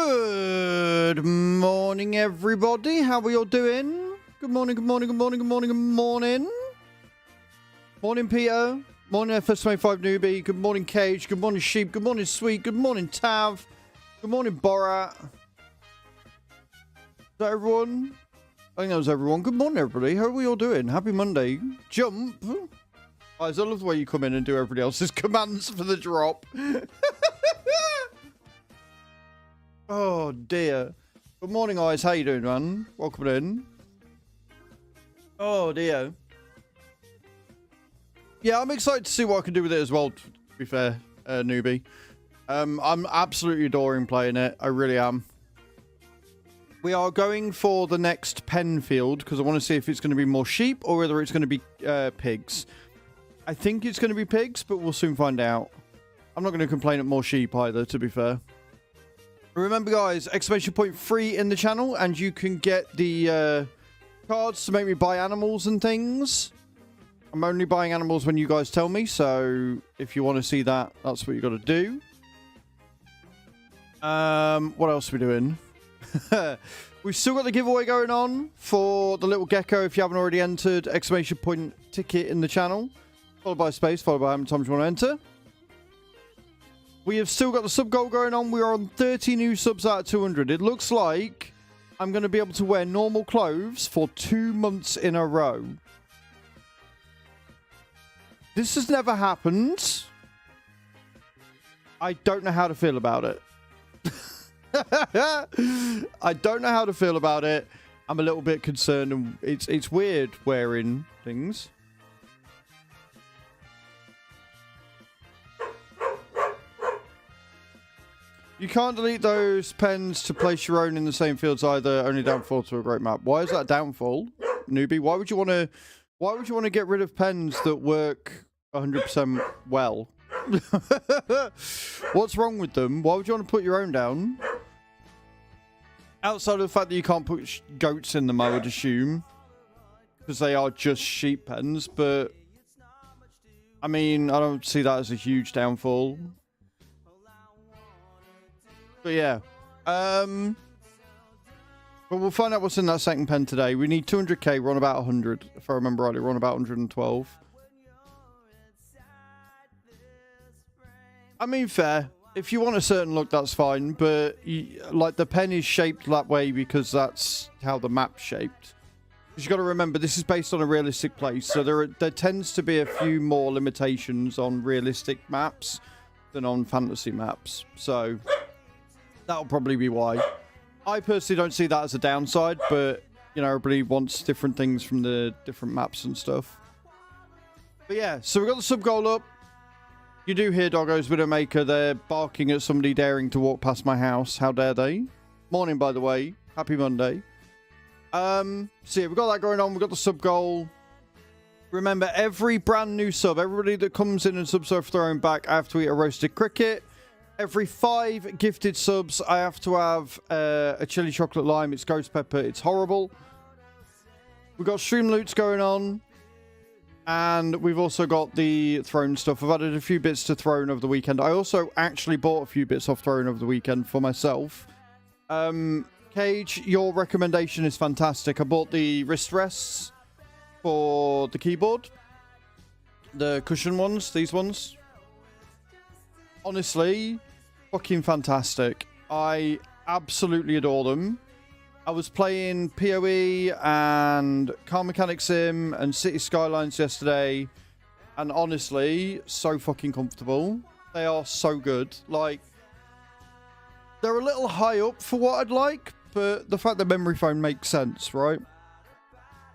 Good morning, everybody. How are you all doing? Good morning, good morning, good morning, good morning, good morning. Morning, Peter. Morning, FS25 newbie. Good morning, Cage. Good morning, Sheep. Good morning, Sweet. Good morning, Tav. Good morning, Borat. Is that everyone? I think that was everyone. Good morning, everybody. How are we all doing? Happy Monday. Jump. I love the way you come in and do everybody else's commands for the drop. Oh, dear. Good morning, guys. How you doing, man? Welcome in. Oh, dear. Yeah, I'm excited to see what I can do with it as well, to be fair, newbie. I'm absolutely adoring playing it. I really am. We are going for the next pen field because I want to see if it's going to be more sheep or whether it's going to be pigs. I think it's going to be pigs, but we'll soon find out. I'm not going to complain at more sheep either, to be fair. Remember, guys, exclamation point free in the channel, and you can get the cards to make me buy animals and things. I'm only buying animals when you guys tell me, so if you want to see that, that's what you got to do. What else are we doing? We've still got the giveaway going on for the little gecko. If you haven't already entered, exclamation point ticket in the channel, followed by space, followed by how many times you want to enter. We have still got the sub goal going on. We are on 30 new subs out of 200. It looks like I'm going to be able to wear normal clothes for 2 months in a row. This has never happened. I don't know how to feel about it. I don't know how to feel about it. I'm a little bit concerned, and it's weird wearing things. You can't delete those pens to place your own in the same fields either. Only downfall to a great map. Why is that downfall, newbie? Why would you want to? Why would you want to get rid of pens that work 100% well? What's wrong with them? Why would you want to put your own down? Outside of the fact that you can't put goats in them, I would assume, because they are just sheep pens. But I mean, I don't see that as a huge downfall. But yeah, but we'll find out what's in that second pen today. We need 200k. We're on about 100, if I remember rightly. We're on about 112. I mean, fair. If you want a certain look, that's fine. But like, the pen is shaped that way because that's how the map's shaped. Because you got to remember, this is based on a realistic place, so there tends to be a few more limitations on realistic maps than on fantasy maps. So that'll probably be why. I personally don't see that as a downside, but, you know, everybody wants different things from the different maps and stuff. But yeah, so we've got the sub goal up. You do hear doggos, Widowmaker. They're barking at somebody daring to walk past my house. How dare they? Morning, by the way. Happy Monday. So yeah, we've got that going on. We've got the sub goal. Remember, every brand new sub, everybody that comes in and subs are throwing back, I have to eat a roasted cricket. Every 5 gifted subs, I have to have a chili chocolate lime. It's ghost pepper. It's horrible. We've got Streamloots going on. And we've also got the Throne stuff. I've added a few bits to Throne over the weekend. I also actually bought a few bits off Throne over the weekend for myself. Cage, your recommendation is fantastic. I bought the wrist rests for the keyboard. The cushion ones, these ones. Honestly, fucking fantastic. I absolutely adore them. I was playing PoE and Car Mechanic Sim and City Skylines yesterday, and honestly, so fucking comfortable. They are so good. Like, they're a little high up for what I'd like, but the fact that memory foam makes sense, right?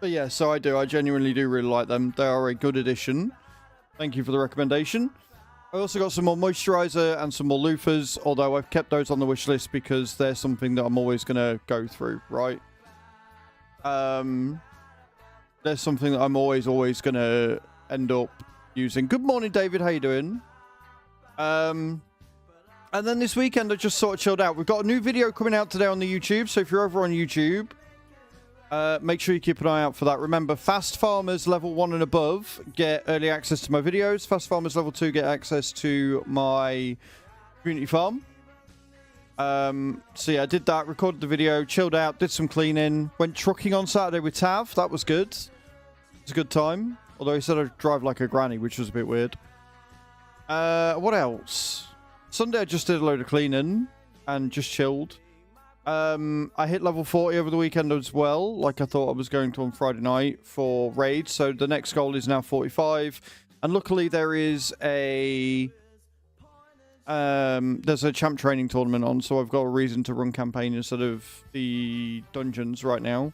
But yeah, so I do. I genuinely do really like them. They are a good addition. Thank you for the recommendation. I also got some more moisturizer and some more loofahs, although I've kept those on the wish list because they're something that I'm always going to go through, right? There's something that I'm always going to end up using. Good morning, David. How you doing? And then this weekend, I just sort of chilled out. We've got a new video coming out today on the YouTube, so if you're over on YouTube, make sure you keep an eye out for that. Remember, Fast Farmers level 1 and above get early access to my videos. Fast Farmers level 2 get access to my community farm. So yeah, I did that, recorded the video, chilled out, did some cleaning, went trucking on Saturday with Tav. That was good. It was a good time. Although he said I'd drive like a granny, which was a bit weird. What else? Sunday I just did a load of cleaning and just chilled. I hit level 40 over the weekend as well, like I thought I was going to on Friday night for raid. So the next goal is now 45. And luckily there is a... there's a champ training tournament on, so I've got a reason to run campaign instead of the dungeons right now.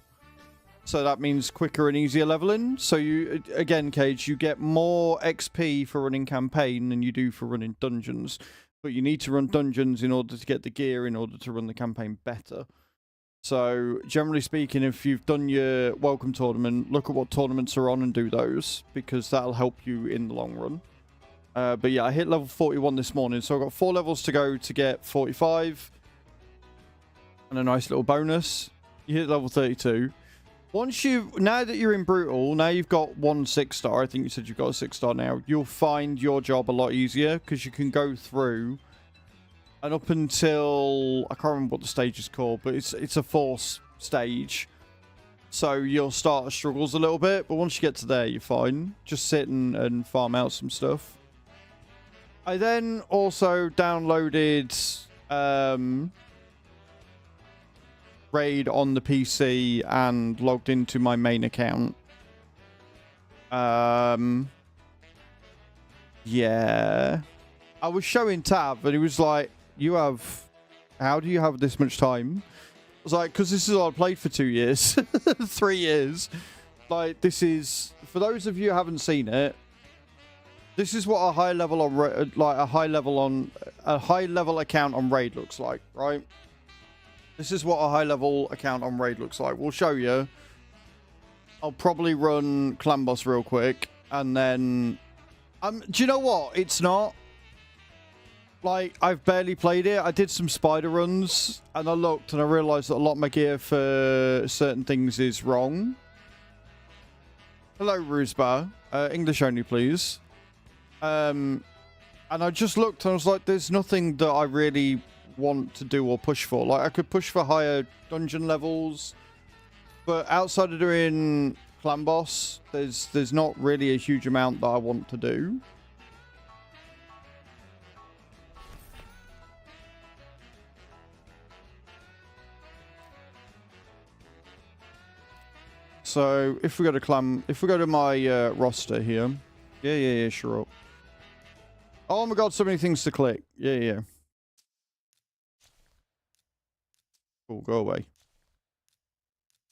So that means quicker and easier leveling. So you, again, Cage, you get more XP for running campaign than you do for running dungeons. But you need to run dungeons in order to get the gear in order to run the campaign better. So generally speaking, if you've done your welcome tournament, look at what tournaments are on and do those, because that'll help you in the long run. But yeah, I hit level 41 this morning, so I've got 4 levels to go to get 45. And a nice little bonus. You hit level 32. Now that you're in Brutal, now you've got 1 6-star, I think you said you've got a 6-star now, you'll find your job a lot easier, because you can go through, and up until, I can't remember what the stage is called, but it's a force stage. So you'll start to struggles a little bit, but once you get to there, you're fine. Just sit and farm out some stuff. I then also downloaded Raid on the PC and logged into my main account. Yeah. I was showing Tab and he was like, how do you have this much time? I was like, because this is all I played for 2 years. 3 years. Like, this is, for those of you who haven't seen it, this is what a high level on, a high level account on Raid looks like, right? This is what a high level account on Raid looks like. We'll show you. I'll probably run Clan Boss real quick, and then, do you know what? It's not. Like, I've barely played it. I did some spider runs, and I looked, and I realised that a lot of my gear for certain things is wrong. Hello, Rusba. English only, please. And I just looked, and I was like, there's nothing that I really want to do or push for. Like, I could push for higher dungeon levels, but outside of doing Clan Boss, there's not really a huge amount that I want to do. So if we go to my roster here, yeah, sure. Oh my god, so many things to click. Yeah. Cool, go away.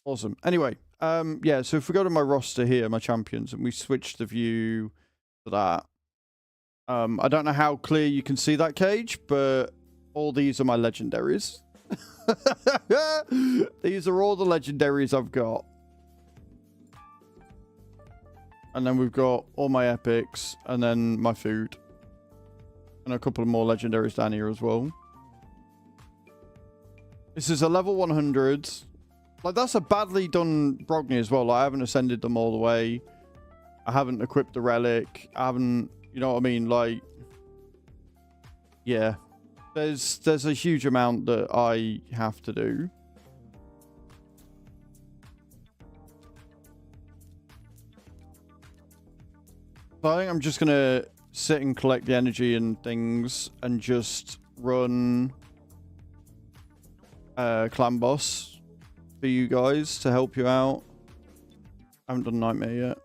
Awesome. Anyway, yeah. So if we go to my roster here, my champions, and we switch the view to that, I don't know how clear you can see that, Cage, but all these are my legendaries. These are all the legendaries I've got. And then we've got all my epics, and then my food. And a couple of more legendaries down here as well. This is a level 100. Like, that's a badly done Barley as well. Like, I haven't ascended them all the way. I haven't equipped the relic. I haven't, you know what I mean? Like, yeah. There's a huge amount that I have to do. So I think I'm just going to sit and collect the energy and things and just run Clan Boss for you guys to help you out. I haven't done Nightmare yet.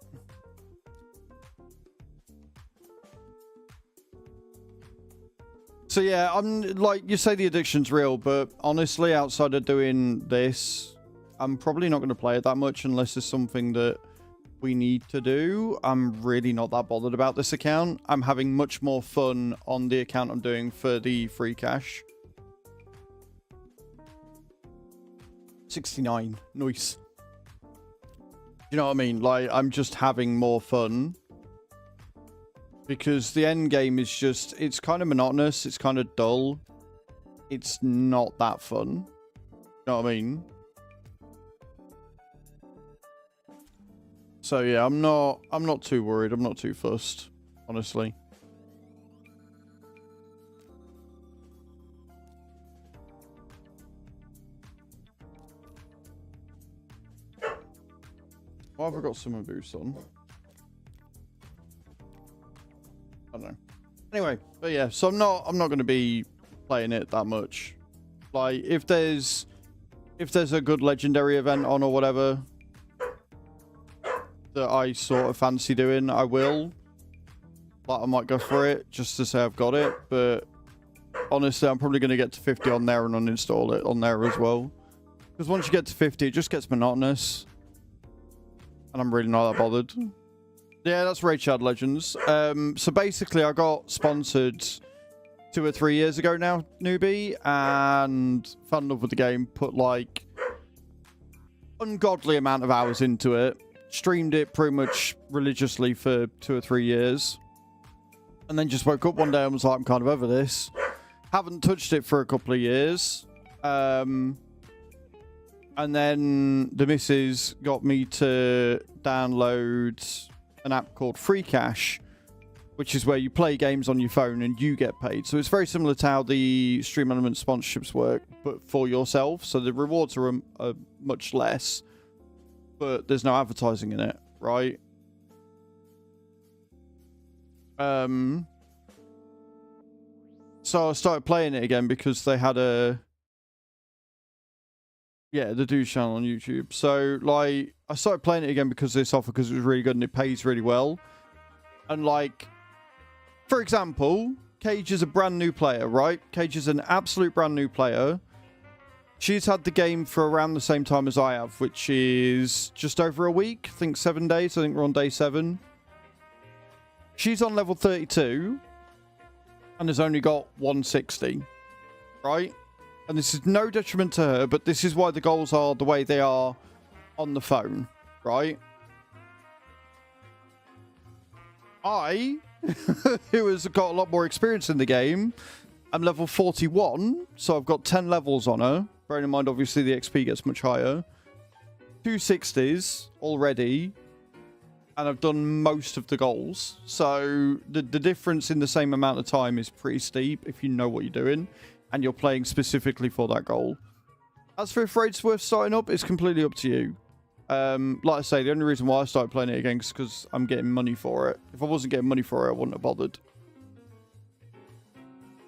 So yeah, I'm like, you say the addiction's real, but honestly, outside of doing this, I'm probably not going to play it that much unless it's something that we need to do. I'm really not that bothered about this account. I'm having much more fun on the account I'm doing for the free cash. 69. Nice. You know what I mean? Like, I'm just having more fun. Because the end game is just, it's kind of monotonous. It's kind of dull. It's not that fun. You know what I mean? So yeah, I'm not too worried. I'm not too fussed, honestly. Why have I got summer boots on? I don't know. Anyway, but yeah, so I'm not going to be playing it that much. Like, if there's a good legendary event on or whatever that I sort of fancy doing, I will. Like, I might go for it just to say I've got it, but honestly, I'm probably going to get to 50 on there and uninstall it on there as well. Because once you get to 50, it just gets monotonous. And I'm really not that bothered. Yeah, that's Raid Shadow Legends. So basically, I got sponsored 2 or 3 years ago now, newbie, and fell in love with the game. Put like ungodly amount of hours into it. Streamed it pretty much religiously for 2 or 3 years. And then just woke up one day and was like, I'm kind of over this. Haven't touched it for a couple of years. And then the missus got me to download an app called Free Cash, which is where you play games on your phone and you get paid. So it's very similar to how the Stream Element sponsorships work, but for yourself. So the rewards are much less, but there's no advertising in it, right? So I started playing it again because they had the Dude channel on YouTube. So, like, I started playing it again because of this offer, because it was really good and it pays really well. And, like, for example, Cage is a brand new player, right? Cage is an absolute brand new player. She's had the game for around the same time as I have, which is just over a week. I think 7 days. I think we're on day 7. She's on level 32 and has only got 160, right? And this is no detriment to her, but this is why the goals are the way they are on the phone, right? I, who has got a lot more experience in the game, I'm level 41, so I've got 10 levels on her. Bearing in mind, obviously, the XP gets much higher. 260s already, and I've done most of the goals. So the difference in the same amount of time is pretty steep if you know what you're doing and you're playing specifically for that goal. As for if Raid's worth starting up, it's completely up to you. Like I say, the only reason why I started playing it again is because I'm getting money for it. If I wasn't getting money for it, I wouldn't have bothered.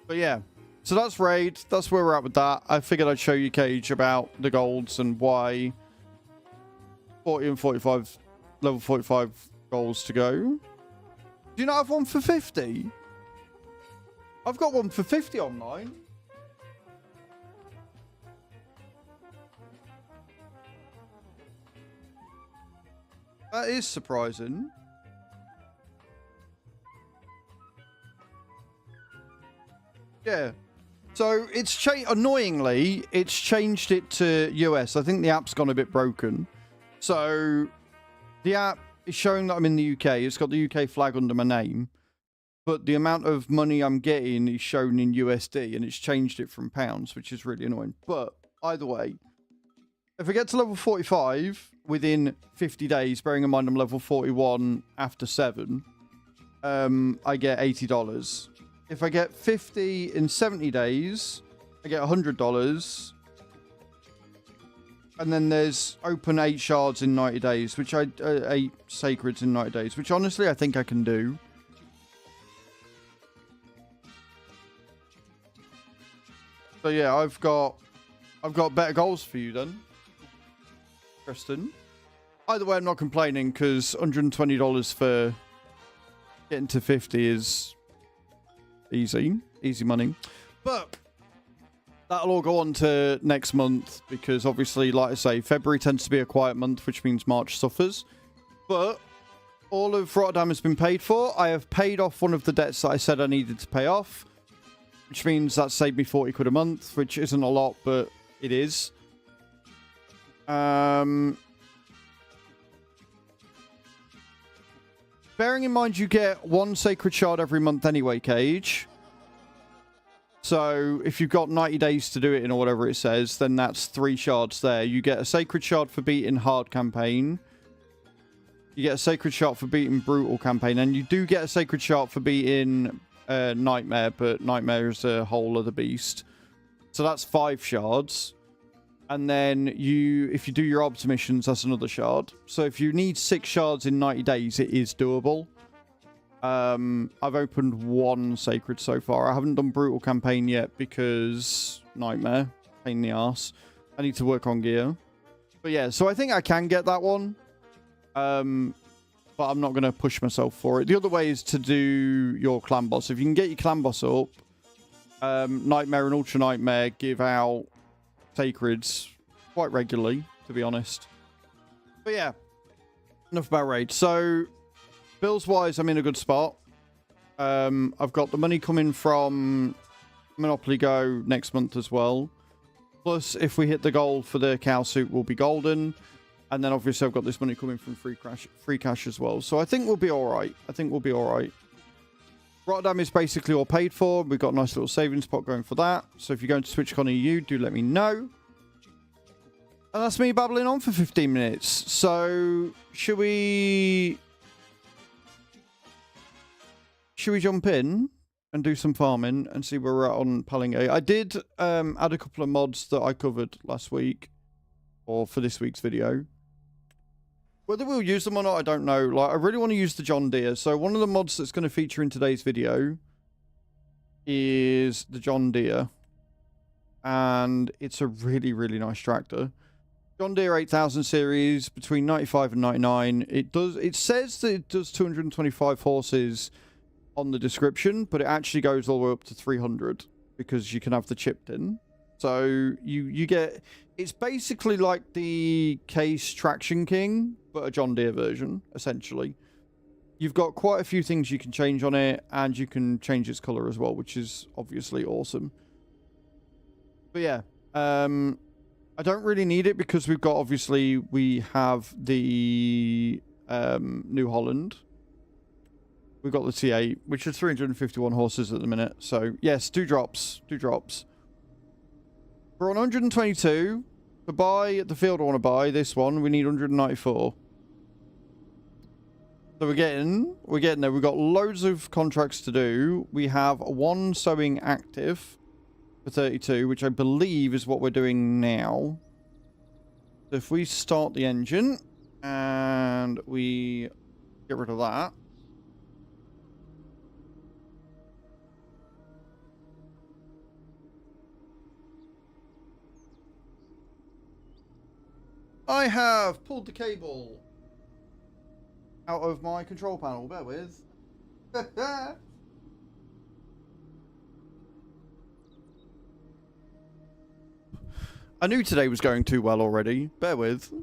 But yeah, so that's Raid. That's where we're at with that. I figured I'd show you, Cage, about the golds and why 40 and 45, level 45 goals to go. Do you not have one for 50? I've got one for 50 online. That is surprising. Yeah. So it's annoyingly, it's changed it to US. I think the app's gone a bit broken. So the app is showing that I'm in the UK. It's got the UK flag under my name. But the amount of money I'm getting is shown in USD, and it's changed it from pounds, which is really annoying. But either way, if I get to level 45 within 50 days, bearing in mind I'm level 41 after 7, I get $80. If I get 50 in 70 days, I get $100. And then there's open 8 shards in 90 days, which 8 sacreds in 90 days, which honestly I think I can do. So yeah, I've got better goals for you then, Preston. Either way, I'm not complaining because $120 for getting to 50 is easy money. But that'll all go on to next month because obviously, like I say, February tends to be a quiet month, which means March suffers. But all of Rotterdam has been paid for. I have paid off one of the debts that I said I needed to pay off, which means that saved me 40 quid a month, which isn't a lot, but it is. Bearing in mind you get 1 sacred shard every month anyway, Cage. So if you've got 90 days to do it in or whatever it says, then that's 3 shards there. You get a sacred shard for beating hard campaign. You get a sacred shard for beating brutal campaign. And you do get a sacred shard for beating nightmare, but nightmare is a whole other beast. So that's 5 shards. And then if you do your orbs missions, that's another shard. So if you need 6 shards in 90 days, it is doable. I've opened 1 sacred so far. I haven't done brutal campaign yet because nightmare, pain in the arse. I need to work on gear. But yeah, so I think I can get that one. But I'm not going to push myself for it. The other way is to do your clan boss. If you can get your clan boss up, Nightmare and Ultra Nightmare give out sacreds quite regularly, to be honest. But yeah, enough about raid. So bills wise, I'm in a good spot. I've got the money coming from Monopoly Go next month as well. Plus, if we hit the goal for the cow suit, we'll be golden. And then obviously I've got this money coming from free cash as well. So I think we'll be all right. Rotterdam is basically all paid for. We've got a nice little savings pot going for that. So if you're going to TwitchCon EU, do let me know. And that's me babbling on for 15 minutes. So should we jump in and do some farming and see where we're at on PALLEGNEY? I did add a couple of mods that I covered last week or for this week's video. Whether we'll use them or not, I don't know. Like, I really want to use the John Deere. So one of the mods that's going to feature in today's video is the John Deere. And it's a really, really nice tractor. John Deere 8000 series, between 95 and 99. It says that it does 225 horses on the description, but it actually goes all the way up to 300 because you can have the chipped in. So you get... It's basically like the Case Traction King, but a John Deere version, essentially. You've got quite a few things you can change on it, and you can change its color as well, which is obviously awesome. But yeah, I don't really need it because we've got, obviously, we have the New Holland. We've got the T8, which is 351 horses at the minute. So, yes, do drops. We're on 122. To buy at the field I want to buy, this one, we need 194. So we're getting there. We've got loads of contracts to do. We have 1 sowing active for 32, which I believe is what we're doing now. So if we start the engine and we get rid of that. I have pulled the cable out of my control panel. Bear with. I knew today was going too well already. Bear with.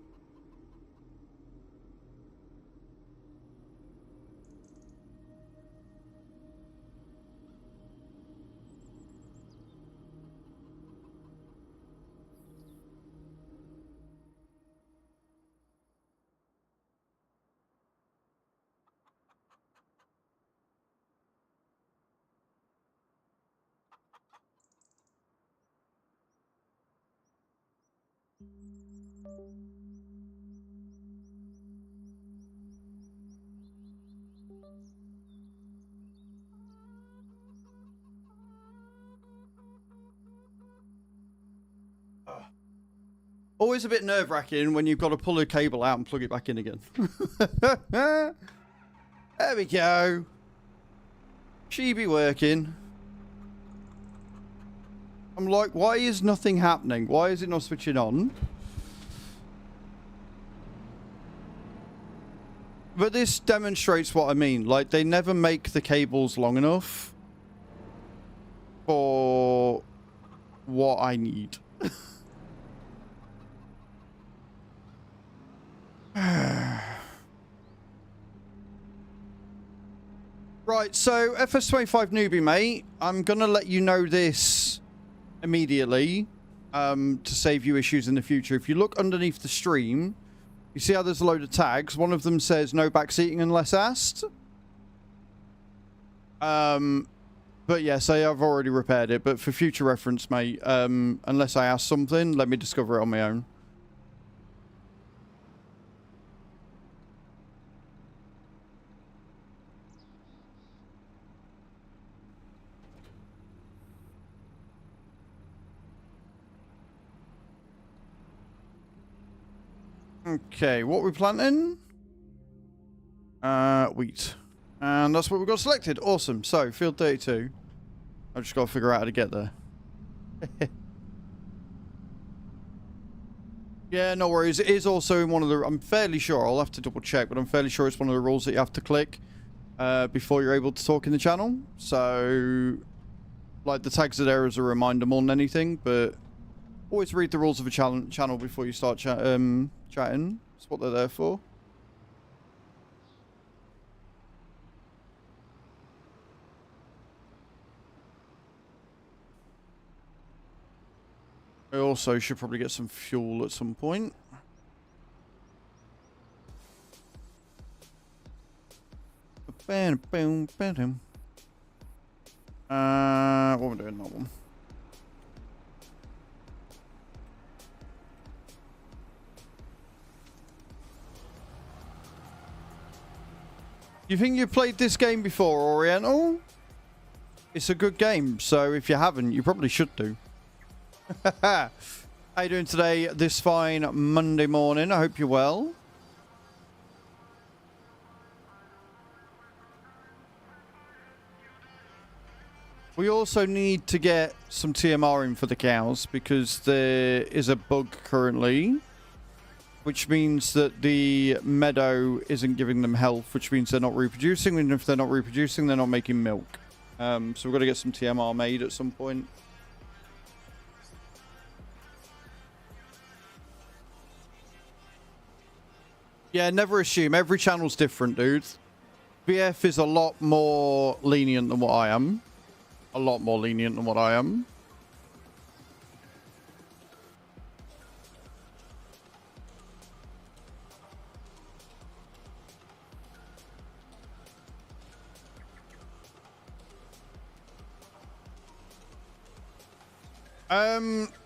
Always a bit nerve-wracking when you've got to pull a cable out and plug it back in again. There we go. She be working. I'm like, why is nothing happening? Why is it not switching on? But this demonstrates what I mean. Like, they never make the cables long enough for what I need. Right, so FS25 newbie, mate. I'm going to let you know this immediately to save you issues in the future. If you look underneath the stream, you see how there's a load of tags. One of them says no backseating unless asked. But yes, I've already repaired it. But for future reference, mate, unless I ask something, let me discover it on my own. Okay, what are we planting? Wheat. And that's what we got selected. Awesome. So, field 32. I've just got to figure out how to get there. Yeah, no worries. It is also in one of the... I'm fairly sure. I'll have to double check, but I'm fairly sure it's one of the rules that you have to click before you're able to talk in the channel. So, like, the tags are there as a reminder more than anything, but always read the rules of a channel before you start chatting. That's what they're there for. I also should probably get some fuel at some point. What am I doing? That one. You think you've played this game before, Oriental? It's a good game, so if you haven't, you probably should do. How you doing today, this fine Monday morning? I hope you're well. We also need to get some TMR in for the cows because there is a bug currently, which means that the meadow isn't giving them health, which means they're not reproducing, and if they're not reproducing, they're not making milk. So we've got to get some TMR made at some point. Yeah, never assume. Every channel's different, dude. BF is a lot more lenient than what I am. A lot more lenient than what I am.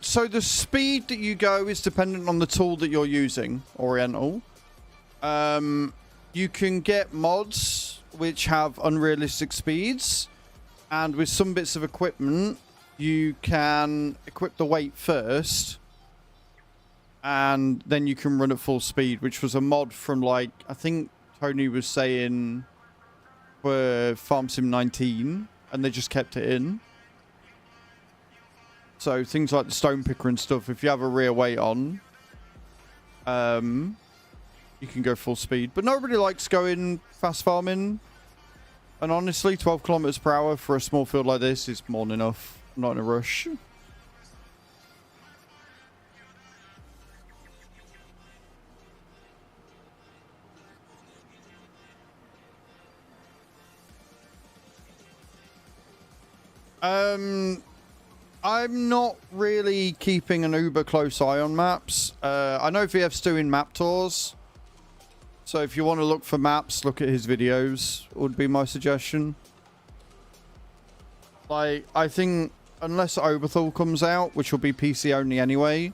So the speed that you go is dependent on the tool that you're using, Oriental. You can get mods which have unrealistic speeds, and with some bits of equipment, you can equip the weight first, and then you can run at full speed, which was a mod from, like, I think Tony was saying for Farm Sim 19, and they just kept it in. So things like the stone picker and stuff, if you have a rear weight on, you can go full speed. But nobody likes going fast farming. And honestly, 12 kilometers per hour for a small field like this is more than enough. I'm not in a rush. I'm not really keeping an uber close eye on maps. I know VF's doing map tours. So if you want to look for maps, look at his videos, would be my suggestion. Like, I think unless Oberthal comes out, which will be PC only anyway,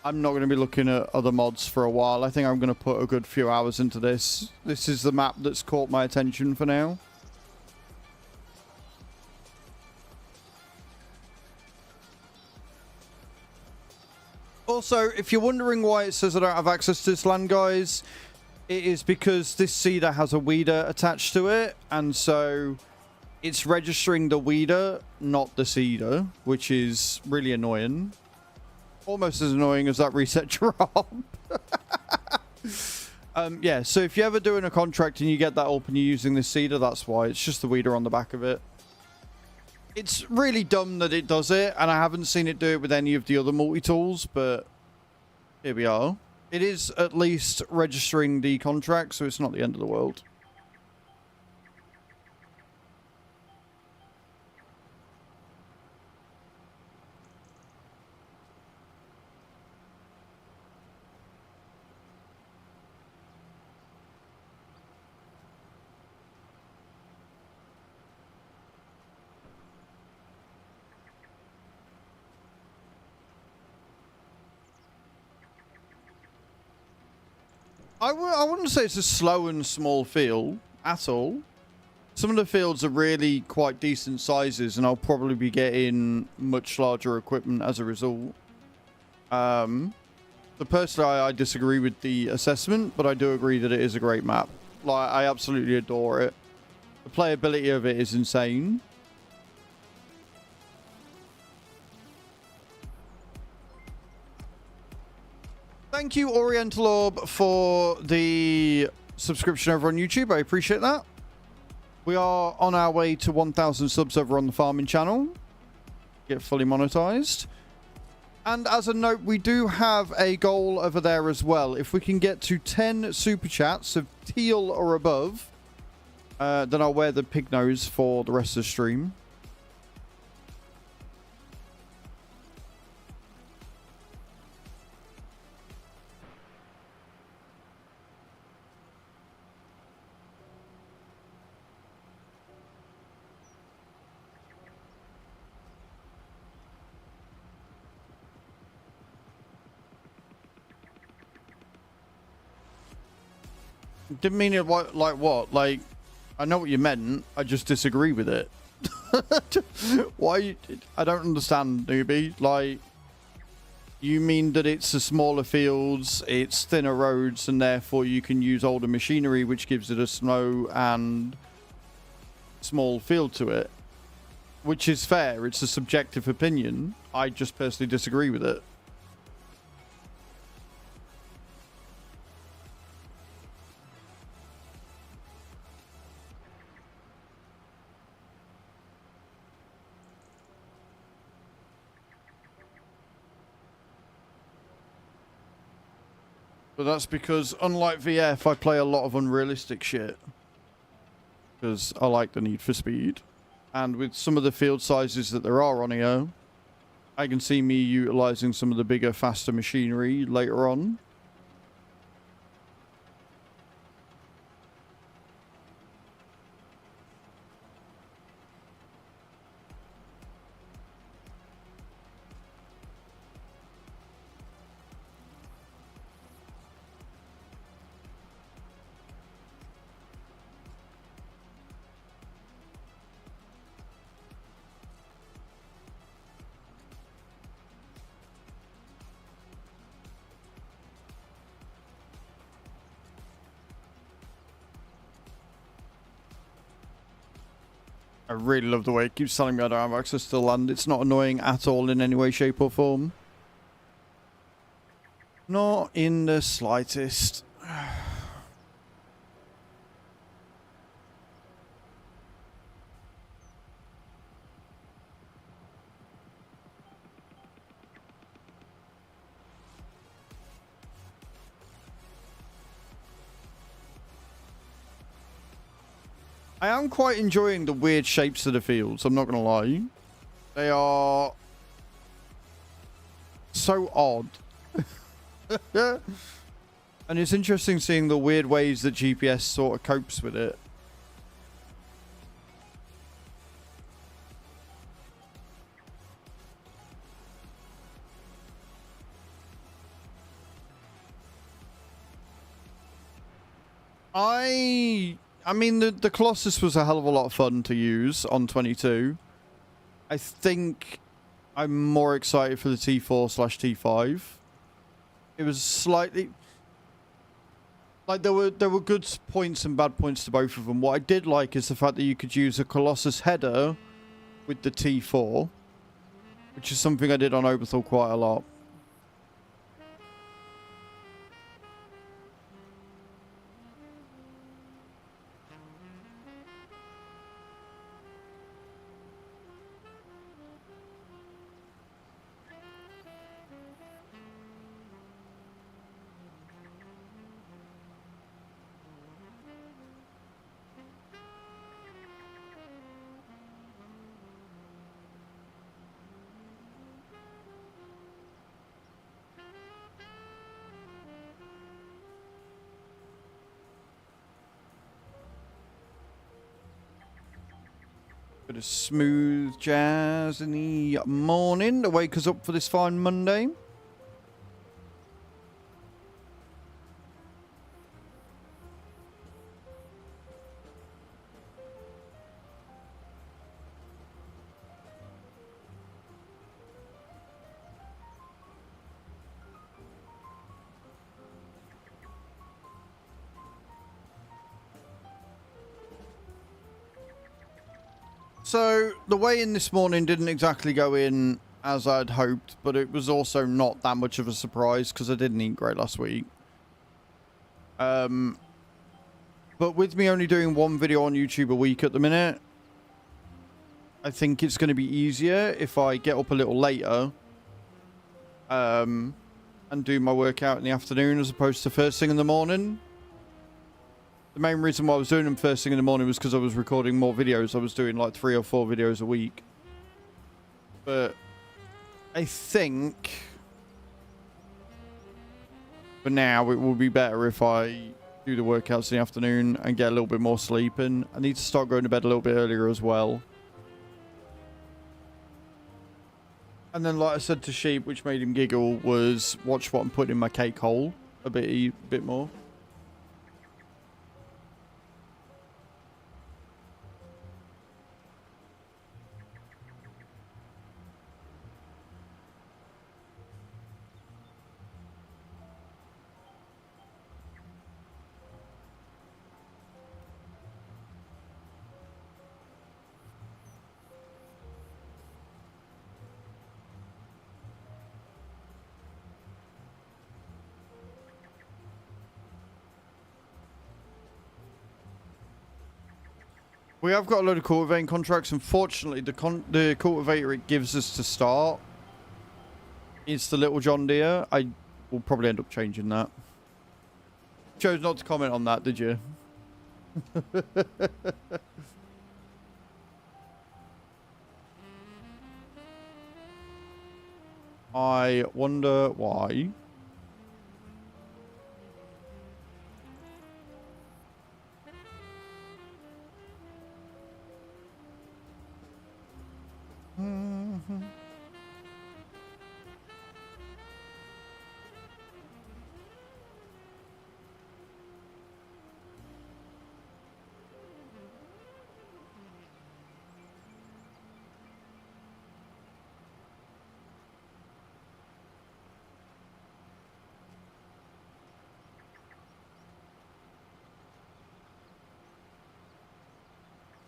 I'm not going to be looking at other mods for a while. I think I'm going to put a good few hours into this. This is the map that's caught my attention for now. Also, if you're wondering why it says I don't have access to this land, guys, it is because this seeder has a weeder attached to it, and so it's registering the weeder, not the seeder, which is really annoying. Almost as annoying as that reset drop. Yeah, so if you're ever doing a contract and you get that up and you're using this seeder, that's why. It's just the weeder on the back of it. It's really dumb that it does it, and I haven't seen it do it with any of the other multi-tools, but here we are. It is at least registering the contract, so it's not the end of the world. I wouldn't say it's a slow and small field at all. Some of the fields are really quite decent sizes, and I'll probably be getting much larger equipment as a result. So personally, I disagree with the assessment, but I do agree that it is a great map. Like, I absolutely adore it. The playability of it is insane. Thank you, Oriental Orb, for the subscription over on YouTube. I appreciate that. We are on our way to 1,000 subs over on the farming channel. Get fully monetized. And as a note, we do have a goal over there as well. If we can get to 10 super chats of teal or above, then I'll wear the pig nose for the rest of the stream. Didn't mean it like what? Like, I know what you meant. I just disagree with it. Why? I don't understand, newbie. Like, you mean that it's a smaller fields, it's thinner roads, and therefore you can use older machinery, which gives it a slow and small feel to it. Which is fair. It's a subjective opinion. I just personally disagree with it. But that's because, unlike VF, I play a lot of unrealistic shit. Because I like the need for speed. And with some of the field sizes that there are on here, I can see me utilising some of the bigger, faster machinery later on. I really love the way it keeps telling me I don't have access to the land. It's not annoying at all in any way, shape or form. Not in the slightest. I am quite enjoying the weird shapes of the fields, I'm not going to lie. They are so odd. And it's interesting seeing the weird ways that GPS sort of copes with it. I mean, the Colossus was a hell of a lot of fun to use on 22. I think I'm more excited for the T4/T5. It was slightly... Like, there were good points and bad points to both of them. What I did like is the fact that you could use a Colossus header with the T4, which is something I did on Oberthal quite a lot. Bit of smooth jazz in the morning to wake us up for this fine Monday. So the weigh-in this morning didn't exactly go in as I'd hoped, but it was also not that much of a surprise because I didn't eat great last week. But with me only doing one video on YouTube a week at the minute, I think it's going to be easier if I get up a little later and do my workout in the afternoon as opposed to first thing in the morning. The main reason why I was doing them first thing in the morning was because I was recording more videos. I was doing like 3 or 4 videos a week. But I think for now it will be better if I do the workouts in the afternoon and get a little bit more sleep in. I need to start going to bed a little bit earlier as well. And then, like I said to Sheep, which made him giggle, was watch what I'm putting in my cake hole a bit more. We have got a load of cultivating contracts. Unfortunately, the cultivator it gives us to start is the little John Deere. I will probably end up changing that. Chose not to comment on that, did you? I wonder why.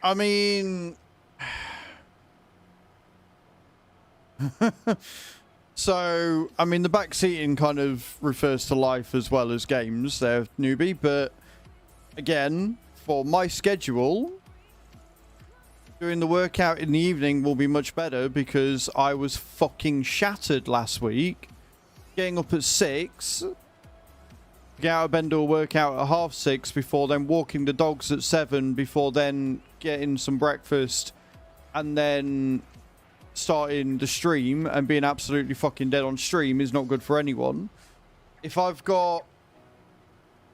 I mean, so, I mean, the backseating kind of refers to life as well as games there, newbie. But again, for my schedule, doing the workout in the evening will be much better because I was fucking shattered last week. Getting up at 6, get out of bed, do a workout at 6:30 before then walking the dogs at 7, before then getting some breakfast and then starting the stream and being absolutely fucking dead on stream is not good for anyone. If I've got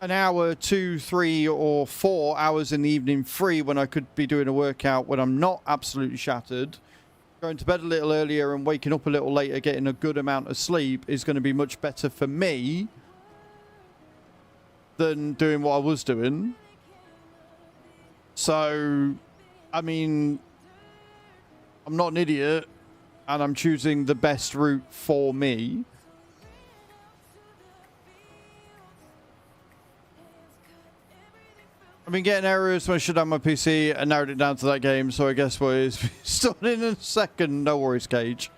an hour, 2, 3 or 4 hours in the evening free when I could be doing a workout when I'm not absolutely shattered, going to bed a little earlier and waking up a little later, getting a good amount of sleep is going to be much better for me than doing what I was doing. So, I mean, I'm not an idiot, and I'm choosing the best route for me. I've been getting errors when I shut down my PC and narrowed it down to that game, so I guess we're starting in a second. No worries, Cage.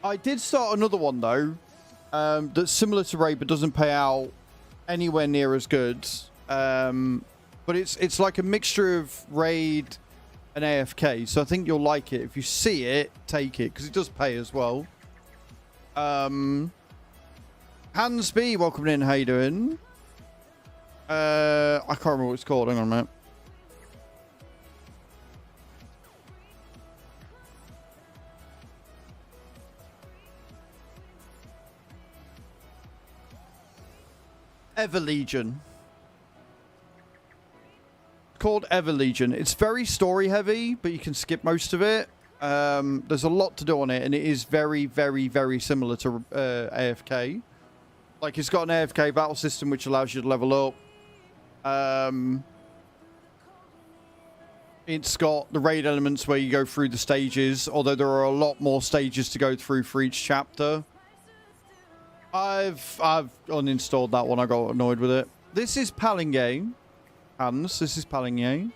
I did start another one, though, that's similar to Raid, but doesn't pay out anywhere near as good. But it's like a mixture of Raid and AFK, so I think you'll like it. If you see it, take it, because it does pay as well. Hansby, welcome in. How you doing? I can't remember what it's called. Hang on a minute. Everlegion. Called Everlegion. It's very story heavy, but you can skip most of it. There's a lot to do on it, and it is very, very, very similar to AFK. Like, it's got an AFK battle system which allows you to level up. It's got the raid elements where you go through the stages, although there are a lot more stages to go through for each chapter. I've uninstalled that one. I got annoyed with it. This is Pallegney. Hans, this is Pallegney.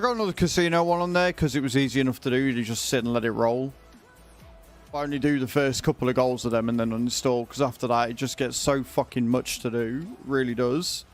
I got another casino one on there because it was easy enough to do. You just sit and let it roll. I only do the first couple of goals of them and then uninstall, because after that it just gets so fucking much to do. It really does.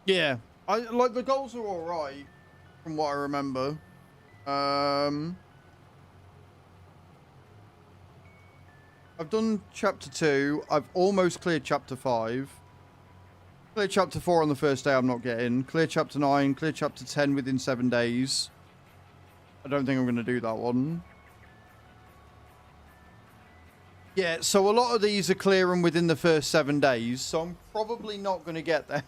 Yeah, I like the goals are all right from what I remember. I've done chapter 2. I've almost cleared chapter 5. Clear chapter 4 on the first day I'm not getting. Clear chapter 9. Clear chapter 10 within 7 days. I don't think I'm going to do that one. Yeah, so a lot of these are clearing within the first 7 days. So I'm probably not going to get there.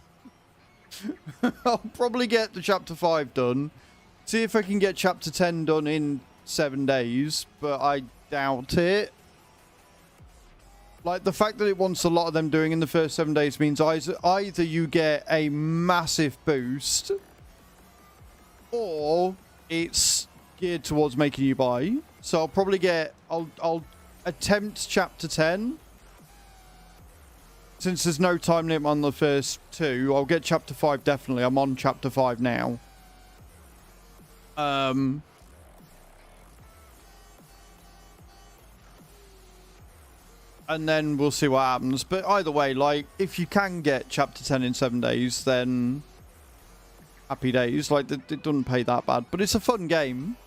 I'll probably get the chapter 5 done. See if I can get chapter 10 done in 7 days. But I doubt it. Like, the fact that it wants a lot of them doing in the first 7 days means either you get a massive boost, or it's geared towards making you buy. So I'll probably get... I'll attempt chapter 10. Since there's no time limit on the first 2, I'll get chapter 5 definitely. I'm on chapter 5 now. And then we'll see what happens. But either way, like, if you can get chapter 10 in 7 days, then happy days. Like, it doesn't pay that bad. But it's a fun game.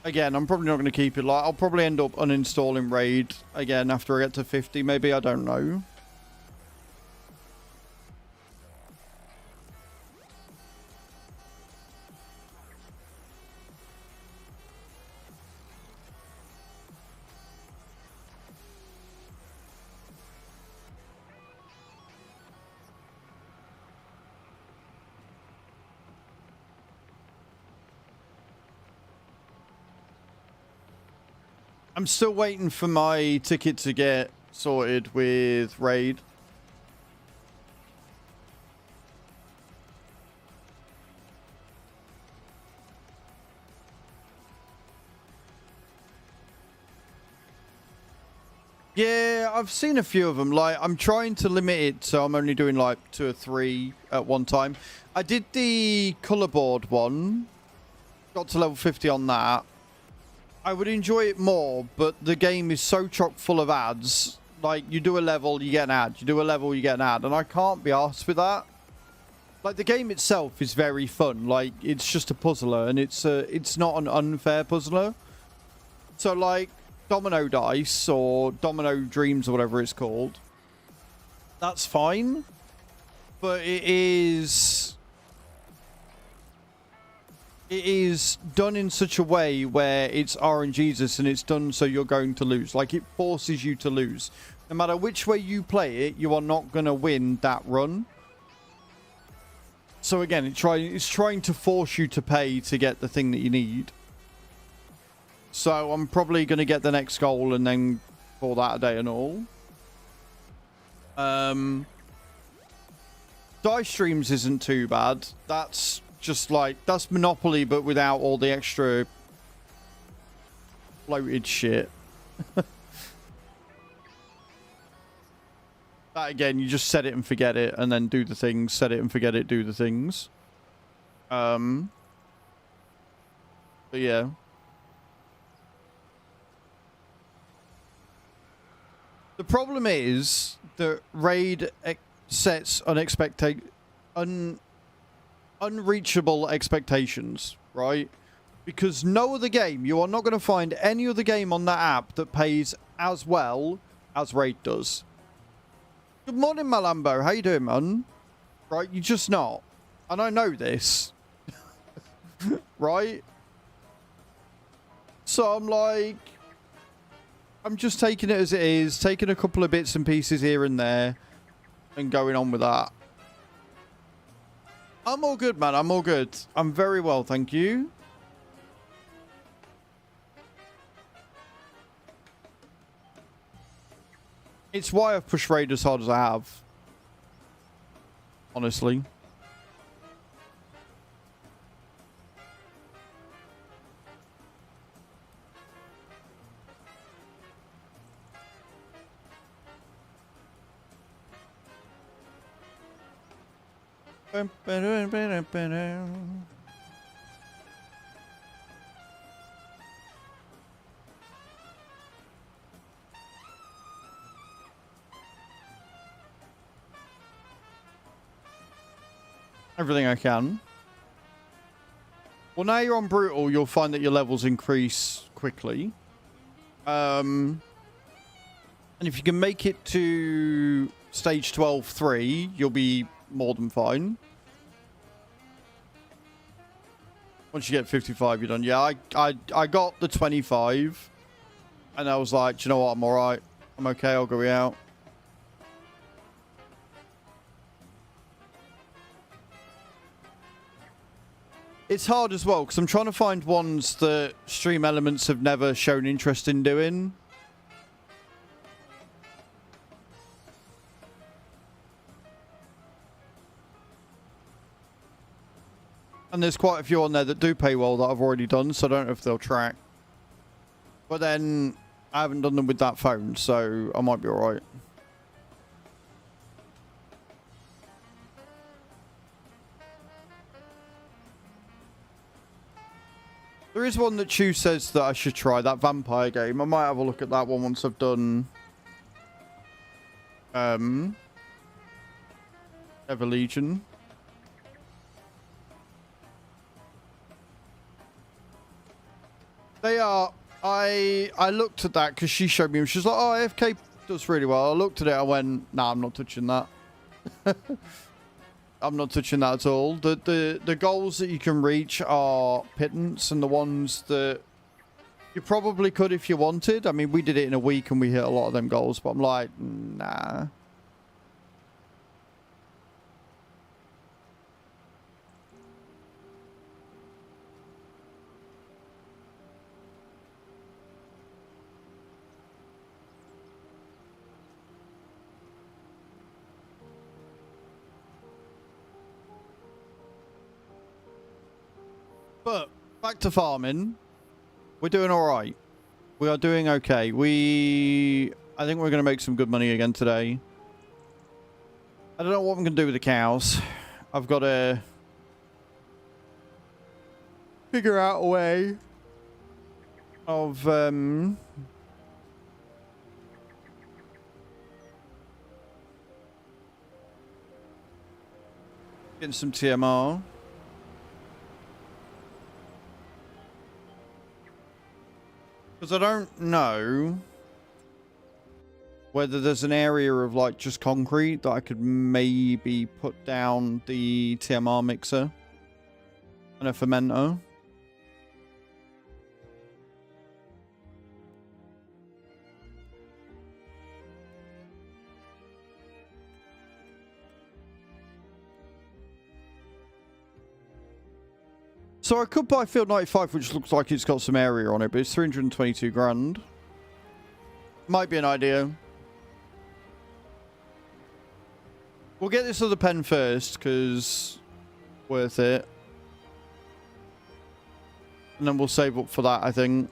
Again, I'm probably not going to keep it. Like, I'll probably end up uninstalling Raid again after I get to 50, maybe. I don't know. I'm still waiting for my ticket to get sorted with Raid. Yeah, I've seen a few of them. Like, I'm trying to limit it, so I'm only doing like 2 or 3 at one time. I did the color board one. Got to level 50 on that. I would enjoy it more, but the game is so chock full of ads. Like, you do a level, you get an ad. You do a level, you get an ad. And I can't be arsed with that. Like, the game itself is very fun. Like, it's just a puzzler, and it's not an unfair puzzler. So, like, Domino Dice, or Domino Dreams, or whatever it's called, that's fine. But it is done in such a way where it's RNGesus, and it's done so you're going to lose. Like, it forces you to lose. No matter which way you play it, you are not going to win that run. So again, it's trying to force you to pay to get the thing that you need. So I'm probably going to get the next goal and then call that a day and all. Dice Streams isn't too bad. That's just like, that's Monopoly, but without all the extra bloated shit. That again, you just set it and forget it, and then do the things. Set it and forget it, do the things. But yeah. The problem is that Raid sets unreachable expectations, right? Because no other game, you are not going to find any other game on that app that pays as well as Raid does. Good morning, Malambo. How you doing, man? Right, you're just not. And I know this. Right? So I'm like, I'm just taking it as it is, taking a couple of bits and pieces here and there, and going on with that. I'm all good, man. I'm all good. I'm very well, thank you. It's why I've pushed raid as hard as I have. Honestly. Everything I can. Well, now you're on brutal, you'll find that your levels increase quickly. And if you can make it to stage 12-3, you'll be more than fine. Once you get 55, you're done. Yeah, I got the 25. And I was like, do you know what? I'm alright. I'm okay. I'll go out. It's hard as well, because I'm trying to find ones that Stream Elements have never shown interest in doing. And there's quite a few on there that do pay well that I've already done, so I don't know if they'll track. But then, I haven't done them with that phone, so I might be alright. There is one that Chew says that I should try, that vampire game. I might have a look at that one once I've done Ever Legion. They are... I looked at that because she showed me. She was like, oh, AFK does really well. I looked at it. I went, nah, I'm not touching that. I'm not touching that at all. The goals that you can reach are pittance, and the ones that you probably could if you wanted. I mean, we did it in a week and we hit a lot of them goals, but I'm like, nah. But back to farming. We're doing all right. We are doing okay. I think we're going to make some good money again today. I don't know what I'm going to do with the cows. I've got to figure out a way of getting some TMR. Because I don't know whether there's an area of like just concrete that I could maybe put down the TMR mixer and a fermenter. So I could buy Field 95, which looks like it's got some area on it, but it's 322 grand. Might be an idea. We'll get this other pen first, because worth it. And then we'll save up for that, I think.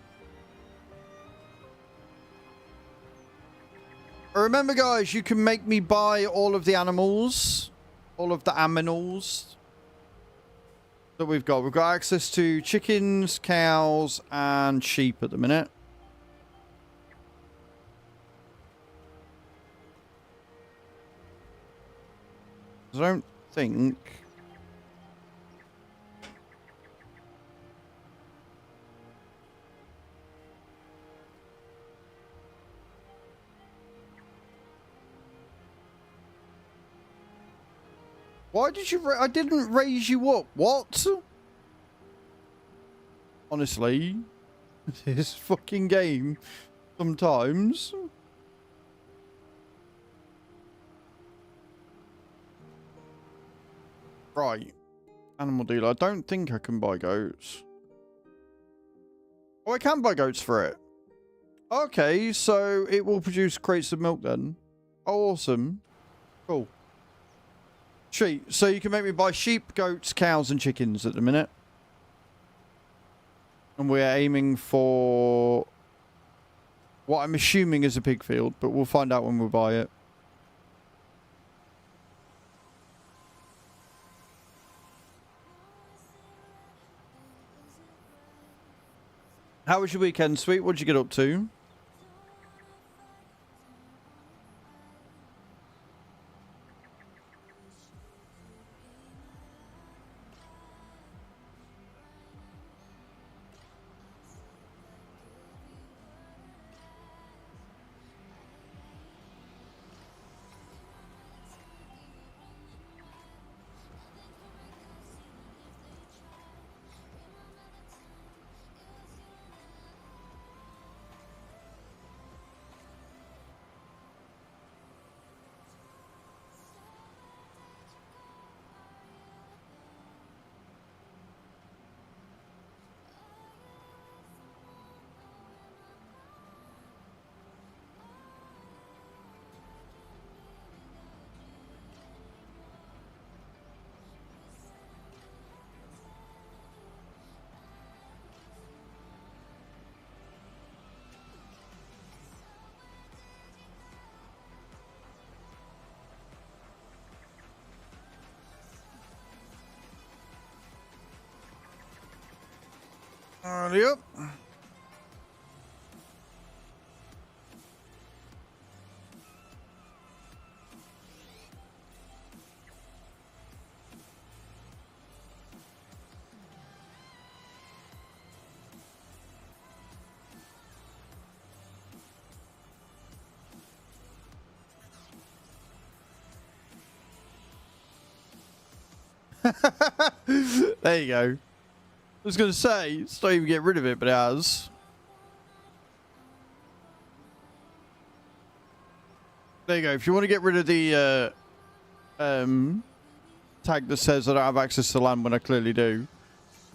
Remember, guys, you can make me buy all of the animals. All of the aminals that we've got. We've got access to chickens, cows, and sheep at the minute. I don't think... Why did you... I didn't raise you up. What? Honestly. This fucking game. Sometimes. Right. Animal dealer. I don't think I can buy goats. Oh, I can buy goats for it. Okay, so it will produce crates of milk then. Oh, awesome. Cool. Sweet. So you can make me buy sheep, goats, cows, and chickens at the minute. And we're aiming for what I'm assuming is a pig field, but we'll find out when we buy it. How was your weekend, sweet? What'd you get up to? Yep. There you go. I was going to say, it's not even get rid of it, but it has. There you go. If you want to get rid of the tag that says I don't have access to land when I clearly do,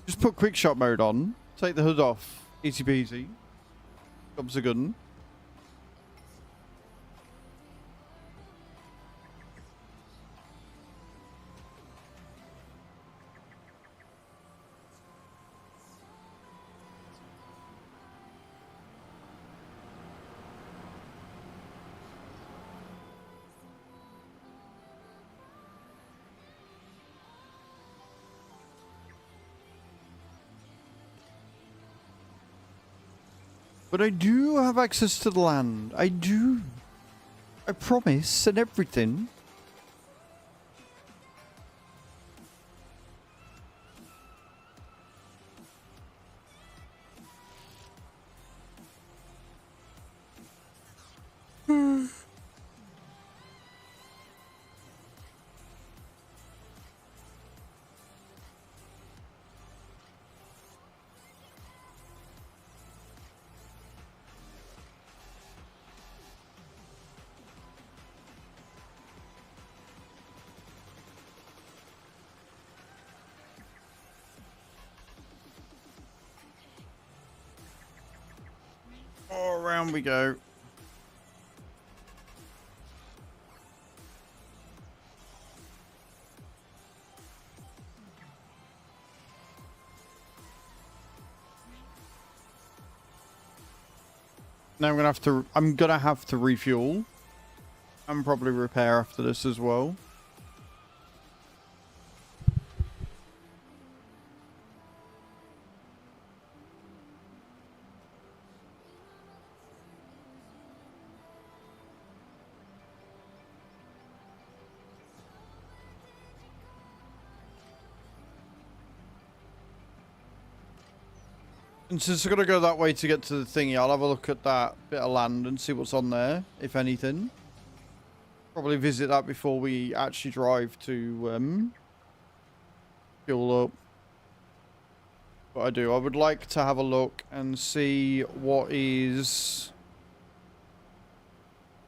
just put quick shot mode on, take the hood off, easy peasy. Job's a good one. But I do have access to the land. I do. I promise and everything. Oh, around we go. Now I'm gonna have to refuel and probably repair after this as well. And since I've got to go that way to get to the thingy, I'll have a look at that bit of land and see what's on there, if anything. Probably visit that before we actually drive to fuel up. But I do. I would like to have a look and see what is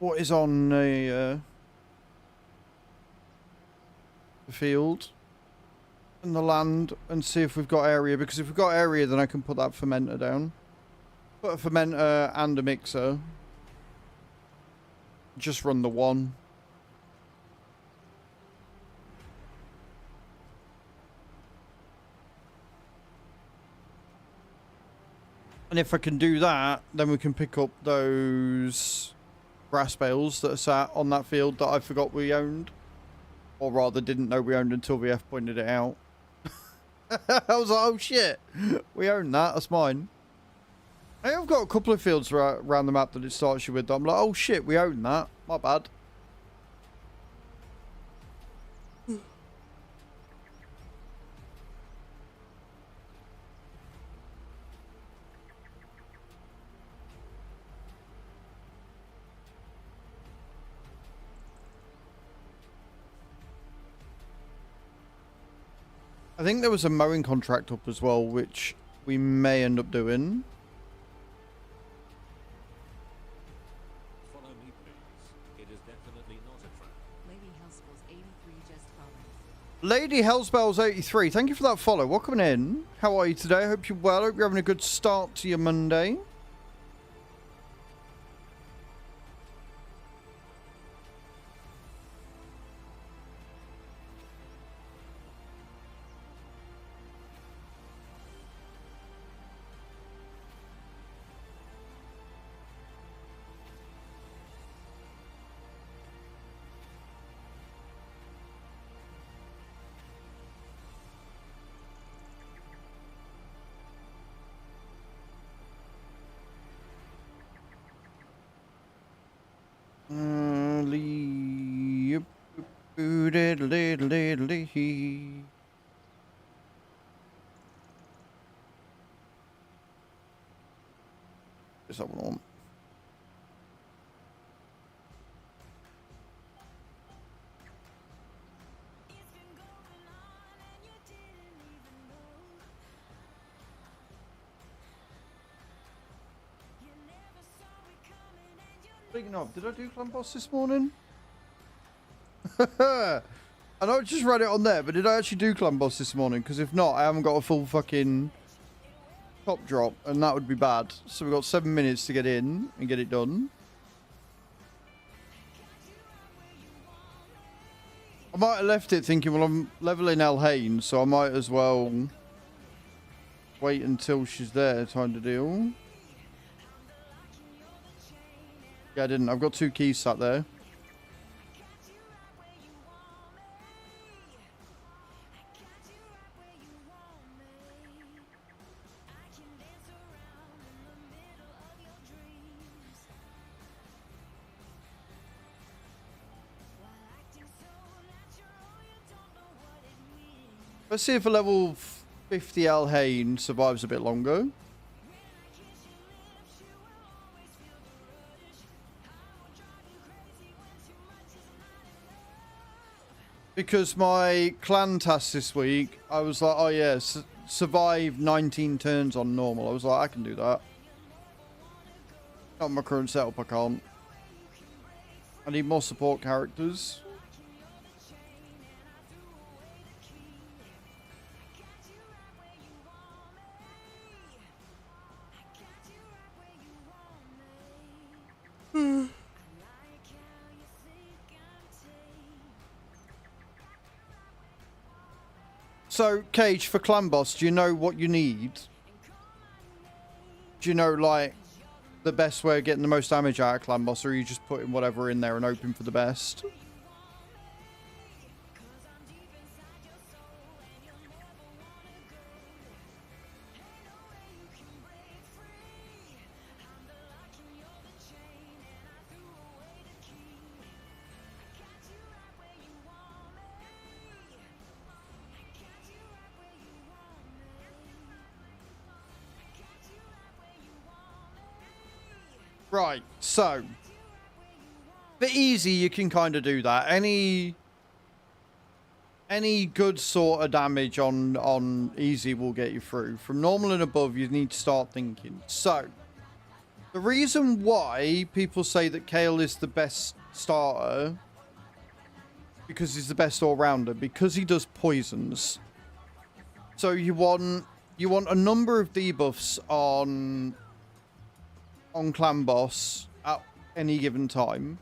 on the field. And the land, and see if we've got area, because if we've got area then I can put that fermenter down. Put a fermenter and a mixer. Just run the one. And if I can do that, then we can pick up those grass bales that are sat on that field that I forgot we owned. Or rather, didn't know we owned until VF pointed it out. I was like, oh shit, we own that, that's mine. Hey, I've got a couple of fields around the map that it starts you with. I'm like, oh shit, we own that. My bad. I think there was a mowing contract up as well, which we may end up doing. Follow me, please. It is definitely not a trap. Lady Hellspell's 83 just followed. Lady Hellspell's 83, thank you for that follow. Welcome in. How are you today? I hope you're well. I hope you're having a good start to your Monday. Is that one on? Speaking of, did I do Clan Boss this morning? I know I just read it on there, but did I actually do Clan Boss this morning? Because if not, I haven't got a full fucking top drop, and that would be bad. So we've got 7 minutes to get in and get it done. I might have left it thinking, well, I'm leveling El Hain, so I might as well wait until she's there kind of deal. Yeah, I didn't. I've got 2 keys sat there. Let's see if a level 50 El Hain survives a bit longer. Because my clan task this week, I was like, oh yeah, survive 19 turns on normal. I was like, I can do that. Not my current setup, I can't. I need more support characters. So, Cage, for Clan Boss, do you know what you need? Do you know, like, the best way of getting the most damage out of Clan Boss, or are you just putting whatever in there and hoping for the best? Right, so for easy, you can kind of do that. Any good sort of damage on easy will get you through. From normal and above, you need to start thinking. So the reason why people say that Kale is the best starter, because he's the best all-rounder, because he does poisons. So you want a number of debuffs on Clan Boss at any given time.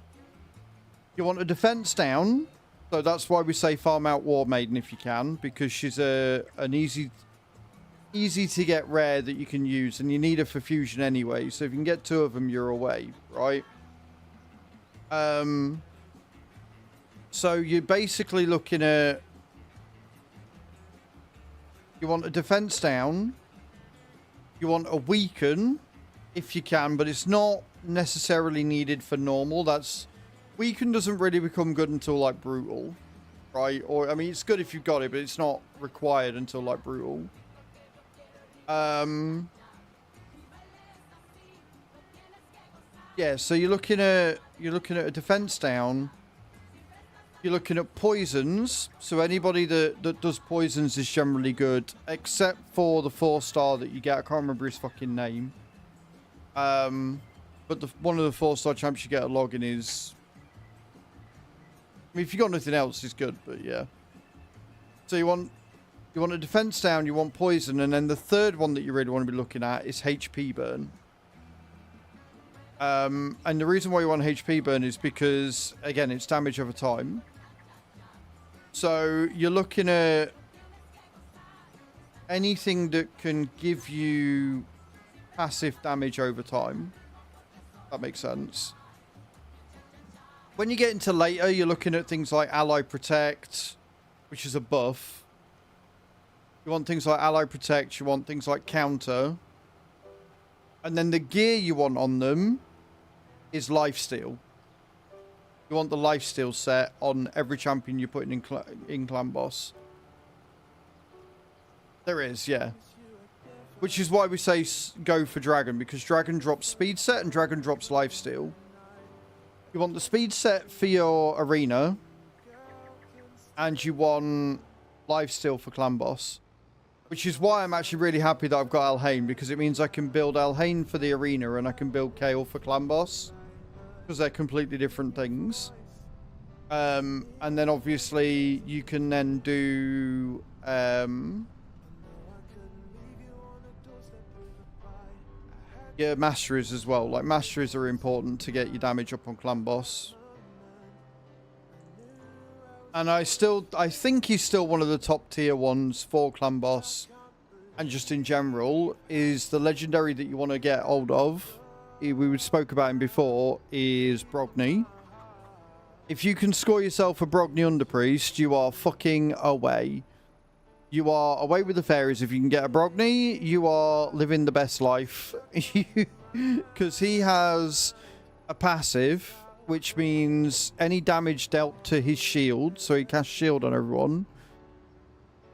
You want a defense down. So that's why we say farm out War Maiden if you can, because she's an easy to get rare that you can use, and you need her for fusion anyway. So if you can get 2 of them, you're away, right? So you're basically looking at, you want a defense down, you want a weaken if you can, but it's not necessarily needed for normal. Weaken doesn't really become good until like brutal, right? Or I mean, it's good if you've got it, but it's not required until like brutal. Yeah, so you're looking at a defense down. You're looking at poisons. So anybody that does poisons is generally good, except for the 4-star that you get. I can't remember his fucking name. But one of the 4-star champs you get a login is. I mean, if you got nothing else, it's good. But yeah. So you want a defense down. You want poison, and then the third one that you really want to be looking at is HP burn. And the reason why you want HP burn is because, again, it's damage over time. So you're looking at anything that can give you passive damage over time. That makes sense. When you get into later, you're looking at things like Ally Protect, which is a buff. You want things like Ally Protect, you want things like Counter. And then the gear you want on them is Lifesteal. You want the Lifesteal set on every champion you're putting in Clan Boss. There is, yeah. Which is why we say go for Dragon, because Dragon drops Speed Set and Dragon drops Lifesteal. You want the Speed Set for your arena, and you want Lifesteal for Clan Boss. Which is why I'm actually really happy that I've got Alhain, because it means I can build Alhain for the arena and I can build Kale for Clan Boss. Because they're completely different things. And then obviously you can then do yeah, masteries as well. Like masteries are important to get your damage up on Clan Boss. And I think he's still one of the top tier ones for Clan Boss. And just in general, is the legendary that you want to get hold of. We spoke about him before, is Barley. If you can score yourself a Barley Underpriest, you are fucking away. You are away with the fairies. If you can get a Barley, you are living the best life. Because he has a passive, which means any damage dealt to his shield, so he casts shield on everyone,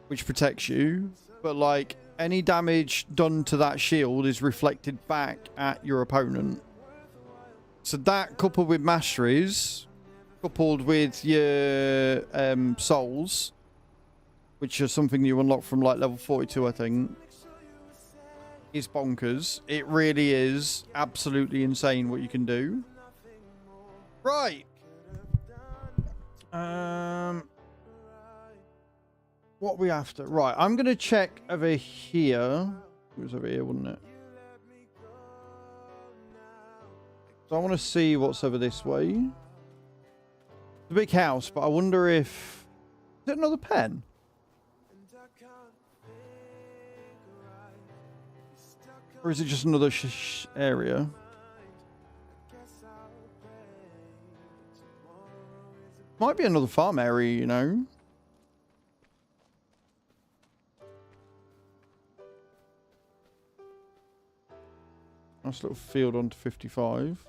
which protects you. But like, any damage done to that shield is reflected back at your opponent. So that, coupled with masteries, coupled with your souls, which are something you unlock from like level 42, I think, is bonkers. It really is absolutely insane what you can do. Right. What are we after? Right, I'm going to check over here. It was over here, wasn't it? So I want to see what's over this way. It's a big house, but I wonder if... Is it another pen? Or is it just another area? Might be another farm area, you know. Nice little field onto 55.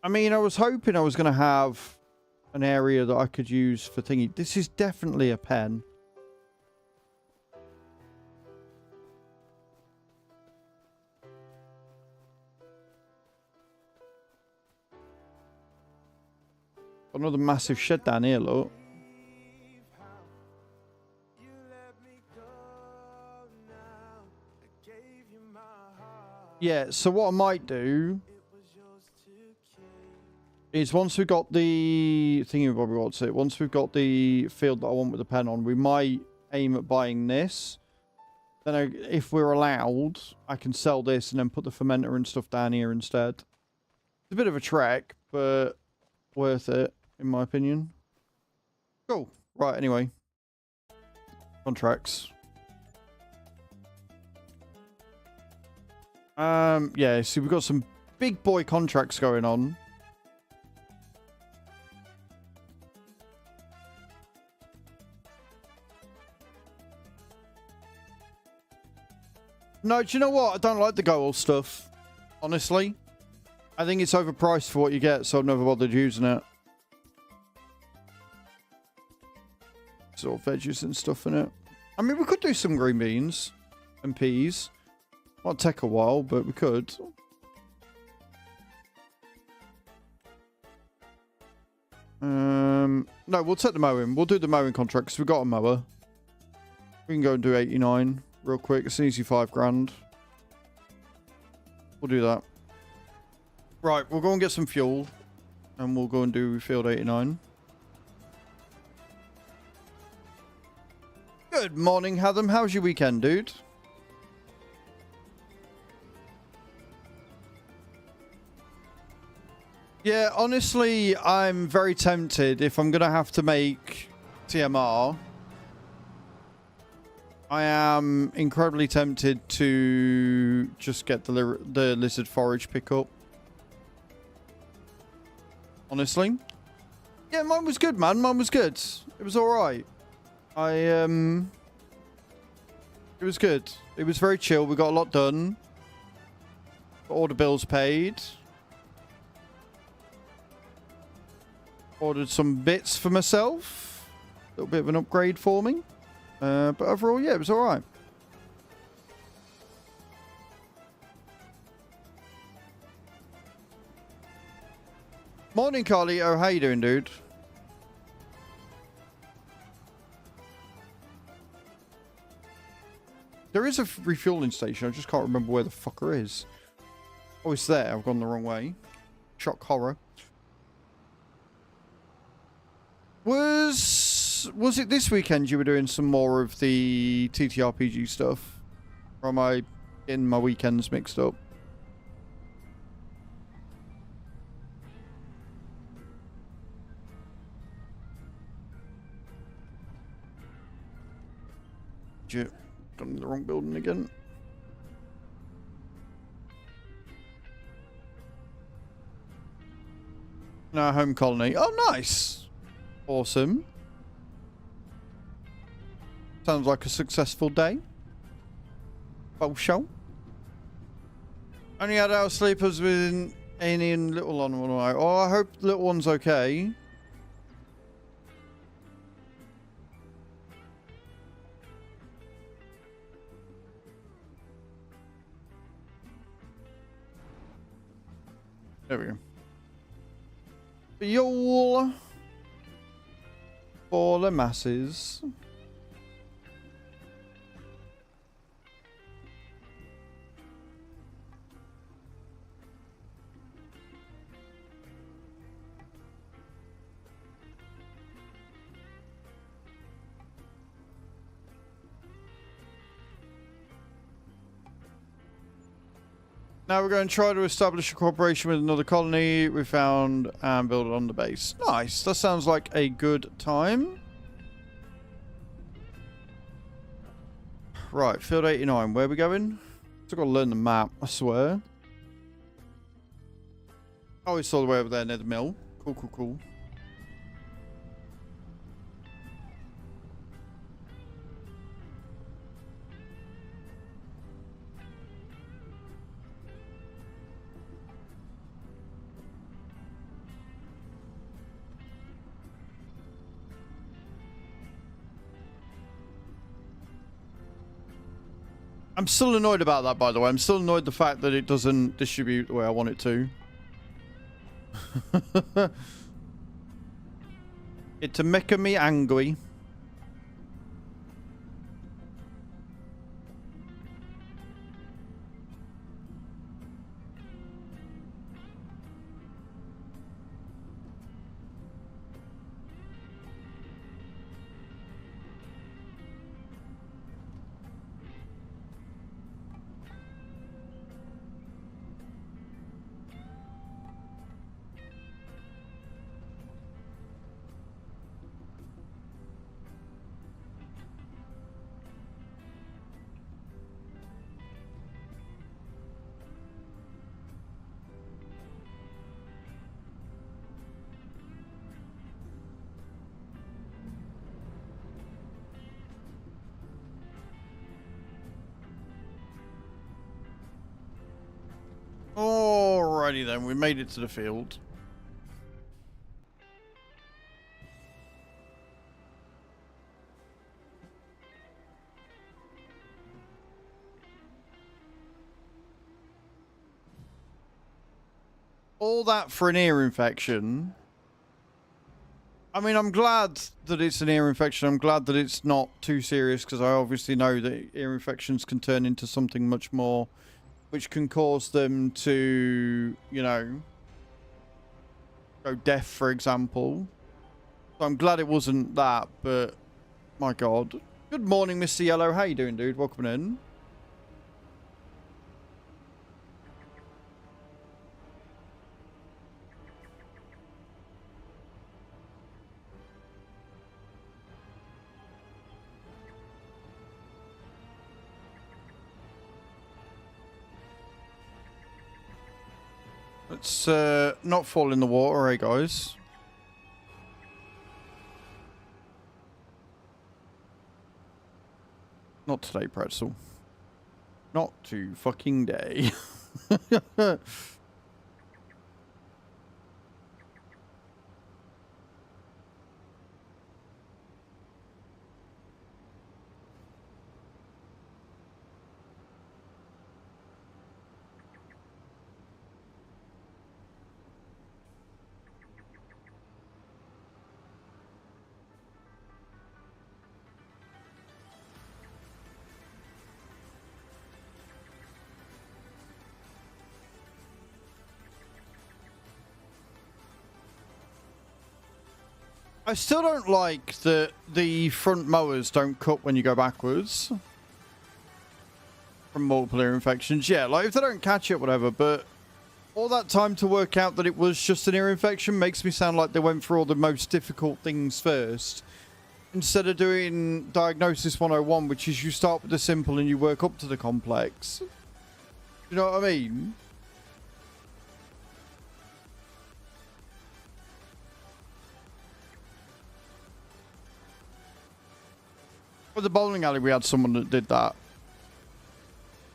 I mean, I was hoping I was going to have an area that I could use for thingy. This is definitely a pen. Another massive shed down here, look. Yeah, so what I might do is once we've got the thingy, probably wants it. Once we've got the field that I want with the pen on, we might aim at buying this. Then, if we're allowed, I can sell this and then put the fermenter and stuff down here instead. It's a bit of a trek, but worth it, in my opinion. Cool. Right, anyway. Contracts. Yeah, see, we've got some big boy contracts going on. No, do you know what? I don't like the goal stuff. Honestly. I think it's overpriced for what you get, so I've never bothered using it. Sort of veggies and stuff in it. I mean, we could do some green beans and peas. Might take a while, but we could. No, we'll take the mowing. We'll do the mowing contract because we've got a mower. We can go and do 89 real quick. It's an easy 5 grand. We'll do that. Right, we'll go and get some fuel. And we'll go and do field 89. Good morning, Hatham. How's your weekend, dude? Yeah, honestly, I'm very tempted if I'm going to have to make TMR. I am incredibly tempted to just get the lizard forage pickup. Honestly. Yeah, mine was good, man. Mine was good. It was alright. It was good. It was very chill. We got a lot done. Got all the bills paid. Ordered some bits for myself. A little bit of an upgrade for me. But overall, yeah, it was alright. Morning, Carly. Oh, how you doing, dude? There is a refueling station. I just can't remember where the fucker is. Oh, it's there. I've gone the wrong way. Shock horror. Was it this weekend you were doing some more of the TTRPG stuff? Or am I getting my weekends mixed up? Got in the wrong building again. No, home colony. Oh, nice. Awesome. Sounds like a successful day. Well, show. Only had our sleepers with Annie and little one. Oh, I hope little one's okay. There we go. Fuel for the masses. Now we're going to try to establish a cooperation with another colony we found and build it on the base. Nice. That sounds like a good time. Right, field 89. Where are we going? Still got to learn the map, I swear. Oh, it's all the way over there near the mill. Cool, cool, cool. I'm still annoyed about that, by the way. I'm still annoyed the fact that it doesn't distribute the way I want it to. It's making me angry. Alrighty then, we made it to the field. All that for an ear infection. I mean, I'm glad that it's an ear infection. I'm glad that it's not too serious, because I obviously know that ear infections can turn into something much more, which can cause them to, you know, go deaf, for example. So I'm glad it wasn't that, but my God. Good morning, Mr. Yellow. How you doing, dude? Welcome in. Let's not fall in the water, eh, guys? Not today, Pretzel. Not to fucking day. I still don't like that the front mowers don't cut when you go backwards from multiple ear infections. Yeah, like if they don't catch it, whatever, but all that time to work out that it was just an ear infection makes me sound like they went through all the most difficult things first, instead of doing Diagnosis 101, which is you start with the simple and you work up to the complex. You know what I mean? At the bowling alley, we had someone that did that.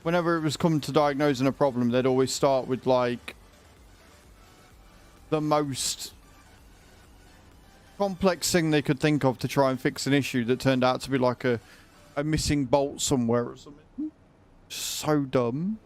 Whenever it was come to diagnosing a problem, they'd always start with, like, the most complex thing they could think of to try and fix an issue that turned out to be like a missing bolt somewhere or something. So dumb.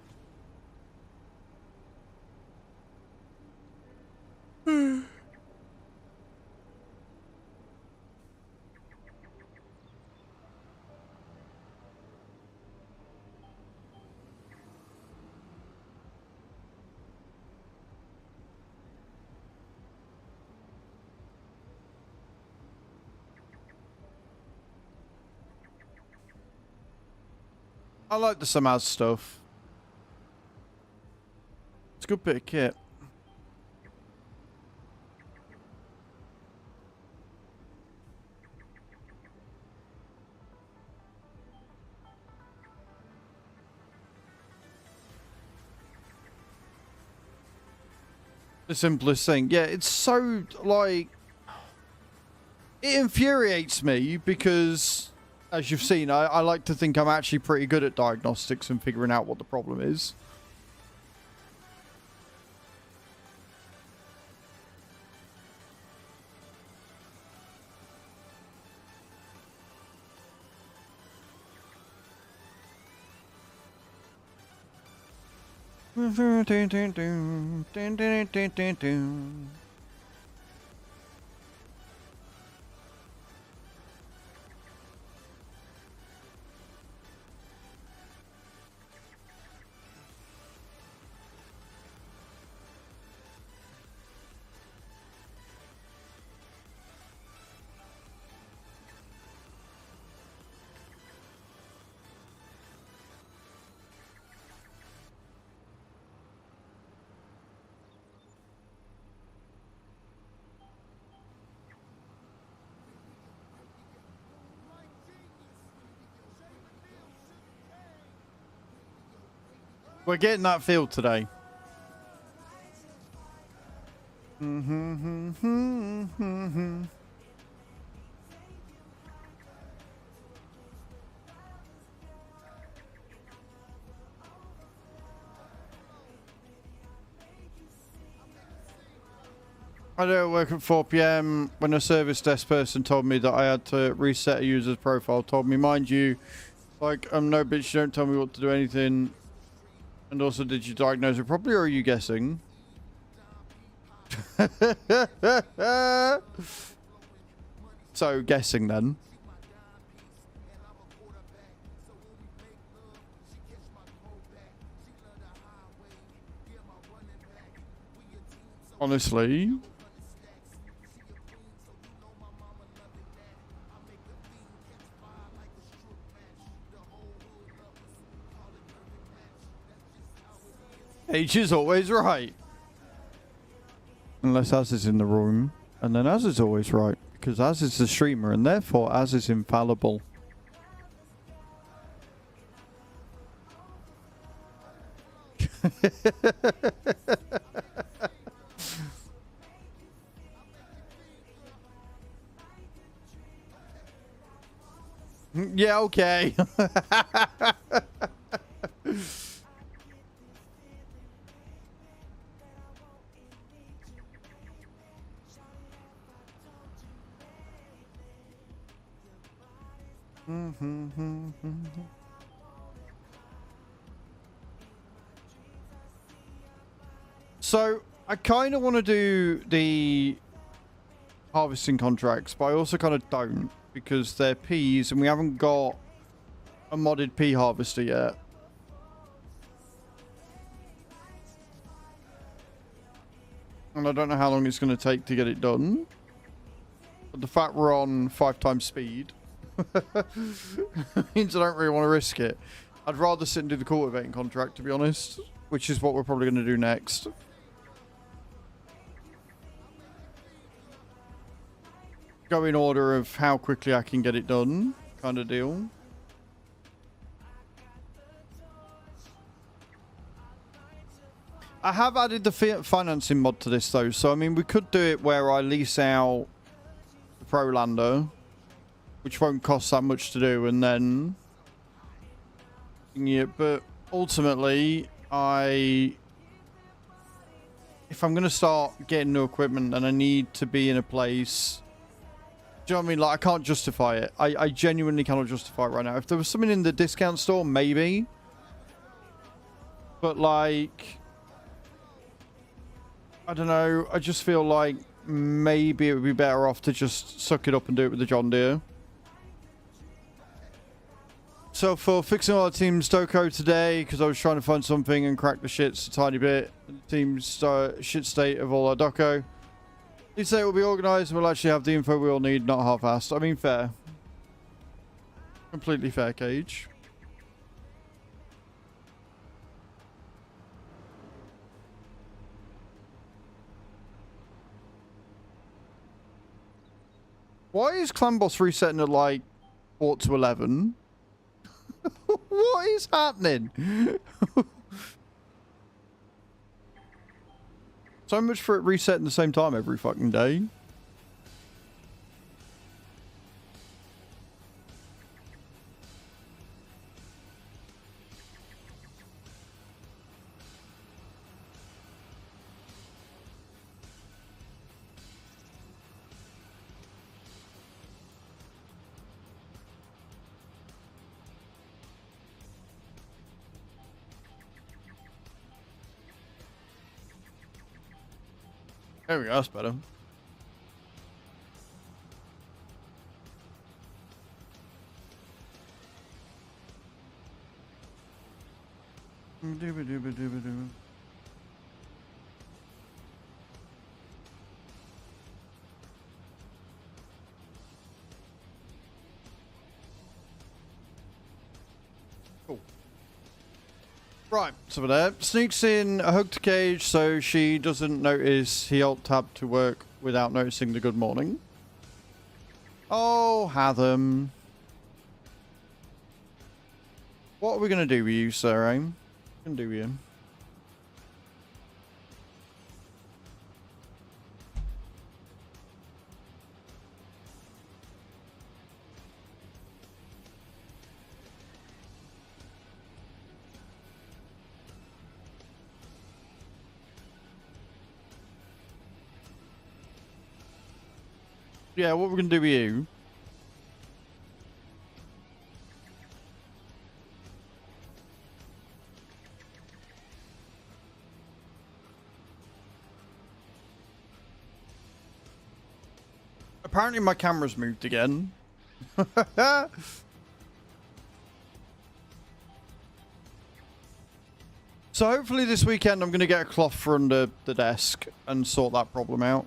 I like the Samaz stuff. It's a good bit of kit. The simplest thing. Yeah, it's so, like... It infuriates me because... As you've seen, I like to think I'm actually pretty good at diagnostics and figuring out what the problem is. We're getting that field today. I don't work at 4 p.m. when a service desk person told me that I had to reset a user's profile. Told me, mind you, like, I'm no bitch, you don't tell me what to do anything. And also, did you diagnose it properly or are you guessing? So, guessing then. Honestly. H is always right. Unless Az is in the room. And then Az is always right. Because Az is the streamer and therefore Az is infallible. Yeah, okay. So, I kind of want to do the harvesting contracts, but I also kind of don't because they're peas and we haven't got a modded pea harvester yet. And I don't know how long it's going to take to get it done. But the fact we're on 5 times speed means I don't really want to risk it. I'd rather sit and do the cultivating contract, to be honest, which is what we're probably going to do next. Go in order of how quickly I can get it done, kind of deal. I have added the financing mod to this though, so I mean we could do it where I lease out the Prolander, which won't cost that much to do, and then yeah, but ultimately if I'm gonna start getting new equipment and I need to be in a place. Do you know what I mean? Like, I can't justify it. I genuinely cannot justify it right now. If there was something in the discount store, maybe. But, like, I don't know. I just feel like maybe it would be better off to just suck it up and do it with the John Deere. So, for fixing all our team's Stoko today, because I was trying to find something and crack the shits a tiny bit, the team's shit state of all our doco. Please say it will be organised and we'll actually have the info we all need, not half-assed. I mean, fair. Completely fair, Cage. Why is Clan Boss resetting at, like, 4 to 11? What is happening? So much for it resetting the same time every fucking day. There we go, that's better. Cool. Right, so there. Sneaks in a hug to Cage so she doesn't notice he alt-tabbed to work without noticing the good morning. Oh, Hatham. What are we going to do with you, Sir Aim? What can do with you? Yeah, what we're going to do with you... Apparently my camera's moved again. So hopefully this weekend I'm going to get a cloth for under the desk and sort that problem out.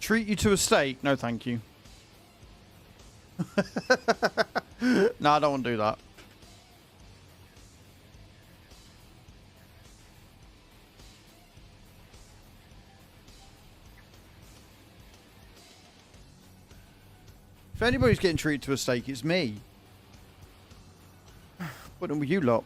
Treat you to a steak? No, thank you. No, I don't want to do that. If anybody's getting treated to a steak, it's me. What with you lot?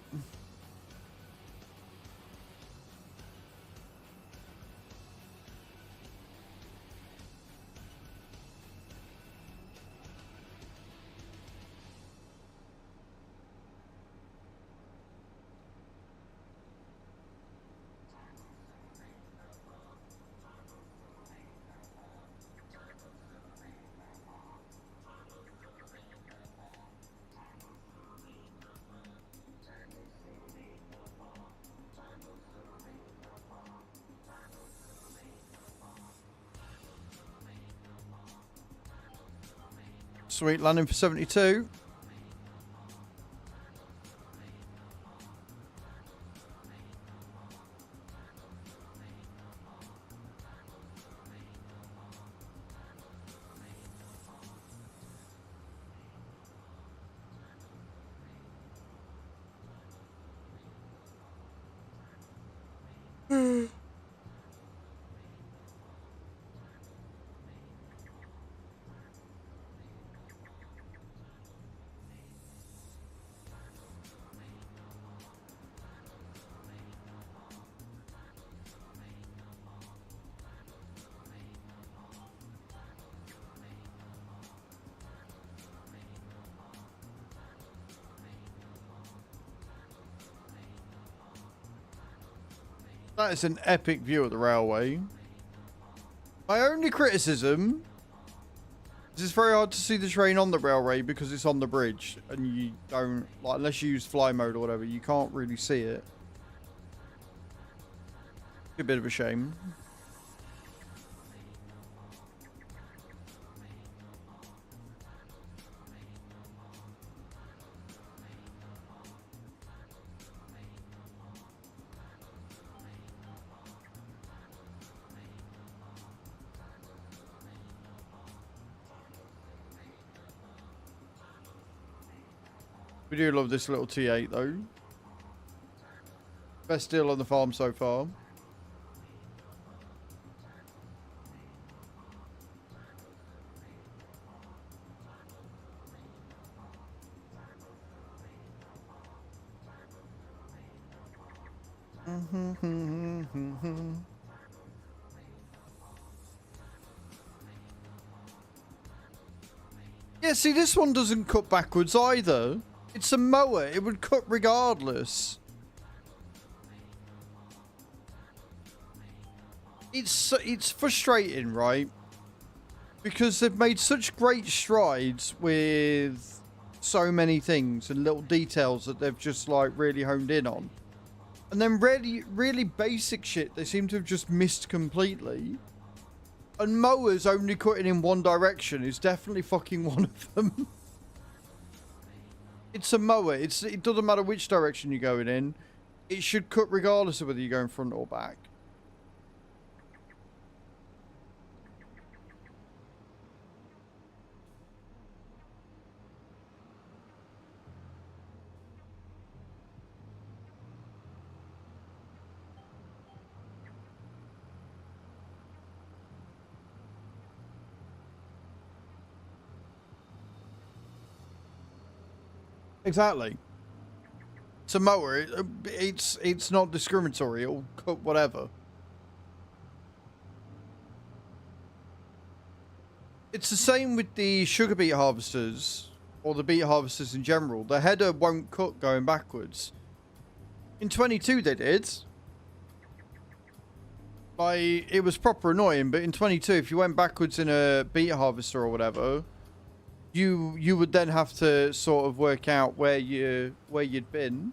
Sweet, landing for 72. That is an epic view of the railway. My only criticism is it's very hard to see the train on the railway because it's on the bridge and you don't, like, unless you use fly mode or whatever, you can't really see it. A bit of a shame. We do love this little T8 though. Best deal on the farm so far. Yeah, see, this one doesn't cut backwards either. It's a mower. It would cut regardless. It's frustrating, right? Because they've made such great strides with so many things and little details that they've just like really honed in on. And then really basic shit they seem to have just missed completely. And mowers only cutting in one direction is definitely fucking one of them. It's a mower. It doesn't matter which direction you're going in. It should cut regardless of whether you're going front or back. Exactly. It's a mower. It's not discriminatory. It'll cut whatever. It's the same with the sugar beet harvesters, or the beet harvesters in general. The header won't cut going backwards. In 22 they did. Like, it was proper annoying, but in 22, if you went backwards in a beet harvester or whatever, you would then have to sort of work out where you'd been.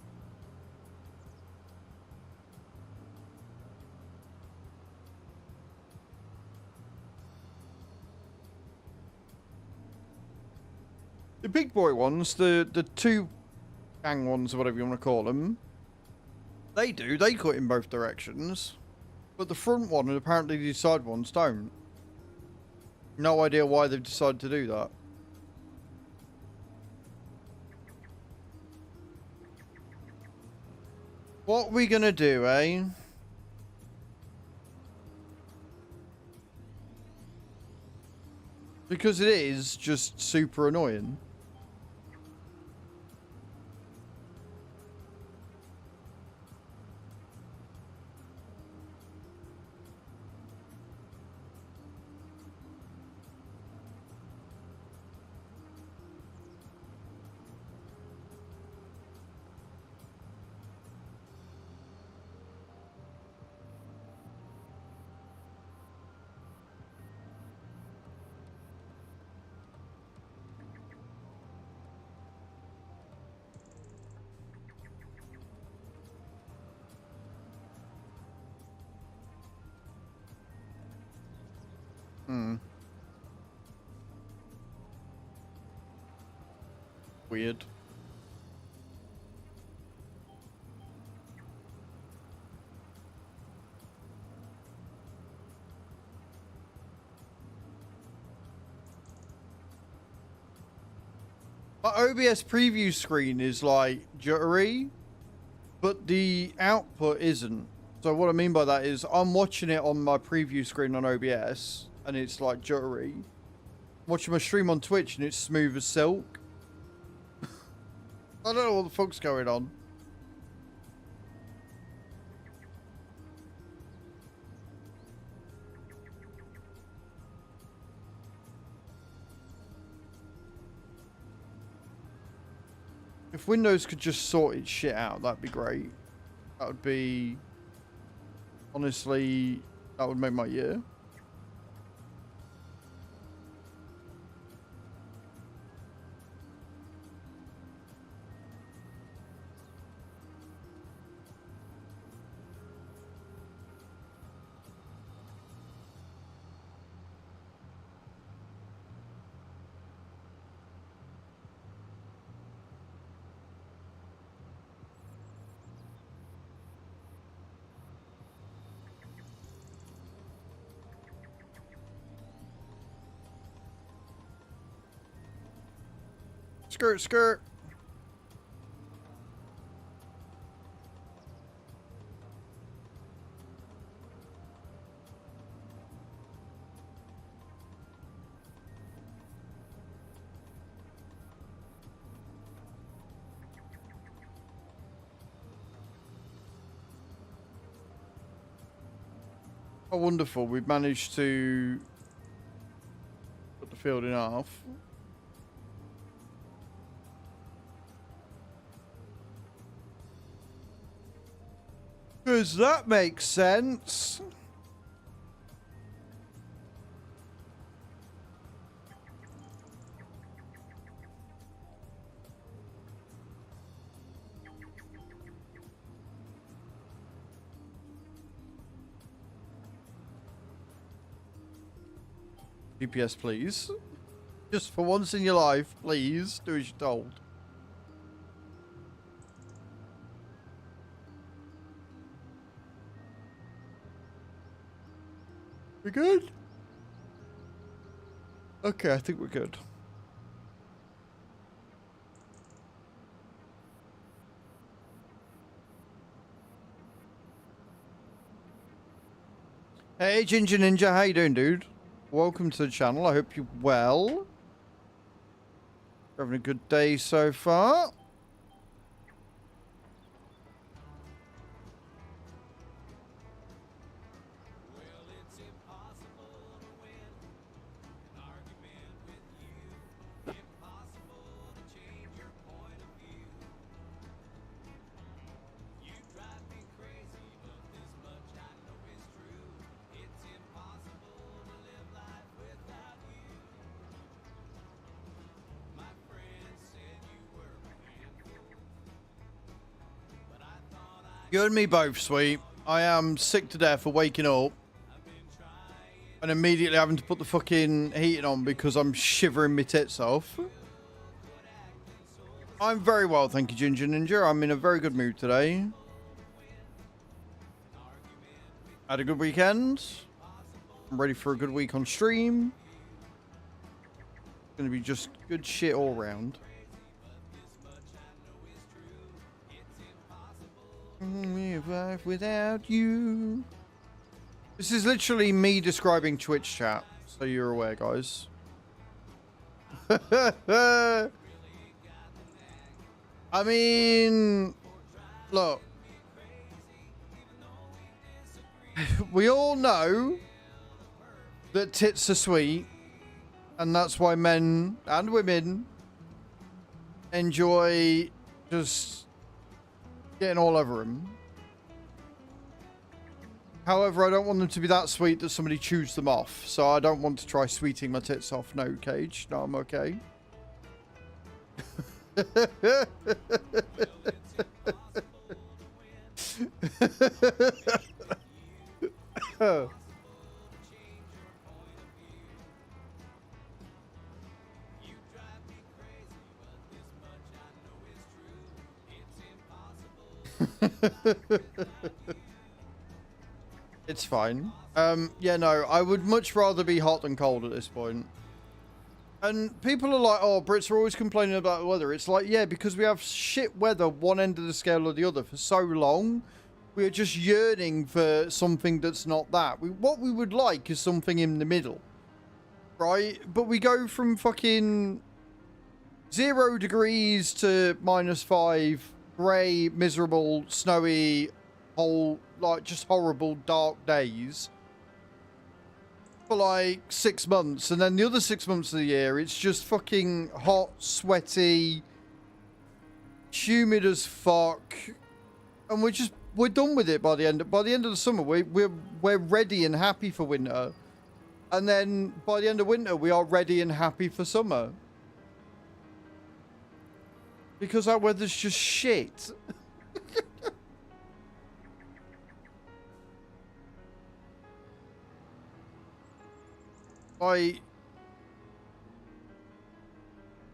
The big boy ones, the two gang ones or whatever you want to call them, they cut in both directions. But the front one and apparently the side ones don't. No idea why they've decided to do that. What are we gonna do, eh? Because it is just super annoying. Weird. My OBS preview screen is like jittery, but the output isn't. So what I mean by that is I'm watching it on my preview screen on OBS and it's like jittery. Watching my stream on Twitch and it's smooth as silk. I don't know what the fuck's going on. If Windows could just sort its shit out, that'd be great. That would be... Honestly, that would make my year. Skirt, skirt. Oh, wonderful. We've managed to put the field in half. Because that makes sense. GPS, please. Just for once in your life, please do as you're told. We good? Okay, I think we're good. Hey, Ginger Ninja, how you doing, dude? Welcome to the channel. I hope you're well. Having a good day so far. You and me both, sweet. I am sick to death of waking up and immediately having to put the fucking heating on because I'm shivering my tits off. I'm very well, thank you, Ginger Ninja. I'm in a very good mood today. Had a good weekend. I'm ready for a good week on stream. It's gonna be just good shit all round. Life without you. This is literally me describing Twitch chat, so you're aware, guys. I mean, look. We all know that tits are sweet, and that's why men and women enjoy just getting all over them. However, I don't want them to be that sweet that somebody chews them off, so I don't want to try sweeting my tits off. No, Cage. No, I'm okay. It's fine. Yeah, no, I would much rather be hot than cold at this point. And people are like, oh, Brits are always complaining about the weather. It's like, yeah, because we have shit weather one end of the scale or the other for so long. We are just yearning for something that's not that. What we would like is something in the middle. Right? But we go from fucking 0 degrees to -5, grey, miserable, snowy, like just horrible dark days for like 6 months, and then the other 6 months of the year it's just fucking hot, sweaty, humid as fuck, and we're done with it by the end of the summer. We're ready and happy for winter, and then by the end of winter we are ready and happy for summer because our weather's just shit. I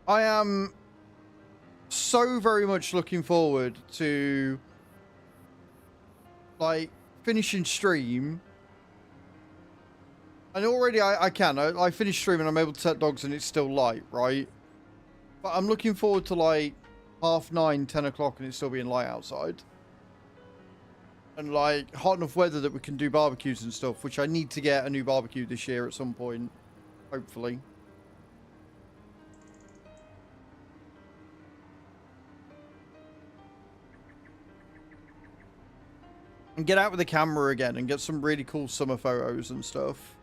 am so very much looking forward to like finishing stream. And already I finished stream and I'm able to set dogs and it's still light, right? But I'm looking forward to like 9:30, 10 o'clock and it's still being light outside. And like hot enough weather that we can do barbecues and stuff, which I need to get a new barbecue this year at some point, hopefully. And get out with the camera again and get some really cool summer photos and stuff.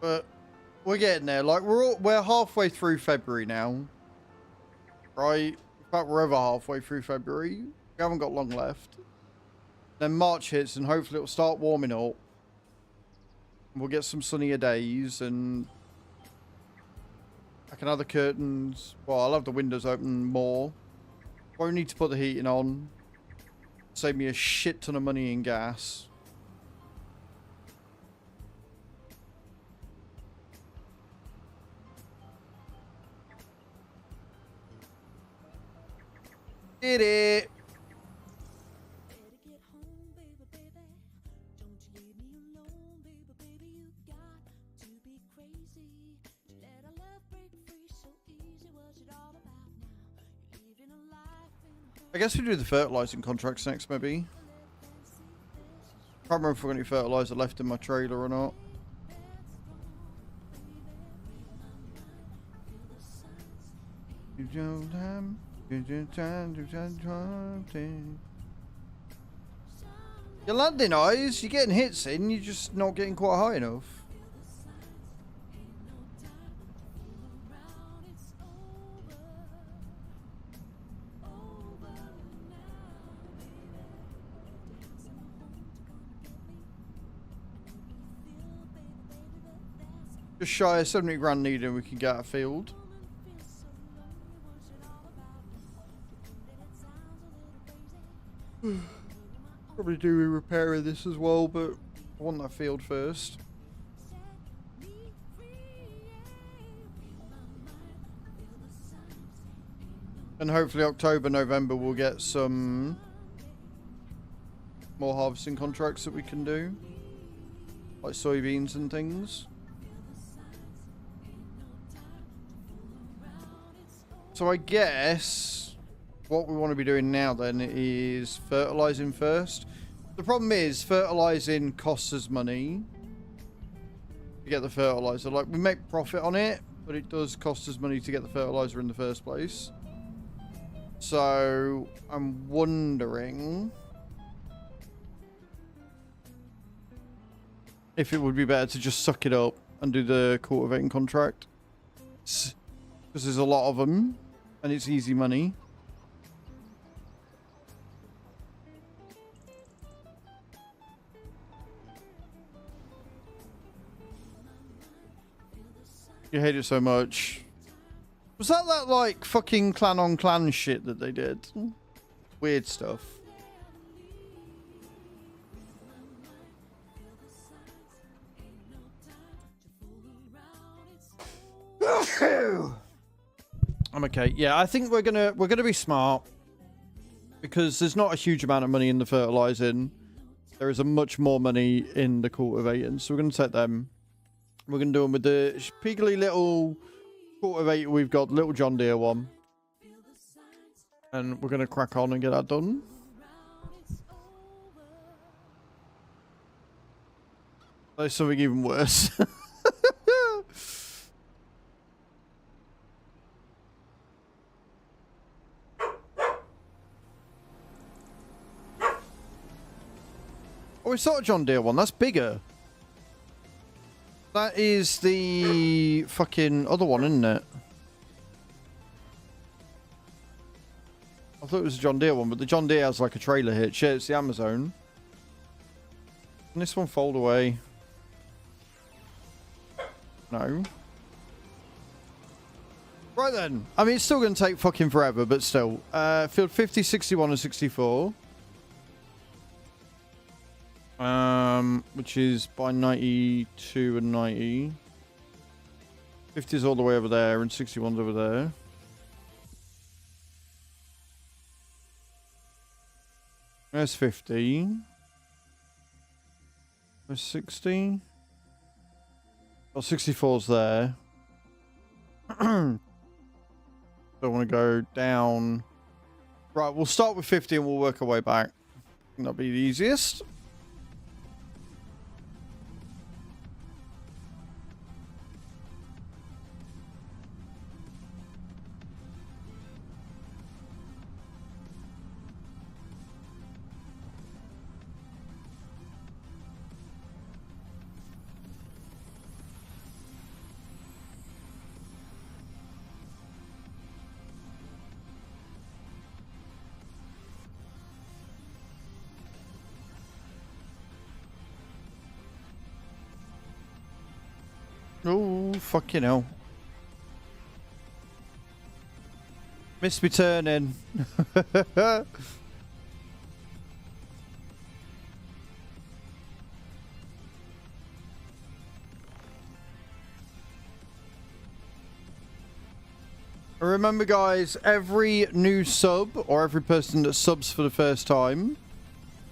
But we're getting there. Like we're halfway through February now, right? In fact, we're over halfway through February. We haven't got long left. Then March hits, and hopefully it'll start warming up. We'll get some sunnier days, and I can have the curtains. Well, I'll have the windows open more. Won't need to put the heating on. Save me a shit ton of money in gas. Did it. I guess we do the fertilizing contracts next, maybe. Can't remember if we've got any fertilizer left in my trailer or not. You're landing eyes, you're getting hits in, you're just not getting quite high enough. Just shy of 70 grand needed and we can get a field. Probably do repairing this as well, but I want that field first. And hopefully October, November we'll get some more harvesting contracts that we can do. Like soybeans and things. So I guess what we want to be doing now then is fertilizing first. The problem is fertilizing costs us money to get the fertilizer. Like, we make profit on it, but it does cost us money to get the fertilizer in the first place. So I'm wondering if it would be better to just suck it up and do the cultivating contract, because there's a lot of them and it's easy money. You hate it so much. Was that like fucking clan on clan shit that they did? Weird stuff. I'm okay. Yeah, I think we're gonna be smart because there's not a huge amount of money in the fertilizing. There is a much more money in the cultivating, so we're gonna take them. We're gonna do them with the piggly little cultivator we've got, little John Deere one, and we're gonna crack on and get that done. There's something even worse. Oh, it's not a John Deere one. That's bigger. That is the fucking other one, isn't it? I thought it was a John Deere one, but the John Deere has like a trailer hitch. Yeah, it's the Amazon. Can this one fold away? No. Right then. I mean, it's still going to take fucking forever, but still. Field 50, 61 and 64. Which is by 92 and 90. 50 is all the way over there and 61's over there. There's 50. There's 60. Oh, 64's there. Don't want to go down. Right, we'll start with 50 and we'll work our way back. I think that'll be the easiest. Oh, fucking hell. Missed me turning. Remember, guys, every new sub or every person that subs for the first time,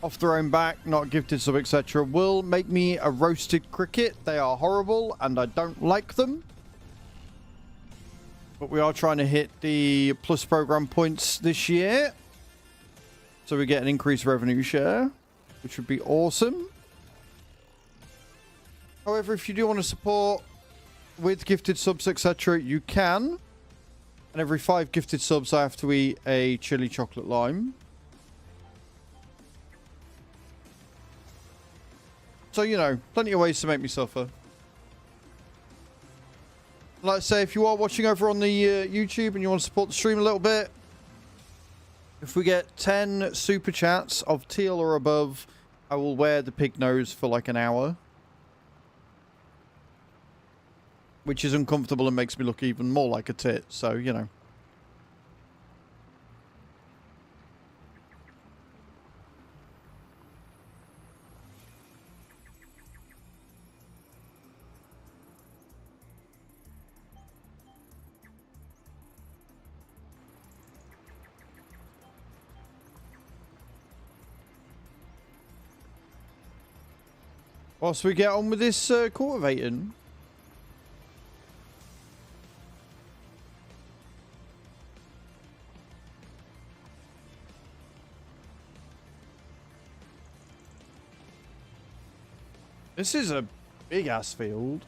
off their own back, not gifted sub, etc., will make me a roasted cricket. They are horrible and I don't like them. But we are trying to hit the plus program points this year. So we get an increased revenue share, which would be awesome. However, if you do want to support with gifted subs, etc., you can. And every 5 gifted subs, I have to eat a chili chocolate lime. So, you know, plenty of ways to make me suffer. Like I say, if you are watching over on the YouTube and you want to support the stream a little bit, if we get 10 super chats of teal or above, I will wear the pig nose for like an hour. Which is uncomfortable and makes me look even more like a tit, so, you know. Whilst we get on with this cultivating. This is a big ass field.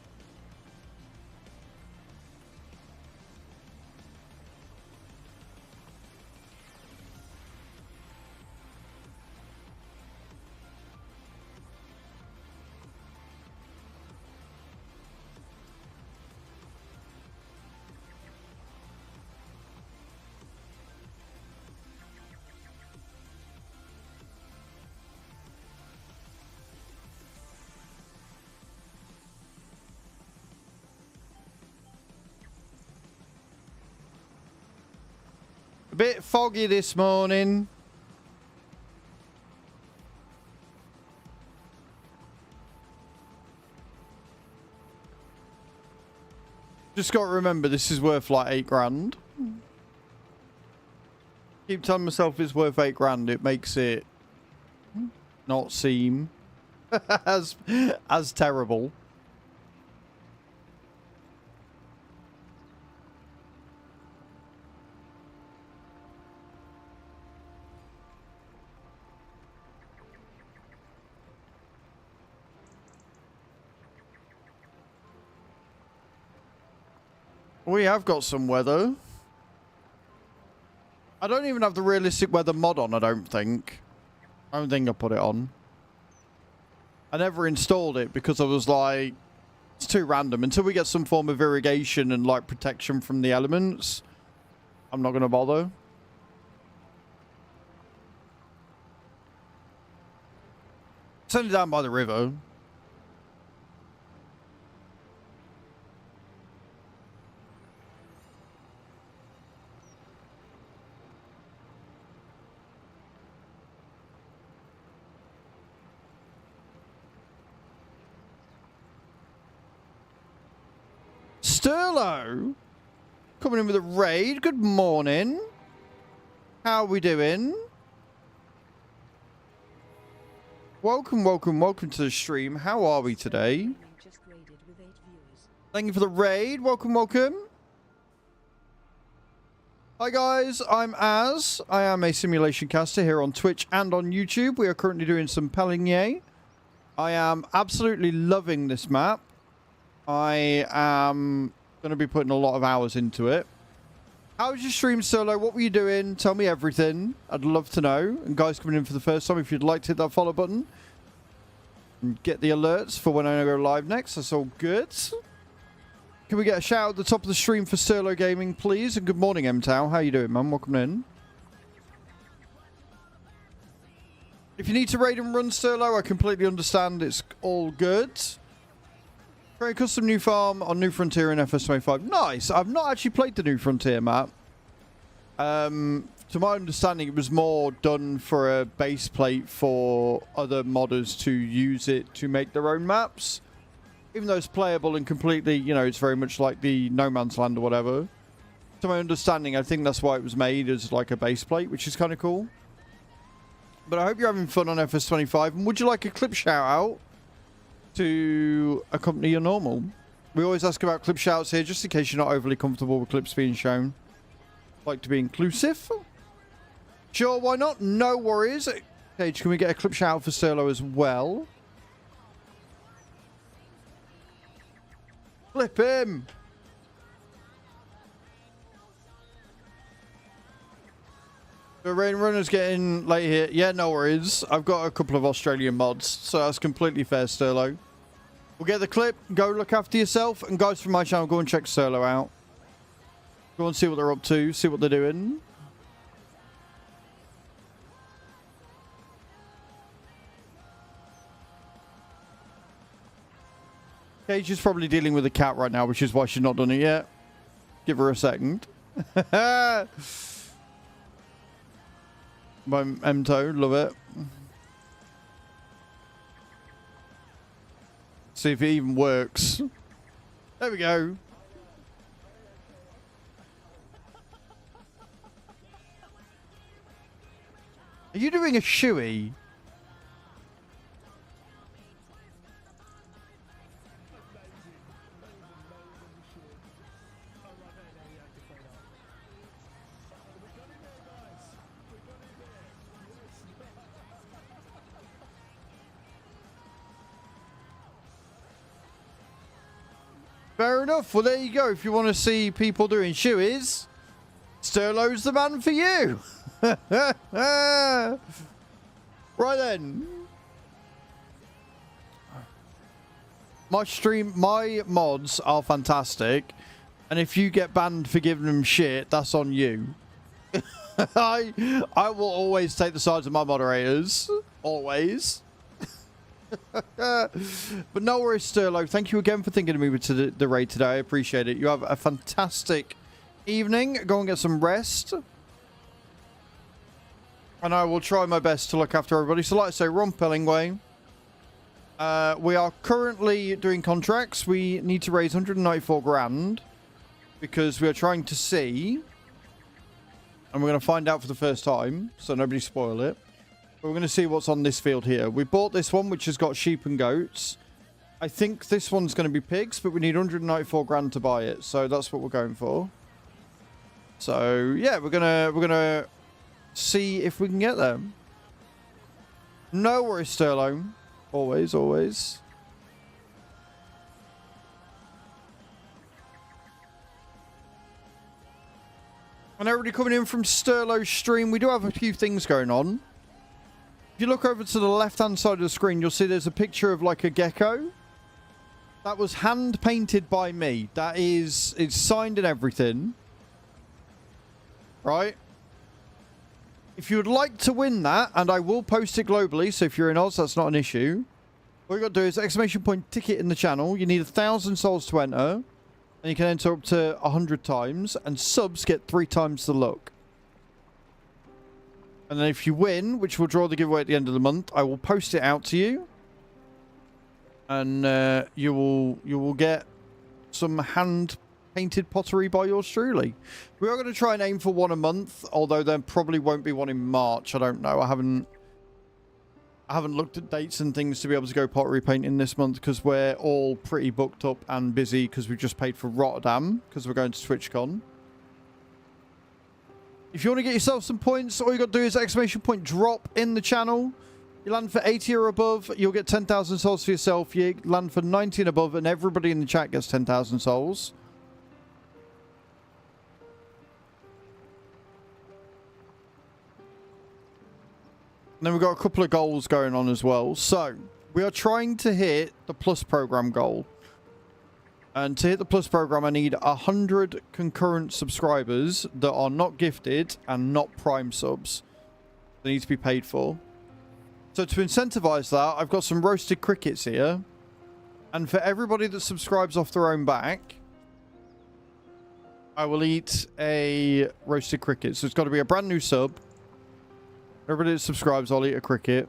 A bit foggy this morning. Just got to remember this is worth like 8 grand. Keep telling myself it's worth 8 grand. It makes it not seem as terrible. We have got some weather. I don't even have the realistic weather mod on, I don't think. I don't think I put it on. I never installed it because I was like, it's too random. Until we get some form of irrigation and like protection from the elements, I'm not going to bother. It's only down by the river. Sterlo coming in with a raid. Good morning. How are we doing? Welcome, welcome, welcome to the stream. How are we today? Just raided with 8 viewers. Thank you for the raid. Welcome, welcome. Hi guys, I'm Az. I am a simulation caster here on Twitch and on YouTube. We are currently doing some Pallegney. I am absolutely loving this map. I am going to be putting a lot of hours into it. How was your stream, Solo? What were you doing? Tell me everything. I'd love to know. And guys coming in for the first time, if you'd like to hit that follow button and get the alerts for when I go live next, that's all good. Can we get a shout out at the top of the stream for Solo Gaming, please? And good morning, M-Tow. How you doing, man? Welcome in. If you need to raid and run Solo, I completely understand. It's all good. Create a custom new farm on New Frontier in FS25. Nice. I've not actually played the New Frontier map. To my understanding, it was more done for a base plate for other modders to use it to make their own maps. Even though it's playable and completely, you know, it's very much like the No Man's Land or whatever. To my understanding, I think that's why it was made as like a base plate, which is kind of cool. But I hope you're having fun on FS25. And would you like a clip shout out to accompany your normal? We always ask about clip shouts here, just in case you're not overly comfortable with clips being shown. Like to be inclusive. Sure, why not? No worries. Cage, can we get a clip shout out for Sturlo as well? Flip him! The rain runner's getting late here. Yeah, no worries. I've got a couple of Australian mods, so that's completely fair, Sturlo. We'll get the clip, go look after yourself, and guys from my channel, go and check Sturlo out. Go and see what they're up to, see what they're doing. Cage is probably dealing with a cat right now, which is why she's not done it yet. Give her a second. My M-Toe, love it. See if it even works. There we go. Are you doing a shoey? Fair enough. Well, there you go. If you want to see people doing shoeys, Sturlo's the man for you. Right then. My mods are fantastic. And if you get banned for giving them shit, that's on you. I will always take the sides of my moderators. Always. But no worries, Sturlo. Thank you again for thinking of me to the raid today. I appreciate it. You have a fantastic evening. Go and get some rest. And I will try my best to look after everybody. So like I say, we're on PALLEGNEY. We are currently doing contracts. We need to raise 194 grand. Because we are trying to see. And we're going to find out for the first time. So nobody spoil it. But we're going to see what's on this field here. We bought this one, which has got sheep and goats. I think this one's going to be pigs, but we need 194 grand to buy it. So that's what we're going for. So yeah, we're gonna see if we can get them. No worries, Sturlo. Always, always. And everybody coming in from Sturlo's stream, we do have a few things going on. If you look over to the left-hand side of the screen, you'll see there's a picture of like a gecko. That was hand-painted by me. That is, it's signed and everything. Right? If you would like to win that, and I will post it globally, so if you're in Oz, that's not an issue. All you got to do is exclamation point ticket in the channel. You need 1,000 souls to enter. And you can enter up to 100 times. And subs get 3 times the luck. And then if you win, which will draw the giveaway at the end of the month, I will post it out to you. And you will get some hand-painted pottery by yours truly. We are going to try and aim for one a month, although there probably won't be one in March. I don't know. I haven't looked at dates and things to be able to go pottery painting this month because we're all pretty booked up and busy because we've just paid for Rotterdam because we're going to TwitchCon. If you want to get yourself some points, all you got to do is exclamation point drop in the channel. You land for 80 or above, you'll get 10,000 souls for yourself. You land for 90 and above, and everybody in the chat gets 10,000 souls. And then we've got a couple of goals going on as well. So, we are trying to hit the Plus program goal. And to hit the Plus program, I need 100 concurrent subscribers that are not gifted and not Prime subs. They need to be paid for. So to incentivize that, I've got some roasted crickets here. And for everybody that subscribes off their own back, I will eat a roasted cricket. So it's got to be a brand new sub. Everybody that subscribes, I'll eat a cricket.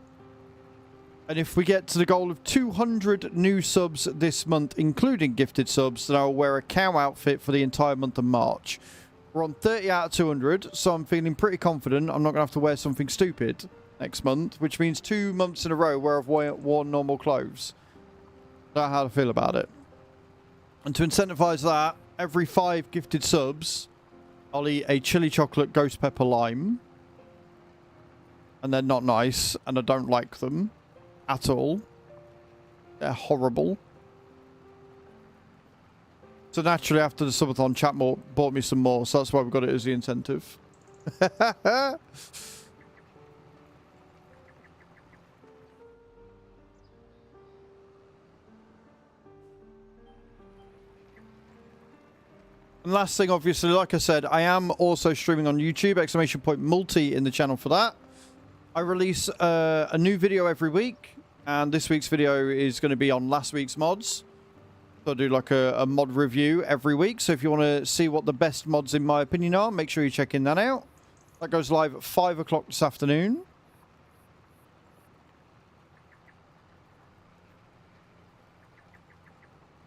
And if we get to the goal of 200 new subs this month, including gifted subs, then I'll wear a cow outfit for the entire month of March. We're on 30 out of 200, so I'm feeling pretty confident I'm not going to have to wear something stupid next month, which means 2 months in a row where I've worn normal clothes. I don't know how to feel about it. And to incentivize that, every 5 gifted subs, I'll eat a chili chocolate ghost pepper lime. And they're not nice, and I don't like them at all. They're horrible. So naturally, after the subathon, chat bought me some more, so that's why we got it as the incentive. And last thing, obviously, like I said, I am also streaming on YouTube, !multi in the channel for that. I release a new video every week, and this week's video is going to be on last week's mods. So I do like a mod review every week, so if you want to see what the best mods in my opinion are, make sure you check in that out. That goes live at 5 o'clock this afternoon.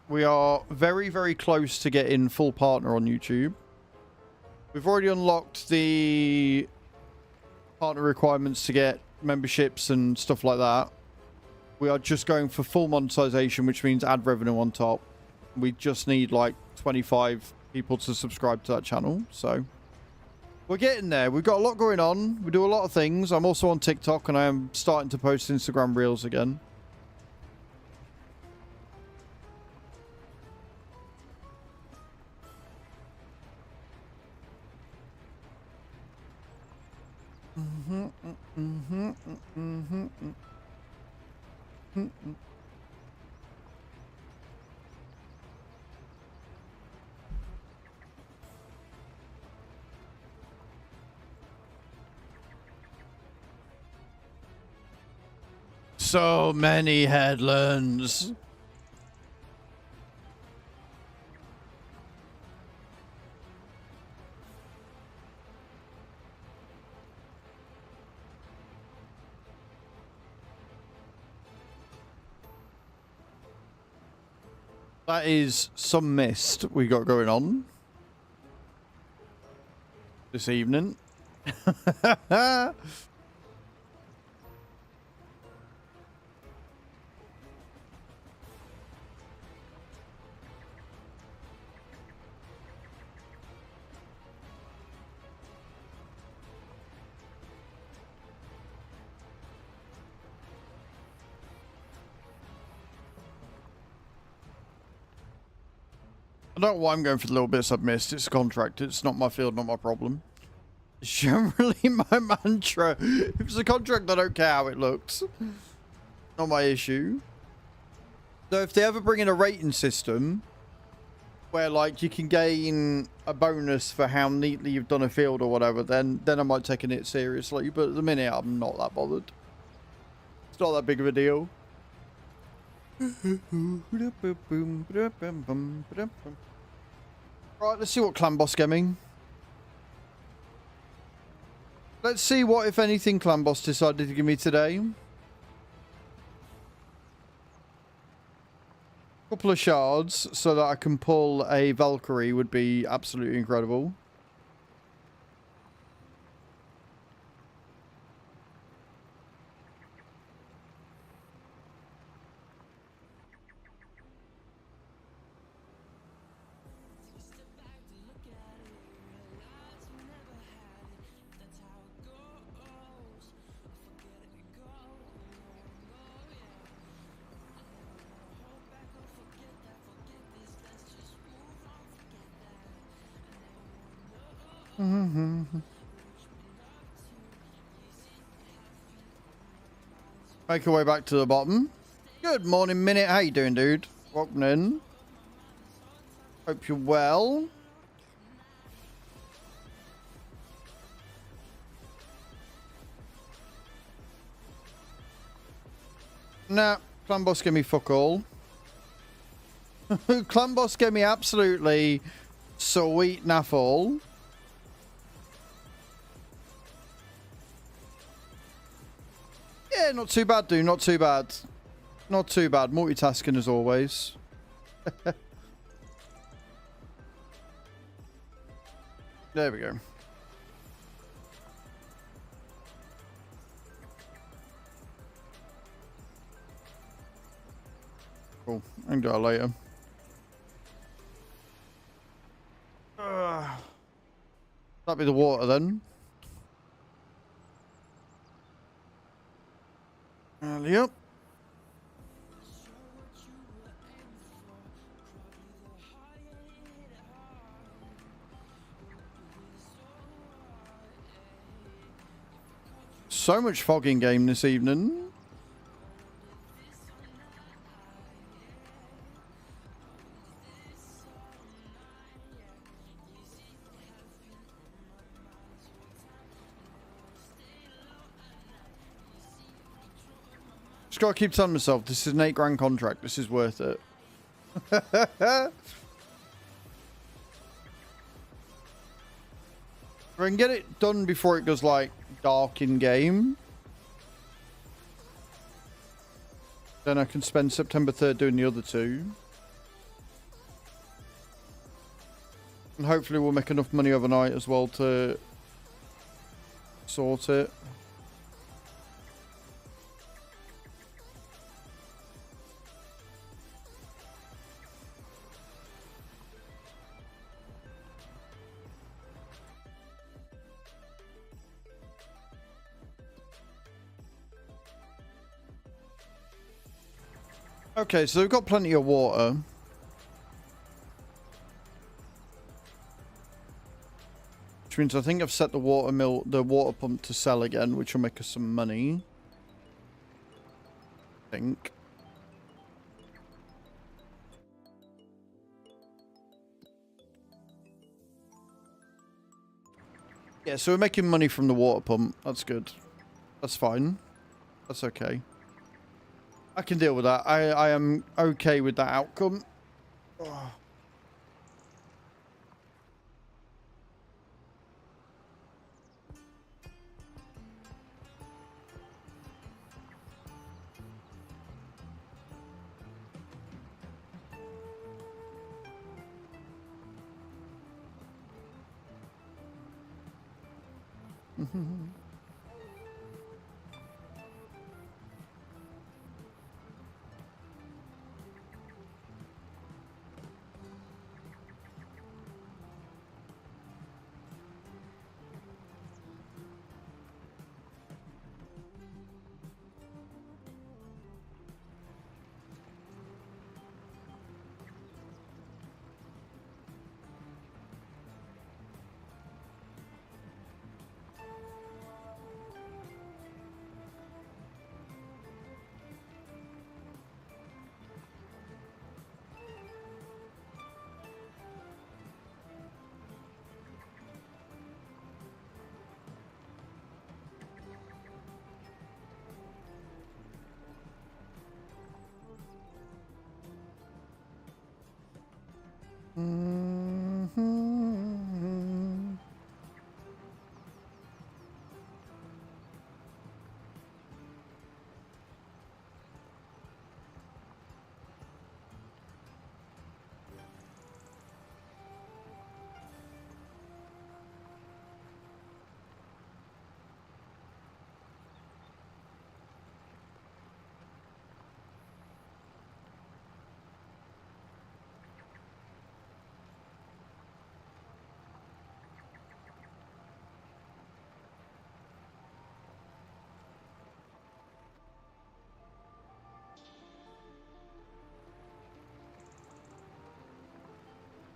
We are very, very close to getting full partner on YouTube. We've already unlocked the partner requirements to get memberships and stuff like that. We are just going for full monetization, which means ad revenue on top. We just need like 25 people to subscribe to that channel. So we're getting there. We've got a lot going on. We do a lot of things. I'm also on TikTok, and I am starting to post Instagram Reels again. So many headlands. That is some mist we got going on this evening. I don't know why I'm going for the little bits I've missed. It's a contract. It's not my field, not my problem. It's generally my mantra. If it's a contract, I don't care how it looks. Not my issue. So if they ever bring in a rating system where like you can gain a bonus for how neatly you've done a field or whatever, then I might take it seriously. But at the minute, I'm not that bothered. It's not that big of a deal. Right, let's see what Clan Boss gaming. Let's see what, if anything, Clan Boss decided to give me today. Couple of shards so that I can pull a Valkyrie would be absolutely incredible. Make our way back to the bottom. Good morning, Minute. How you doing, dude? Welcome in. Hope you're well. Nah, Clan Boss gave me fuck all. Clan Boss gave me absolutely sweet naff all. Yeah, not too bad, dude. Not too bad. Not too bad. Multitasking as always. There we go. Cool. I can do that later. That'd be the water then. Yep. So much fog in game this evening. Just gotta keep telling myself this is an £8 contract. This is worth it. If I can get it done before it goes like dark in game, then I can spend September 3rd doing the other two. And hopefully we'll make enough money overnight as well to sort it. Okay, so we've got plenty of water. Which means I think I've set the water pump to sell again, which will make us some money. I think. Yeah, so we're making money from the water pump. That's good. That's fine. That's okay. I can deal with that. I am okay with that outcome. Oh.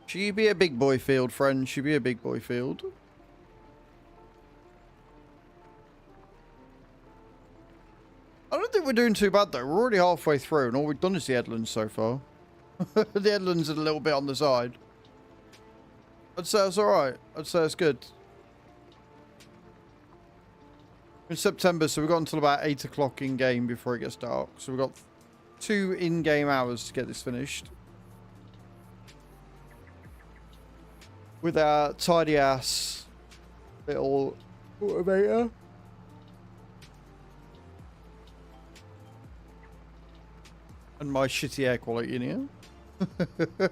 She be a big boy field, friend. She be a big boy field. I don't think we're doing too bad though. We're already halfway through and all we've done is the headlands so far. The headlands are a little bit on the side. I'd say it's alright. I'd say it's good. In September, so we've got until about 8 o'clock in game before it gets dark. So we've got 2 in-game hours to get this finished. With our tidy ass little automator. And my shitty air quality in here.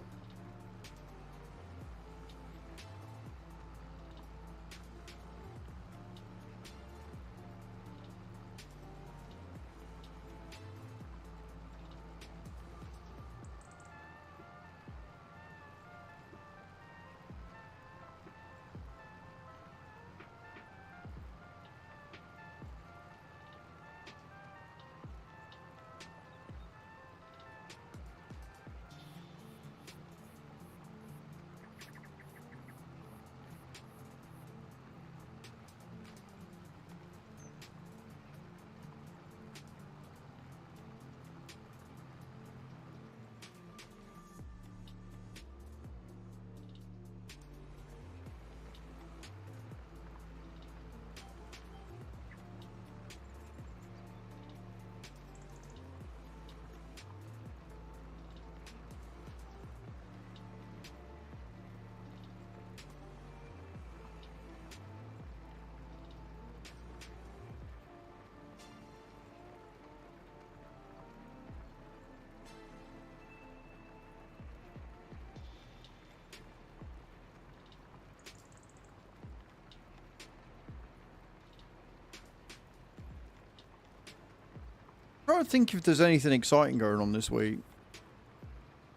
I'm trying to think if there's anything exciting going on this week.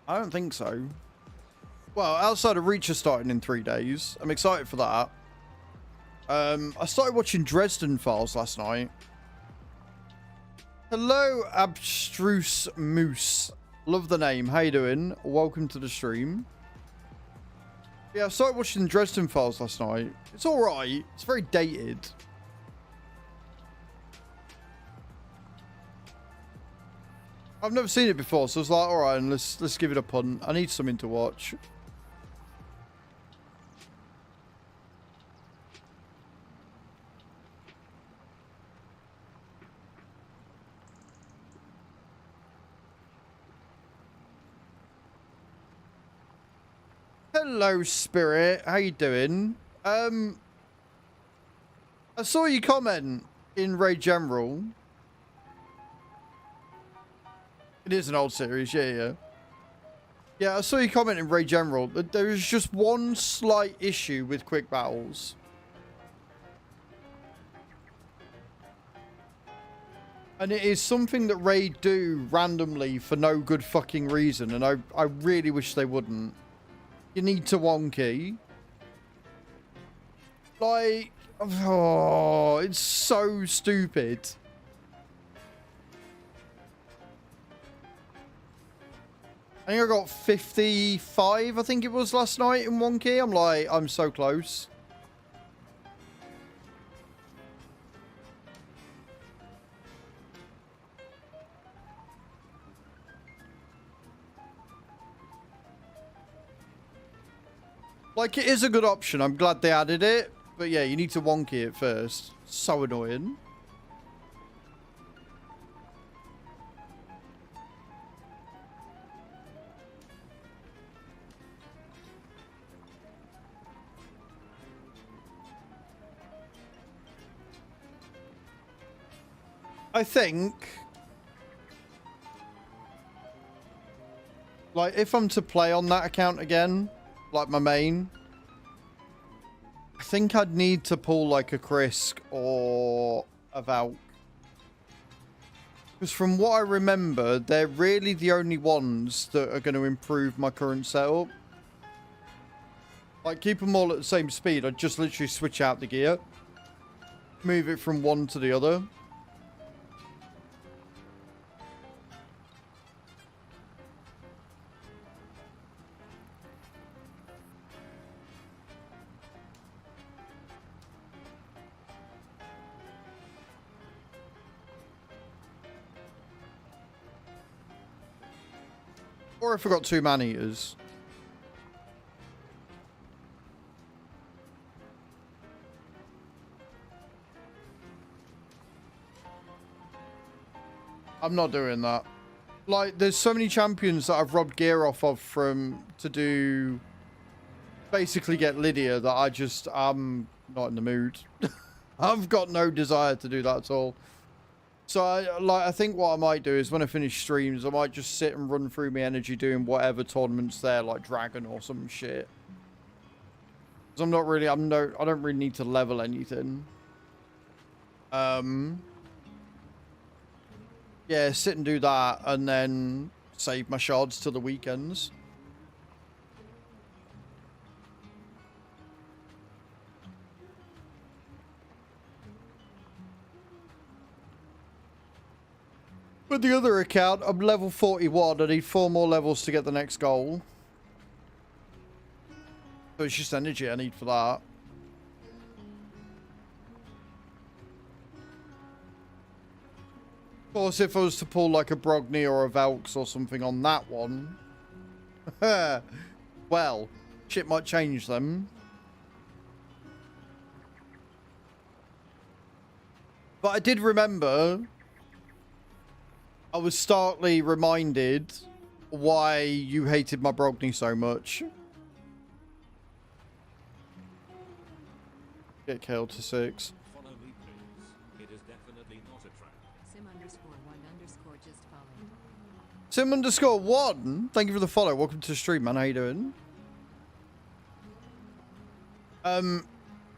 I don't think so. Well, outside of Reacher starting in 3 days. I'm excited for that. I started watching Dresden Files last night. Hello, Abstruse Moose. Love the name. How you doing? Welcome to the stream. Yeah, I started watching Dresden Files last night. It's alright. It's very dated. I've never seen it before, so I was like, alright, let's give it a punt. I need something to watch. Hello, Spirit. How you doing? I saw you comment in Raid General. It is an old series, yeah. Yeah, I saw you comment in Raid General. There is just one slight issue with quick battles. And it is something that Raid do randomly for no good fucking reason. And I really wish they wouldn't. You need to wonky. Like, oh, it's so stupid. I think I got 55, I think it was last night in wonky. I'm like, I'm so close. Like, it is a good option. I'm glad they added it. But yeah, you need to wonky it first. So annoying. I think, like, if I'm to play on that account again, like my main, I think I'd need to pull like a Krisk or a Valk. Because from what I remember, they're really the only ones that are going to improve my current setup. Like, keep them all at the same speed. I'd just literally switch out the gear. Move it from one to the other. Or if I got 2 man-eaters. I'm not doing that. Like, there's so many champions that I've robbed gear off of to do... basically get Lydia that I'm not in the mood. I've got no desire to do that at all. So, I think what I might do is when I finish streams, I might just sit and run through my energy doing whatever tournaments there, like Dragon or some shit. Because I don't really need to level anything. Yeah, sit and do that, and then save my shards to the weekends. With the other account, I'm level 41. I need 4 more levels to get the next goal. So it's just energy I need for that. Of course, if I was to pull like a Brogni or a Valks or something on that one, well, shit might change them. But I did remember... I was starkly reminded why you hated my Brogni so much. Get killed to 6. Follow me, please. It is definitely not a trap. Sim_1_ just followed. Sim_1. Thank you for the follow. Welcome to the stream, man. How you doing?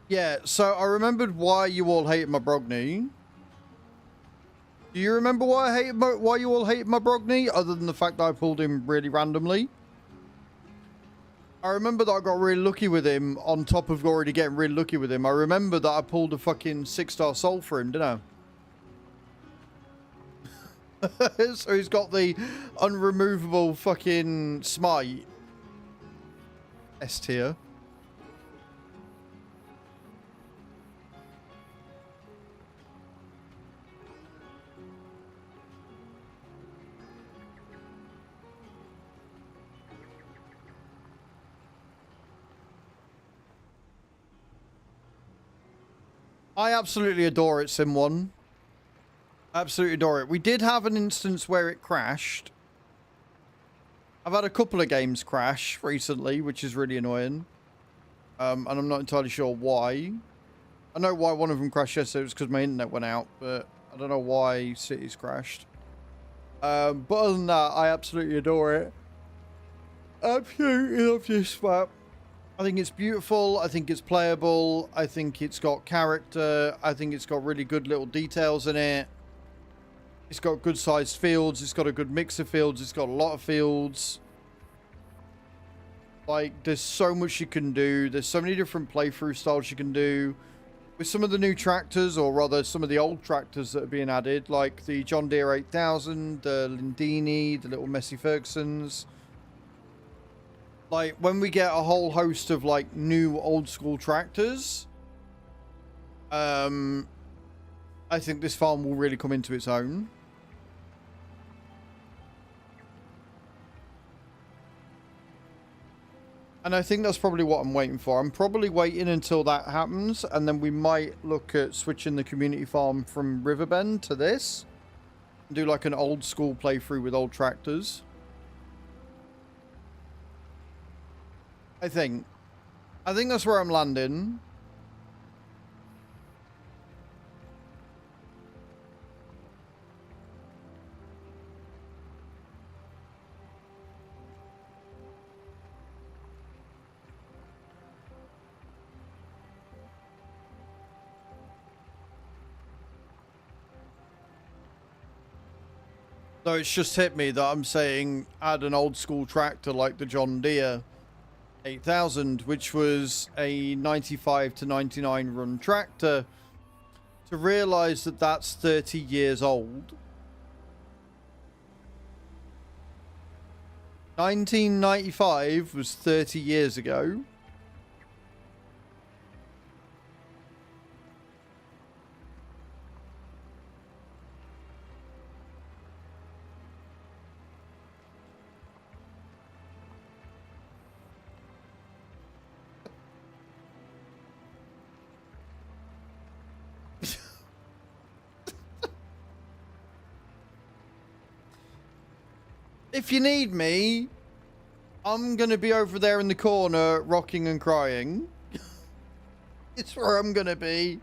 Yeah, so I remembered why you all hated my Brogni. Do you remember why why you all hated my Brogni, other than the fact that I pulled him really randomly? I remember that I got really lucky with him, on top of already getting really lucky with him. I remember that I pulled a fucking 6-star soul for him, didn't I? So he's got the unremovable fucking smite. S tier. I absolutely adore it, Sim1. Absolutely adore it. We did have an instance where it crashed. I've had a couple of games crash recently, which is really annoying. And I'm not entirely sure why. I know why one of them crashed yesterday. It was because my internet went out, but I don't know why Cities crashed. But other than that, I absolutely adore it. Absolutely love this map. I think it's beautiful. I think it's playable. I think it's got character. I think it's got really good little details in it. It's got good sized fields. It's got a good mix of fields. It's got a lot of fields. Like, there's so much you can do. There's so many different playthrough styles you can do. With some of the new tractors, or rather some of the old tractors that are being added, like the John Deere 8000, the Lindini, the little Messy Fergusons. Like, when we get a whole host of, like, new old school tractors, I think this farm will really come into its own. And I think that's probably what I'm waiting for. I'm probably waiting until that happens, and then we might look at switching the community farm from Riverbend to this. And do, like, an old school playthrough with old tractors. I think that's where I'm landing. So it's just hit me that I'm saying add an old school tractor like the John Deere 8000, which was a 95 to 99 run tractor, to realize that that's 30 years old. 1995 was 30 years ago. If you need me, I'm going to be over there in the corner, rocking and crying. It's where I'm going to be.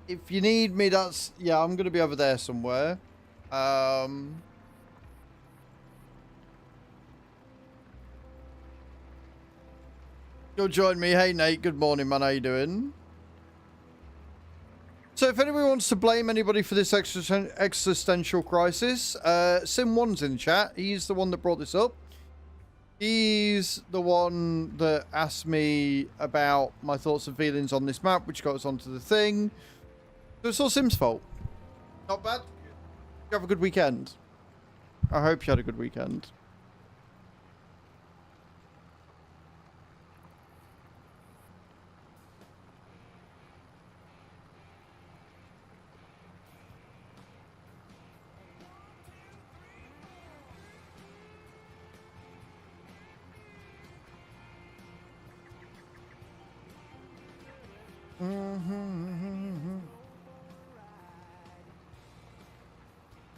If you need me, that's... Yeah, I'm going to be over there somewhere. You'll join me. Hey, Nate. Good morning, man. How you doing? So if anybody wants to blame anybody for this existential crisis, Sim1's in chat. He's the one that brought this up. He's the one that asked me about my thoughts and feelings on this map, which got us onto the thing. So it's all Sim's fault. Not bad. You have a good weekend. I hope you had a good weekend.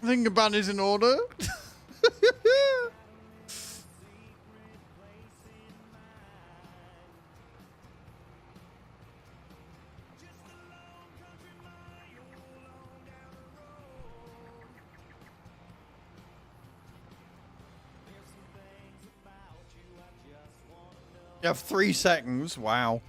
I think a ban is in order. You have 3 seconds. Wow.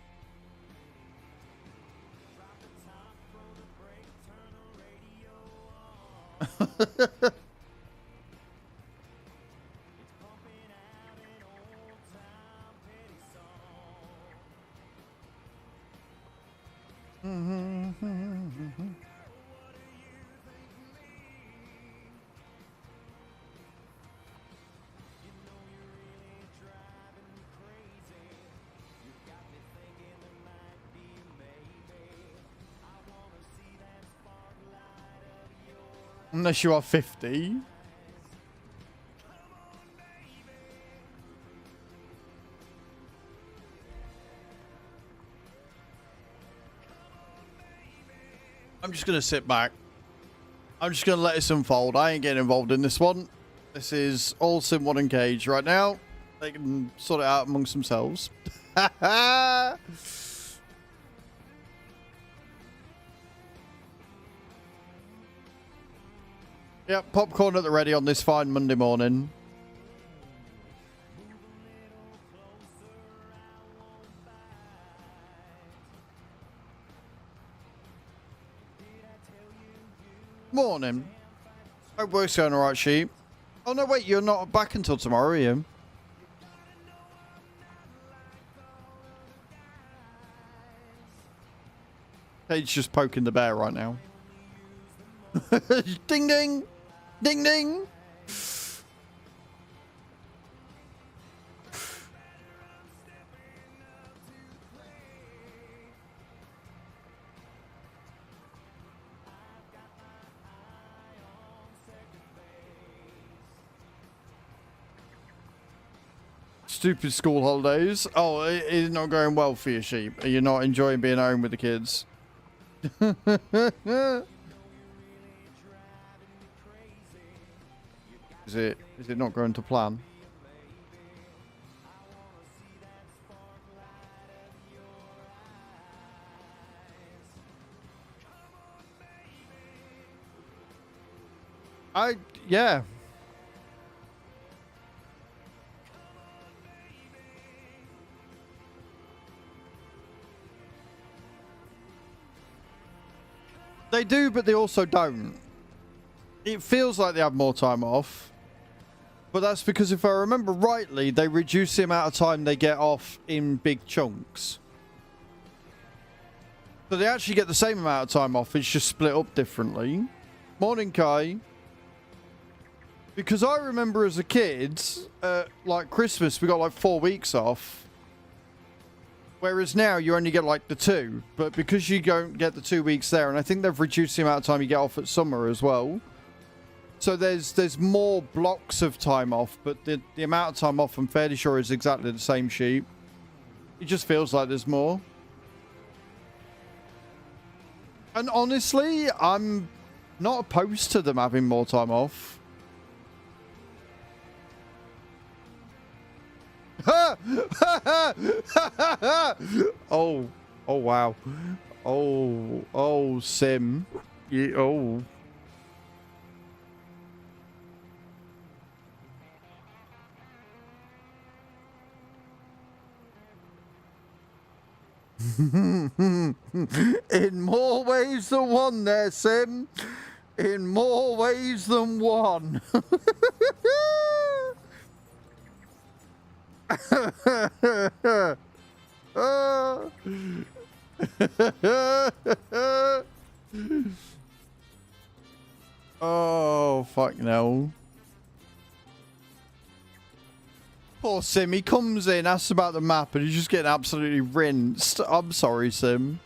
Unless you are 50. I'm just going to sit back. I'm just going to let this unfold. I ain't getting involved in this one. This is all Sim 1 and Cage right now. They can sort it out amongst themselves. Yep, popcorn at the ready on this fine Monday morning. Morning. Hope work's going alright, sheep. Oh no, wait, you're not back until tomorrow, are you? Kate's just poking the bear right now. Ding ding! Ding ding! Stupid school holidays. Oh, it's not going well for you, sheep. Are you not enjoying being home with the kids? Is it not going to plan? Yeah. They do, but they also don't. It feels like they have more time off. But that's because if I remember rightly, they reduce the amount of time they get off in big chunks. So they actually get the same amount of time off. It's just split up differently. Morning, Kai. Because I remember as a kid, like Christmas, we got like 4 weeks off. Whereas now you only get like the 2. But because you don't get the 2 weeks there, and I think they've reduced the amount of time you get off at summer as well. So there's more blocks of time off, but the amount of time off I'm fairly sure is exactly the same, sheep. It just feels like there's more. And honestly, I'm not opposed to them having more time off. Oh wow. Oh Sim. Yeah, oh. In more ways than one there, Sim. In more ways than one. Oh, fuck no. Poor Sim, he comes in, asks about the map, and he's just getting absolutely rinsed. I'm sorry, Sim.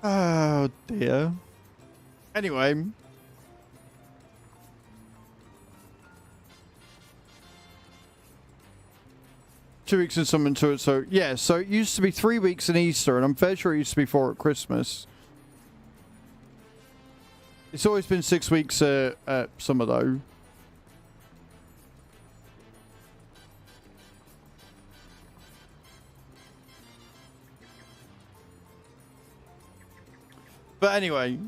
Oh, dear. Anyway. Two weeks in summer to it, so yeah, so it used to be 3 weeks in Easter, and I'm fairly sure it used to be 4 at Christmas. It's always been 6 weeks at summer though. But anyway,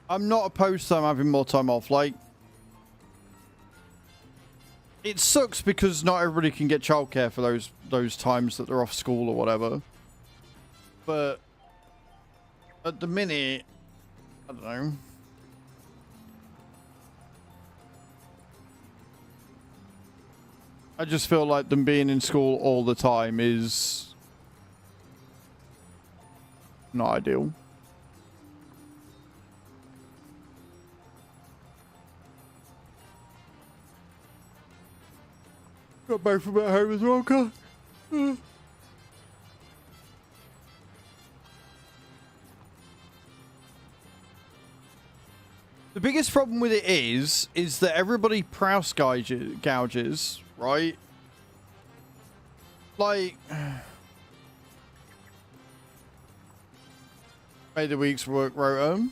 I'm not opposed to them having more time off. Like, It sucks because not everybody can get childcare for those times that they're off school or whatever. But at the minute, I don't know. I just feel like them being in school all the time is not ideal. Got both of them at home as well, God. The biggest problem with it is that everybody price gouges, right? Like, made the week's work rota.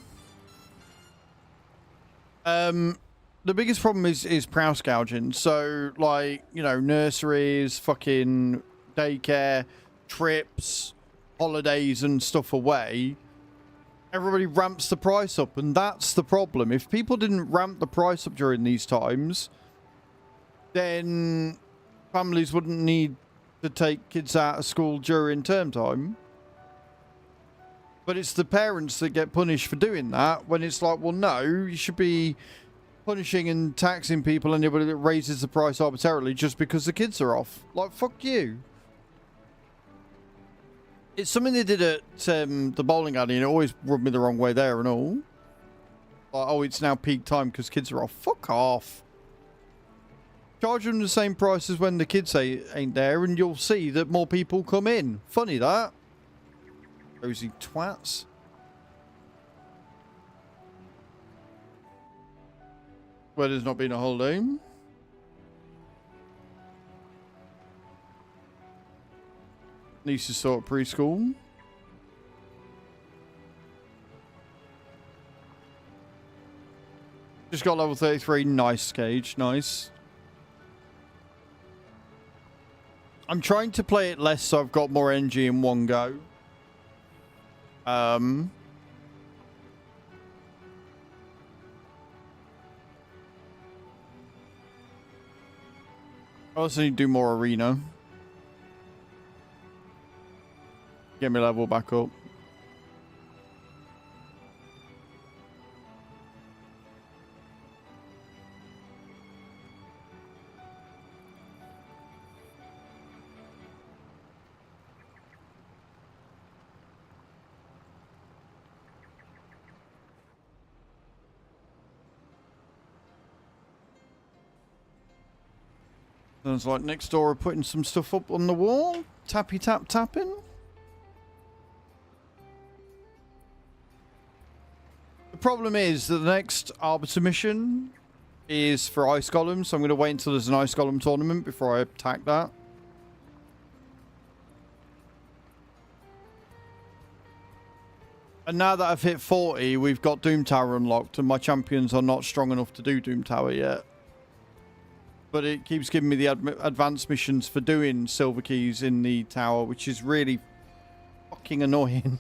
The biggest problem is price gouging. So, like, you know, nurseries, fucking daycare, trips, holidays and stuff away. Everybody ramps the price up, and that's the problem. If people didn't ramp the price up during these times, then families wouldn't need to take kids out of school during term time. But it's the parents that get punished for doing that, when it's like, well, no, you should be punishing and taxing people, anybody that raises the price arbitrarily just because the kids are off. Like, fuck you. It's something they did at the bowling alley, and it always rubbed me the wrong way there and all. Like, oh, it's now peak time because kids are off. Fuck off. Charge them the same price as when the kids ain't there, and you'll see that more people come in. Funny that. Rosy twats. Where there's not been a holiday. Niece is still at preschool. Just got level 33. Nice, Cage. Nice. I'm trying to play it less so I've got more energy in one go. I also need to do more arena. Get me level back up. Sounds like next door are putting some stuff up on the wall. Tappy tap tapping. The problem is that the next Arbiter mission is for Ice Golem, so I'm going to wait until there's an Ice Golem tournament before I attack that. And now that I've hit 40, we've got Doom Tower unlocked, and my champions are not strong enough to do Doom Tower yet. But it keeps giving me the advanced missions for doing silver keys in the tower, which is really fucking annoying.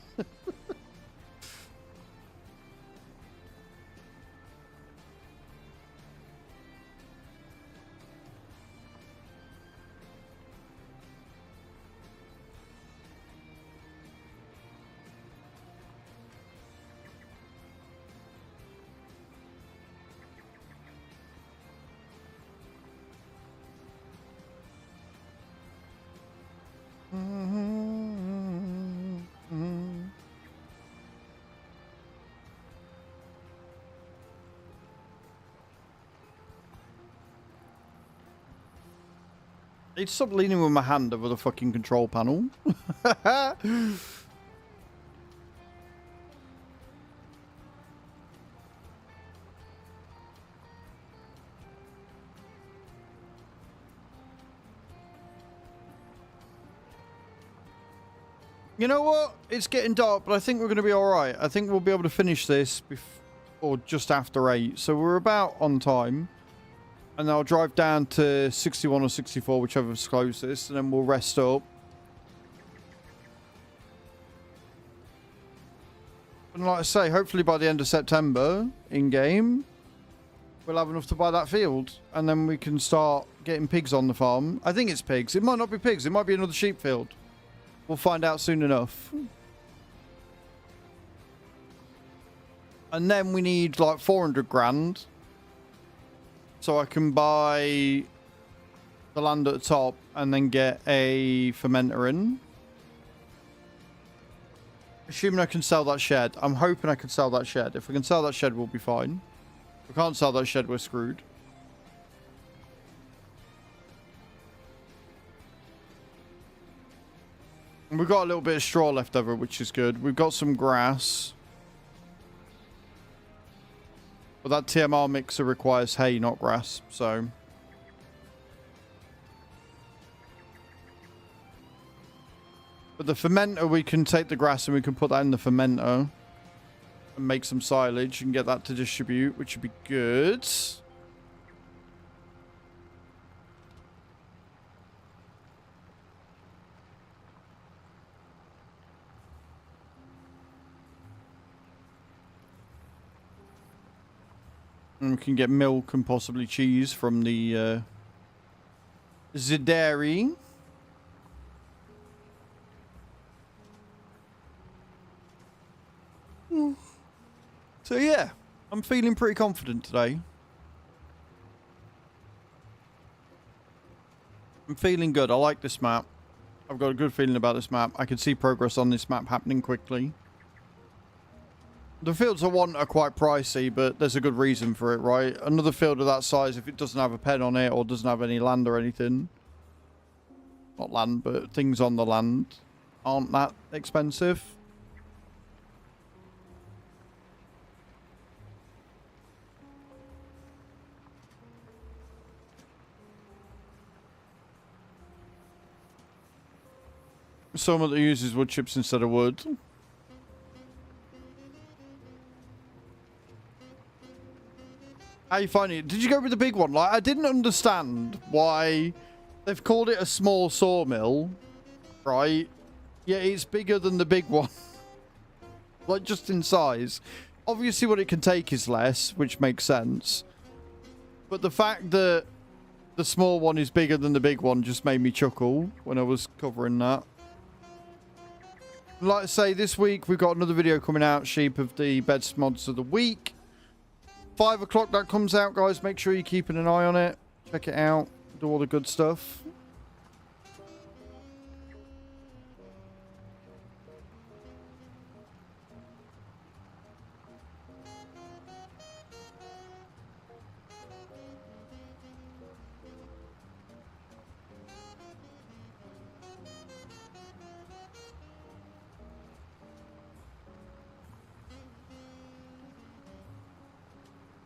I'd stop leaning with my hand over the fucking control panel. You know what? It's getting dark, but I think we're going to be alright. I think we'll be able to finish this or just after 8. So we're about on time. And I'll drive down to 61 or 64, whichever's closest, and then we'll rest up. And like I say, hopefully by the end of September, in-game, we'll have enough to buy that field. And then we can start getting pigs on the farm. I think it's pigs. It might not be pigs. It might be another sheep field. We'll find out soon enough. And then we need like 400 grand. So I can buy the land at the top and then get a fermenter in. Assuming I can sell that shed. I'm hoping I can sell that shed. If we can sell that shed, we'll be fine. If we can't sell that shed, we're screwed. And we've got a little bit of straw left over, which is good. We've got some grass. But that TMR mixer requires hay, not grass. So... But the fermenter, we can take the grass and we can put that in the fermenter and make some silage and get that to distribute, which would be good. And we can get milk and possibly cheese from the dairy. So yeah, I'm feeling pretty confident today. I'm feeling good. I like this map. I've got a good feeling about this map. I can see progress on this map happening quickly. The fields I want are quite pricey, but there's a good reason for it, right? Another field of that size, if it doesn't have a pen on it or doesn't have any land or anything. Not land, but things on the land aren't that expensive. Someone that uses wood chips instead of wood. How you finding it? Did you go with the big one? Like, I didn't understand why they've called it a small sawmill, right? Yeah, it's bigger than the big one. Like, just in size. Obviously, what it can take is less, which makes sense. But the fact that the small one is bigger than the big one just made me chuckle when I was covering that. Like I say, this week we've got another video coming out, sheep of the best mods of the week. 5 o'clock that comes out, guys. Make sure you're keeping an eye on it. Check it out. Do all the good stuff.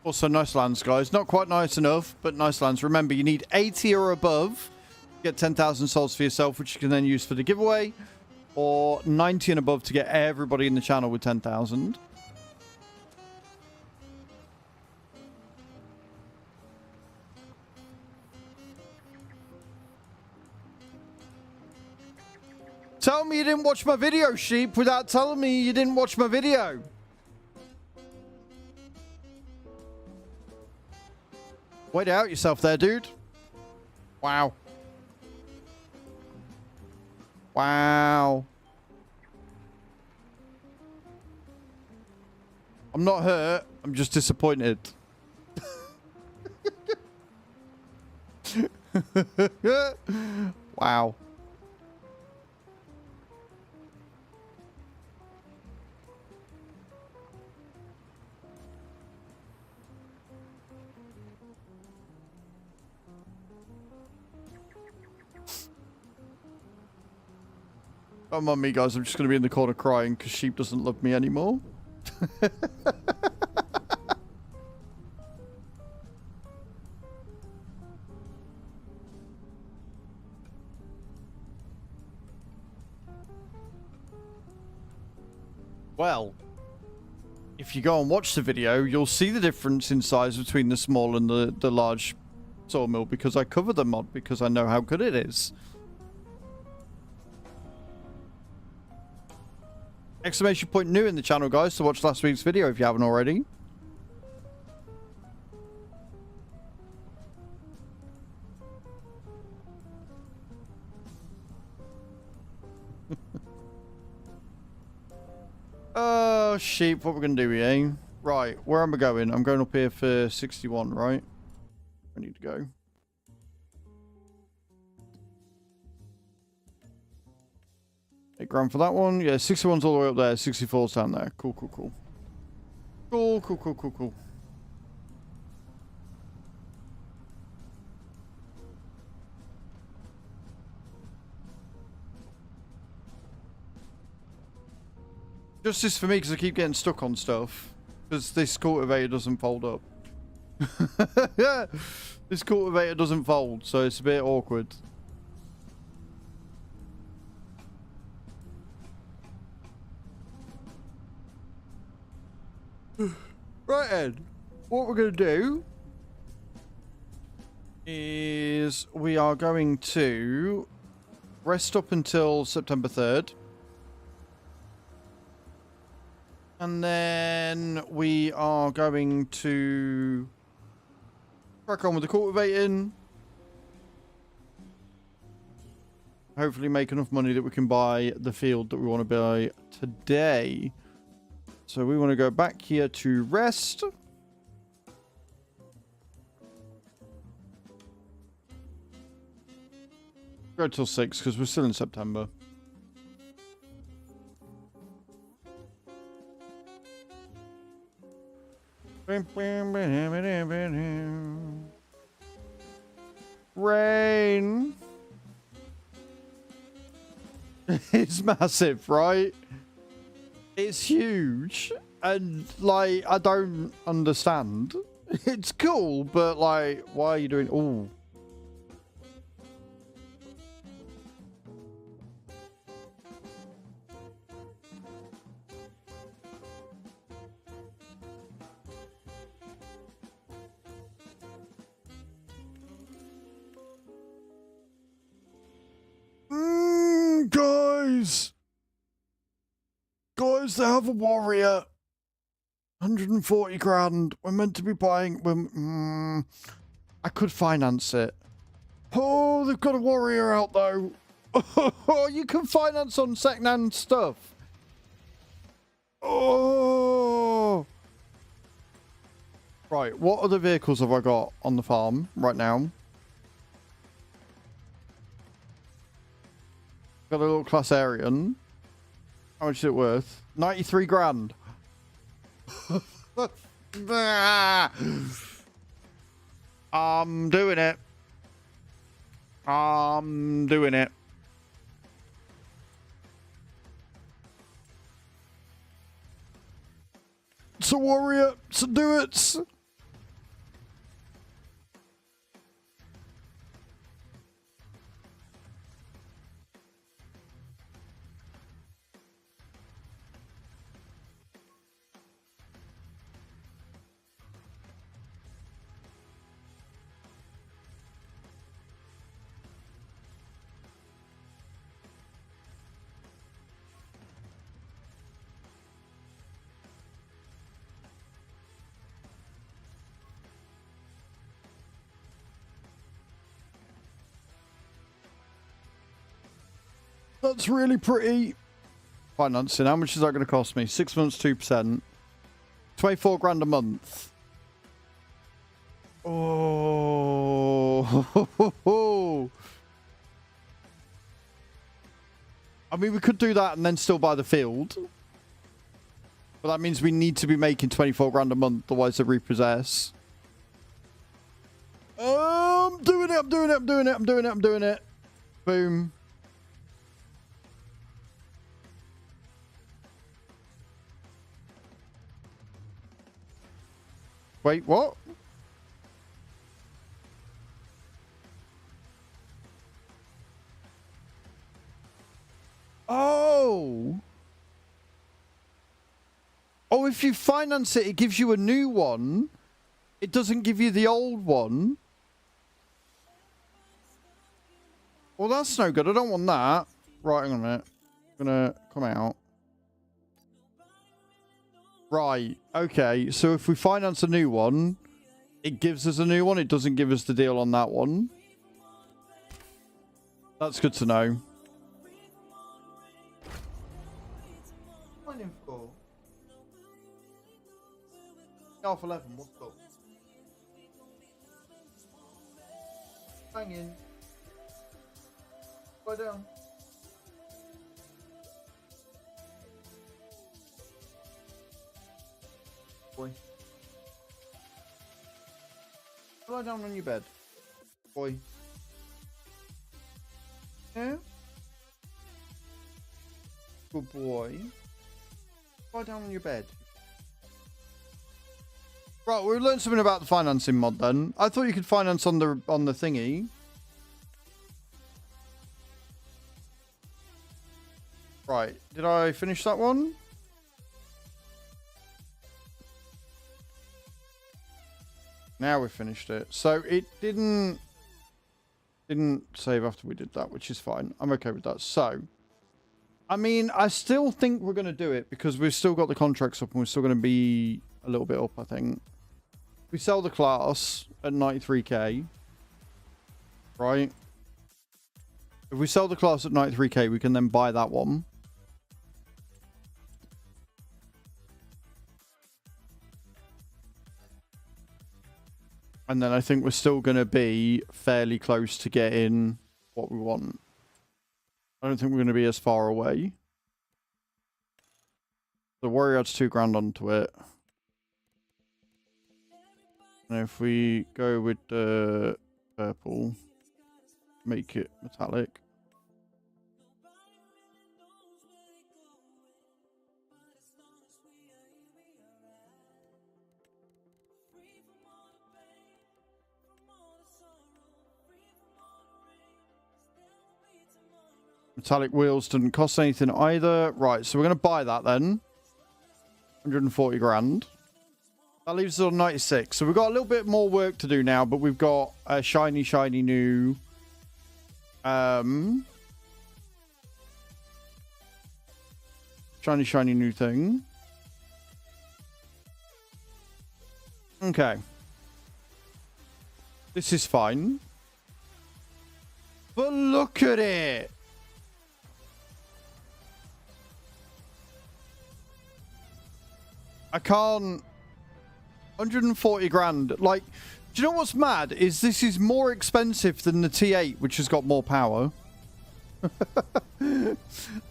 Also, nice lands, guys. Not quite nice enough, but nice lands. Remember, you need 80 or above. Get 10,000 souls for yourself, which you can then use for the giveaway. Or 90 and above to get everybody in the channel with 10,000. Tell me you didn't watch my video, sheep, without telling me you didn't watch my video. Wait out yourself there, dude. Wow. Wow. I'm not hurt. I'm just disappointed. Wow. Come on, me guys. I'm just going to be in the corner crying because sheep doesn't love me anymore. Well, if you go and watch the video, you'll see the difference in size between the small and the large sawmill because I cover the mod because I know how good it is. Exclamation point new in the channel, guys, to watch last week's video if you haven't already. Oh, sheep. What we're going to do here? Right. Where am I going? I'm going up here for 61, right? I need to go. $8 for that one. Yeah, 61's all the way up there. 64's down there. Cool, cool, cool. Cool, cool, cool, cool, cool. Justice for me because I keep getting stuck on stuff. Because this cultivator doesn't fold up. Yeah, this cultivator doesn't fold, so it's a bit awkward. Right, Ed. What we're going to do is we are going to rest up until September 3rd. And then we are going to crack on with the cultivating. Hopefully make enough money that we can buy the field that we want to buy today. So we want to go back here to rest. Go till 6 because we're still in September. Rain. It's massive, right? It's huge. And, like, I don't understand. It's cool, but, like, why are you doing... Ooh. Guys, they have a warrior. 140 grand. We're meant to be buying... I could finance it. Oh, they've got a warrior out, though. Oh, you can finance on second-hand stuff. Oh. Right, what other vehicles have I got on the farm right now? Got a little class Aryan. How much is it worth? 93 grand. I'm doing it. I'm doing it. It's a warrior. So do it. That's really pretty. Financing. How much is that going to cost me? 6 months, 2%. 24 grand a month. Oh. I mean, we could do that and then still buy the field. But that means we need to be making 24 grand a month, otherwise they repossess. I'm doing it. I'm doing it. I'm doing it. I'm doing it. I'm doing it. Boom. Wait, what? Oh. Oh, if you finance it, it gives you a new one. It doesn't give you the old one. Well, that's no good. I don't want that. Right, hang on a minute. I'm gonna come out. Right, okay, so if we finance a new one, it gives us a new one, it doesn't give us the deal on that one. That's good to know. Half 11. What's up? Hang in. Lie down. Boy. Lie down on your bed. Boy. Yeah? Good boy. Lie down on your bed. Right, we learned something about the financing mod then. I thought you could finance on the thingy. Right, did I finish that one? Now we finished it. So it didn't save after we did that, which is fine. I'm okay with that. So, I mean, I still think we're going to do it because we've still got the contracts up and we're still going to be a little bit up, I think. We sell the class at 93k, right? If we sell the class at 93k, we can then buy that one. And then I think we're still going to be fairly close to getting what we want. I don't think we're going to be as far away. The warrior adds 2 grand onto it. And if we go with the purple, make it metallic. Metallic wheels didn't cost anything either. Right, so we're going to buy that then. 140 grand. That leaves us on 96. So we've got a little bit more work to do now, but we've got a shiny, shiny new... shiny, shiny new thing. Okay. This is fine. But look at it! I can't... 140 grand. Like, do you know what's mad? Is this is more expensive than the T8, which has got more power.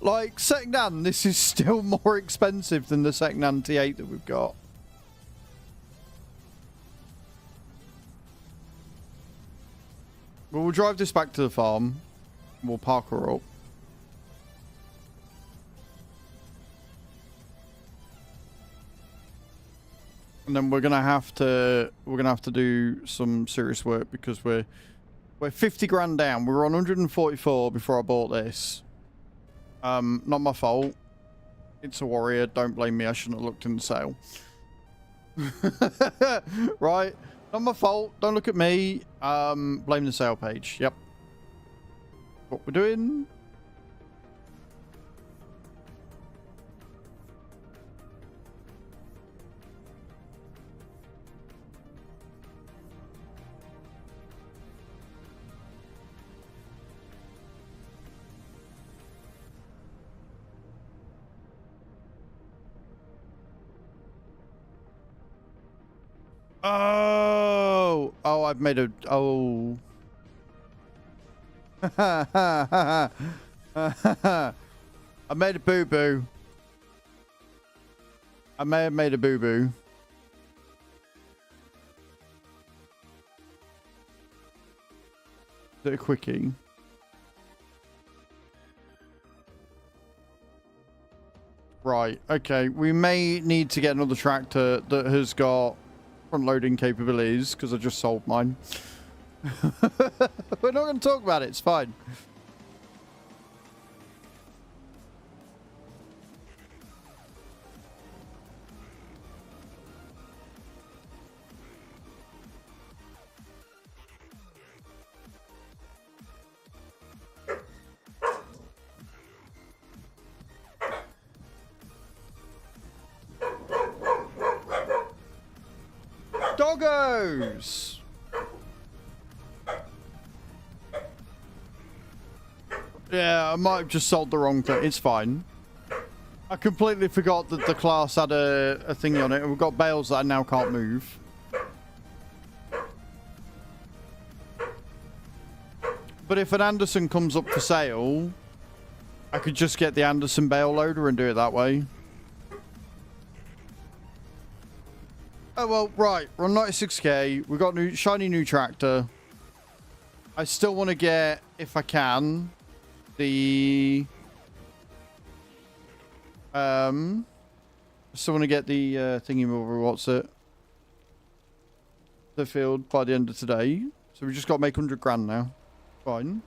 Like, second-hand, this is still more expensive than the second-hand T8 that we've got. Well, we'll drive this back to the farm. We'll park her up. And then we're gonna have to do some serious work because we're 50 grand down. We were on 144 before I bought this. Not my fault. It's a warrior. Don't blame me. I shouldn't have looked in the sale. Right? Not my fault. Don't look at me. Blame the sale page. Yep. What we're doing. Oh, I've made a... Oh. I made a boo-boo. I may have made a boo-boo. Is it a quickie? Right, okay. We may need to get another tractor that has got front-loading capabilities, because I just sold mine. We're not going to talk about it. It's fine. Doggos! Yeah, I might have just sold the wrong thing. It's fine. I completely forgot that the class had a thingy on it, and we've got bales that I now can't move. But if an Anderson comes up for sale, I could just get the Anderson bale loader and do it that way. Oh, well, right. We're on 96k. We've got new shiny new tractor. I still want to get, if I can, the... I still want to get the thingy mover, what's it? The field by the end of today. So we just got to make 100 grand now. Fine.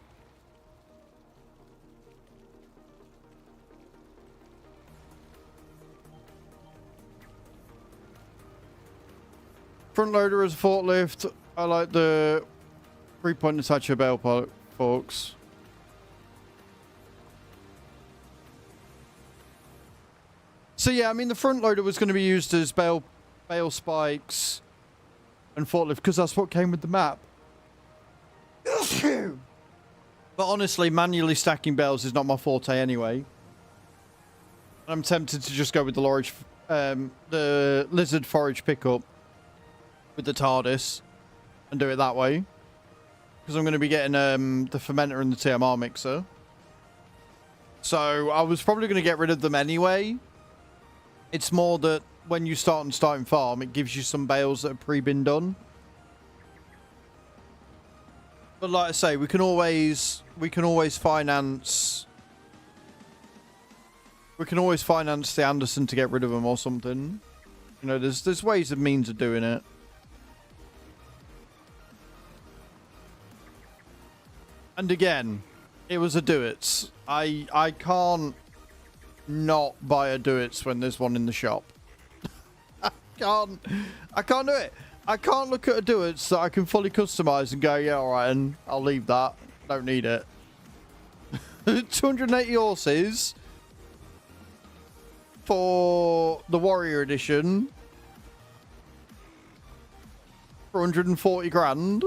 Front loader as a forklift. I like the 3-point attacher bale forks. So yeah, I mean the front loader was going to be used as bale spikes and forklift because that's what came with the map. But honestly, manually stacking bales is not my forte anyway. I'm tempted to just go with the lizard forage pickup with the TARDIS and do it that way. Because I'm going to be getting the fermenter and the TMR mixer. So I was probably going to get rid of them anyway. It's more that when you starting farm, it gives you some bales that have pre-been done. But like I say, we can always finance. We can always finance the Anderson to get rid of them or something. You know, there's ways and means of doing it. And again, it was a do-its. I can't not buy a do-its when there's one in the shop. I can't do it. I can't look at a do-its that I can fully customize and go, yeah, all right, and I'll leave that. Don't need it. 280 horses for the Warrior Edition for 140 grand.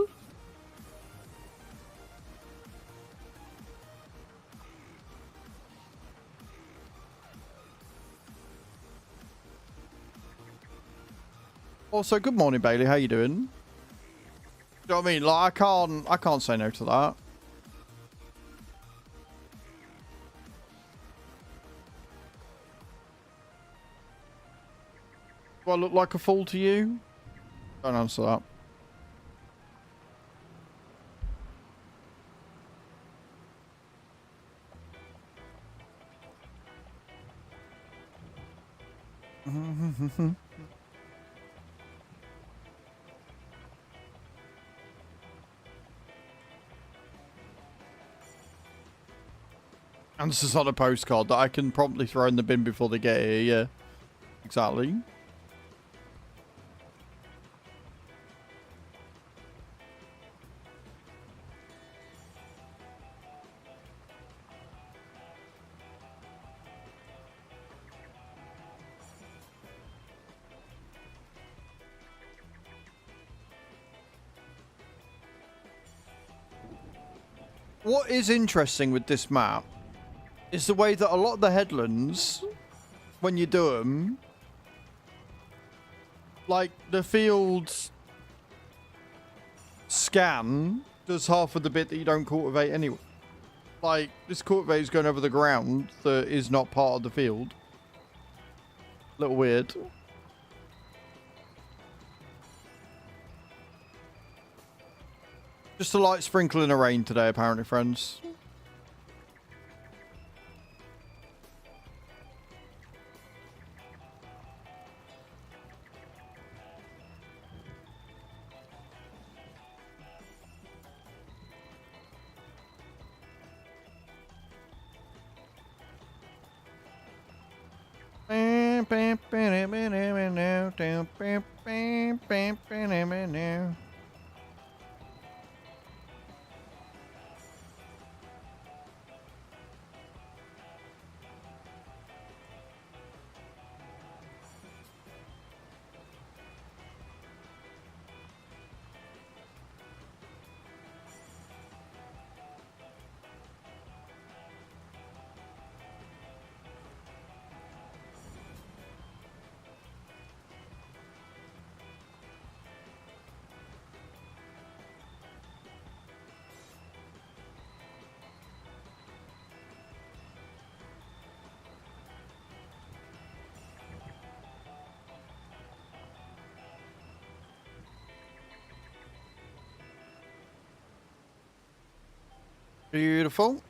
Also, good morning, Bailey. How you doing? Do you know what I mean? Like, I can't say no to that. Do I look like a fool to you? Don't answer that. And this is on a postcard that I can promptly throw in the bin before they get here, yeah. Exactly. What is interesting with this map is the way that a lot of the headlands, when you do them, like the fields scan does half of the bit that you don't cultivate anyway. Like, this cultivate is going over the ground that is not part of the field. A little weird. Just a light sprinkle in the rain today, apparently, friends. Beautiful.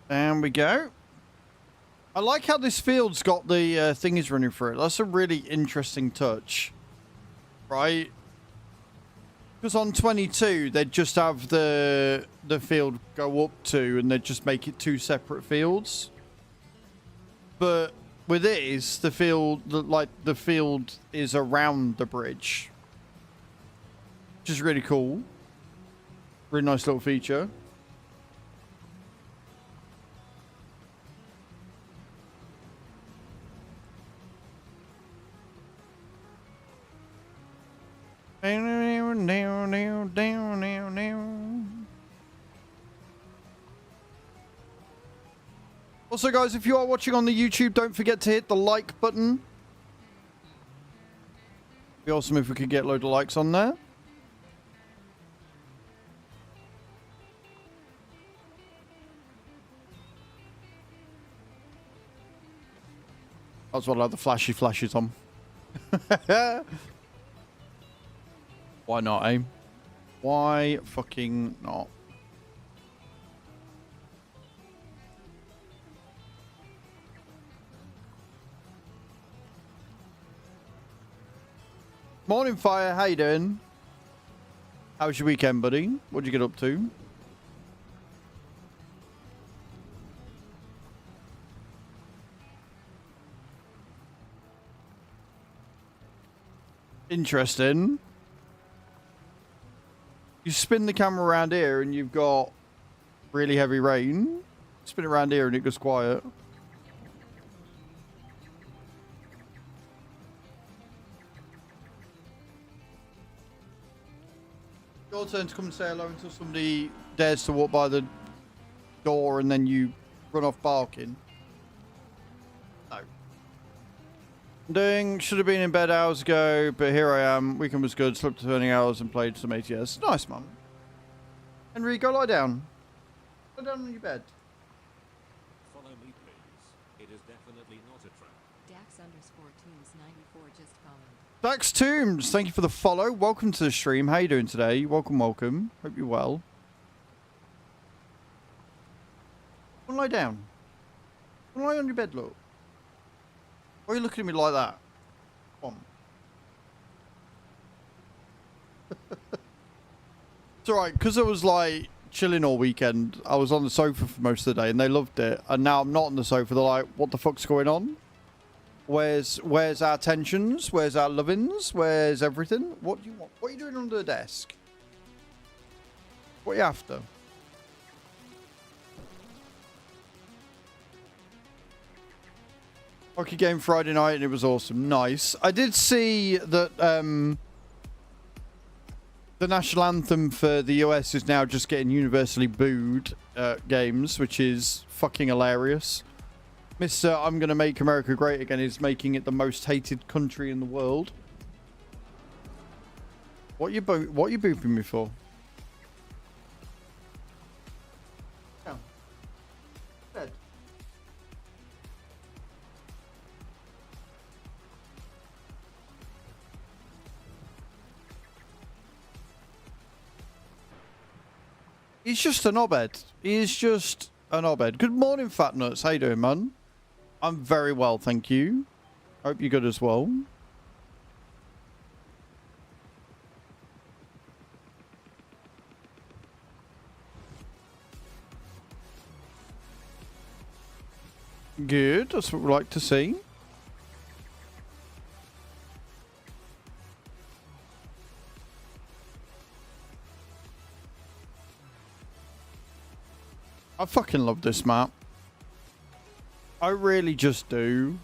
There we go. I like how this field's got the thingies running through it. That's a really interesting touch. Right? Because on 22, they'd just have the field go up to, and they'd just make it two separate fields. But with this, the field is around the bridge. Which is really cool. Really nice little feature. Also, guys, if you are watching on the YouTube, don't forget to hit the like button. It'd be awesome if we could get a load of likes on there. That's what I have the flashes on. Why not, eh? Why fucking not? Morning, Fire. How you doing? How was your weekend, buddy? What'd you get up to? Interesting. You spin the camera around here and you've got really heavy rain. Spin it around here and it goes quiet. Your turn to come and say hello until somebody dares to walk by the door and then you run off barking. No. Should have been in bed hours ago, but here I am. Weekend was good. Slept 20 hours and played some ATS. Nice, man. Henry, go lie down. Lie down on your bed. Follow me, please. It is definitely not a trap. Dax_Tombs94 just commented. Dax Tombs, thank you for the follow. Welcome to the stream. How you doing today? Welcome, welcome. Hope you're well. Come lie down. Come lie on your bed, look. Why are you looking at me like that? Come on. It's alright, because I was like chilling all weekend. I was on the sofa for most of the day and they loved it. And now I'm not on the sofa. They're like, what the fuck's going on? Where's our tensions? Where's our lovins? Where's everything? What do you want? What are you doing under the desk? What are you after? Hockey game Friday night and it was awesome. Nice. I did see that the national anthem for the US is now just getting universally booed at games, which is fucking hilarious. Mr. I'm gonna make America great again is making it the most hated country in the world. What you booping me for? Yeah. Bed. He's just an knobhead. He's just a knobhead. Good morning, Fat Nuts. How you doing, man? I'm very well, thank you. Hope you're good as well. Good. That's what we like to see. I fucking love this map. I really just do.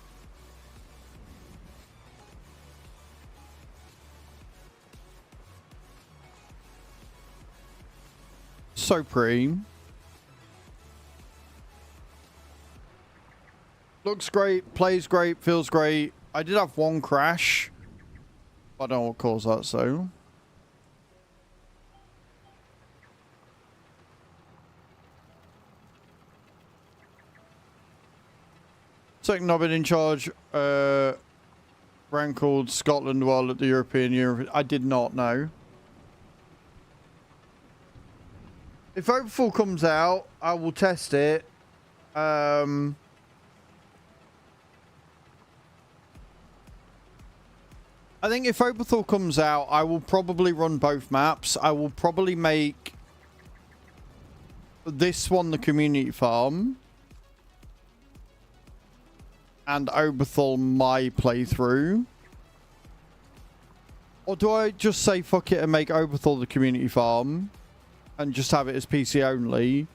So pretty. Looks great, plays great, feels great. I did have one crash. I don't know what caused that, so. Second, I've been in charge, rank called Scotland while at the European Union. I did not know. If Overfall comes out, I will test it. I think if Overthal comes out, I will probably run both maps. I will probably make this one the community farm and Overthal my playthrough. Or do I just say fuck it and make Overthal the community farm and just have it as PC only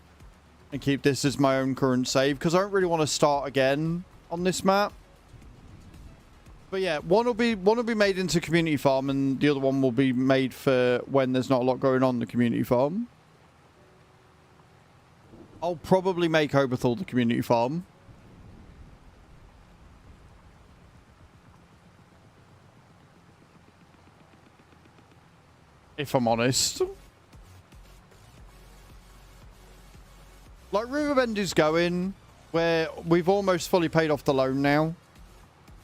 and keep this as my own current save? Because I don't really want to start again on this map. But yeah, one will be made into community farm, and the other one will be made for when there's not a lot going on in the community farm. I'll probably make Overthal the community farm. If I'm honest. Like, Riverbend is going, where we've almost fully paid off the loan now.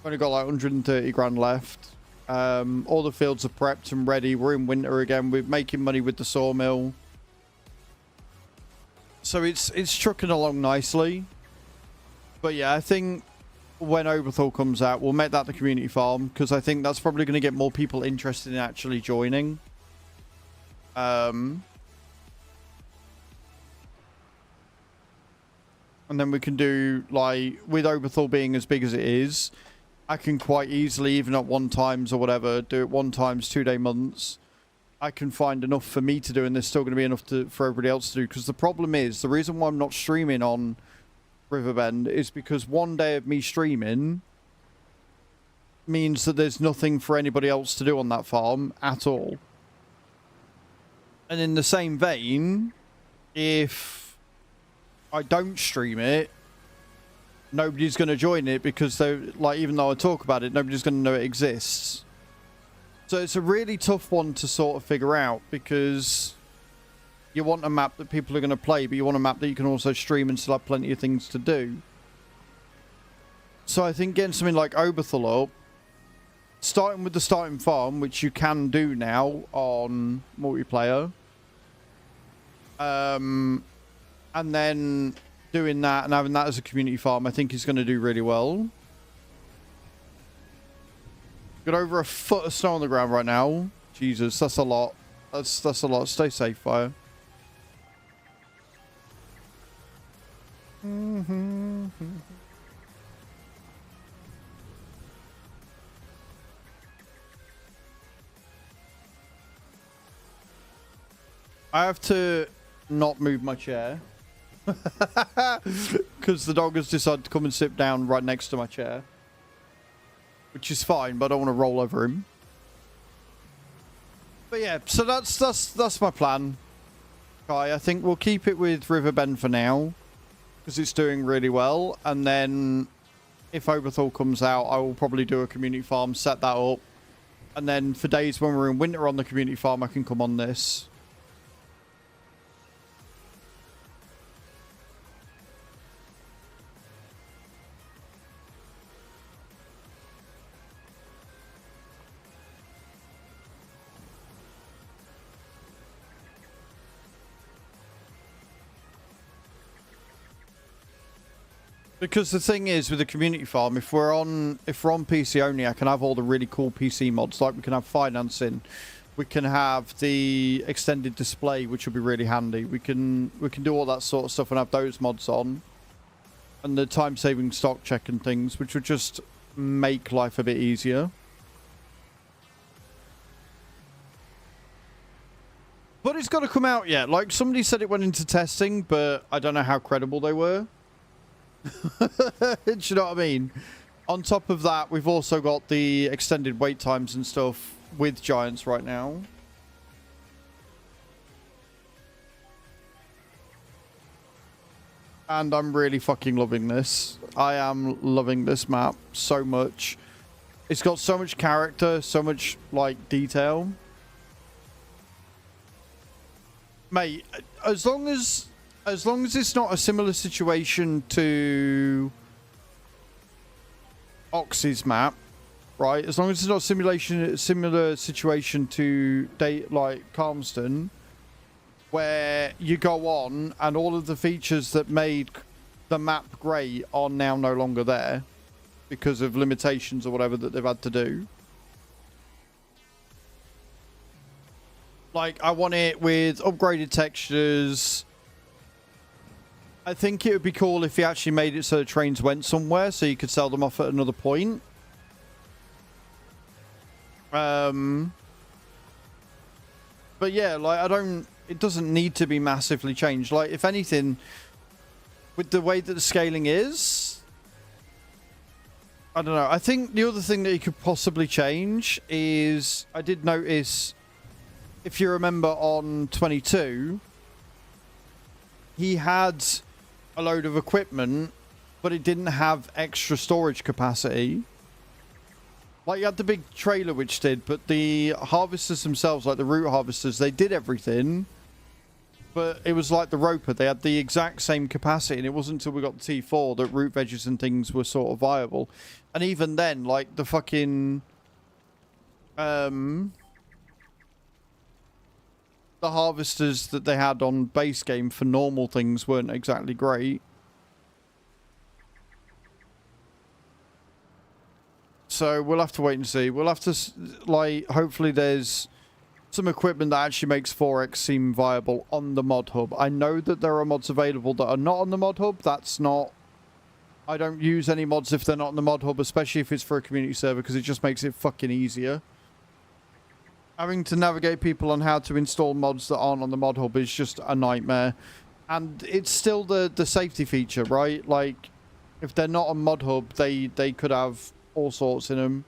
Only got like 130 grand left. All the fields are prepped and ready. We're in winter again. We're making money with the sawmill. So it's trucking along nicely. But yeah, I think when Overthal comes out, we'll make that the community farm, because I think that's probably going to get more people interested in actually joining. And then we can do, like, with Overthal being as big as it is, I can quite easily, even at 1 times or whatever, do it 1 times 2 day months. I can find enough for me to do, and there's still going to be enough for everybody else to do. Because the problem is, the reason why I'm not streaming on Riverbend is because 1 day of me streaming means that there's nothing for anybody else to do on that farm at all. And in the same vein, if I don't stream it, nobody's going to join it, because they, like, even though I talk about it, nobody's going to know it exists. So it's a really tough one to sort of figure out, because you want a map that people are going to play, but you want a map that you can also stream and still have plenty of things to do. So I think getting something like Overthal up, starting with the starting farm, which you can do now on multiplayer, and then doing that and having that as a community farm, I think is going to do really well. Got over 1 foot of snow on the ground right now. Jesus, that's a lot. That's a lot. Stay safe, fire. I have to not move my chair. Because the dog has decided to come and sit down right next to my chair. Which is fine, but I don't want to roll over him. But yeah, so that's my plan. Okay, I think we'll keep it with Riverbend for now, because it's doing really well. And then if Overthal comes out, I will probably do a community farm, set that up. And then for days when we're in winter on the community farm, I can come on this. Because the thing is, with the community farm, if we're on PC only, I can have all the really cool PC mods. Like, we can have financing, we can have the extended display, which will be really handy. We can do all that sort of stuff and have those mods on, and the time-saving stock check and things, which would just make life a bit easier. But it's got to come out yet. Like, somebody said it went into testing, but I don't know how credible they were. Do you know what I mean? On top of that, we've also got the extended wait times and stuff with Giants right now. And I'm really fucking loving this. I am loving this map so much. It's got so much character, so much, like, detail. Mate, as long as it's not a similar situation to Oxy's map, right? As long as it's not a similar situation to like Calmston, where you go on and all of the features that made the map great are now no longer there because of limitations or whatever that they've had to do. Like, I want it with upgraded textures. I think it would be cool if he actually made it so the trains went somewhere so you could sell them off at another point. But yeah, like, it doesn't need to be massively changed. Like, if anything, with the way that the scaling is, I don't know. I think the other thing that you could possibly change is, I did notice, if you remember on 22, he had a load of equipment, but it didn't have extra storage capacity. Like, you had the big trailer which did, but the harvesters themselves, like the root harvesters, they did everything. But it was like the roper. They had the exact same capacity, and it wasn't until we got the T4 that root veggies and things were sort of viable. And even then, like, the fucking... the harvesters that they had on base game for normal things weren't exactly great. So we'll have to wait and see. We'll have to, like, hopefully there's some equipment that actually makes 4X seem viable on the mod hub. I know that there are mods available that are not on the mod hub. That's not... I don't use any mods if they're not on the mod hub, especially if it's for a community server, because it just makes it fucking easier. Having to navigate people on how to install mods that aren't on the mod hub is just a nightmare. And it's still the safety feature, right? Like, if they're not on mod hub, they could have all sorts in them.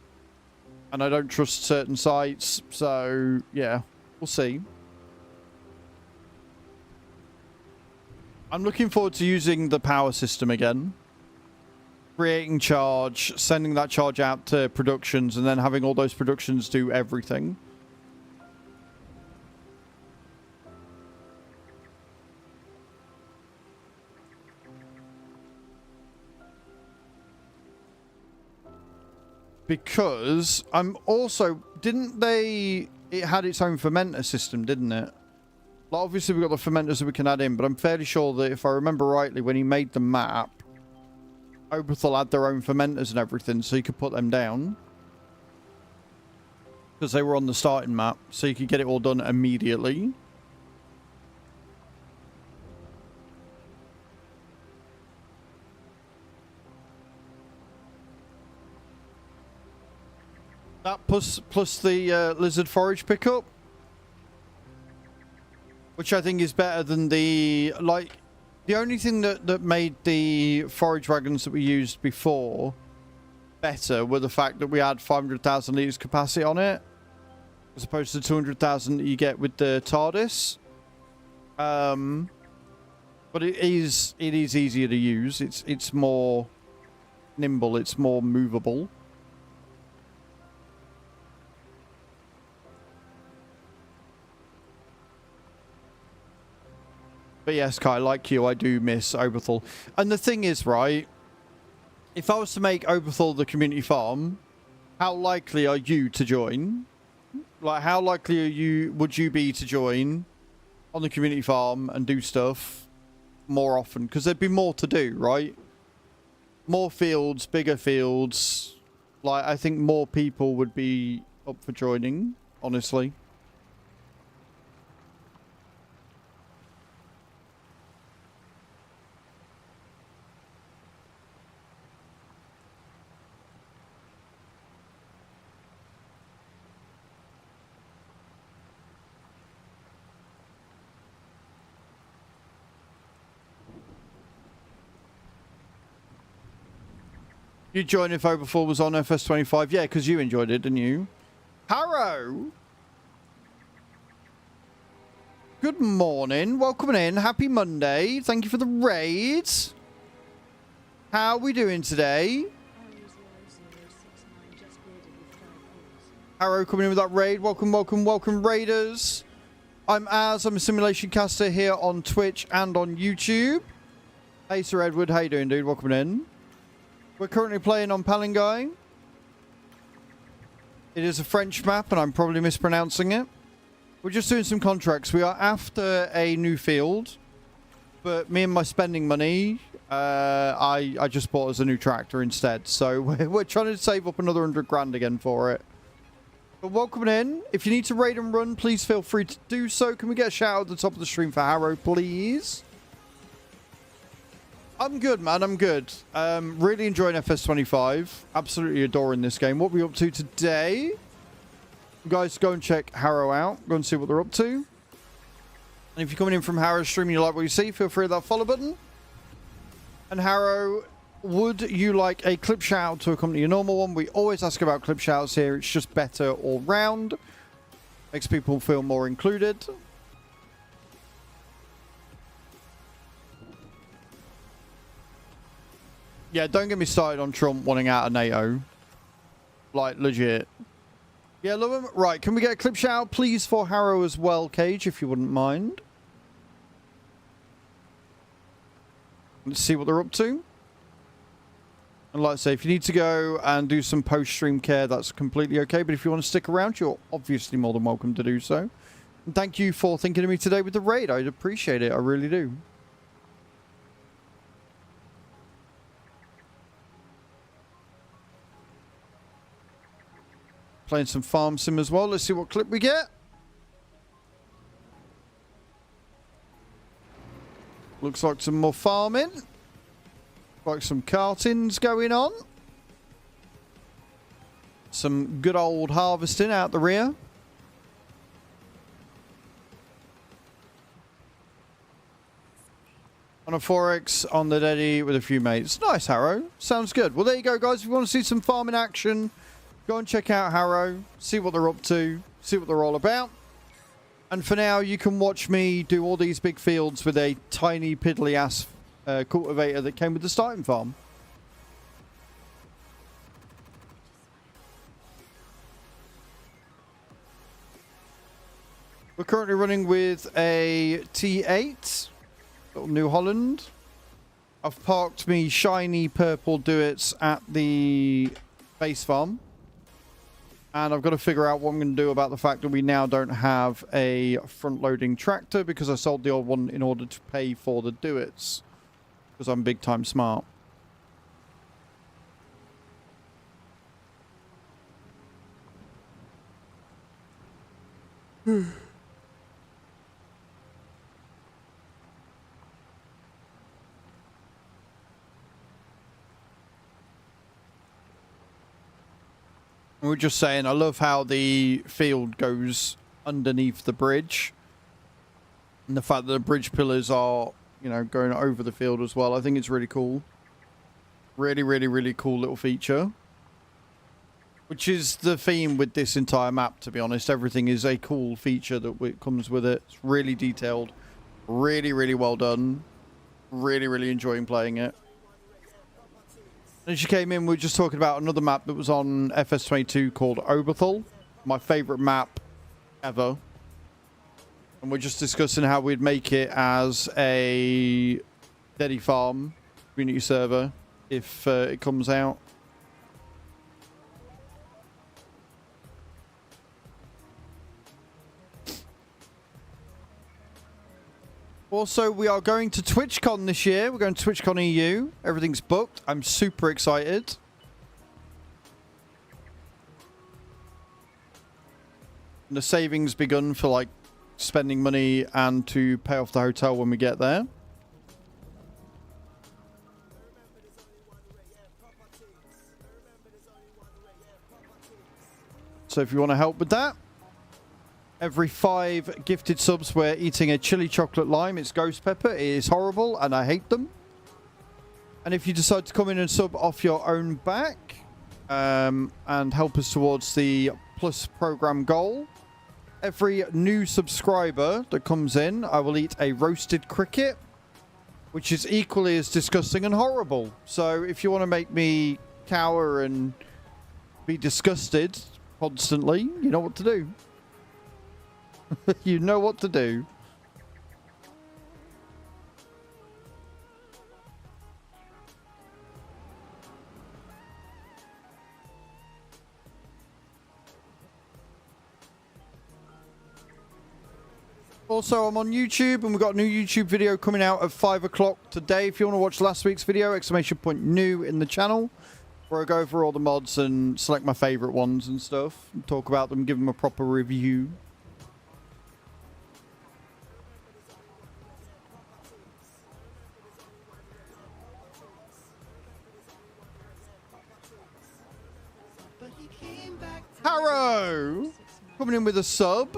And I don't trust certain sites, so yeah, we'll see. I'm looking forward to using the power system again. Creating charge, sending that charge out to productions, and then having all those productions do everything. Because I'm also... Didn't they... It had its own fermenter system, didn't it? Like, obviously, we've got the fermenters that we can add in, but I'm fairly sure that if I remember rightly, when he made the map, Oberthal had their own fermenters and everything, so you could put them down. Because they were on the starting map, so you could get it all done immediately. That plus the lizard forage pickup, which I think is better than the, like, the only thing that made the forage wagons that we used before better were the fact that we had 500,000 litres capacity on it, as opposed to 200,000 that you get with the TARDIS. But it is easier to use. It's more nimble. It's more movable. But yes, Kai, like you, I do miss Oberthal. And the thing is, right, if I was to make Oberthal the community farm, how likely are you to join? Like, how likely would you be to join on the community farm and do stuff more often? Because there'd be more to do, right? More fields, bigger fields. Like, I think more people would be up for joining, honestly. You'd join if Oberthal was on FS25? Yeah, because you enjoyed it, didn't you? Harrow! Good morning. Welcome in. Happy Monday. Thank you for the raid. How are we doing today? Harrow coming in with that raid. Welcome, welcome, welcome, raiders. I'm Az. I'm a simulation caster here on Twitch and on YouTube. Hey, Sir Edward. How you doing, dude? Welcome in. We're currently playing on Pallegneys. It is a French map, and I'm probably mispronouncing it. We're just doing some contracts. We are after a new field, but me and my spending money, I just bought us a new tractor instead. So we're trying to save up another 100 grand again for it. But welcome in. If you need to raid and run, please feel free to do so. Can we get a shout out at the top of the stream for Harrow, please? I'm good, man. I'm good. Really enjoying FS25. Absolutely adoring this game. What are we up to today? You guys go and check Harrow out. Go and see what they're up to. And if you're coming in from Harrow's stream and you like what you see, feel free to hit that follow button. And Harrow, would you like a clip shout out to accompany your normal one? We always ask about clip shouts here. It's just better all round. Makes people feel more included. Yeah, don't get me started on Trump wanting out of NATO. Like, legit. Yeah, love him. Right, can we get a clip shout out, please, for Harrow as well, Cage, if you wouldn't mind? Let's see what they're up to. And like I say, if you need to go and do some post-stream care, that's completely okay. But if you want to stick around, you're obviously more than welcome to do so. And thank you for thinking of me today with the raid. I'd appreciate it. I really do. Playing some farm sim as well. Let's see what clip we get. Looks like some more farming. Like some cartings going on. Some good old harvesting out the rear. On a 4X on the Deddy with a few mates. Nice, Harrow. Sounds good. Well, there you go, guys. If you want to see some farming action, go and check out Harrow. See what they're up to. See what they're all about. And for now, you can watch me do all these big fields with a tiny, piddly-ass cultivator that came with the starting farm. We're currently running with a T8, little New Holland. I've parked me shiny purple Duets at the base farm. And I've got to figure out what I'm going to do about the fact that we now don't have a front-loading tractor because I sold the old one in order to pay for the Duets. Because I'm big time smart. We're just saying, I love how the field goes underneath the bridge. And the fact that the bridge pillars are, you know, going over the field as well. I think it's really cool. Really, really, really cool little feature. Which is the theme with this entire map, to be honest. Everything is a cool feature that comes with it. It's really detailed. Really, really well done. Really, really enjoying playing it. As you came in, we were just talking about another map that was on FS22 called Oberthal. My favourite map ever. And we're just discussing how we'd make it as a Deddy Farm community server if it comes out. Also, we are going to TwitchCon this year. We're going to TwitchCon EU. Everything's booked. I'm super excited. And the savings begun for like spending money and to pay off the hotel when we get there. So if you want to help with that, every 5 gifted subs, we're eating a chili chocolate lime. It's ghost pepper. It is horrible, and I hate them. And if you decide to come in and sub off your own back and help us towards the Plus program goal, Every new subscriber that comes in, I will eat a roasted cricket, which is equally as disgusting and horrible. So if you want to make me cower and be disgusted constantly, you know what to do. You know what to do. Also, I'm on YouTube, and we've got a new YouTube video coming out at 5 o'clock today. If you want to watch last week's video, !new in the channel, where I go over all the mods and select my favourite ones and stuff, and talk about them, give them a proper review. Harrow! Coming in with a sub.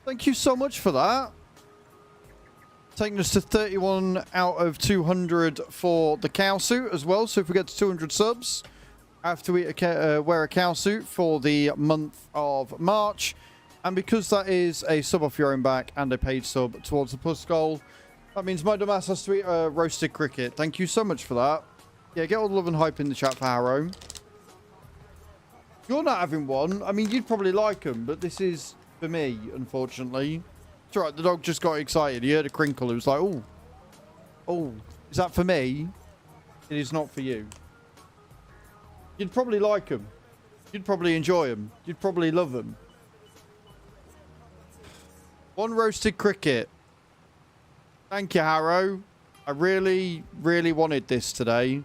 Thank you so much for that. Taking us to 31 out of 200 for the cow suit as well. So if we get to 200 subs, I have to wear a cow suit for the month of March. And because that is a sub off your own back and a paid sub towards the plus goal, that means my dumbass has to eat a roasted cricket. Thank you so much for that. Yeah, get all the love and hype in the chat for Harrow. You're not having one. I mean, you'd probably like them, but this is for me, unfortunately. It's alright, the dog just got excited. He heard a crinkle. He was like, oh. Oh, is that for me? It is not for you. You'd probably like them. You'd probably enjoy them. You'd probably love them. One roasted cricket. Thank you, Harrow. I really, really wanted this today.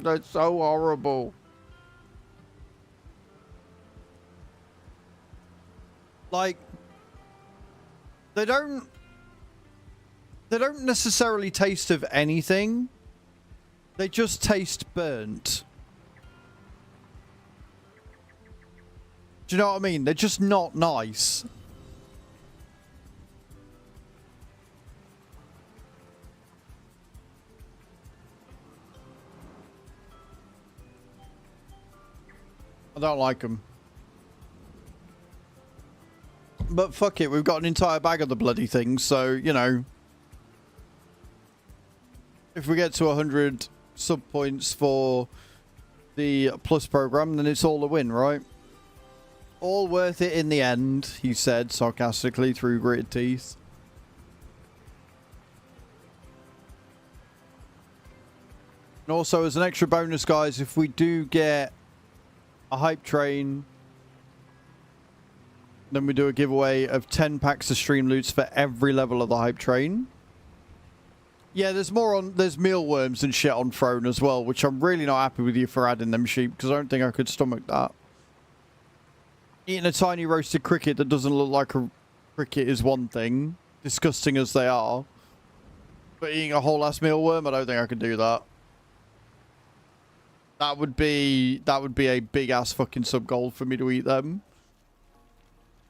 That's so horrible. Like, they don't necessarily taste of anything. They just taste burnt. Do you know what I mean? They're just not nice. I don't like them. But fuck it, we've got an entire bag of the bloody things, so, you know. If we get to 100 sub points for the plus program, then it's all a win, right? All worth it in the end, he said sarcastically through gritted teeth. And also, as an extra bonus, guys, if we do get a hype train, then we do a giveaway of 10 packs of Streamloots for every level of the hype train. Yeah, there's mealworms and shit on Throne as well, which I'm really not happy with you for adding them, sheep, because I don't think I could stomach that. Eating a tiny roasted cricket that doesn't look like a cricket is one thing, disgusting as they are. But eating a whole ass mealworm, I don't think I could do that. That would be a big ass fucking sub goal for me to eat them.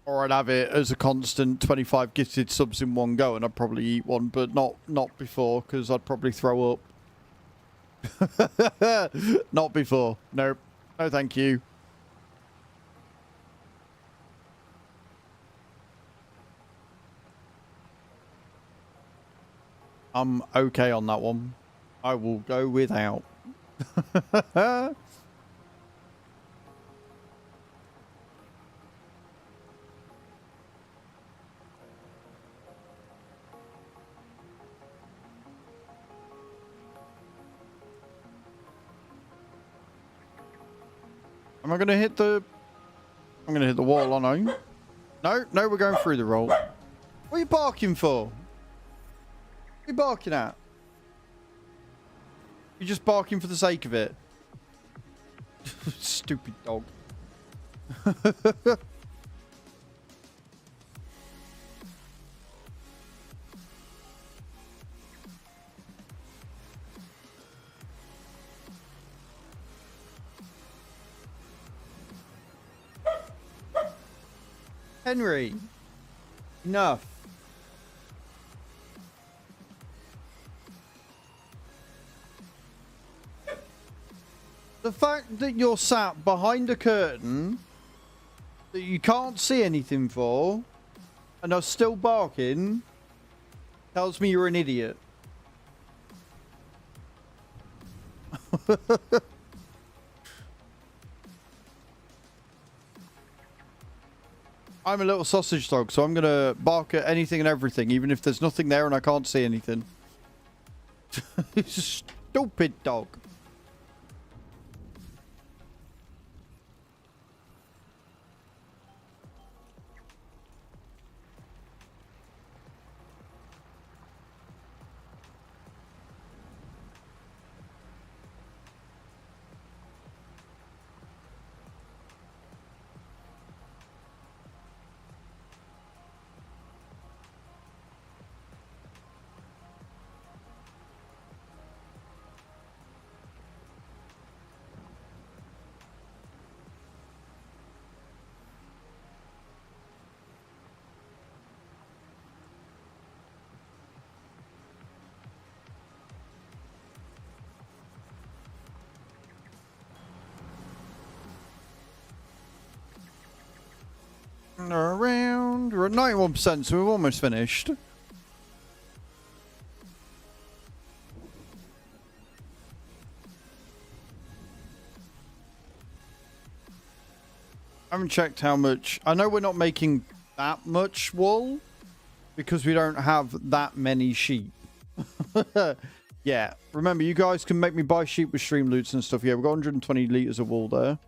Or I'd have it as a constant 25 gifted subs in one go, and I'd probably eat one, but not before, because I'd probably throw up. Not before. Nope. No, thank you. I'm okay on that one. I will go without. Am I going to hit the... I'm going to hit the wall, aren't I? No, no, we're going through the roll. What are you barking for? What are you barking at? You're just barking for the sake of it. Stupid dog. Henry, enough. The fact that you're sat behind a curtain that you can't see anything for and are still barking tells me you're an idiot. I'm a little sausage dog, so I'm going to bark at anything and everything, even if there's nothing there and I can't see anything. Stupid dog. Around. We're at 91%, so we've almost finished. I haven't checked how much. I know we're not making that much wool because we don't have that many sheep. Yeah, remember, you guys can make me buy sheep with Streamloots and stuff. Yeah, we've got 120 litres of wool there.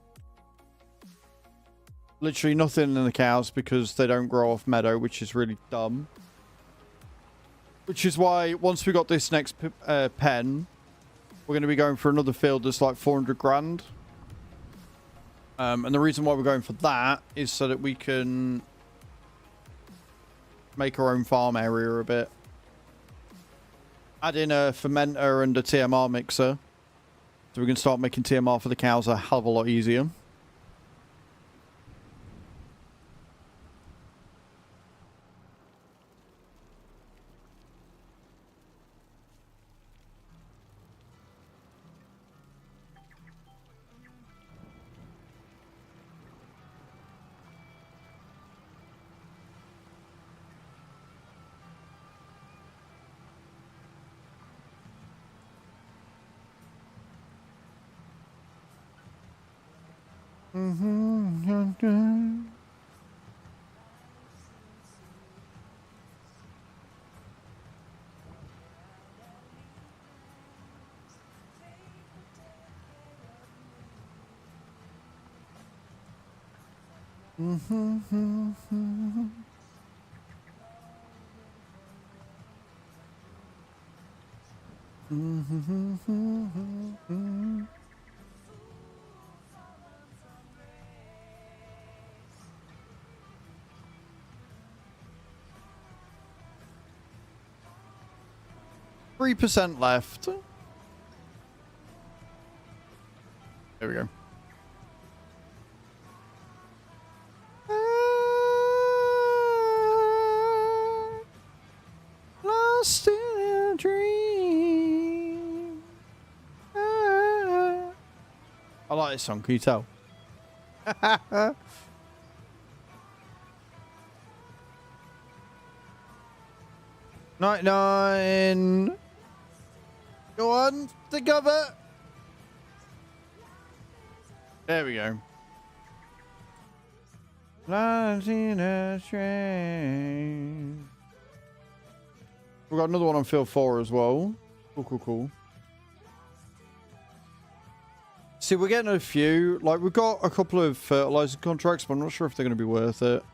Literally nothing in the cows because they don't grow off meadow, which is really dumb. Which is why once we got this next pen, we're going to be going for another field that's like 400 grand. And the reason why we're going for that is so that we can make our own farm area a bit. Add in a fermenter and a TMR mixer, so we can start making TMR for the cows a hell of a lot easier. Mm-hmm. 3% left. There we go. Lost in a dream. I like this song, can you tell? 99. Go on, think of it. There we go. Lost in a train. We've got another one on field 4 as well. Cool. See, we're getting a few. Like, we've got a couple of fertilizer contracts, but I'm not sure if they're going to be worth it.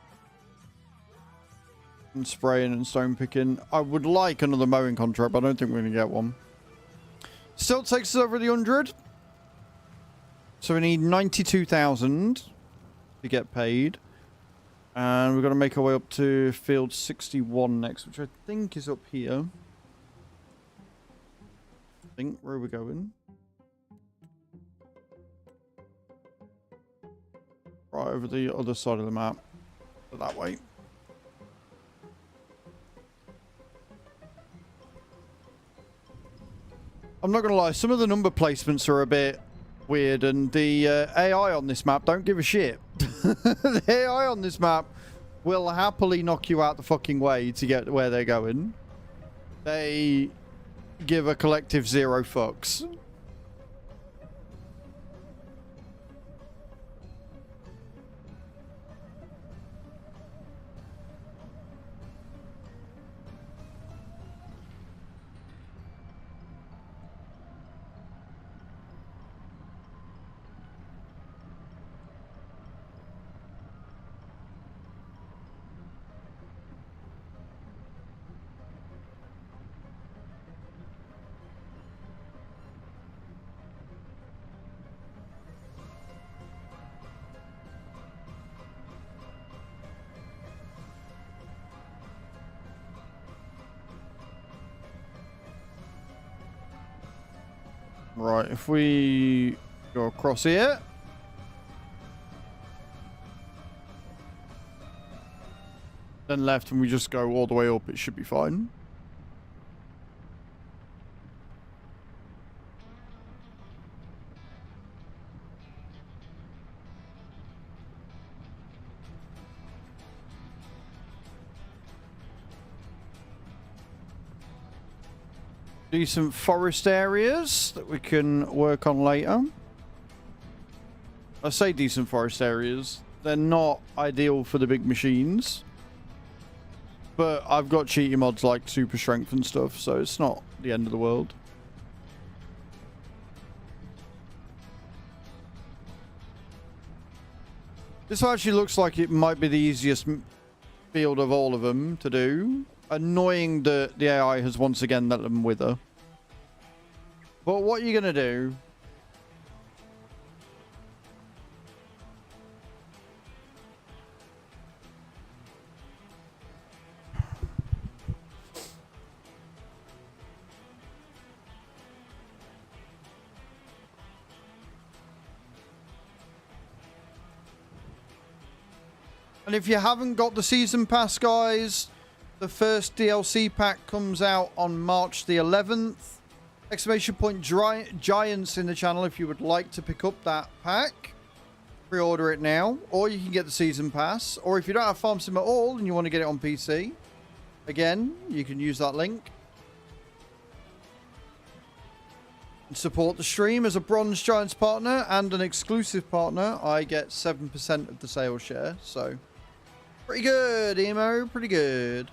And spraying and stone picking. I would like another mowing contract, but I don't think we're going to get one. Still takes us over the 100. So we need 92,000 to get paid. And we've got to make our way up to field 61 next, which I think is up here. Where are we going? Right over the other side of the map. That way. I'm not going to lie, some of the number placements are a bit weird, and the AI on this map don't give a shit. The AI on this map will happily knock you out the fucking way to get where they're going. They give a collective zero fucks. Right, if we go across here. Then left and we just go all the way up, it should be fine. Decent forest areas that we can work on later. I say decent forest areas. They're not ideal for the big machines. But I've got cheaty mods like super strength and stuff, so it's not the end of the world. This actually looks like it might be the easiest field of all of them to do. Annoying that the AI has once again let them wither. But what are you going to do? And if you haven't got the season pass, guys, the first DLC pack comes out on March the 11th. Exclamation point Giants in the channel if you would like to pick up that pack. Pre-order it now. Or you can get the season pass. Or if you don't have Farm Sim at all and you want to get it on PC, again, you can use that link. And support the stream as a Bronze Giants partner and an exclusive partner. I get 7% of the sales share. So, pretty good, Emo. Pretty good.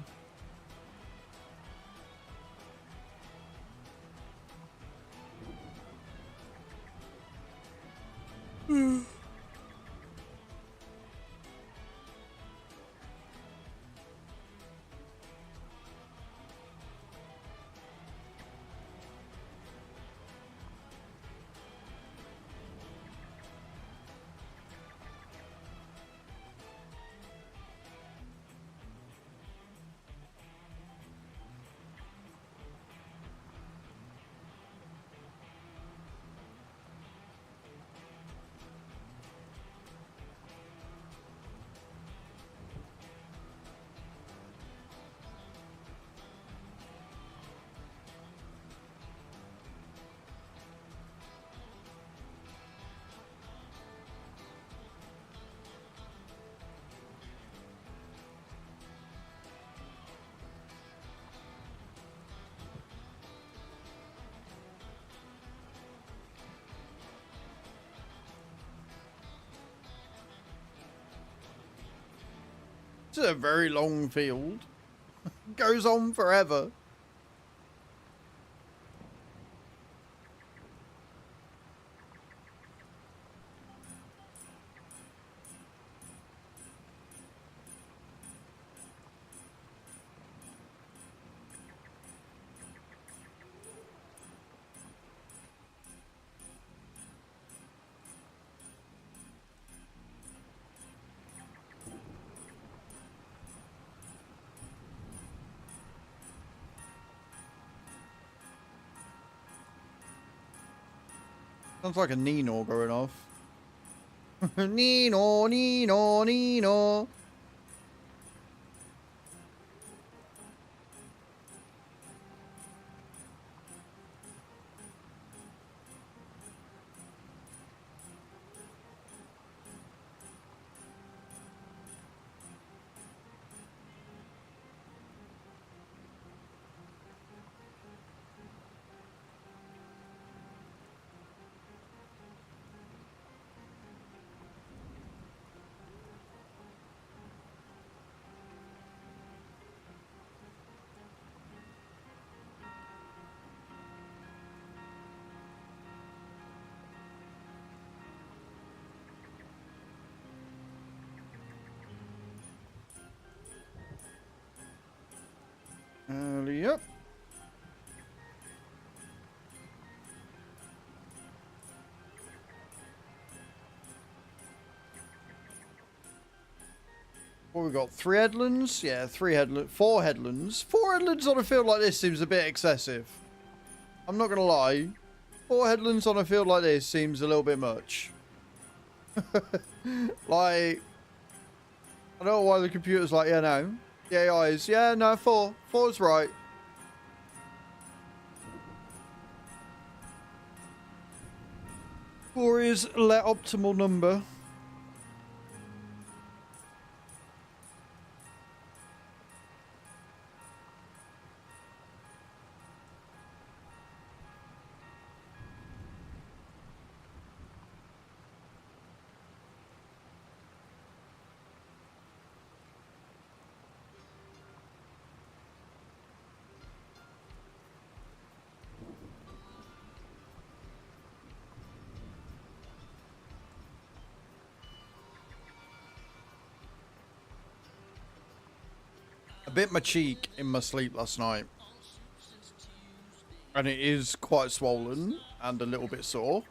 This is a very long field. Goes on forever. Sounds like a Nino going off. Nino, Nino, Nino. Yep. What we got? 3 headlands? Yeah, 3 headlands. 4 headlands. 4 headlands on a field like this seems a bit excessive. I'm not gonna lie. 4 headlands on a field like this seems a little bit much. Like, I don't know why the computer's like, yeah, no. The AI is, yeah, no, 4. 4's right. Four is the optimal number. I bit my cheek in my sleep last night. And it is quite swollen and a little bit sore.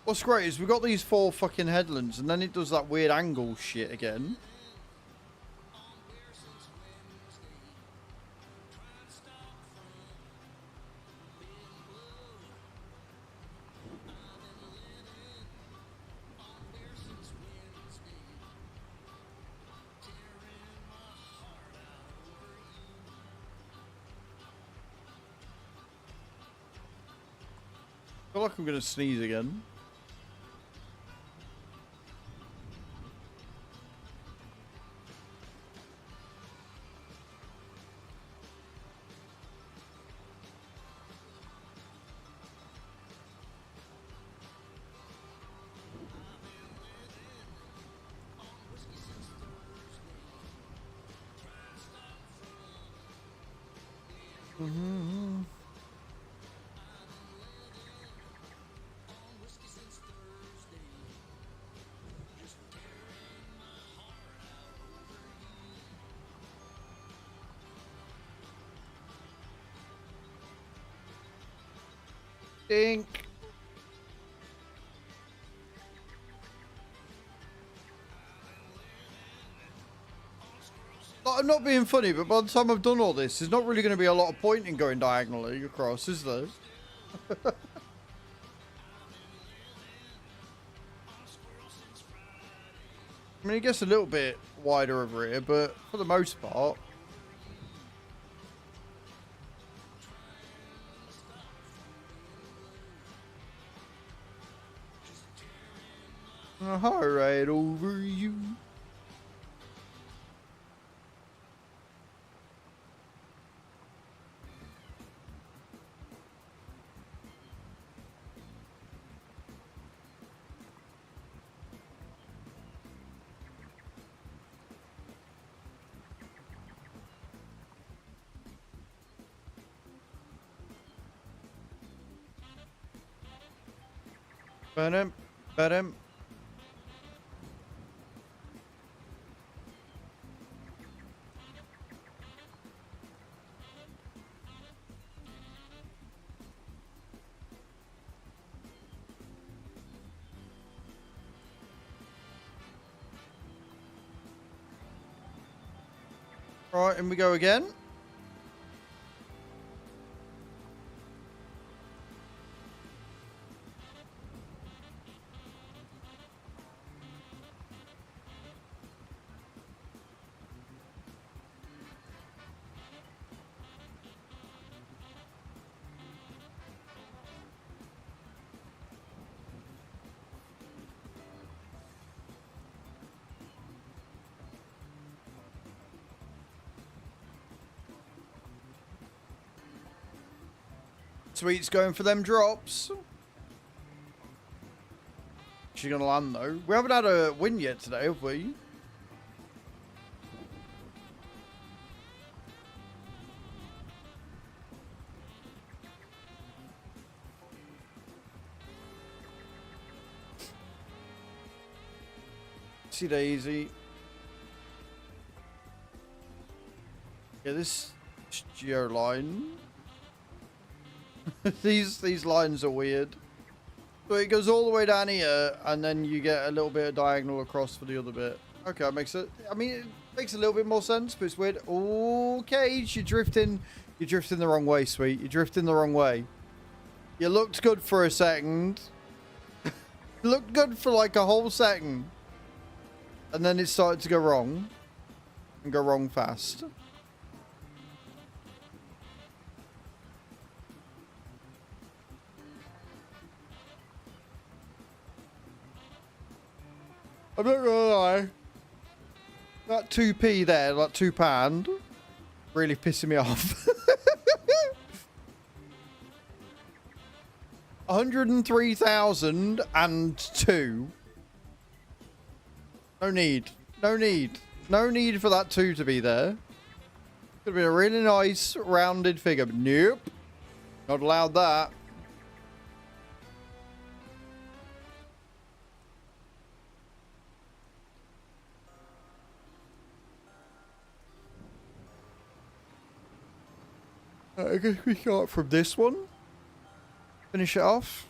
What's great is we've got these 4 fucking headlands and then it does that weird angle shit again. I feel like I'm going to sneeze again. Dink. Like, I'm not being funny, but by the time I've done all this, there's not really going to be a lot of point in going diagonally across, is there? I mean, it gets a little bit wider over here, but for the most part... Alright, over you. Ba-dum, ba-dum. Right, and we go again. Sweet's going for them drops. She's going to land though. We haven't had a win yet today, have we? Whoopsie daisy. Yeah, this geo line. these lines are weird. So it goes all the way down here, and then you get a little bit of diagonal across for the other bit. Okay, that makes it. I mean, it makes a little bit more sense, but it's weird. Okay, you're drifting. You're drifting the wrong way, sweet. You're drifting the wrong way. You looked good for a second. You looked good for like a whole second. And then it started to go wrong. And go wrong fast. I'm not gonna lie. That 2p there, like £2, really pissing me off. 103,002. No need. No need. No need for that 2 to be there. Could be a really nice rounded figure, but nope. Not allowed that. I guess we start from this one. Finish it off.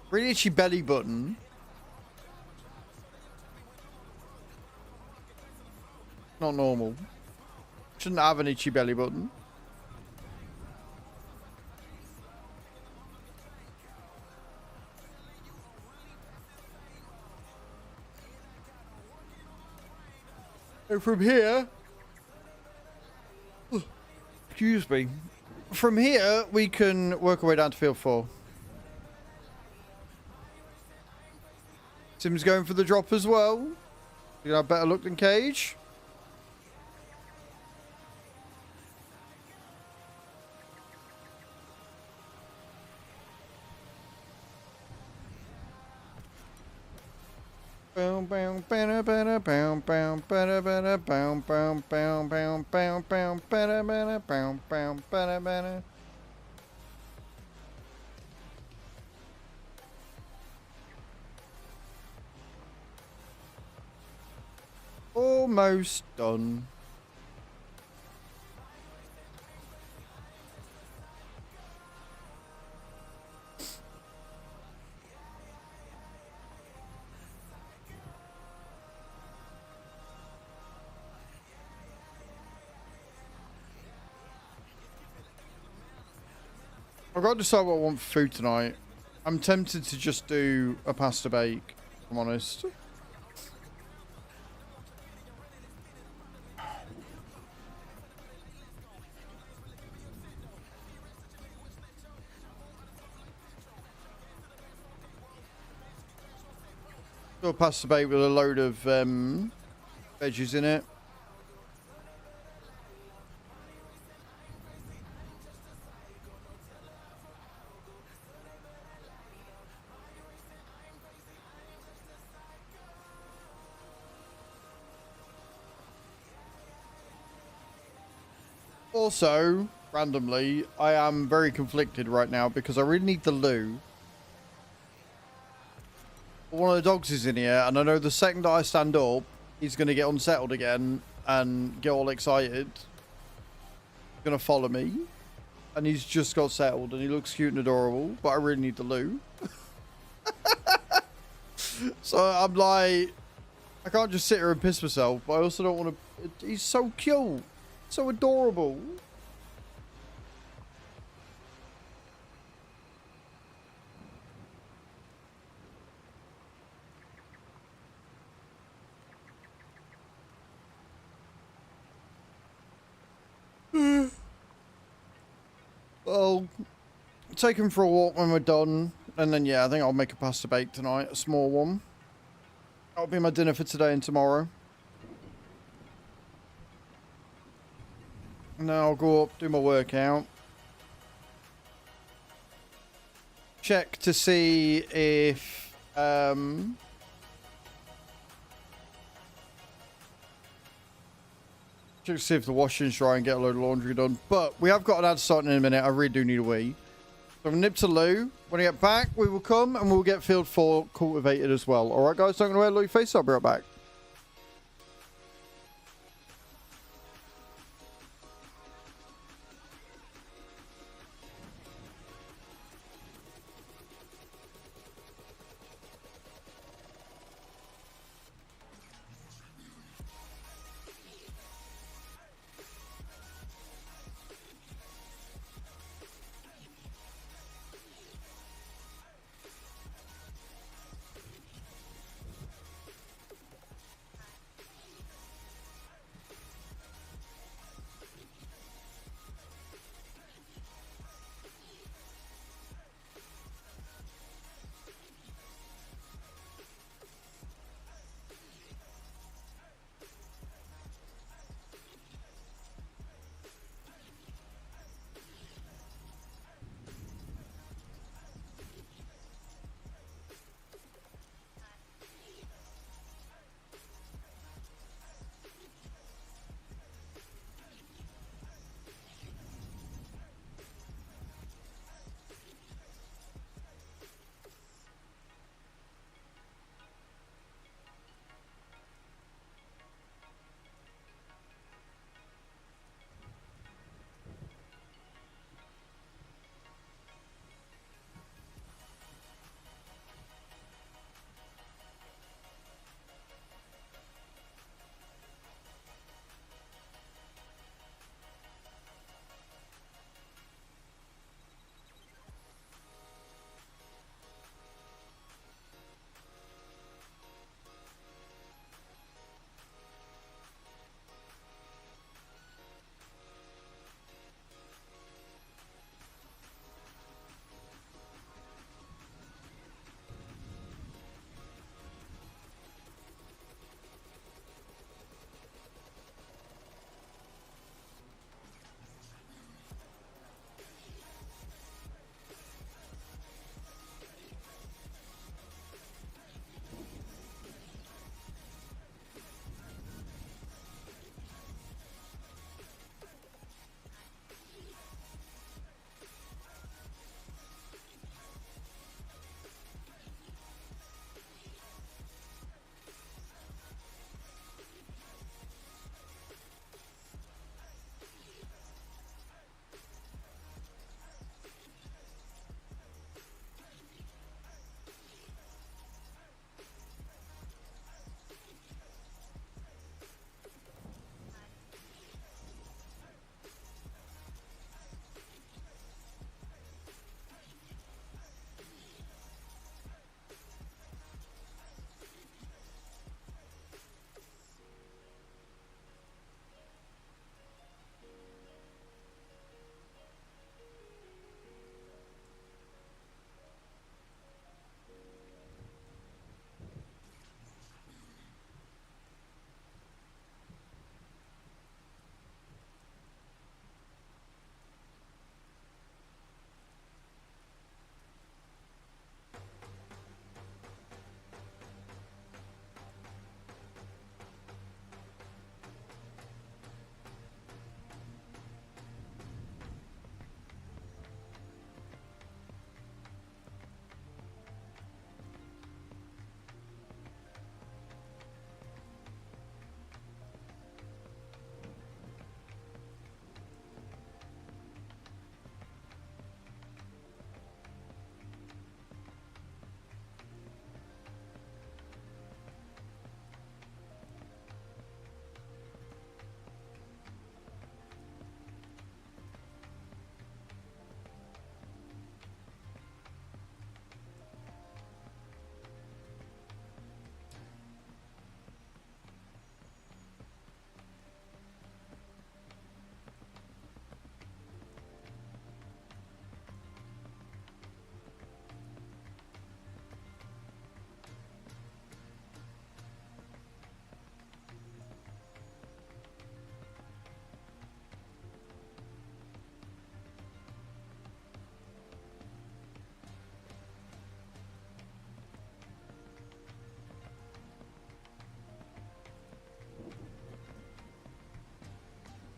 Really itchy belly button. Not normal. Shouldn't have an itchy belly button. And from here, excuse me, from here we can work our way down to field 4. Tim's going for the drop as well. You have better look than Cage. Almost done. I've got to decide what I want for food tonight. I'm tempted to just do a pasta bake, if I'm honest. Do a pasta bake with a load of veggies in it. Also, randomly, I am very conflicted right now because I really need the loo. One of the dogs is in here, and I know the second that I stand up, he's going to get unsettled again and get all excited. He's going to follow me. And he's just got settled, and he looks cute and adorable, but I really need the loo. So I'm like, I can't just sit here and piss myself, but I also don't want to... He's so cute. So adorable. Well, take him for a walk when we're done. And then, yeah, I think I'll make a pasta bake tonight. A small one. That'll be my dinner for today and tomorrow. And then I'll go up, do my workout. Check to see if... Just see if the washing's dry and get a load of laundry done. But we have got an ad starting in a minute. I really do need a wee. So I'm nip to loo. When I get back, we will come and we'll get field 4 cultivated as well. All right, guys, don't go away. Look your face. I'll be right back.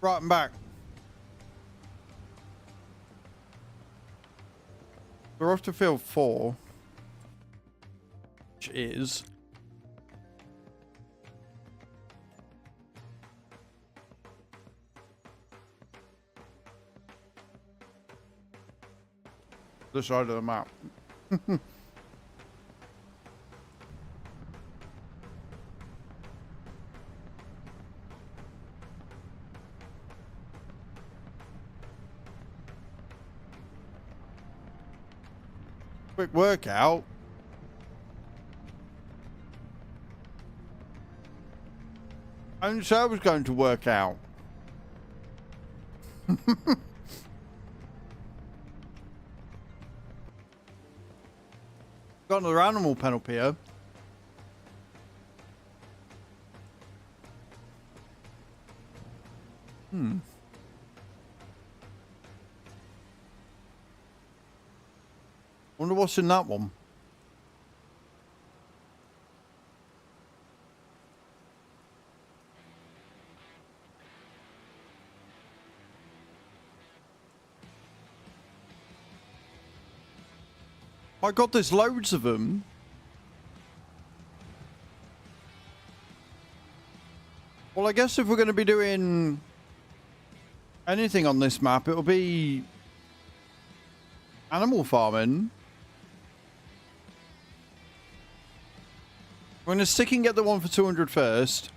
Right, I'm back. We're off to field 4. Which is... the side of the map. Quick workout. I didn't say I was going to work out. Got another animal pen up here. Wonder what's in that one. My God, there's loads of them. Well, I guess if we're going to be doing anything on this map, it'll be animal farming. I'm going to stick and get the one for 200 first.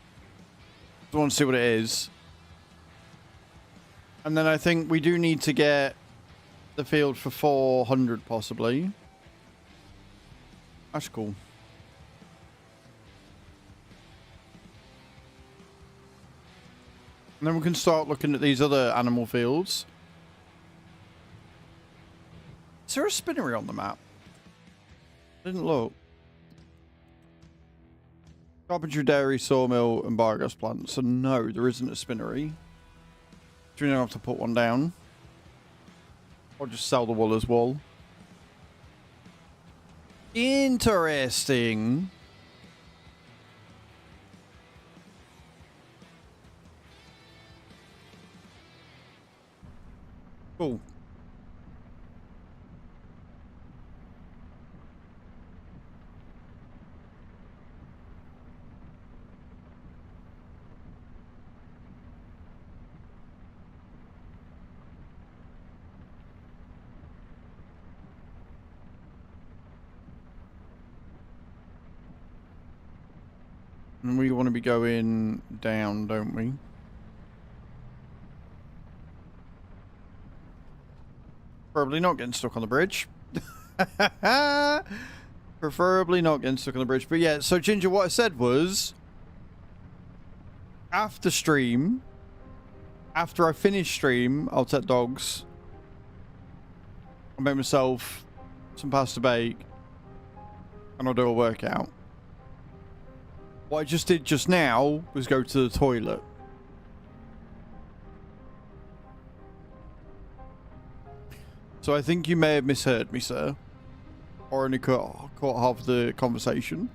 I want to see what it is. And then I think we do need to get the field for 400 possibly. That's cool. And then we can start looking at these other animal fields. Is there a spinnery on the map? I didn't look. Carpentry, dairy, sawmill, and biogas plant. So no, there isn't a spinnery. Do we now have to put one down? Or just sell the wool as wool? Interesting. Cool. And we want to be going down, don't we? Preferably not getting stuck on the bridge. Preferably not getting stuck on the bridge. But yeah, so Ginger, what I said was, after stream, after I finish stream, I'll take dogs. I'll make myself some pasta bake. And I'll do a workout. What I just did just now was go to the toilet. So I think you may have misheard me, sir. Or only caught half of the conversation.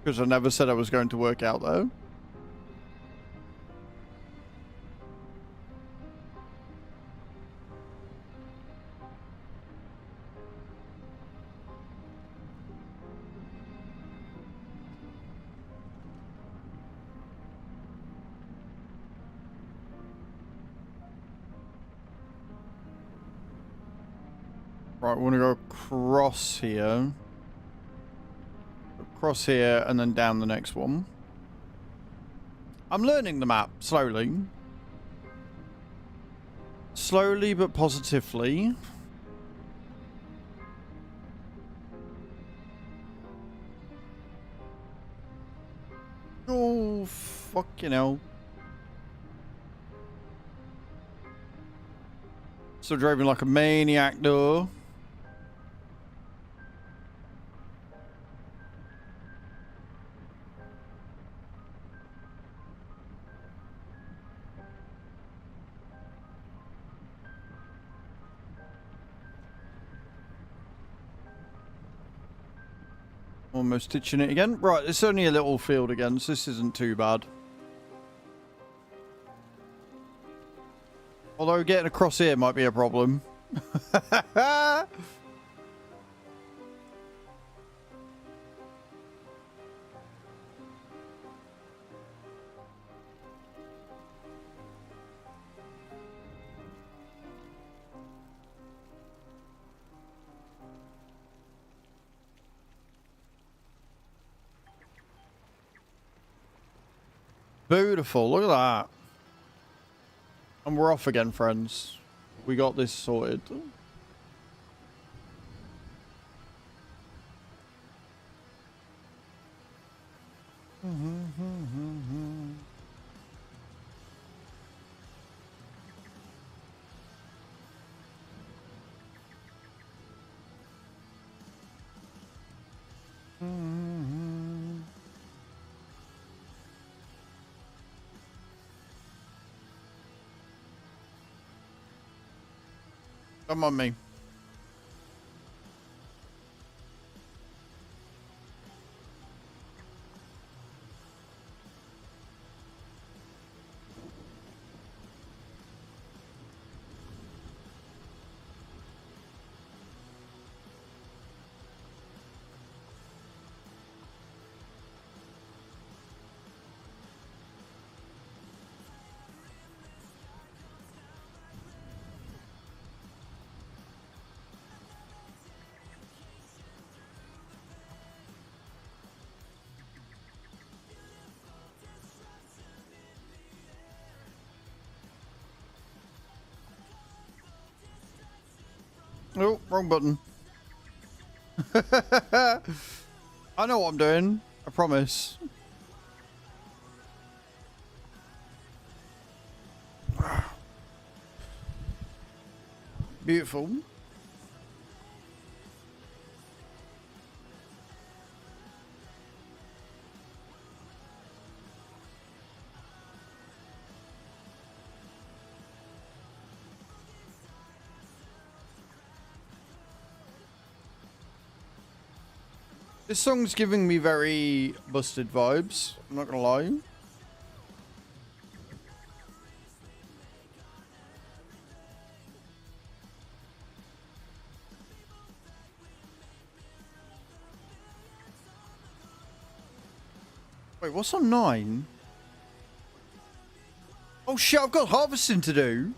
Because I never said I was going to work out, though. Right, we want to go across here. Across here and then down the next one. I'm learning the map slowly. Slowly but positively. Oh, fucking hell. So driving like a maniac though. Almost stitching it again. Right, it's only a little field again, so this isn't too bad. Although getting across here might be a problem. Beautiful, look at that. And we're off again, friends. We got this sorted. Come on, me. Oh, wrong button. I know what I'm doing. I promise. Beautiful. This song's giving me very Busted vibes, I'm not gonna lie. Wait, what's on 9? Oh shit, I've got harvesting to do.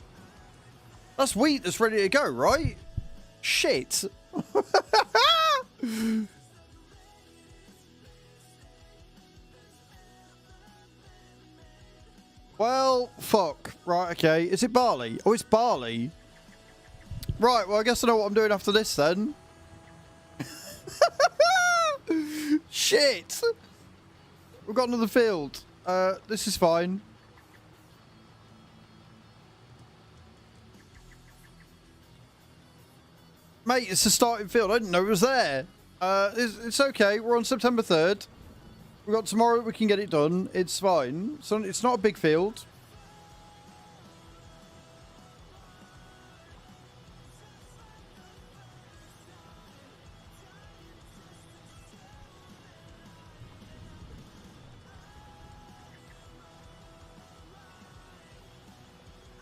That's wheat that's ready to go, right? Shit. Well, fuck. Right, okay. Is it barley? Oh, it's barley. Right, well, I guess I know what I'm doing after this, then. Shit! We've got another field. This is fine. Mate, it's the starting field. I didn't know it was there. It's okay. We're on September 3rd. We've got tomorrow, we can get it done. It's fine. So it's not a big field.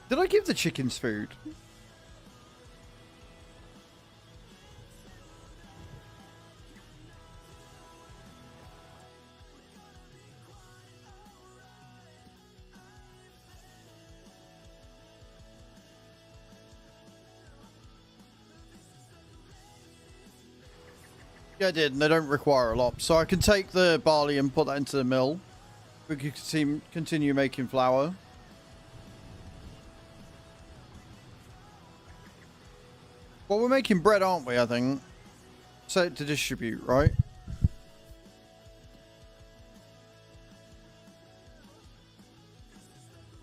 Did I give the chickens food? Yeah, I did, and they don't require a lot. So I can take the barley and put that into the mill. We can continue making flour. Well, we're making bread, aren't we, I think? Set it to distribute, right?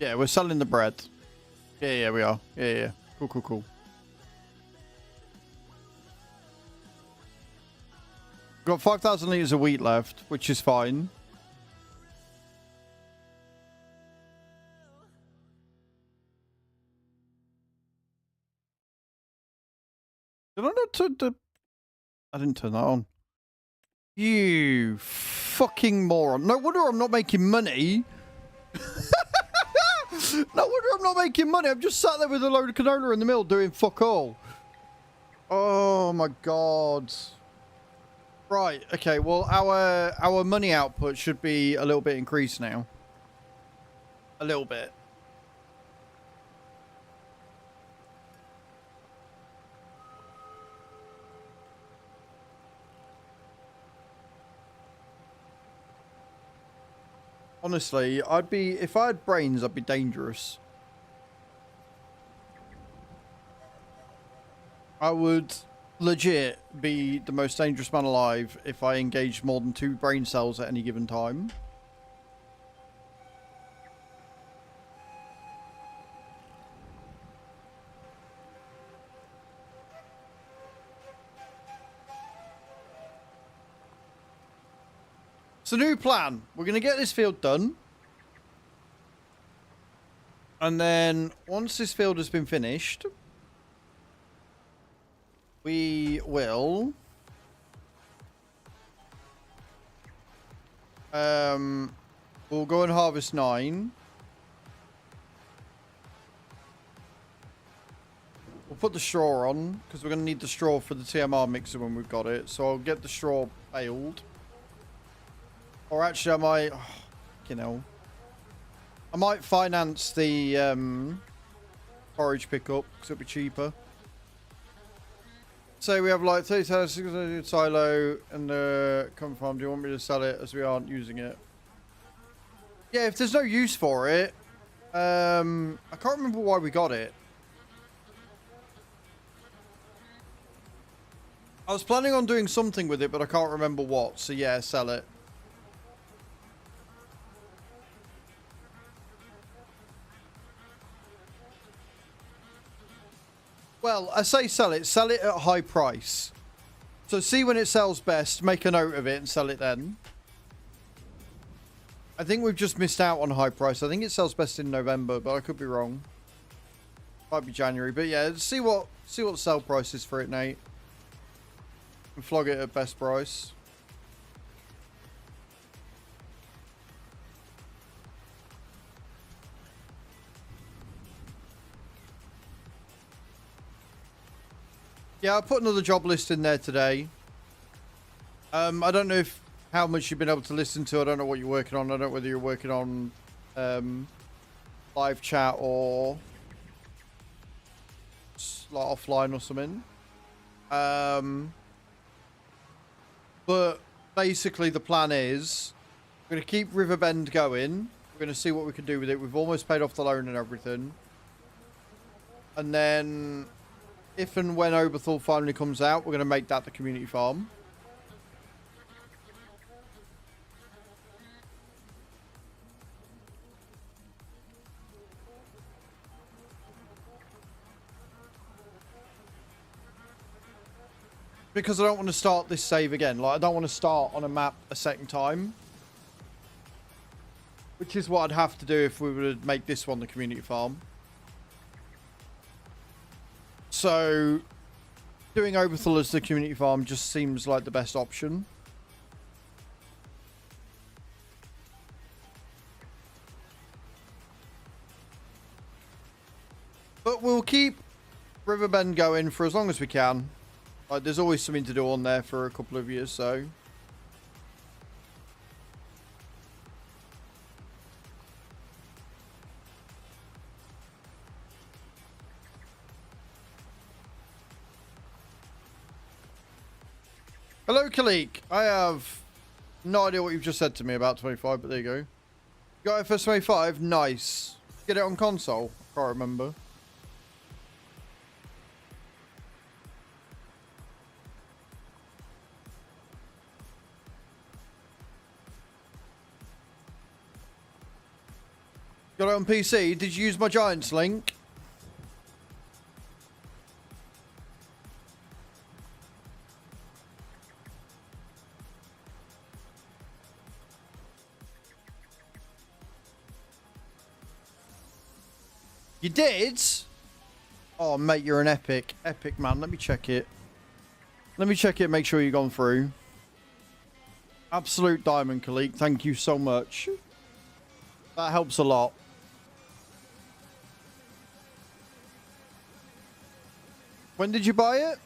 Yeah, we're selling the bread. Yeah, we are. Yeah. Cool. Got 5,000 litres of wheat left, which is fine. Did I not turn the... I didn't turn that on. You fucking moron. No wonder I'm not making money. No wonder I'm not making money. I'm just sat there with a load of canola in the mill doing fuck all. Oh my god. Right, okay, well our money output should be a little bit increased now. A little bit. Honestly, if I had brains, I'd be dangerous. I would legit be the most dangerous man alive if I engaged more than 2 brain cells at any given time. So, new plan. We're going to get this field done. And then, once this field has been finished, we will... we'll go and harvest 9. We'll put the straw on, because we're going to need the straw for the TMR mixer when we've got it. So, I'll get the straw baled. Or actually, I might, I might finance the forage pickup because it'll be cheaper. So we have like 30,000 silo and come farm. Do you want me to sell it as we aren't using it? Yeah, if there's no use for it, I can't remember why we got it. I was planning on doing something with it, but I can't remember what. So yeah, sell it. Well, I say sell it at a high price. So see when it sells best, make a note of it and sell it then. I think we've just missed out on high price. I think it sells best in November, but I could be wrong. Might be January, but yeah, see what the sell price is for it, Nate. And flog it at best price. Yeah, I'll put another job list in there today. I don't know how much you've been able to listen to. I don't know what you're working on. I don't know whether you're working on live chat or like offline or something. But basically the plan is we're going to keep Riverbend going. We're going to see what we can do with it. We've almost paid off the loan and everything. And then... if and when Oberthal finally comes out, we're going to make that the community farm. Because I don't want to start this save again. Like, I don't want to start on a map a second time. Which is what I'd have to do if we were to make this one the community farm. So, doing Oberthal as the community farm just seems like the best option. But we'll keep Riverbend going for as long as we can. Like, there's always something to do on there for a couple of years, so... Hello, Kalik. I have no idea what you've just said to me about 25, but there you go. You got it for 25? Nice. Get it on console? Can't remember. Got it on PC? Did you use my Giants link? You did? Oh, mate, you're an epic. Epic, man. Let me check it. Let me check it, make sure you've gone through. Absolute diamond, Kalik. Thank you so much. That helps a lot. When did you buy it?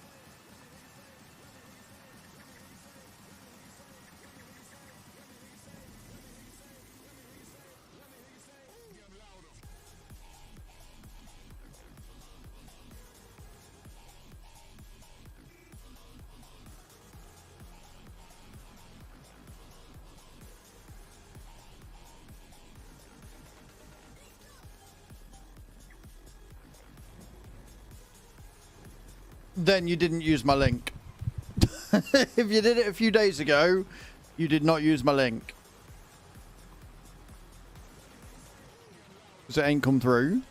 Then you didn't use my link. If you did it a few days ago, you did not use my link. Because it ain't come through.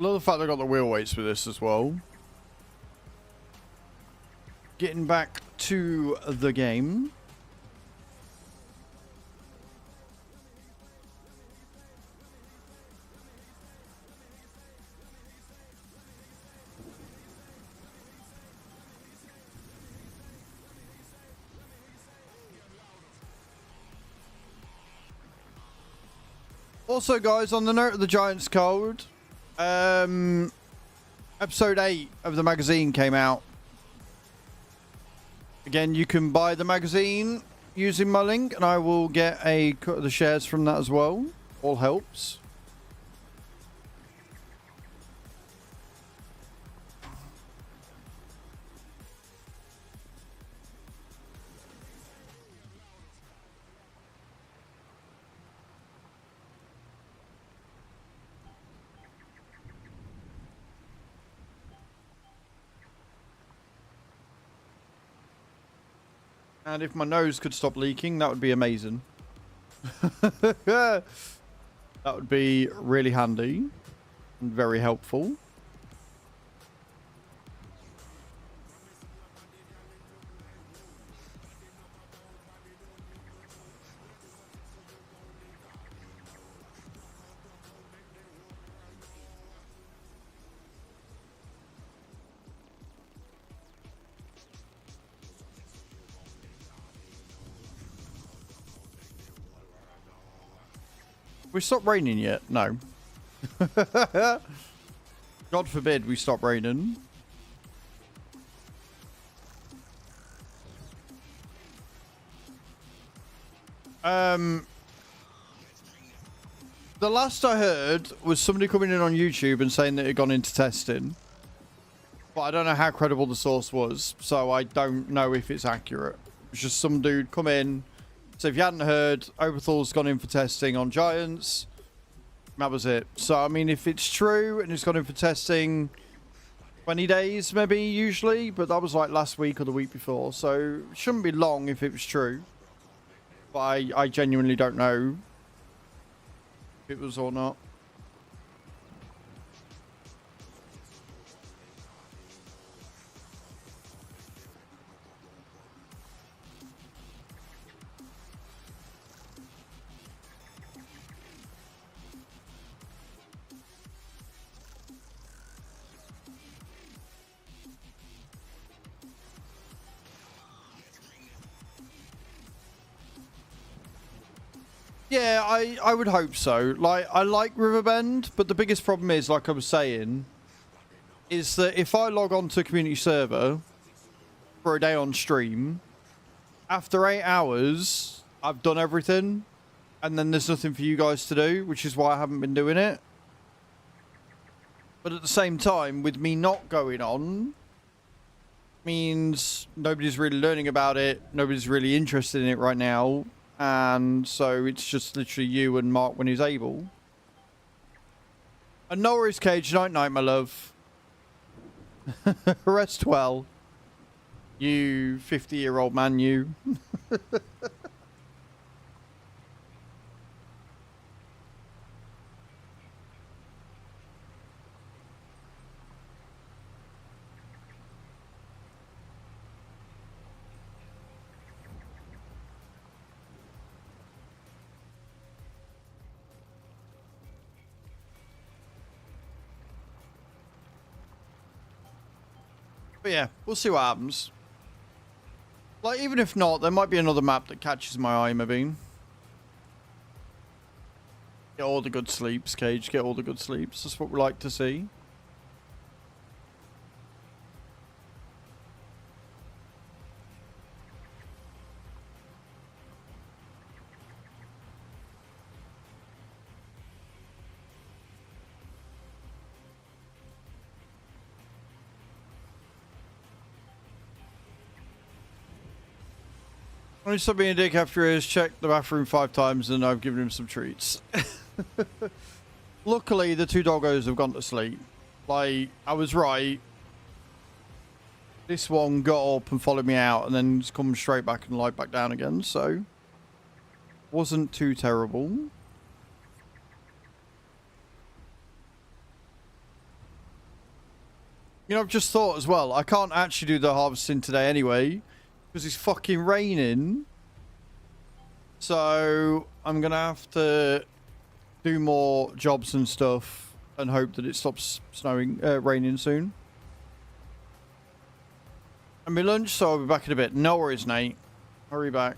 Love the fact I got the wheel weights with this as well. Getting back to the game. Also, guys, on the note of the Giants Code, episode 8 of the magazine came out. Again, you can buy the magazine using my link, and I will get a cut of the shares from that as well. All helps. And if my nose could stop leaking, that would be amazing. That would be really handy and very helpful. We stopped raining yet? No. God forbid we stop raining. The last I heard was somebody coming in on YouTube and saying that it had gone into testing. But I don't know how credible the source was, so I don't know if it's accurate. It's just some dude come in. So if you hadn't heard, Oberthal's gone in for testing on Giants. That was it. So, I mean, if it's true and it's gone in for testing 20 days, maybe, usually. But that was like last week or the week before. So, it shouldn't be long if it was true. But I genuinely don't know if it was or not. Yeah, I would hope so. Like, I like Riverbend, but the biggest problem is, like I was saying, is that if I log on to a community server for a day on stream, after 8 hours, I've done everything, and then there's nothing for you guys to do, which is why I haven't been doing it. But at the same time, with me not going on, means nobody's really learning about it, nobody's really interested in it right now. And so it's just literally you and Mark when he's able. And no worries, Cage. Night, night, my love. Rest well. You 50-year-old man, you. But yeah, we'll see what happens. Like, even if not, there might be another map that catches my eye, maybe. Get all the good sleeps, Cage. Get all the good sleeps. That's what we like to see. Only stop being a dick after he has checked the bathroom 5 times and I've given him some treats. Luckily, the 2 doggos have gone to sleep. Like, I was right. This one got up and followed me out and then just come straight back and lied back down again, so... wasn't too terrible. You know, I've just thought as well, I can't actually do the harvesting today anyway. Because it's fucking raining. So I'm going to have to do more jobs and stuff and hope that it stops raining soon. And my lunch, so I'll be back in a bit. No worries, Nate. Hurry back.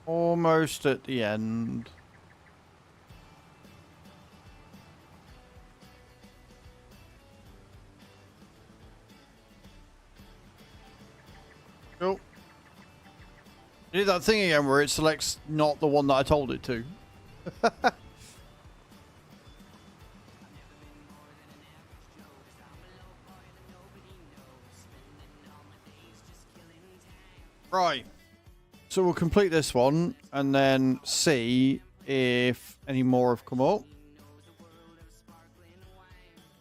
Almost at the end. Cool. I did that thing again where it selects not the one that I told it to. Right. So we'll complete this one and then see if any more have come up.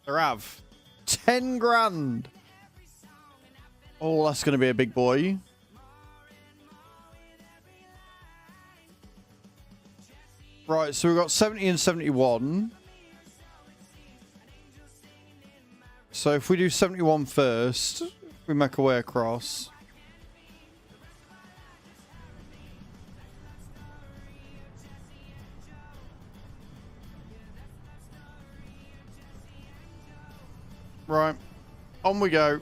There have. 10 grand. Oh, that's going to be a big boy. Right, so we've got 70 and 71. So if we do 71 first, we make our way across. Right, on we go.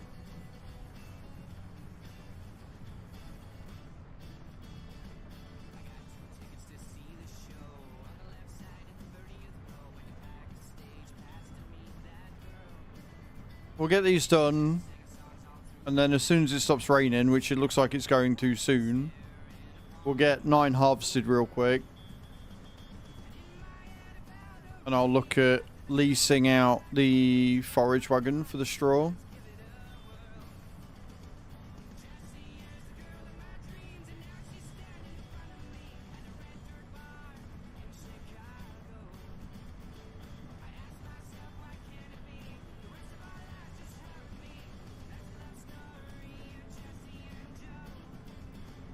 We'll get these done, and then as soon as it stops raining, which it looks like it's going to soon, we'll get 9 harvested real quick. And I'll look at leasing out the forage wagon for the straw.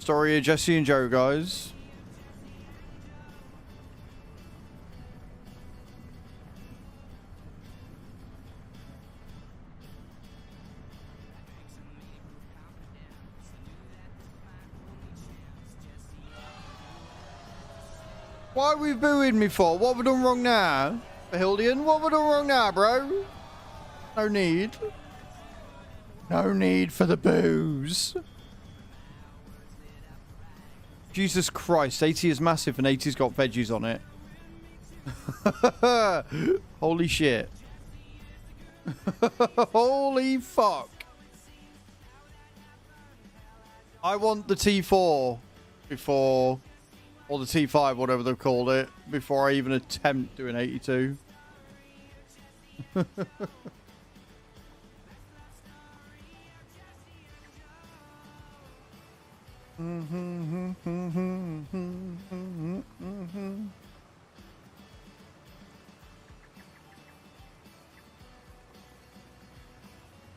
Story of Jesse and Joe, guys. Why are we booing me for? What have we done wrong now? Behildian, what have we done wrong now, bro? No need. No need for the booze. Jesus Christ, 80 is massive and 80's got veggies on it. Holy shit. Holy fuck. I want the T4 before, or the T5, whatever they've called it, before I even attempt doing 82.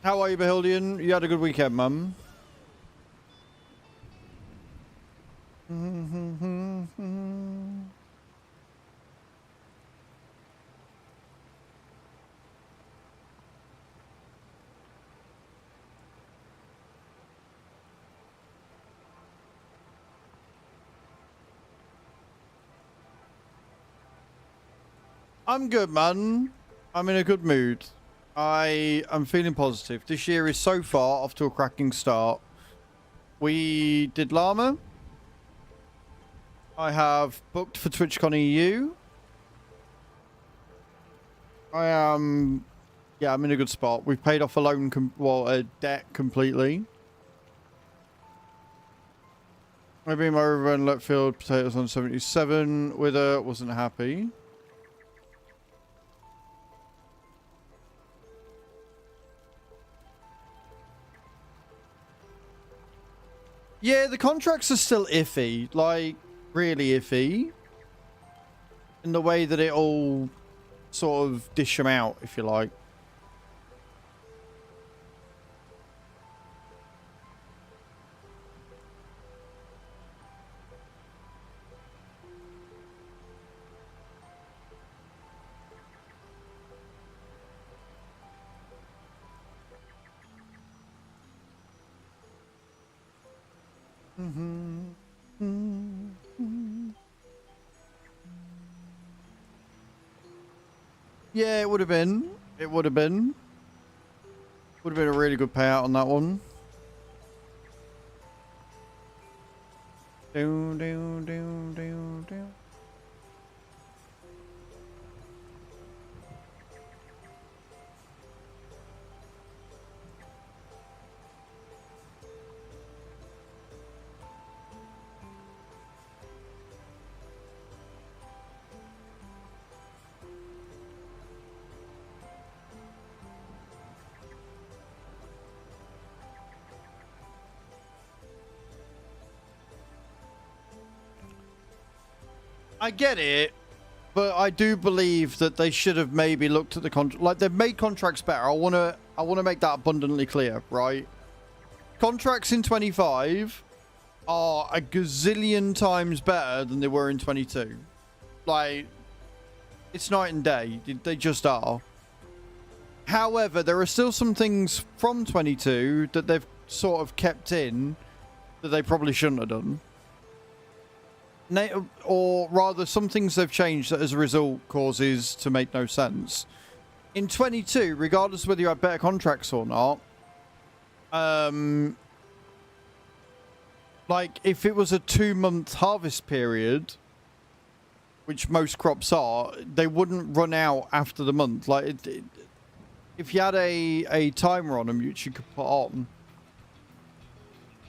How are you, Behildian? You had a good weekend, mum? I'm good, man. I'm in a good mood. I'm feeling positive. This year is so far off to a cracking start. We did Llama. I have booked for TwitchCon EU. I'm in a good spot. We've paid off a loan, a debt completely. Maybe my river and left field potatoes on 77 with her wasn't happy. Yeah, the contracts are still iffy, like really iffy, in the way that it all sort of dish them out, if you like. Yeah, it would have been. It would have been. Would have been a really good payout on that one. Down, down, down, down, down. I get it, but I do believe that they should have maybe looked at the contract. Like, they've made contracts better. I want to make that abundantly clear, right? Contracts in 25 are a gazillion times better than they were in 22. Like, it's night and day. They just are. However, there are still some things from 22 that they've sort of kept in that they probably shouldn't have done. Or rather, some things they've changed that as a result causes to make no sense. In 22, regardless of whether you had better contracts or not, like if it was a 2-month harvest period, which most crops are, they wouldn't run out after the month. Like if you had a timer on them, which you could put on,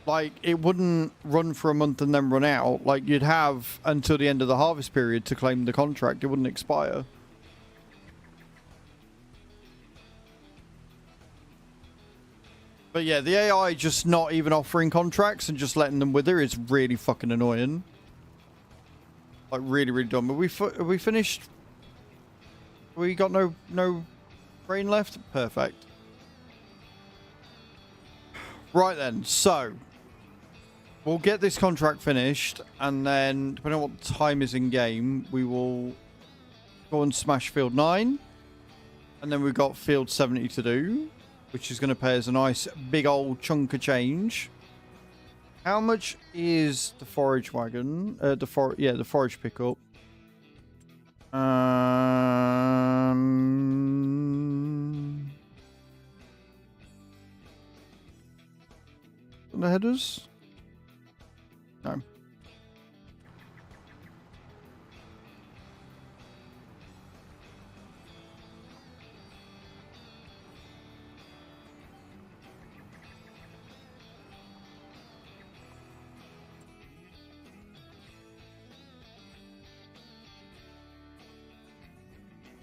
like, it wouldn't run for a month and then run out. Like, you'd have until the end of the harvest period to claim the contract. It wouldn't expire. But yeah, the AI just not even offering contracts and just letting them wither is really fucking annoying. Like, really, really dumb. Are we finished? We got no brain left? Perfect. Right then, so We'll get this contract finished, and then, depending on what the time is in game, we will go and smash Field 9. And then we've got Field 70 to do, which is going to pay us a nice big old chunk of change. How much is the forage wagon? The forage pickup. The headers? No.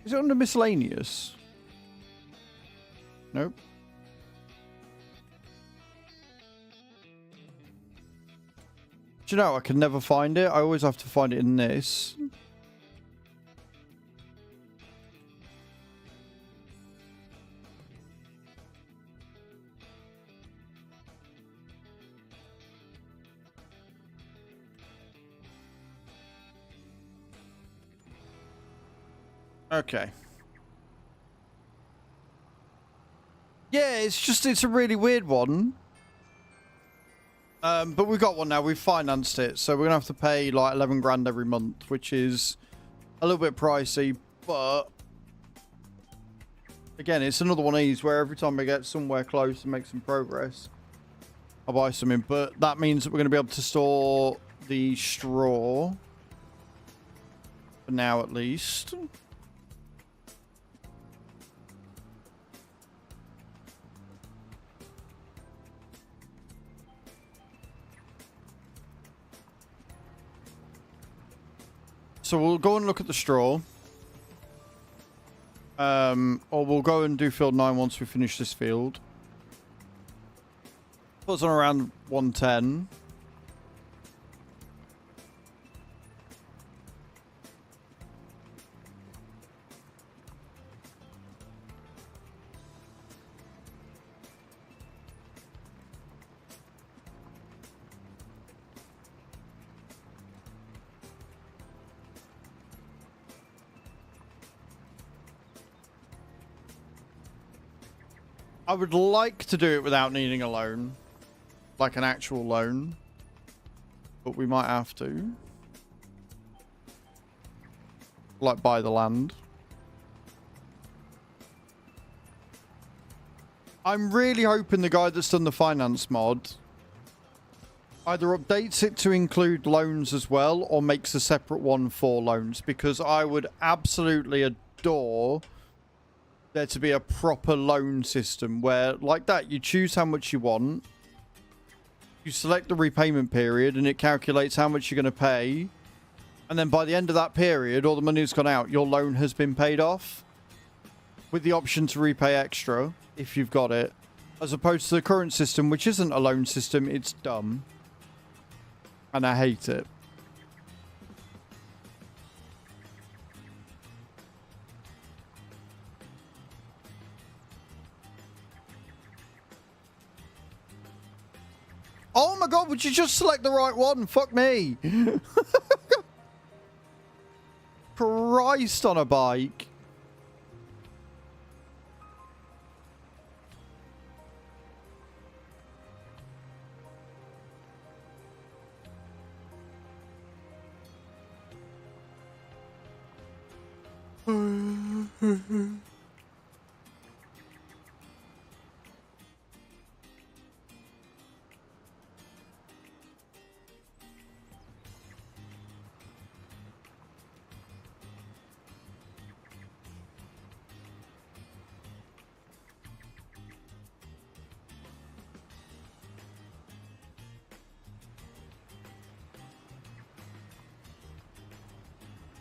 Is it under miscellaneous? Nope. Do you know, I can never find it. I always have to find it in this. Okay. Yeah, it's a really weird one. But we've got one now. We've financed it, so we're gonna have to pay like 11 grand every month, which is a little bit pricey. But again, it's another one of these where every time I get somewhere close and make some progress, I'll buy something. But that means that we're gonna be able to store the straw for now, at least. So we'll go and look at the straw. Or we'll go and do field 9 once we finish this field. Puts on around 110. I would like to do it without needing a loan. Like an actual loan. But we might have to. Like buy the land. I'm really hoping the guy that's done the finance mod either updates it to include loans as well or makes a separate one for loans, because I would absolutely adore there to be a proper loan system where, like that, you choose how much you want, you select the repayment period, and it calculates how much you're going to pay, and then by the end of that period, all the money has gone out, your loan has been paid off, with the option to repay extra if you've got it, as opposed to the current system, which isn't a loan system. It's dumb, and I hate it. Oh my god, would you just select the right one? Fuck me. Christ on a bike.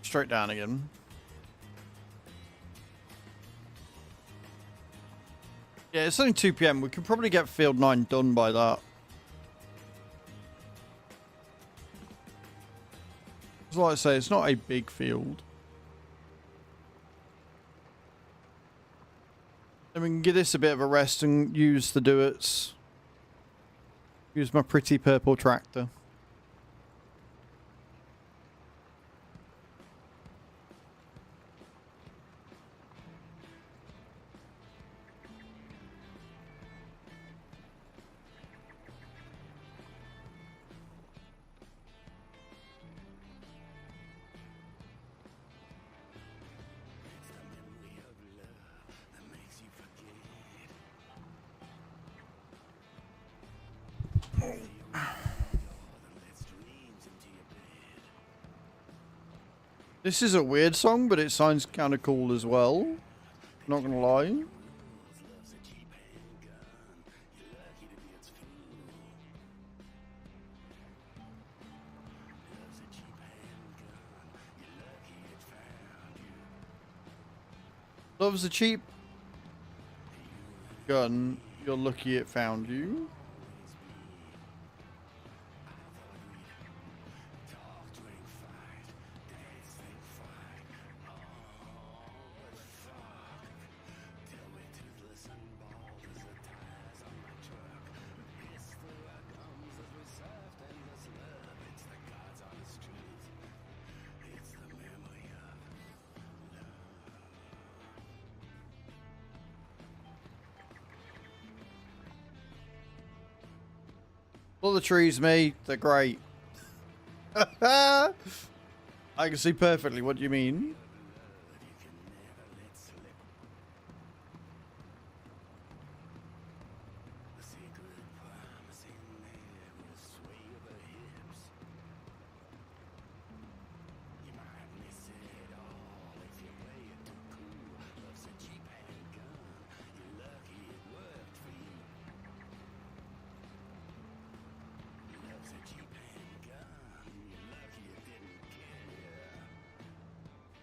Straight down again. Yeah, it's only 2 PM. We could probably get field 9 done by that. As like I say, it's not a big field. And we can give this a bit of a rest and use the do-its. Use my pretty purple tractor. This is a weird song, but it sounds kind of cool as well. Not gonna lie. Loves a cheap gun. You're lucky it found you. All the trees, me. They're great. I can see perfectly what you mean.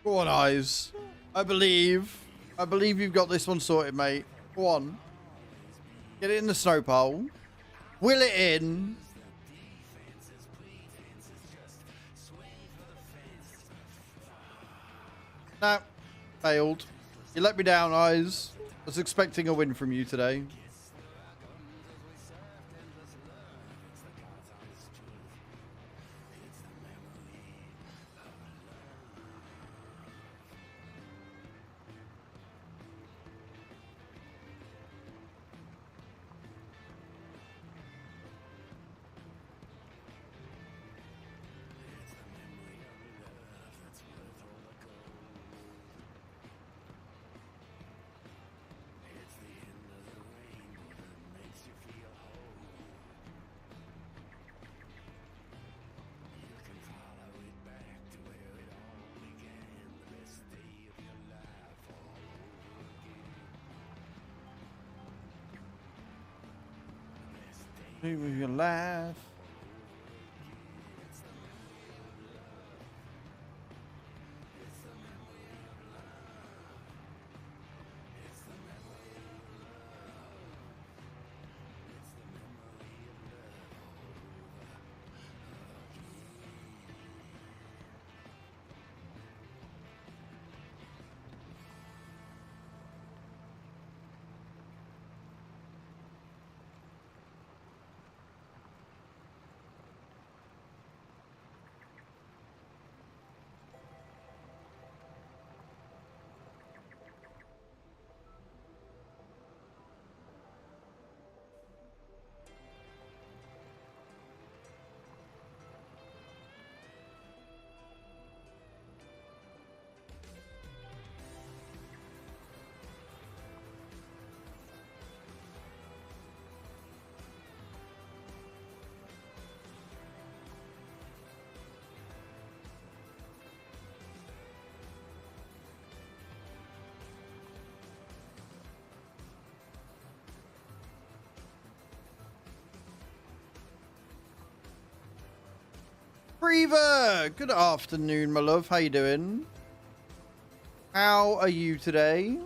Go on, Eyes. I believe you've got this one sorted, mate. Go on. Get it in the snow pole. Wheel it in. No. Failed. You let me down, Eyes. I was expecting a win from you today. With your laugh. Breather! Good afternoon, my love. How you doing? How are you today?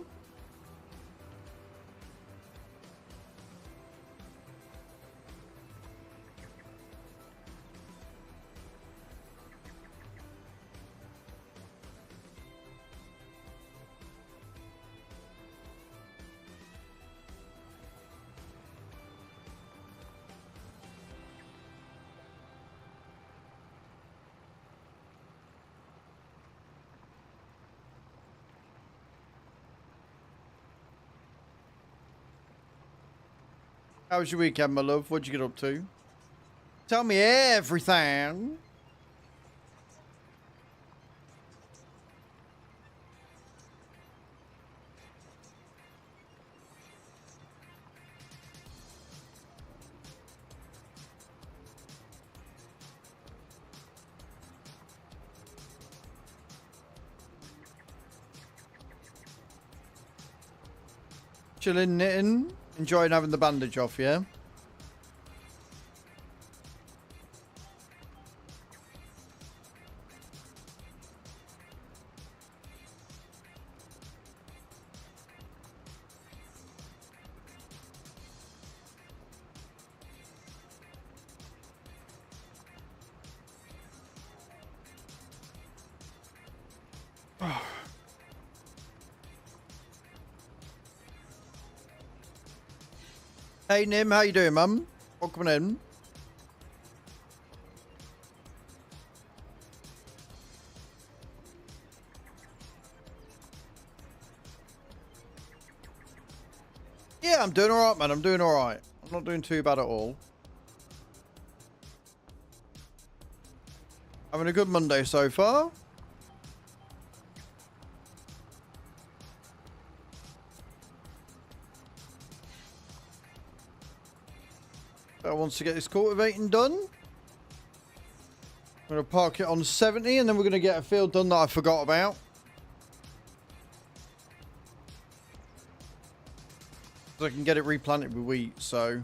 How was your weekend, my love? What'd you get up to? Tell me everything. Chilling, knitting, enjoying having the bandage off, yeah? Hey Nim, how you doing, mum? Welcome in. Yeah, I'm doing alright, man. I'm doing alright. I'm not doing too bad at all. Having a good Monday so far. I want to get this cultivating done. I'm going to park it on 70 and then we're going to get a field done that I forgot about. So I can get it replanted with wheat, so...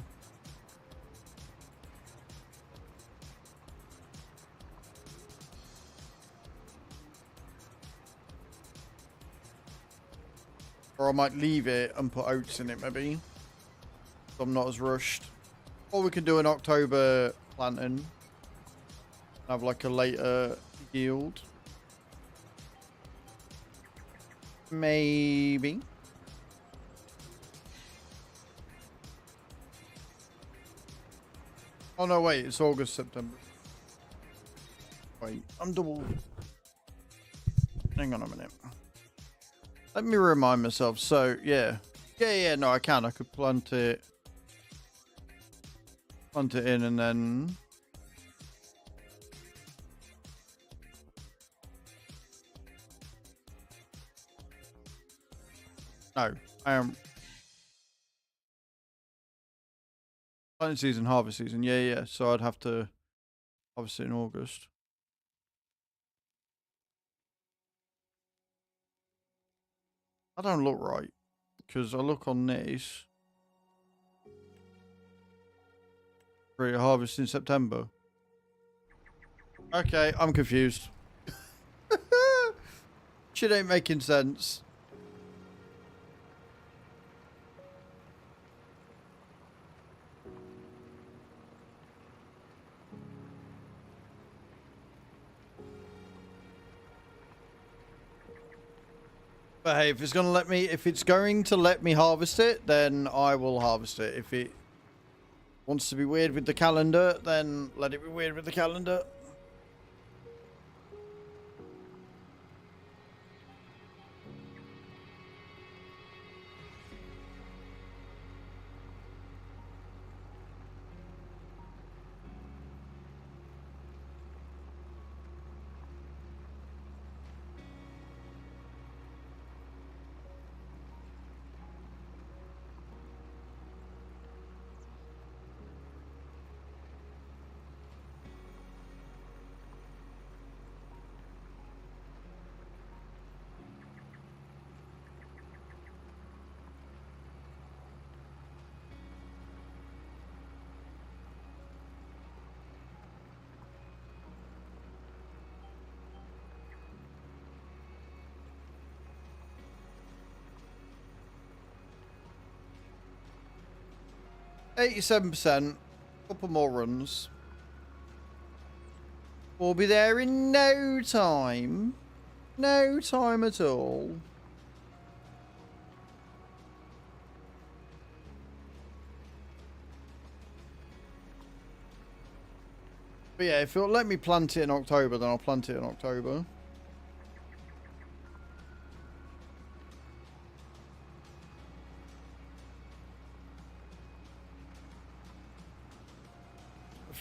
Or I might leave it and put oats in it, maybe. So I'm not as rushed. Or we can do an October planting. Have like a later yield. Maybe. Oh no, wait, it's August, September. Wait, I'm double. Hang on a minute. Let me remind myself. So, yeah. Yeah, no, I can. I could plant it. Plant it in and then... No, I am... Planting season, harvest season. Yeah. So I'd have to harvest it in August. I don't look right. Because I look on this. For harvest in September. Okay, I'm confused. Shit ain't making sense. But hey, if it's going to let me harvest it, then I will harvest it. If it wants to be weird with the calendar, then let it be weird with the calendar. %. Couple more runs. We'll be there in no time. No time at all. But yeah, if it'll let me plant it in October, then I'll plant it in October.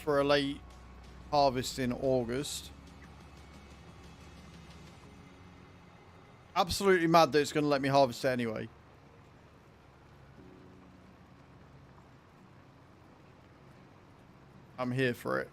for a late harvest in August. Absolutely mad that it's going to let me harvest it anyway. I'm here for it.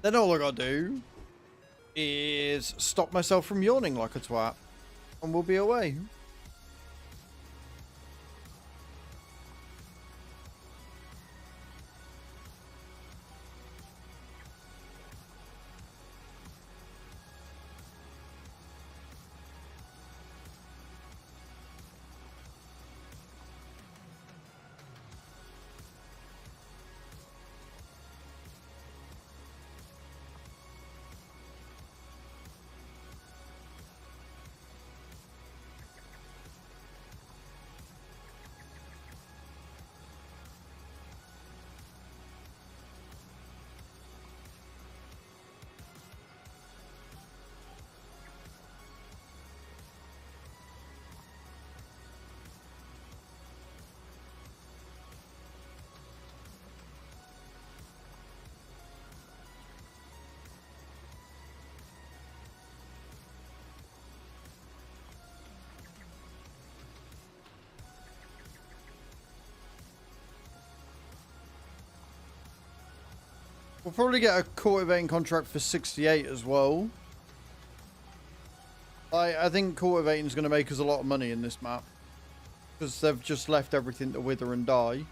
Then all I gotta do is stop myself from yawning like a twat, and we'll be away. We'll probably get a cultivating contract for 68 as well. I think cultivating is going to make us a lot of money in this map, because they've just left everything to wither and die.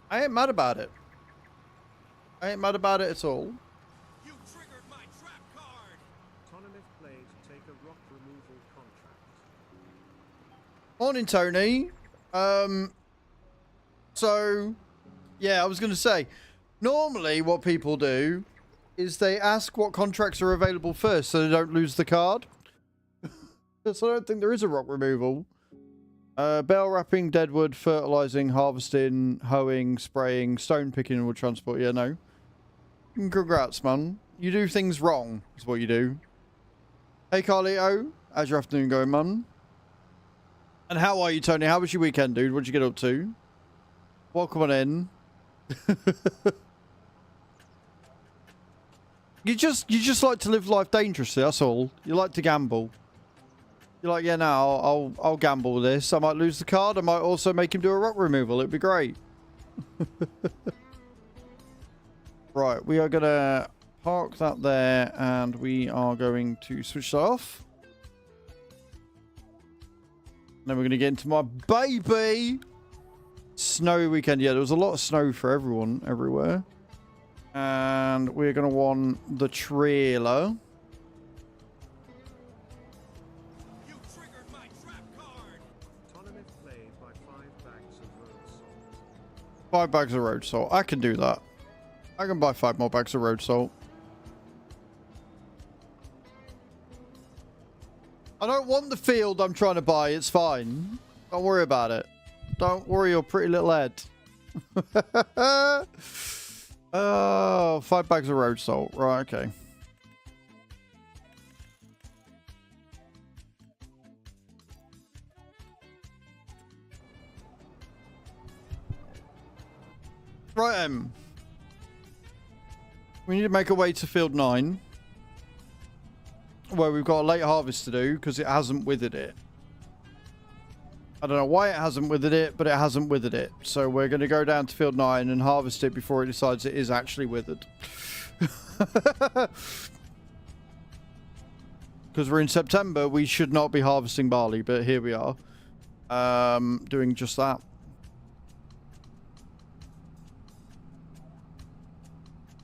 I ain't mad about it. I ain't mad about it at all. You triggered my trap card. Autonomous blades take a rock removal contract. Morning, Tony. So, yeah, I was going to say, normally what people do is they ask what contracts are available first so they don't lose the card. So I don't think there is a rock removal. Bale wrapping, deadwood, fertilizing, harvesting, hoeing, spraying, stone picking, and wood transport. Yeah, no. Congrats, man. You do things wrong, is what you do. Hey, Carlito. How's your afternoon going, man? And how are you, Tony? How was your weekend, dude? What'd you get up to? Welcome on in. You just like to live life dangerously, that's all. You like to gamble. You're like, yeah, no, I'll gamble with this. I might lose the card. I might also make him do a rock removal. It'd be great. Right, we are gonna park that there, and we are going to switch that off. Then we're gonna get into my baby snowy weekend. Yeah, there was a lot of snow for everyone everywhere, and we're gonna want the trailer. You triggered my trap card. Autonomous blade by 5 bags of road salt. 5 bags of road salt. I can do that. I can buy 5 more bags of road salt. I don't want the field I'm trying to buy. It's fine. Don't worry about it. Don't worry your pretty little head. Oh, 5 bags of road salt. Right, okay. Right, we need to make our way to field 9, where we've got a late harvest to do because it hasn't withered it. I don't know why it hasn't withered it, but it hasn't withered it. So we're going to go down to field 9 and harvest it before it decides it is actually withered. Because we're in September, we should not be harvesting barley, but here we are. Doing just that.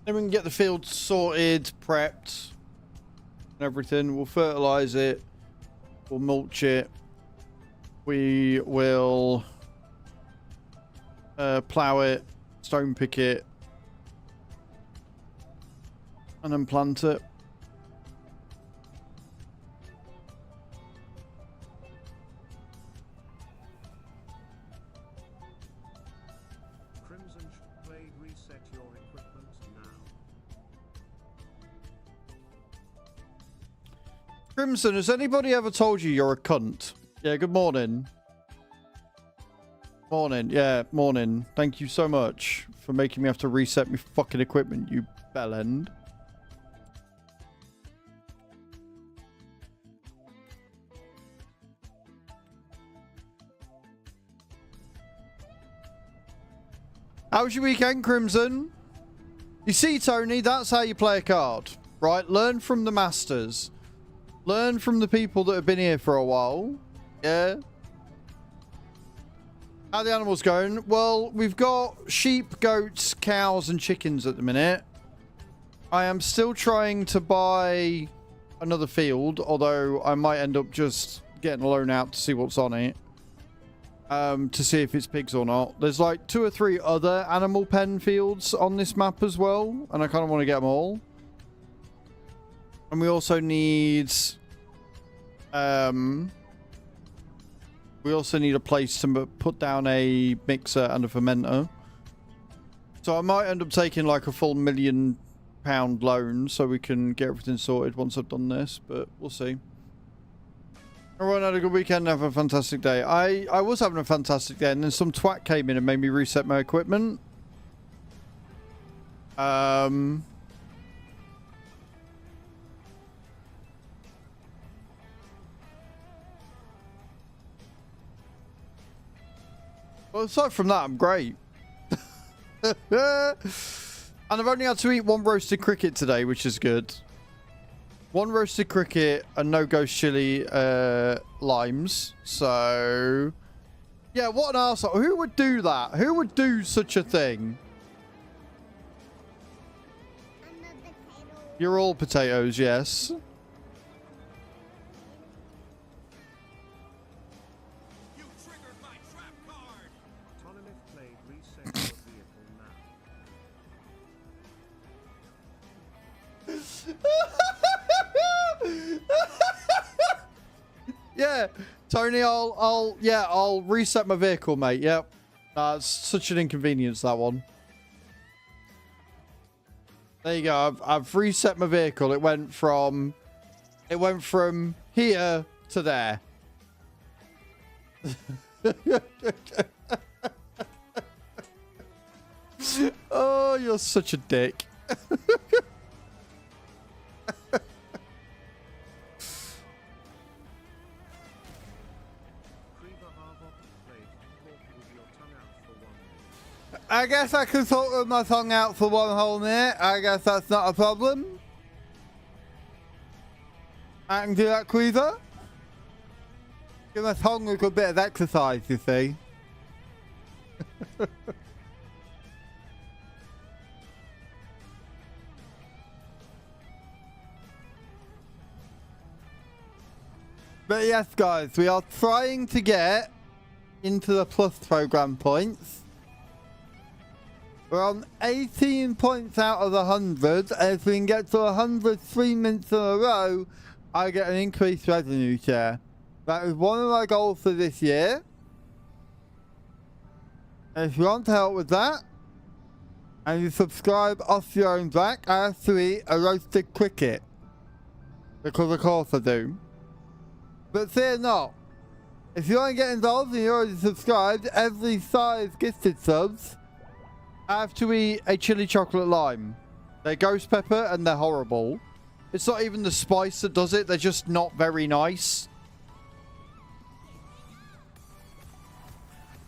Then we can get the field sorted, prepped, and everything. We'll fertilize it. We'll mulch it. We will plow it, stone pick it, and then plant it. Crimson Blade, reset your equipment now. Crimson, has anybody ever told you you're a cunt? Yeah, good morning. Morning, yeah, morning. Thank you so much for making me have to reset my fucking equipment, you bellend. How was your weekend, Crimson? You see, Tony, that's how you play a card, right? Learn from the masters. Learn from the people that have been here for a while. Yeah. How are the animals going? Well, we've got sheep, goats, cows, and chickens at the minute. I am still trying to buy another field, although I might end up just getting a loan out to see what's on it. To see if it's pigs or not. There's like 2 or 3 other animal pen fields on this map as well, and I kind of want to get them all. And we also need a place to put down a mixer and a fermenter. So I might end up taking like a full £1 million loan so we can get everything sorted once I've done this, but we'll see. Everyone had a good weekend and have a fantastic day. I was having a fantastic day, and then some twat came in and made me reset my equipment. Well, aside from that, I'm great. And I've only had to eat 1 roasted cricket today, which is good. 1 roasted cricket and no ghost chili limes. So, yeah, what an arsehole. Who would do that? Who would do such a thing? You're all potatoes, yes. You triggered my trap card! Autonomous Blade, reset your vehicle now. Yeah, Tony, I'll reset my vehicle, mate. Yep. It's such an inconvenience, that one. There you go. I've reset my vehicle. It went from here to there. Oh, you're such a dick. I guess I can talk with my tongue out for 1 whole minute. I guess that's not a problem. I can do that, Queezer. Give my tongue a good bit of exercise, you see. But yes, guys, we are trying to get into the plus program points. We're on 18 points out of 100, and if we can get to 100 3 minutes in a row, I get an increased revenue share. That is one of my goals for this year. And if you want to help with that, and you subscribe off your own back, I have to eat a roasted cricket. Because of course I do. But fear not. If you want to get involved and you're already subscribed, every 5 gifted subs, I have to eat a chili chocolate lime. They're ghost pepper and they're horrible. It's not even the spice that does it. They're just not very nice.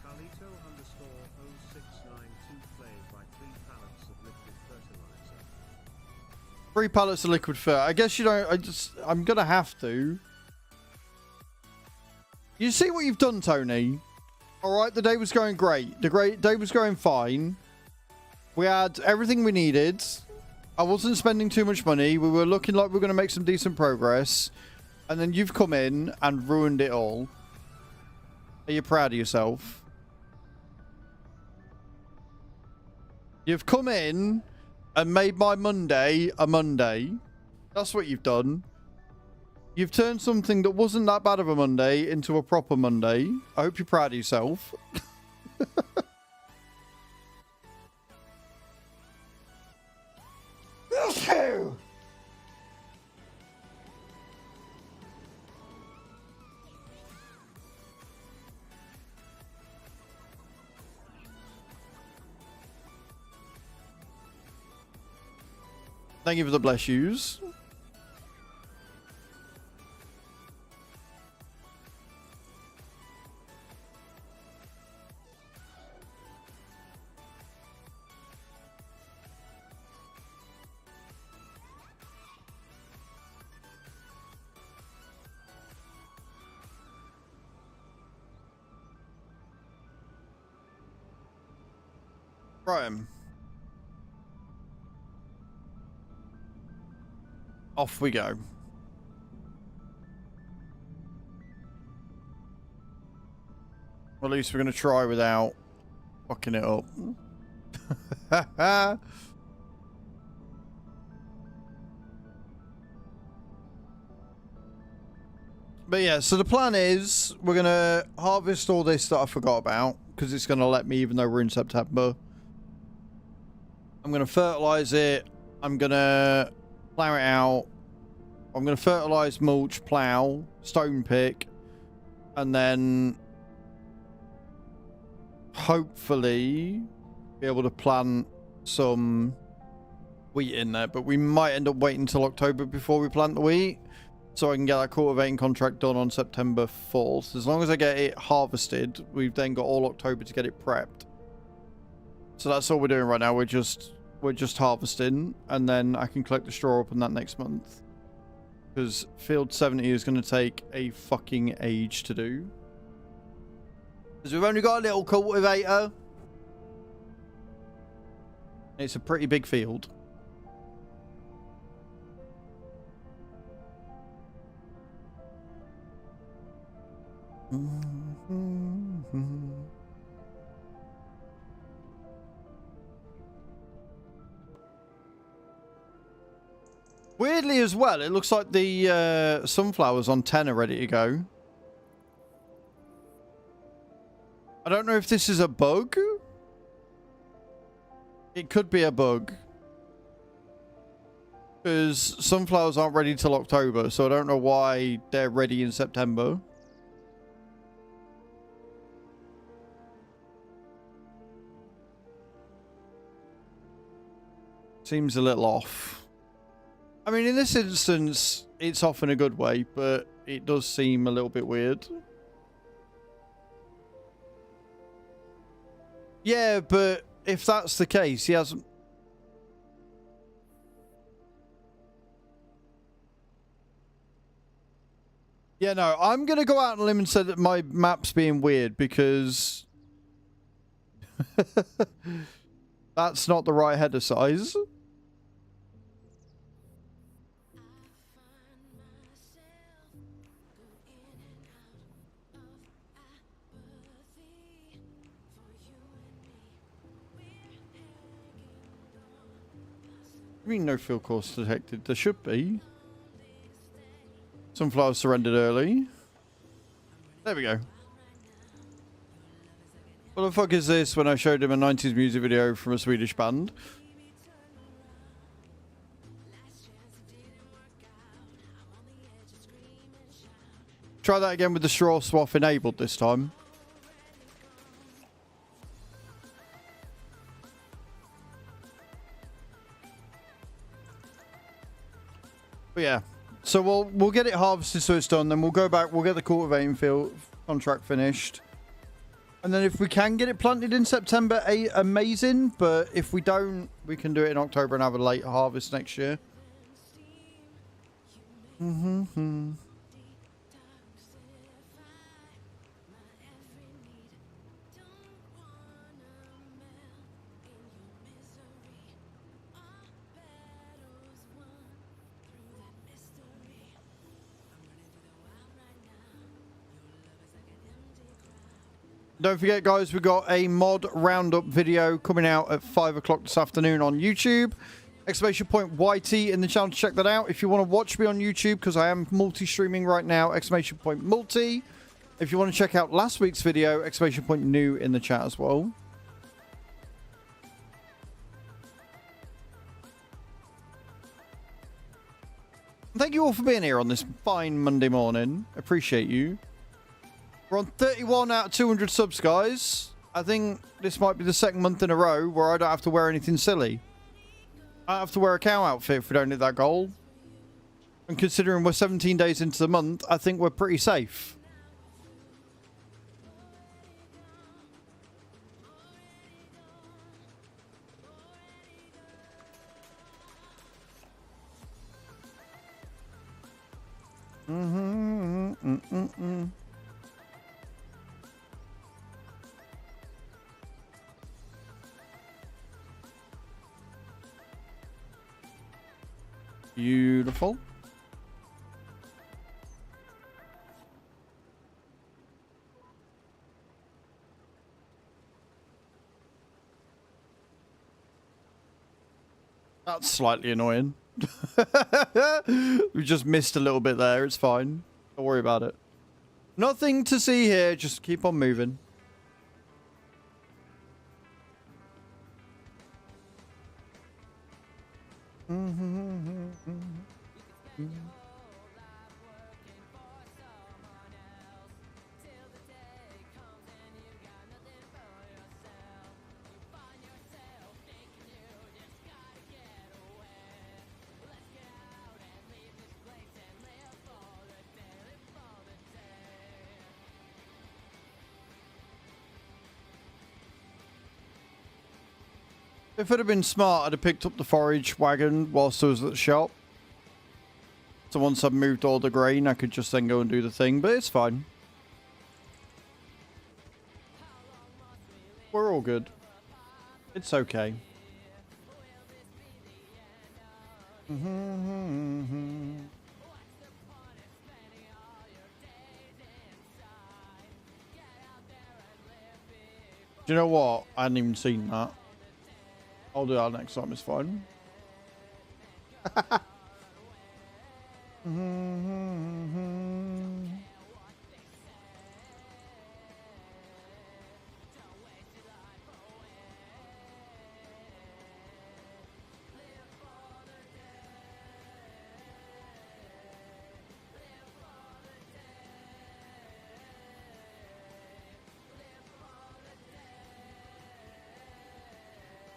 Carlito_0692 played by 3 pallets of liquid fertilizer. 3 pallets of liquid fur. I guess you don't. I'm gonna have to. You see what you've done, Tony? All right, the day was going great. The day was going fine. We had everything we needed. I wasn't spending too much money. We were looking like we were going to make some decent progress. And then you've come in and ruined it all. Are you proud of yourself? You've come in and made my Monday a Monday. That's what you've done. You've turned something that wasn't that bad of a Monday into a proper Monday. I hope you're proud of yourself. Thank you for the bless yous. Graham. Off we go. Well, at least we're going to try without fucking it up. But yeah, so the plan is we're going to harvest all this that I forgot about because it's going to let me even though we're in September. I'm going to fertilize it. I'm going to plow it out. I'm going to fertilize, mulch, plow, stone pick, and then hopefully be able to plant some wheat in there. But we might end up waiting until October before we plant the wheat, so I can get that cultivating contract done on September 4th. As long as I get it harvested, we've then got all October to get it prepped. So that's all we're doing right now. We're just harvesting, and then I can collect the straw up on that next month. Because field 70 is going to take a fucking age to do. Because we've only got a little cultivator. It's a pretty big field. Weirdly as well, it looks like the sunflowers on 10 are ready to go. I don't know if this is a bug. It could be a bug. Because sunflowers aren't ready till October, so I don't know why they're ready in September. Seems a little off. I mean, in this instance, it's off in a good way, but it does seem a little bit weird. Yeah, but if that's the case, he hasn't... Yeah, no, I'm going to go out on a limb and say that my map's being weird because... that's not the right header size. I mean, no field course detected. There should be. Sunflowers surrendered early. There we go. What the fuck is this when I showed him a 90s music video from a Swedish band? Try that again with the straw swath enabled this time. But yeah, so we'll get it harvested so it's done. Then we'll go back. We'll get the cultivating field contract finished, and then if we can get it planted in September, amazing. But if we don't, we can do it in October and have a late harvest next year. Mm-hmm. Don't forget, guys, we've got a mod roundup video coming out at 5 o'clock this afternoon on YouTube. Exclamation point YT in the channel to check that out. If you want to watch me on YouTube, because I am multi-streaming right now, exclamation point multi. If you want to check out last week's video, exclamation point new in the chat as well. Thank you all for being here on this fine Monday morning. Appreciate you. We're on 31 out of 200 subs, guys. I think this might be the second month in a row where I don't have to wear anything silly. I don't have to wear a cow outfit if we don't hit that goal. And considering we're 17 days into the month, I think we're pretty safe. Beautiful. That's slightly annoying. We just missed a little bit there. It's fine. Don't worry about it. Nothing to see here. Just keep on moving. If it had been smart, I'd have picked up the forage wagon whilst I was at the shop. So once I've moved all the grain, I could just then go and do the thing, but it's fine. We're all good. It's okay. Do you know what? I hadn't even seen that. I'll do that next time, it's fine.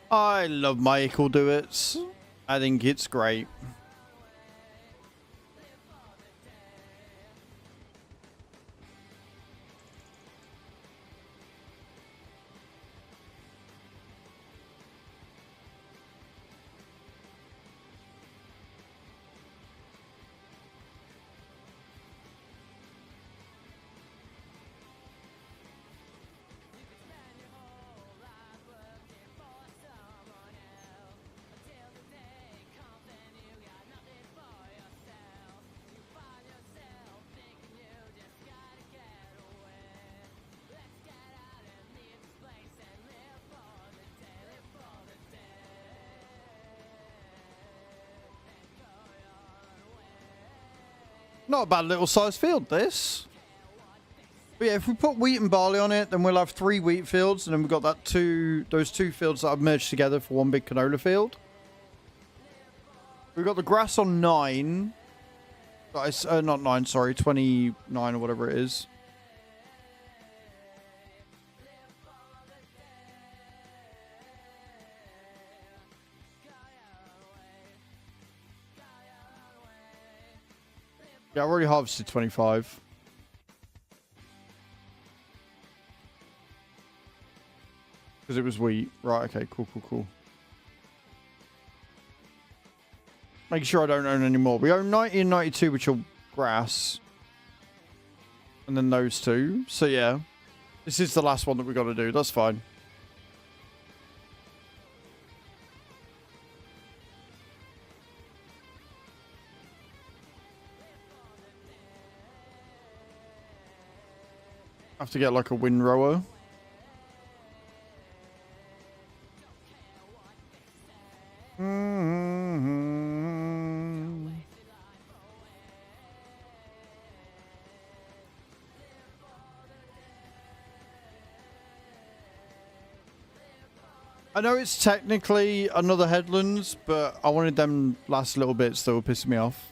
I love my equal duets. I think it's great. Not a bad little sized field, this. But yeah, if we put wheat and barley on it, then we'll have 3 wheat fields, and then we've got those two fields that I've merged together for one big canola field. We've got the grass on 9. Not 9, sorry, 29 or whatever it is. Yeah, I've already harvested 25. Because it was wheat. Right, okay, cool. Make sure I don't own any more. We own 90 and 92, which are grass. And then those two. So, yeah. This is the last one that we got to do. That's fine. I have to get like a windrower. I know it's technically another Headlands, but I wanted them last little bits that were pissing me off.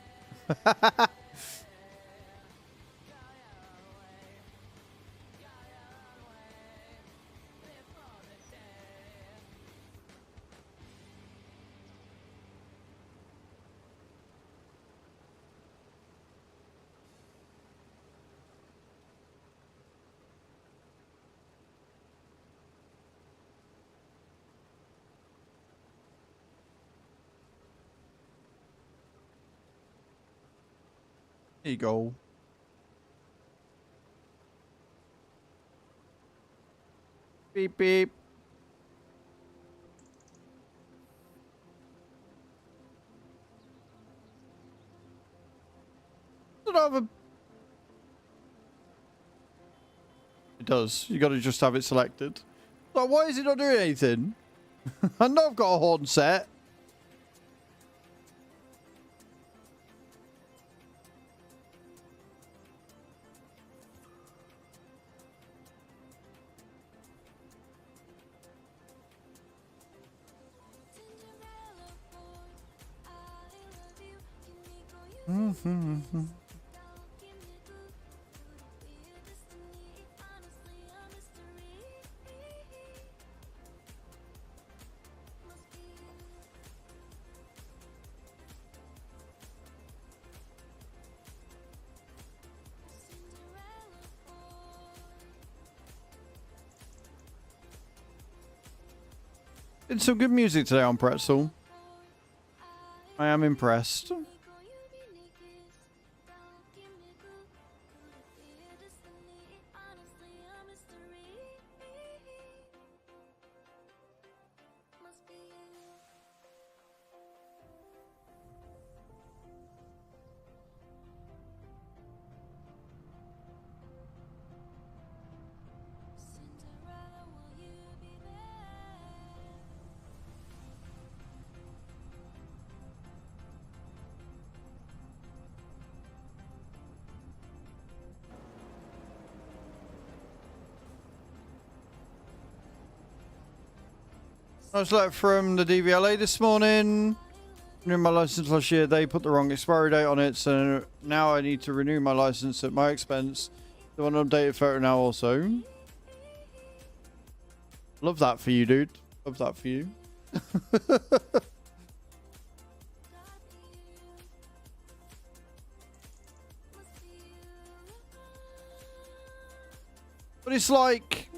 There you go. Beep, beep. Does it have a... It does. You got to just have it selected. Like, why is it not doing anything? I know I've got a horn set. It's some good music today on Pretzel. I am impressed. I was like from the DVLA this morning. Renewing my license last year, they put the wrong expiry date on it, so now I need to renew my license at my expense. They want an updated photo now also. Love that for you, dude. Love that for you. But it's like...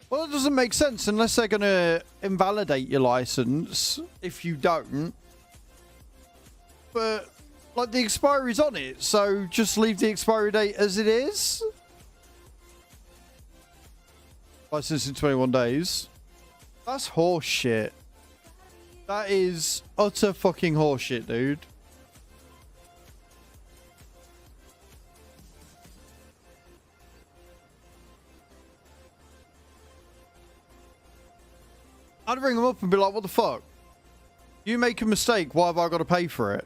Well, it doesn't make sense unless they're going to invalidate your license if you don't. But, like, the expiry's on it, so just leave the expiry date as it is. License in 21 days. That's horse shit. That is utter fucking horse shit, dude. I'd ring them up and be like, what the fuck? You make a mistake, why have I got to pay for it?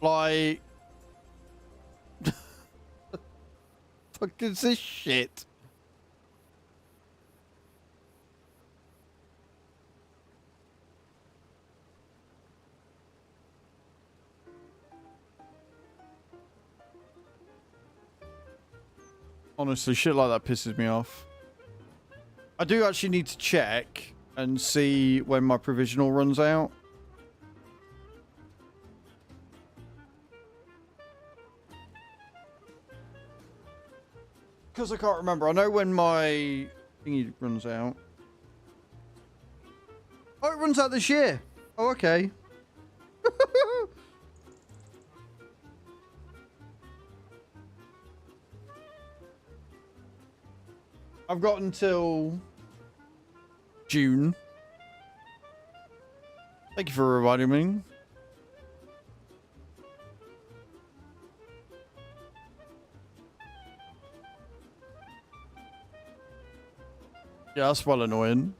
Like... fuck is this shit? Honestly, shit like that pisses me off. I do actually need to check and see when my provisional runs out. Because I can't remember. I know when my thingy runs out. Oh, it runs out this year. Oh, okay. I've got until June. Thank you for reminding me. Yeah, that's well annoying.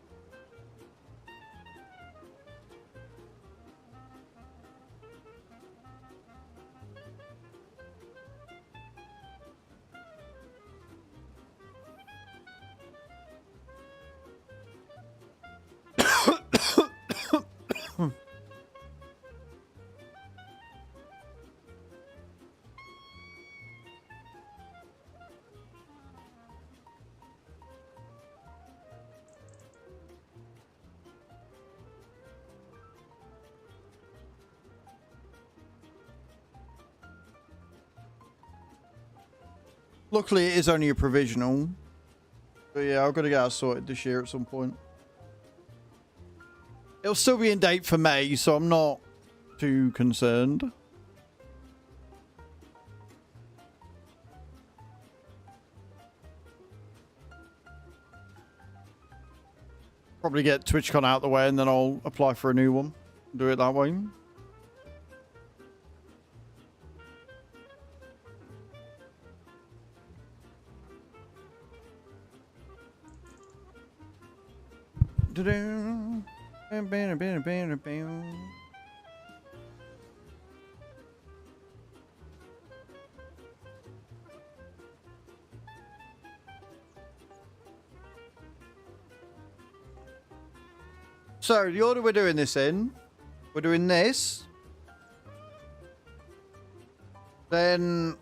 Luckily, it is only a provisional. But yeah, I've got to get that sorted this year at some point. It'll still be in date for May, so I'm not too concerned. Probably get TwitchCon out the way and then I'll apply for a new one. Do it that way. So, the order we're doing this in, we're doing this. Then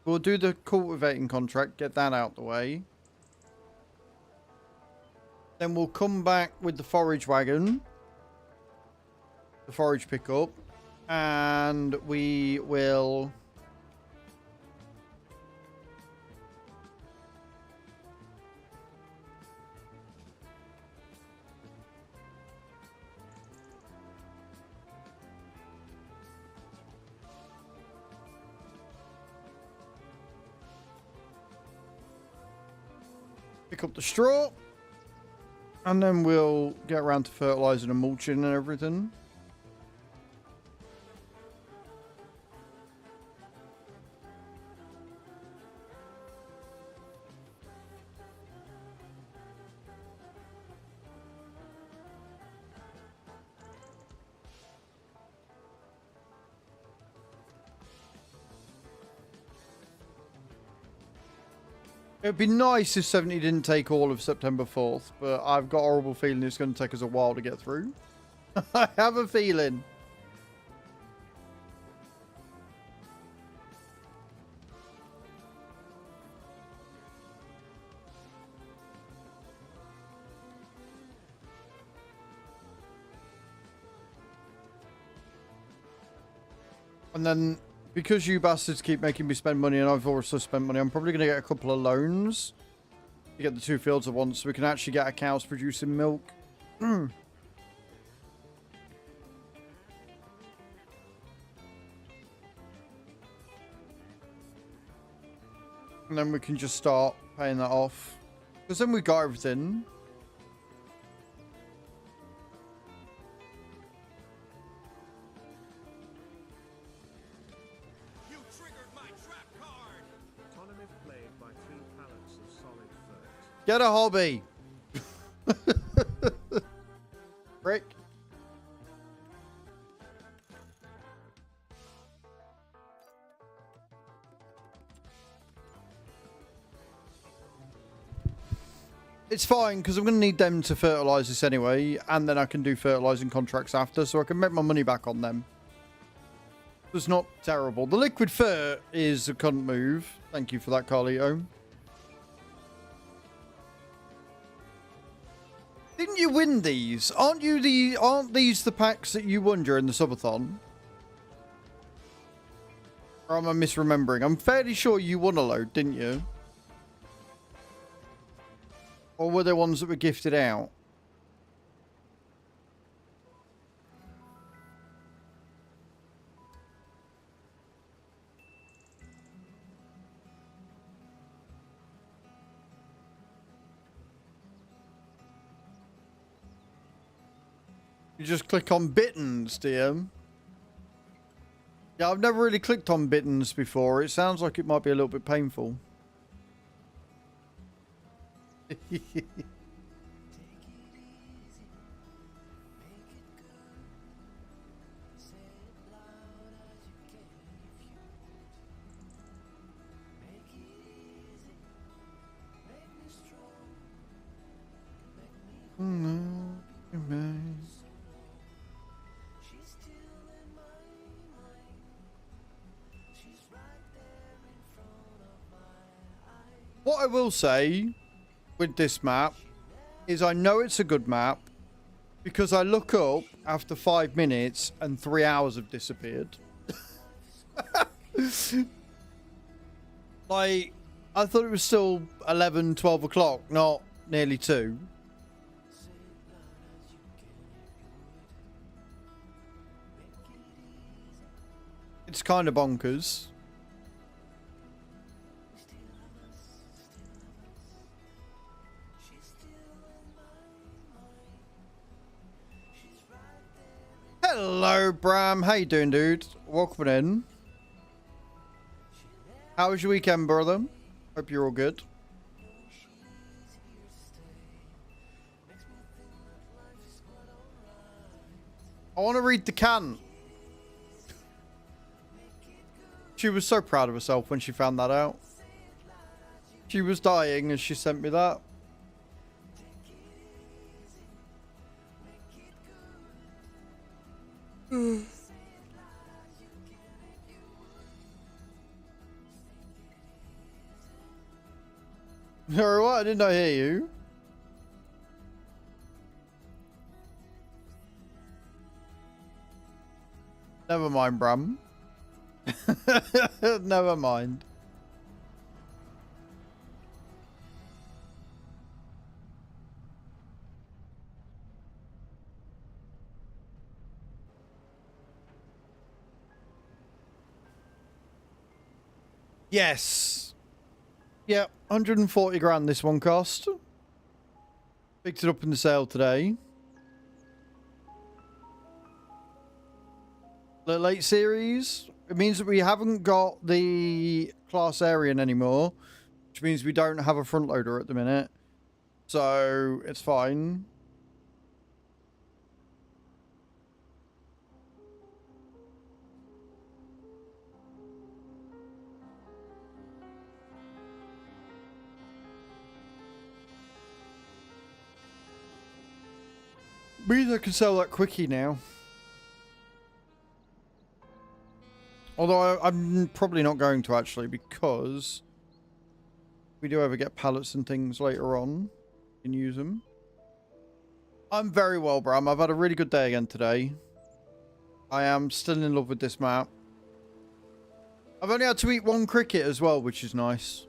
we'll do the cultivating contract, get that out the way. Then we'll come back with the forage wagon, the forage pickup, and we will pick up the straw. And then we'll get around to fertilizing and mulching and everything. It'd be nice if 70 didn't take all of September 4th, but I've got a horrible feeling it's going to take us a while to get through. I have a feeling. And then, because you bastards keep making me spend money and I've also spent money, I'm probably going to get a couple of loans to get the 2 fields at once so we can actually get our cows producing milk. And then we can just start paying that off. Because then we've got everything. Get a hobby. Brick. It's fine because I'm going to need them to fertilize this anyway, and then I can do fertilizing contracts after, so I can make my money back on them. It's not terrible. The liquid fur is a cunt move. Thank you for that, Carlito. Didn't you win these? Aren't these the packs that you won during the subathon? Or am I misremembering? I'm fairly sure you won a load, didn't you? Or were there ones that were gifted out? You just click on Bittens, DM. Yeah, I've never really clicked on Bittens before. It sounds like it might be a little bit painful. What I will say with this map is I know it's a good map because I look up after 5 minutes and 3 hours have disappeared. Like, I thought it was still 11, 12 o'clock, not nearly 2. It's kind of bonkers. Hello, Bram. How you doing, dude? Welcome in. How was your weekend, brother? Hope you're all good. I want to read the can. She was so proud of herself when she found that out. She was dying and she sent me that. Or what? Didn't I hear you? Never mind, Bram. Never mind. Yes. Yeah, 140 grand this one cost. Picked it up in the sale today. The late series. It means that we haven't got the class Aryan anymore, which means we don't have a front loader at the minute. So it's fine. Means I can sell that quickie now. Although I'm probably not going to actually, because we do ever get pallets and things later on. You can use them. I'm very well, Bram. I've had a really good day again today. I am still in love with this map. I've only had to eat 1 cricket as well, which is nice.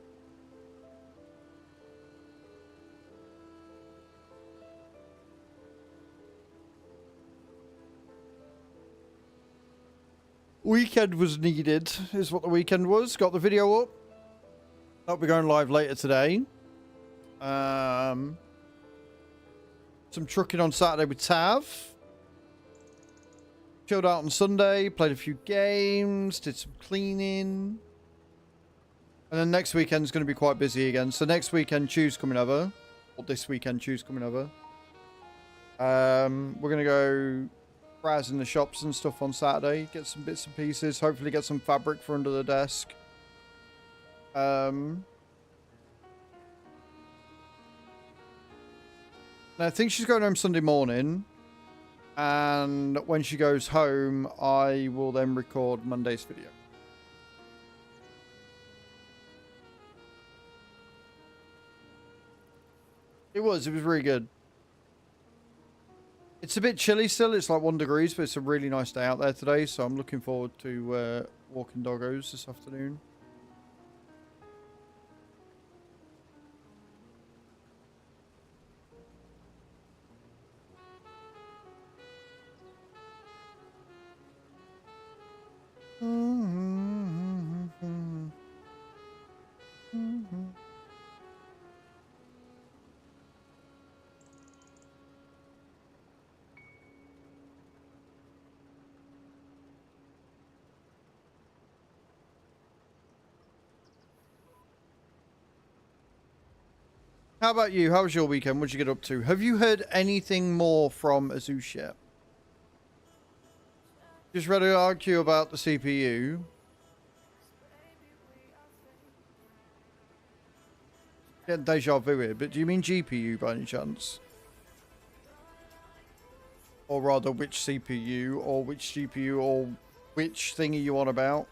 Weekend was needed, is what the weekend was. Got the video up. That'll be going live later today. Some trucking on Saturday with Tav. Chilled out on Sunday. Played a few games. Did some cleaning. And then next weekend's going to be quite busy again. So next weekend, Tuesday coming over. Or this weekend, Tuesday coming over. We're going to go browse in the shops and stuff on Saturday, get some bits and pieces, hopefully get some fabric for under the desk. And I think she's going home Sunday morning, and when she goes home I will then record Monday's video. It was really good. It's a bit chilly still. It's like 1 degree, but it's a really nice day out there today. So I'm looking forward to walking doggos this afternoon. How about you? How was your weekend? What'd you get up to? Have you heard anything more from Azush yet? Just ready to argue about the CPU. Getting deja vu here, but do you mean GPU by any chance? Or rather, which CPU, or which GPU, or which thing are you on about?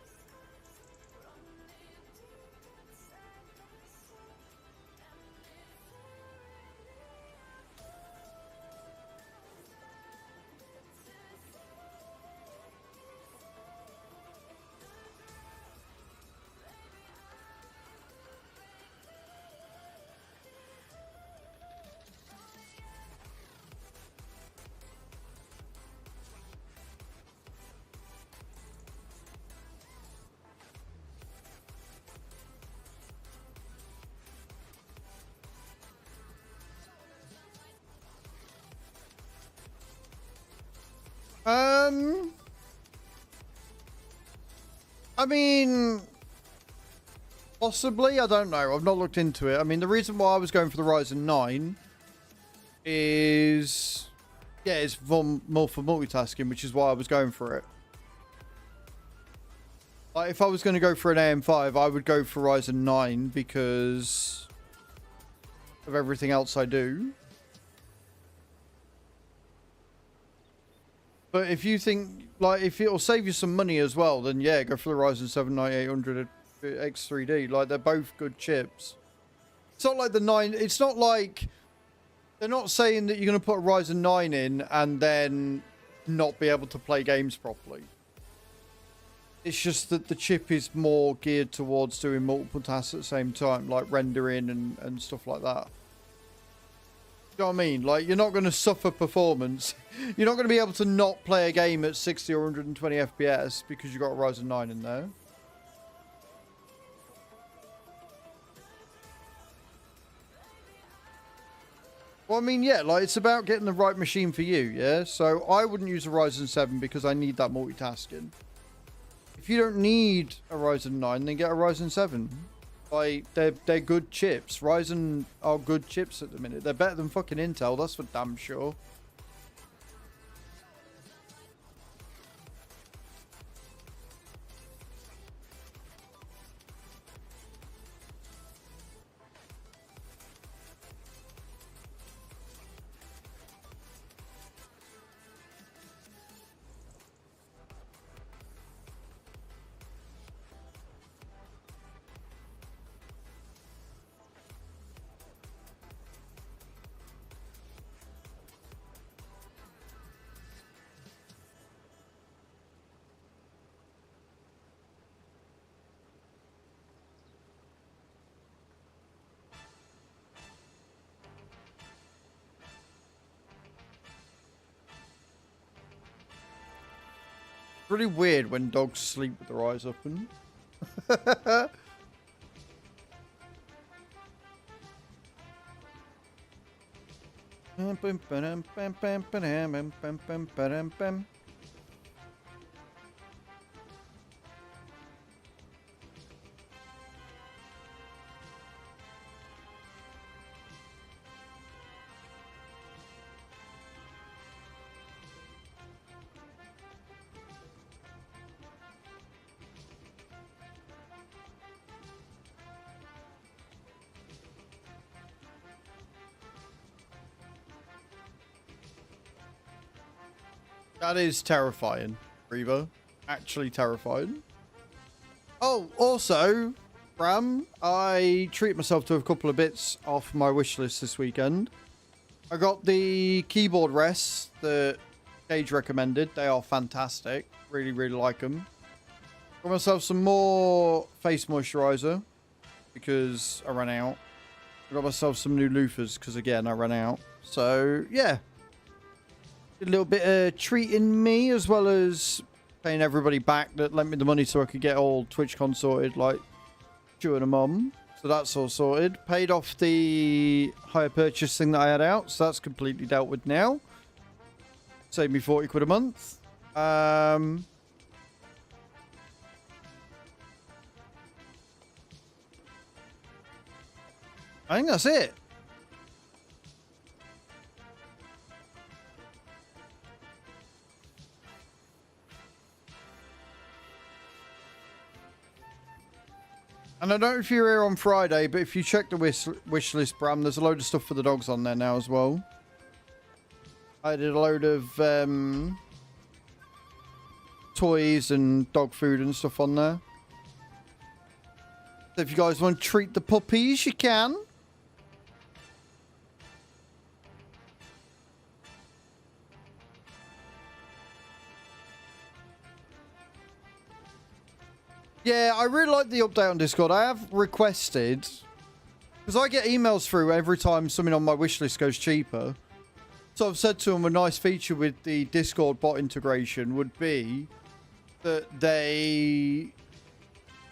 I mean, possibly. I don't know. I've not looked into it. I mean, the reason why I was going for the Ryzen 9 is, yeah, it's more for multitasking, which is why I was going for it. Like, if I was going to go for an AM5, I would go for Ryzen 9 because of everything else I do. But if you think, like, if it'll save you some money as well, then yeah, go for the Ryzen 7 9800 X3D. Like, they're both good chips. It's not like the 9, it's not like, they're not saying that you're going to put a Ryzen 9 in and then not be able to play games properly. It's just that the chip is more geared towards doing multiple tasks at the same time, like rendering and stuff like that. You know what I mean? Like, you're not going to suffer performance. You're not going to be able to not play a game at 60 or 120 FPS because you've got a Ryzen 9 in there. Well, I mean, yeah, like, it's about getting the right machine for you, yeah? So I wouldn't use a Ryzen 7 because I need that multitasking. If you don't need a Ryzen 9, then get a Ryzen 7. Like, they're good chips. Ryzen are good chips at the minute. They're better than fucking Intel, that's for damn sure. Really weird when dogs sleep with their eyes open. That is terrifying, Reba. Actually terrifying. Oh, also, Bram, I treat myself to a couple of bits off my wish list this weekend. I got the keyboard rests that Gage recommended. They are fantastic. Really, really like them. Got myself some more face moisturizer because I ran out. I got myself some new loofahs because, again, I ran out. So, yeah. A little bit of treating me as well as paying everybody back that lent me the money so I could get all TwitchCon sorted, like Stu and a mum. So that's all sorted. Paid off the hire purchase thing that I had out, so that's completely dealt with now. Saved me 40 quid a month. I think that's it. And I don't know if you're here on Friday, but if you check the wish list, Bram, there's a load of stuff for the dogs on there now as well. I did a load of toys and dog food and stuff on there. So if you guys want to treat the puppies, you can. Yeah, I really like the update on Discord. I have requested, because I get emails through every time something on my wish list goes cheaper. So I've said to them a nice feature with the Discord bot integration would be that they,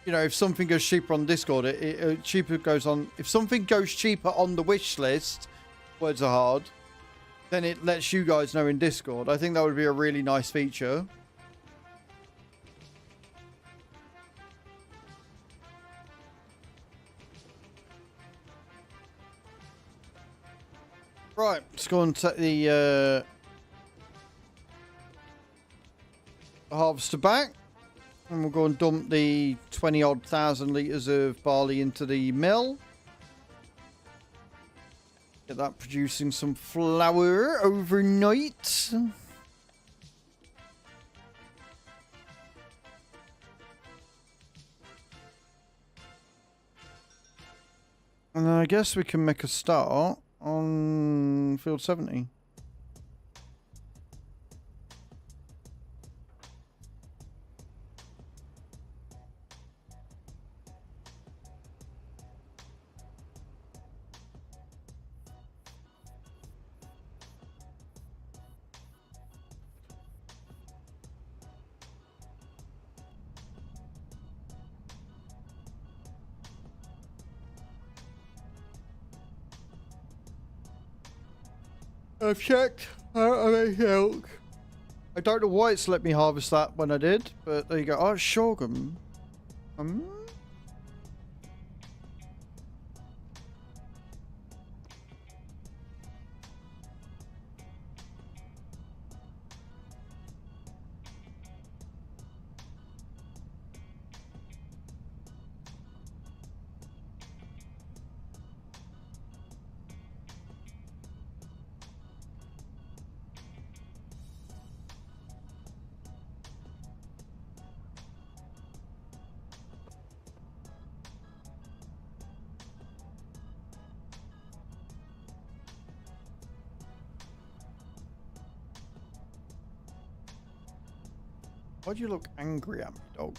you know, if something goes cheaper on Discord, cheaper goes on. If something goes cheaper on the wish list, words are hard, then it lets you guys know in Discord. I think that would be a really nice feature. Right, let's go and take the harvester back. And we'll go and dump the 20-odd thousand litres of barley into the mill. Get that producing some flour overnight. And I guess we can make a start on field 70. I've checked out of a milk. I don't know why it's let me harvest that when I did, but there you go. Oh, sorghum. Why do you look angry at me, dog?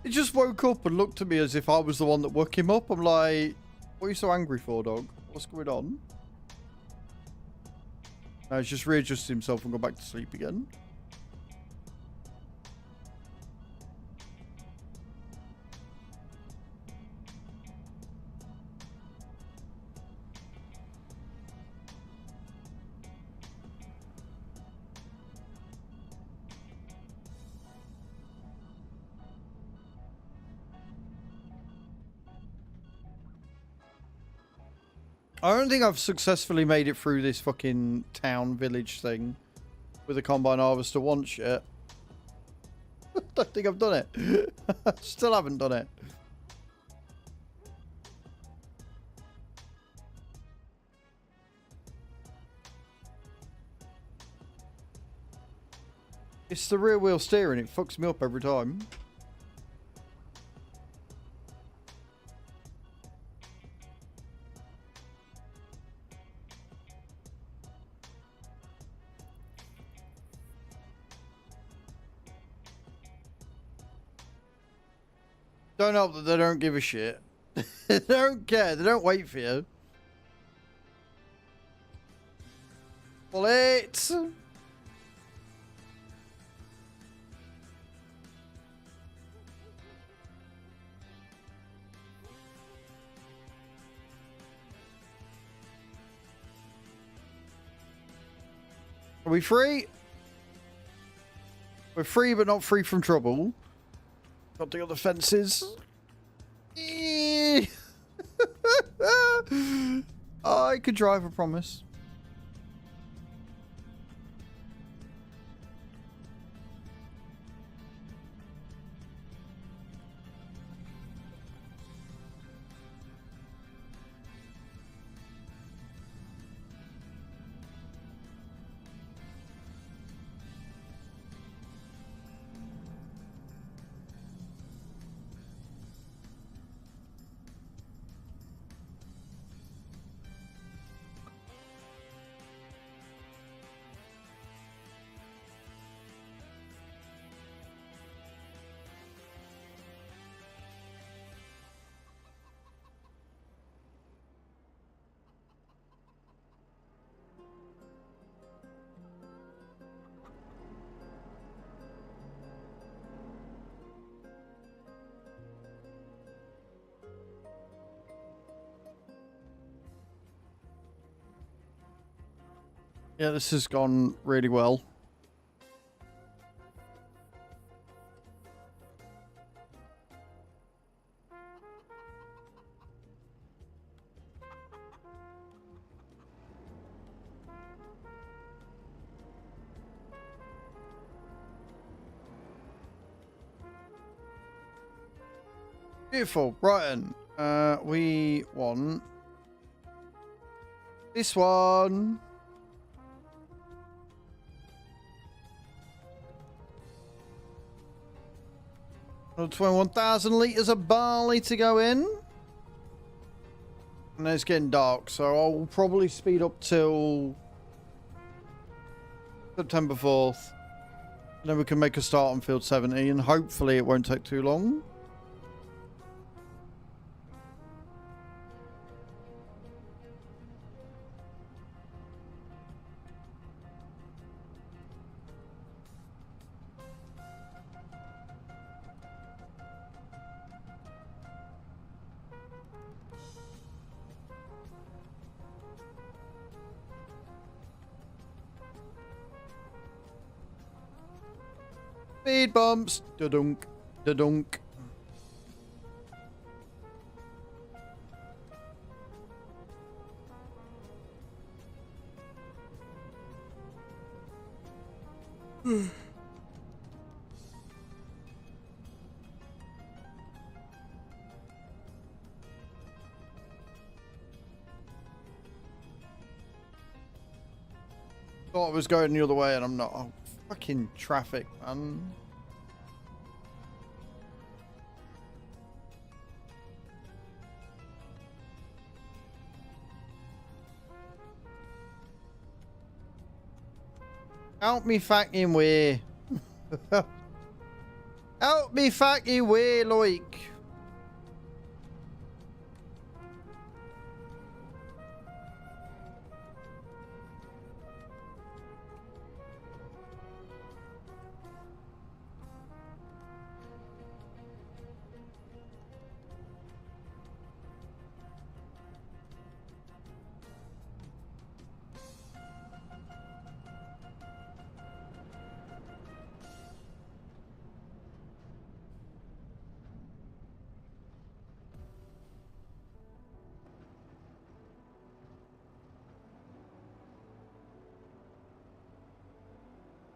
He just woke up and looked at me as if I was the one that woke him up. I'm like, what are you so angry for, dog? What's going on? No, he's just readjusted himself and gone back to sleep again. I don't think I've successfully made it through this fucking town village thing with a combine harvester once yet. I don't think I've done it. Still haven't done it. It's the rear wheel steering. It fucks me up every time. Don't help that they don't give a shit. They don't care. They don't wait for you. Bullets. Are we free? We're free, but not free from trouble. Got to go the fences. I could drive, I promise. Yeah, this has gone really well. Beautiful. Brighton. We want this one. 21,000 litres of barley to go in. And it's getting dark, so I'll probably speed up till September 4th. And then we can make a start on field 70, and hopefully it won't take too long. Speed bumps. Da-dunk. Da-dunk. Thought I was going the other way and I'm not. Oh, fucking traffic, man. Out me fucking way. Out me fucking way, like.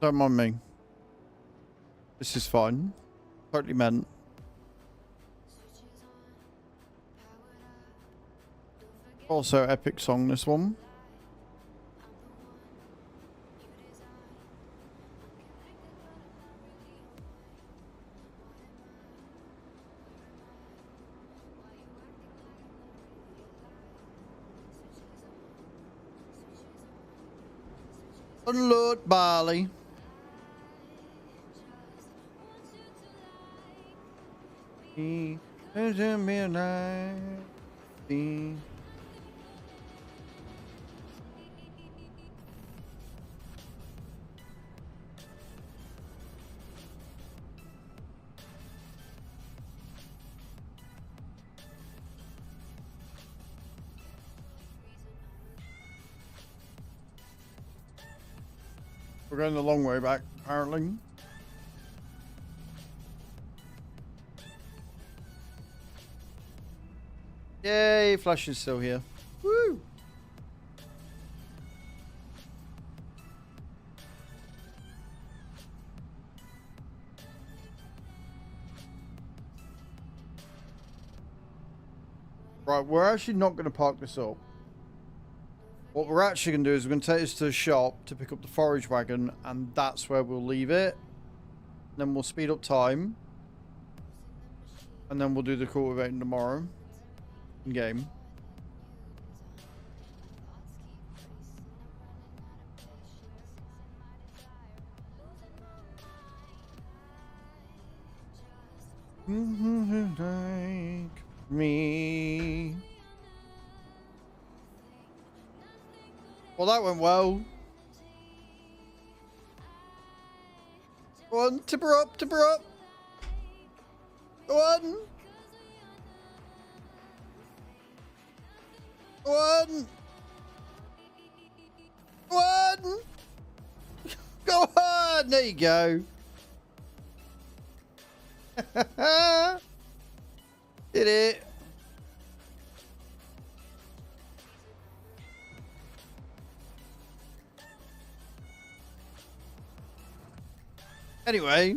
Don't mind me. This is fine. Totally meant. Also, epic song, this one. Unload Barley. There's a midnight. We're going the long way back, apparently. Yay, Flash is still here. Woo! Right, we're actually not going to park this up. What we're actually going to do is we're going to take this to the shop to pick up the forage wagon, and that's where we'll leave it. Then we'll speed up time. And then we'll do the cultivating tomorrow. In game. Like me. Well, that went well. Go on, tip her up, tip her up. Go on. Go on. Go on. Go on! There you go. Did it. Anyway.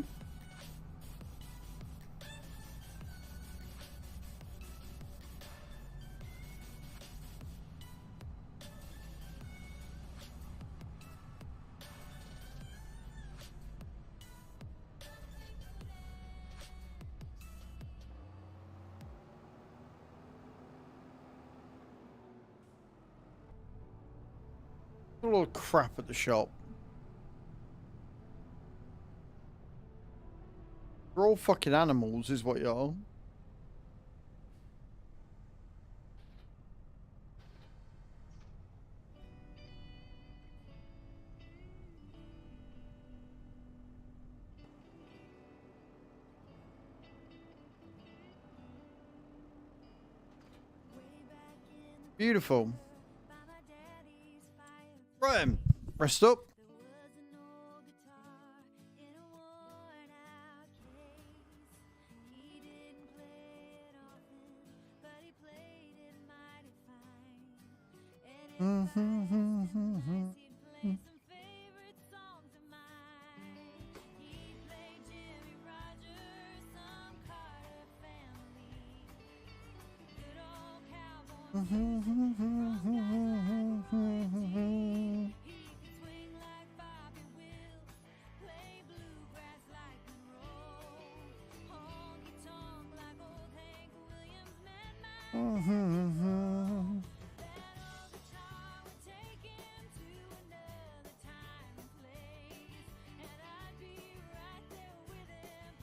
A lot of crap at the shop. We're all fucking animals, is what y'all. Beautiful. Right, rest up.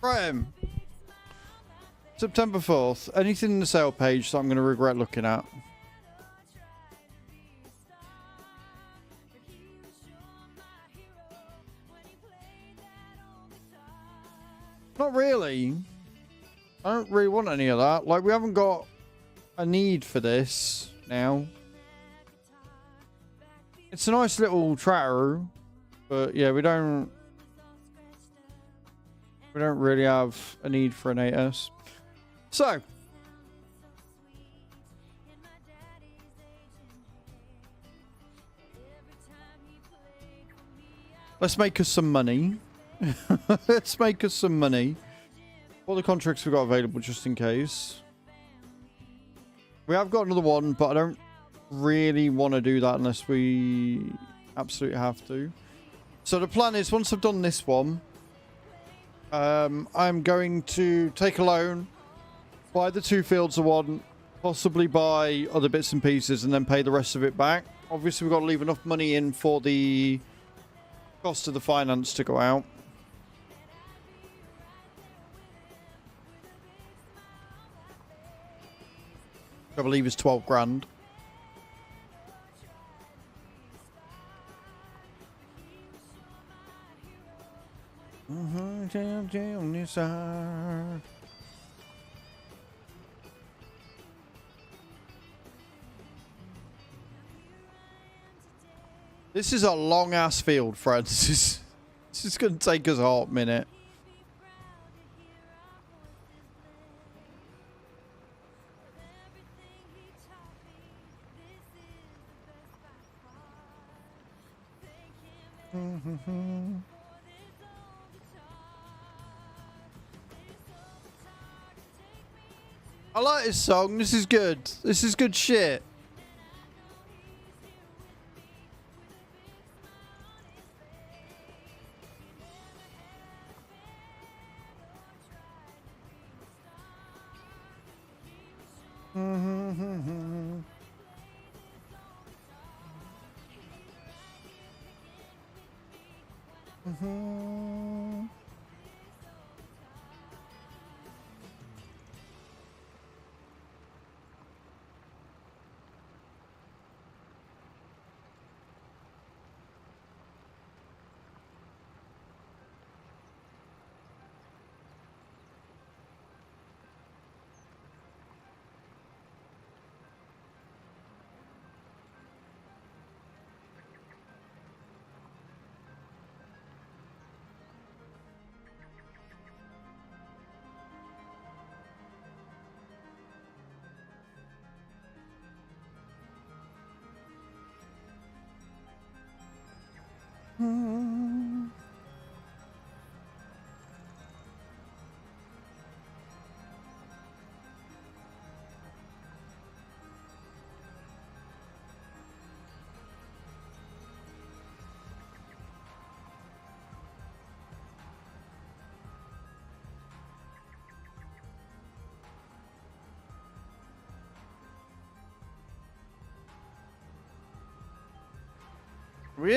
Graham. September 4th. Anything in the sale page that I'm going to regret looking at? Not really. I don't really want any of that. Like, we haven't got a need for this now. It's a nice little tratter, but yeah, we don't really have a need for an 8S. So let's make us some money. Let's make us some money. What are the contracts we've got available just in case? We have got another one, but I don't really want to do that unless we absolutely have to. So the plan is, once I've done this one, I'm going to take a loan, buy the 2 fields I want, possibly buy other bits and pieces, and then pay the rest of it back. Obviously, we've got to leave enough money in for the cost of the finance to go out. I believe it's 12 grand. This is a long ass field, friends. This is going to take us a hot minute. I like this song. This is good. This is good shit. We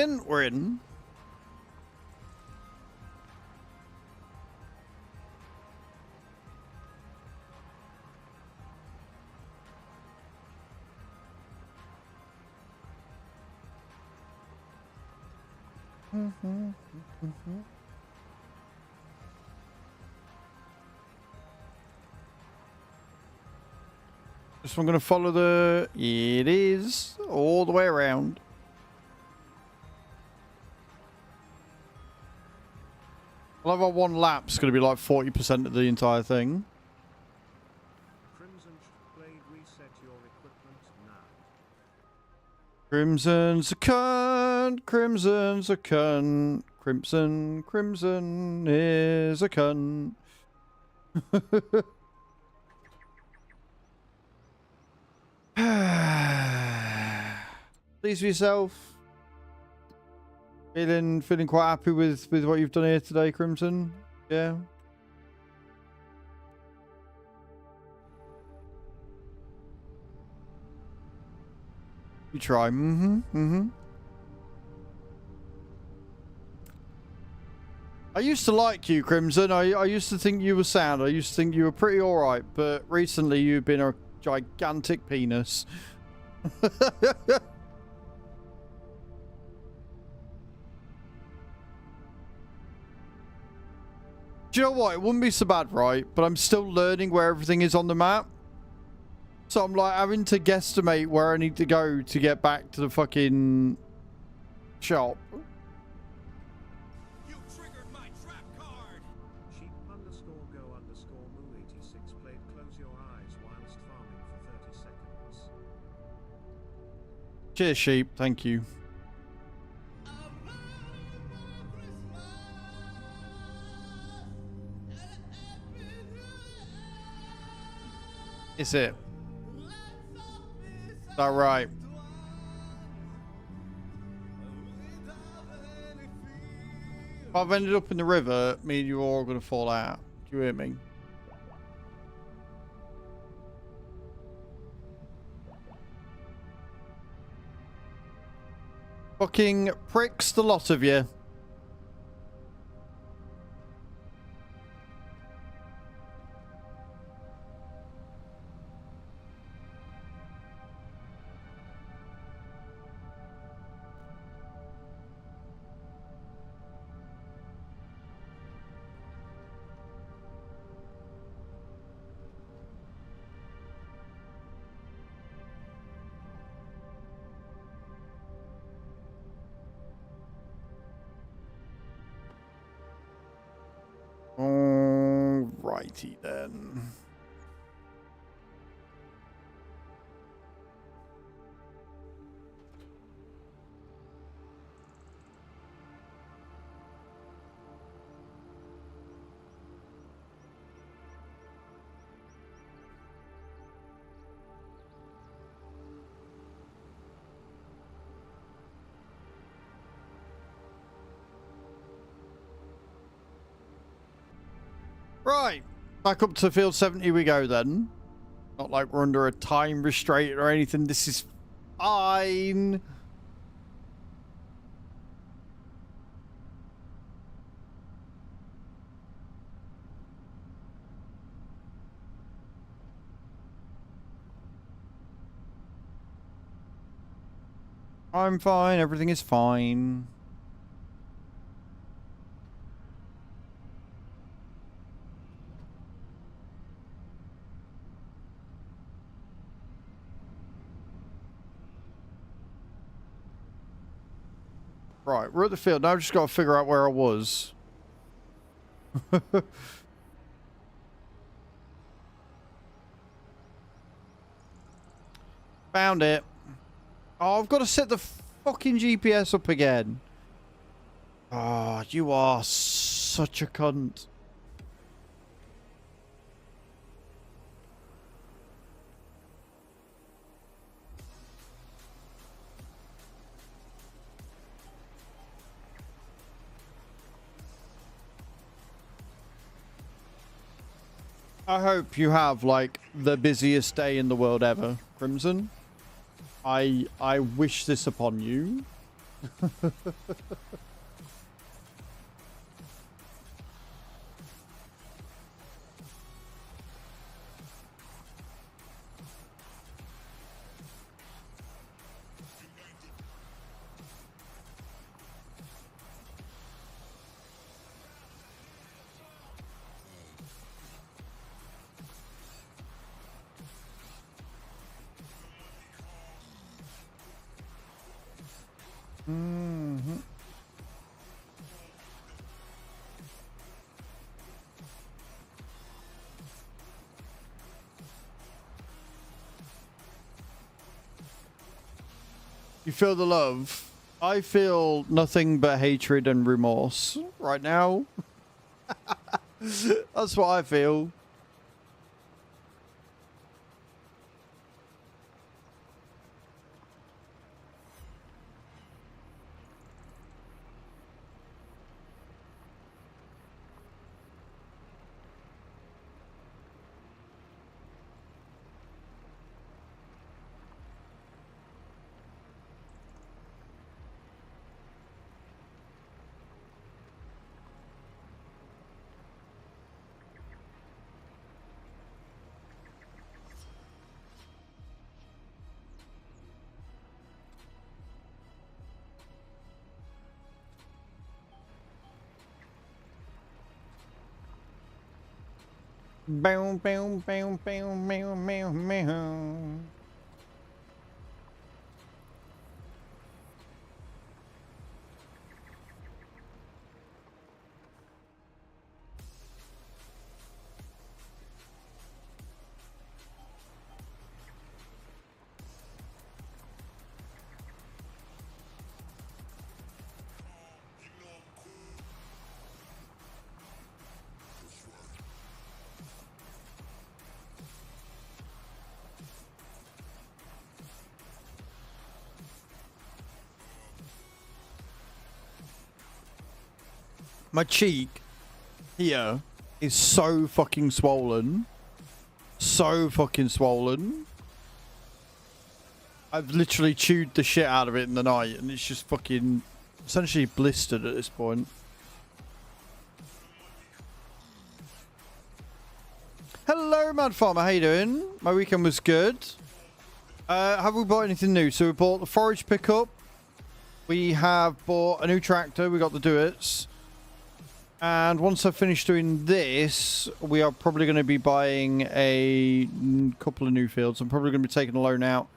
in? We're in. This one gonna follow the... It is. All the way around. I love how one lap's gonna be like 40% of the entire thing. Crimson Blade, reset your equipment now. Crimson's a cunt. Crimson's a cunt. Crimson is a cunt. Pleased with yourself? Feeling quite happy with what you've done here today, Crimson? Yeah. You try. I used to like you, Crimson. I used to think you were sound. I used to think you were pretty alright, but recently you've been a gigantic penis. Do you know what? It wouldn't be so bad, right? But I'm still learning where everything is on the map. So I'm like having to guesstimate where I need to go to get back to the fucking shop. You triggered my trap card! Sheep_go_moo86 played close your eyes whilst farming for 30 seconds. Cheers, sheep. Thank you. Is it? Is that right? If I've ended up in the river, me and you are all going to fall out. Do you hear me? Fucking pricks, the lot of you. Alrighty then. Right, back up to field 70 we go then. Not like we're under a time restraint or anything. This is fine. I'm fine. Everything is fine. Right, we're at the field. Now I've just got to figure out where I was. Found it. Oh, I've got to set the fucking GPS up again. Ah, you are such a cunt. I hope you have like the busiest day in the world ever, Crimson. I wish this upon you. Mm-hmm. You feel the love. I feel nothing but hatred and remorse right now. That's what I feel. Bow, bow, bow, bow, meow, meow, meow. My cheek here is so fucking swollen. So fucking swollen. I've literally chewed the shit out of it in the night and it's just fucking essentially blistered at this point. Hello, Mad Farmer. How you doing? My weekend was good. Have we bought anything new? So we bought the forage pickup. We have bought a new tractor. We got the do-its. And once I've finished doing this, we are probably going to be buying a couple of new fields. I'm probably going to be taking a loan out,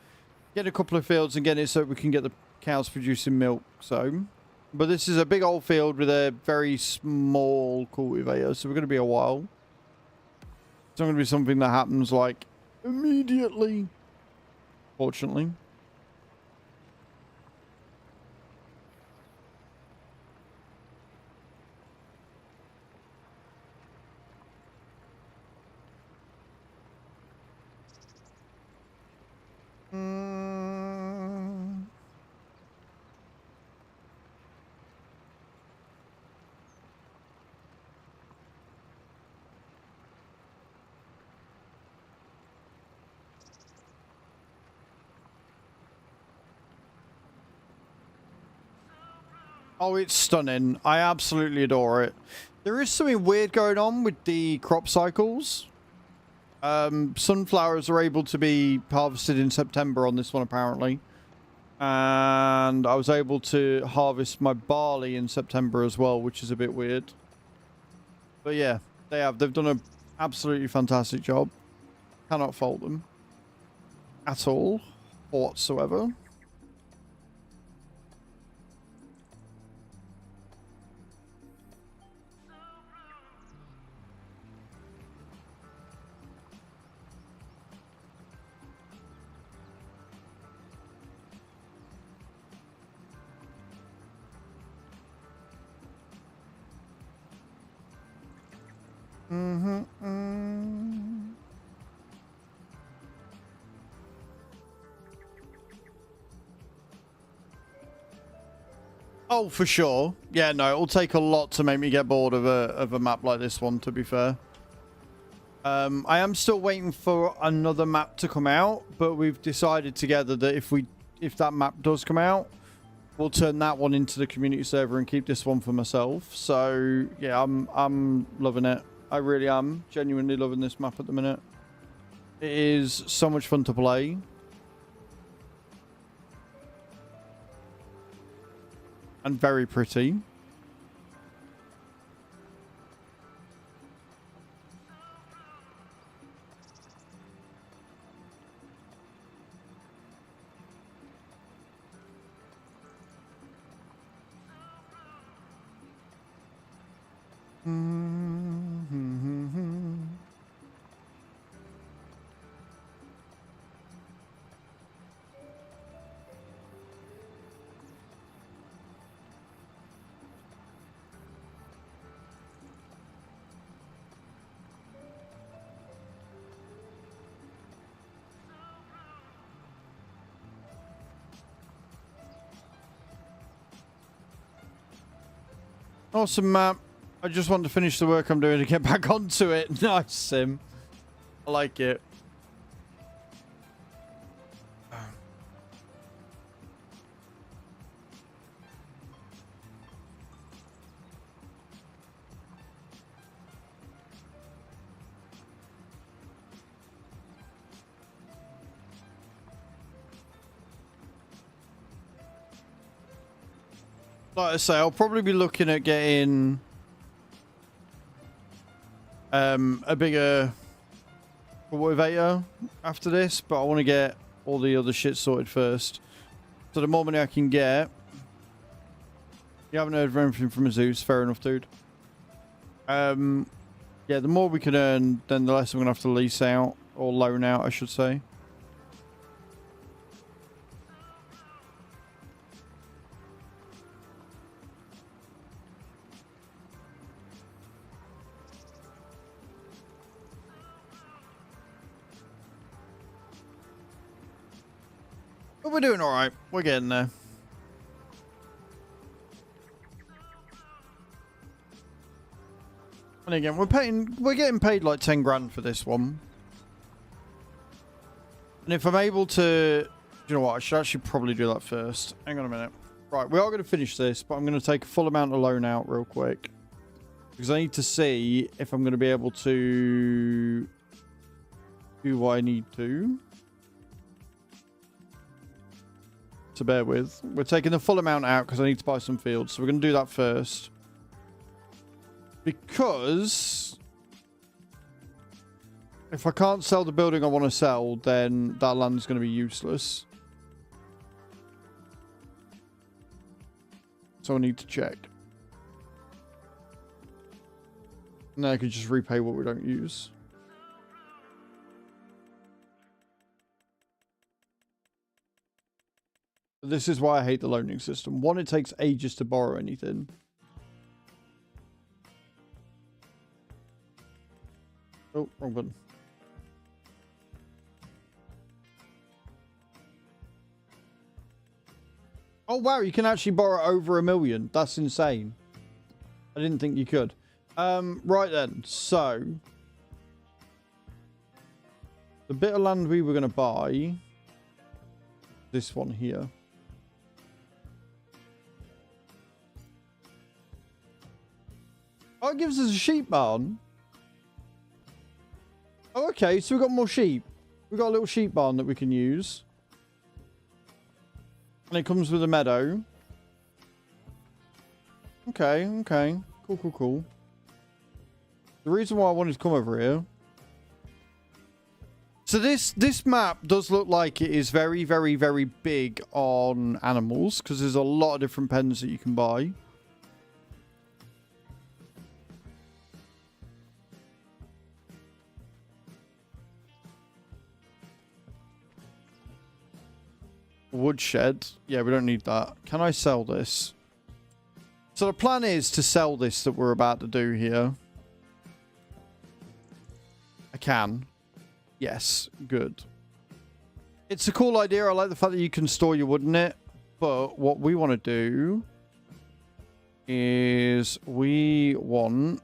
get a couple of fields and get it so we can get the cows producing milk. So, but this is a big old field with a very small cultivator, so we're going to be a while. It's not going to be something that happens like immediately, fortunately. Oh, it's stunning. I absolutely adore it. There is something weird going on with the crop cycles. Sunflowers are able to be harvested in September on this one, apparently. And I was able to harvest my barley in September as well, which is a bit weird. But yeah, they've done an absolutely fantastic job. Cannot fault them at all, whatsoever. Oh, for sure. Yeah, no, it'll take a lot to make me get bored of a map like this one, to be fair. I am still waiting for another map to come out, but we've decided together that if that map does come out, we'll turn that one into the community server and keep this one for myself. So yeah, I'm loving it. I really am genuinely loving this map at the minute. It is so much fun to play. And very pretty. Awesome map. I just want to finish the work I'm doing to get back onto it. Nice, Sim. I like it. Like I say, I'll probably be looking at getting a bigger cultivator after this, but I want to get all the other shit sorted first. So the more money I can get. You haven't heard of anything from Zeus, fair enough, dude. Yeah, the more we can earn, then the less I'm gonna have to lease out or loan out, I should say. But we're doing all right. We're getting there. And again, we're getting paid like 10 grand for this one. And if I'm able to, you know what? I should actually probably do that first. Hang on a minute. Right, we are going to finish this, but I'm going to take a full amount of loan out real quick. Because I need to see if I'm going to be able to do what I need to. To bear with. We're taking the full amount out because I need to buy some fields. So we're going to do that first. Because if I can't sell the building I want to sell, then that land's going to be useless. So I need to check. And then I can just repay what we don't use. This is why I hate the loaning system. One, it takes ages to borrow anything. Oh, wrong button. Oh, wow, you can actually borrow over $1 million. That's insane. I didn't think you could. Right then, so the bit of land we were going to buy, this one here. Oh, it gives us a sheep barn. Oh, okay, so we've got more sheep. We've got a little sheep barn that we can use. And it comes with a meadow. Okay, okay. Cool, cool, cool. The reason why I wanted to come over here. So this map does look like it is very, very, very big on animals. Because there's a lot of different pens that you can buy. Woodshed. Yeah, we don't need that. Can I sell this? So the plan is to sell this that we're about to do here. can. Yes, good. It's a cool idea. I like the fact that you can store your wood in it. But what we want to do is we want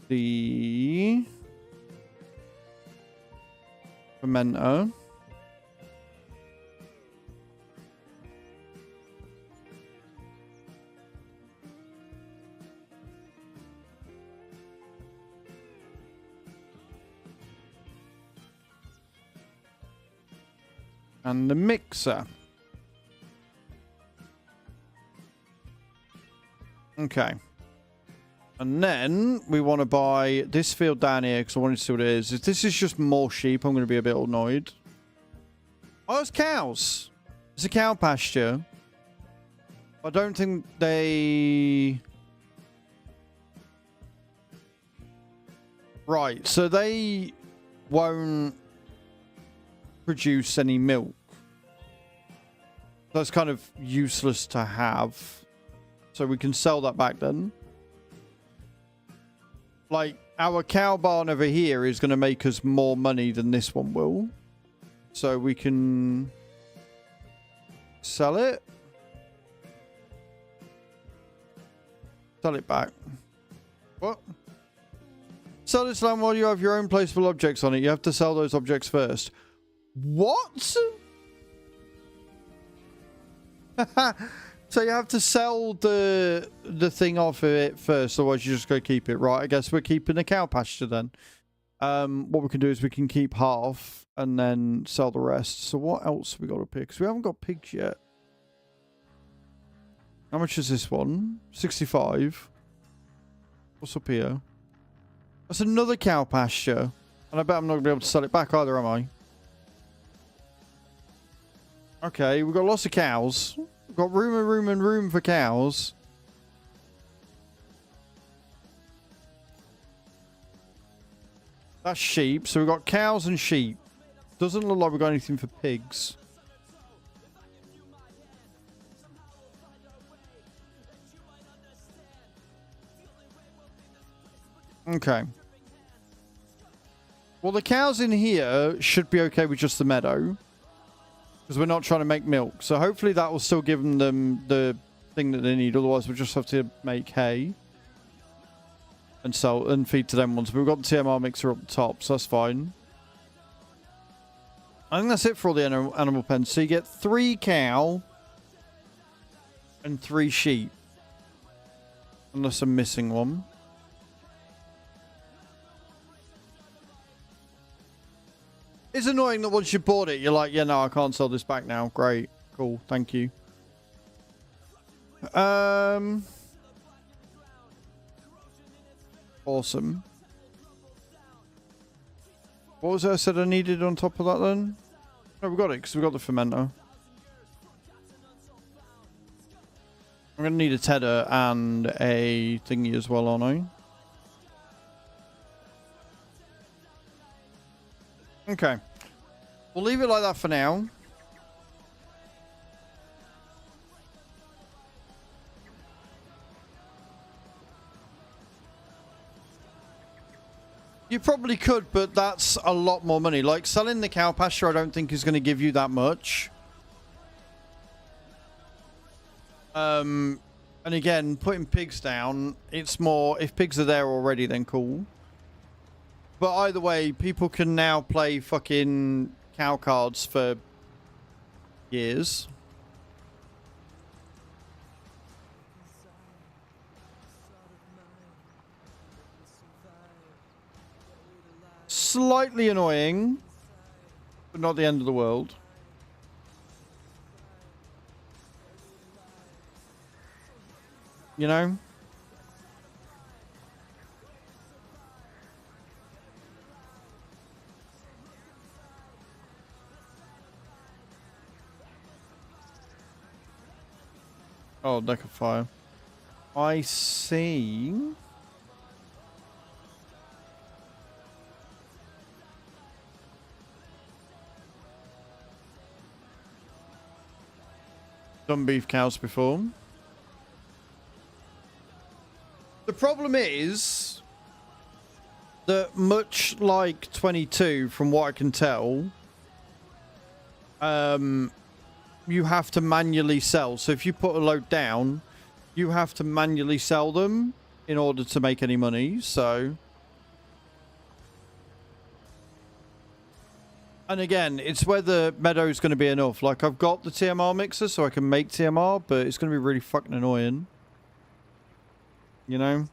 the fermenter. And the mixer. Okay. And then we want to buy this field down here because I want to see what it is. If this is just more sheep, I'm going to be a bit annoyed. Oh, it's cows. It's a cow pasture. I don't think they... Right, so they won't produce any milk. That's kind of useless to have. So we can sell that back then. Like, our cow barn over here is going to make us more money than this one will. So we can sell it. Sell it back. What? Sell this land while you have your own placeable objects on it. You have to sell those objects first. What? So you have to sell the thing off of it first, otherwise you just go keep it. Right, I guess we're keeping the cow pasture then. What we can do is we can keep half and then sell the rest. So what else have we got to pick? Because we haven't got pigs yet. How much is this one? 65. What's up here? That's another cow pasture. And I bet I'm not going to be able to sell it back either, am I? Okay, we've got lots of cows. We've got room and room and room for cows. That's sheep. So we've got cows and sheep. Doesn't look like we've got anything for pigs. Okay. Well, the cows in here should be okay with just the meadow. Because we're not trying to make milk. So hopefully that will still give them the thing that they need. Otherwise, we'll just have to make hay. And sell and feed to them ones. But we've got the TMR mixer up the top, so that's fine. I think that's it for all the animal pens. So you get 3 cow and 3 sheep. Unless I'm missing one. It's annoying that once you bought it, you're like, yeah, no, I can't sell this back now. Great. Cool. Thank you. Awesome. What was it I said I needed on top of that then? No, we got it because we got the fermenter. I'm going to need a tedder and a thingy as well, aren't I? Okay. We'll leave it like that for now. You probably could, but that's a lot more money. Like, selling the cow pasture I don't think is going to give you that much. And again, putting pigs down, it's more... If pigs are there already, then cool. But either way, people can now play fucking cow cards for years. Slightly annoying, but not the end of the world. You know? Oh, deck of fire. I see. Done beef cows before. The problem is that much like 22, from what I can tell, you have to manually sell. So if you put a load down, you have to manually sell them in order to make any money. So, and again, it's whether meadow's going to be enough. Like, I've got the TMR mixer so I can make TMR, but it's going to be really fucking annoying, you know.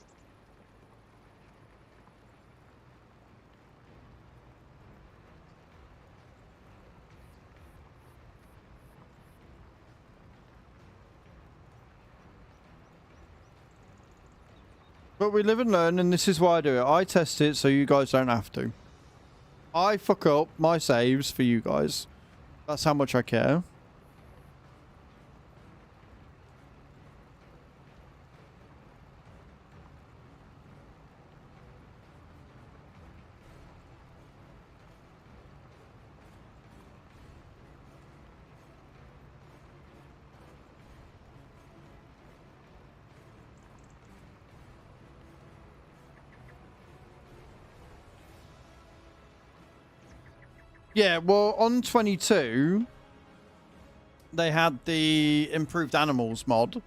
But we live and learn, and this is why I do it. I test it so you guys don't have to. I fuck up my saves for you guys. That's how much I care. Yeah, well, on 22, they had the improved animals mod,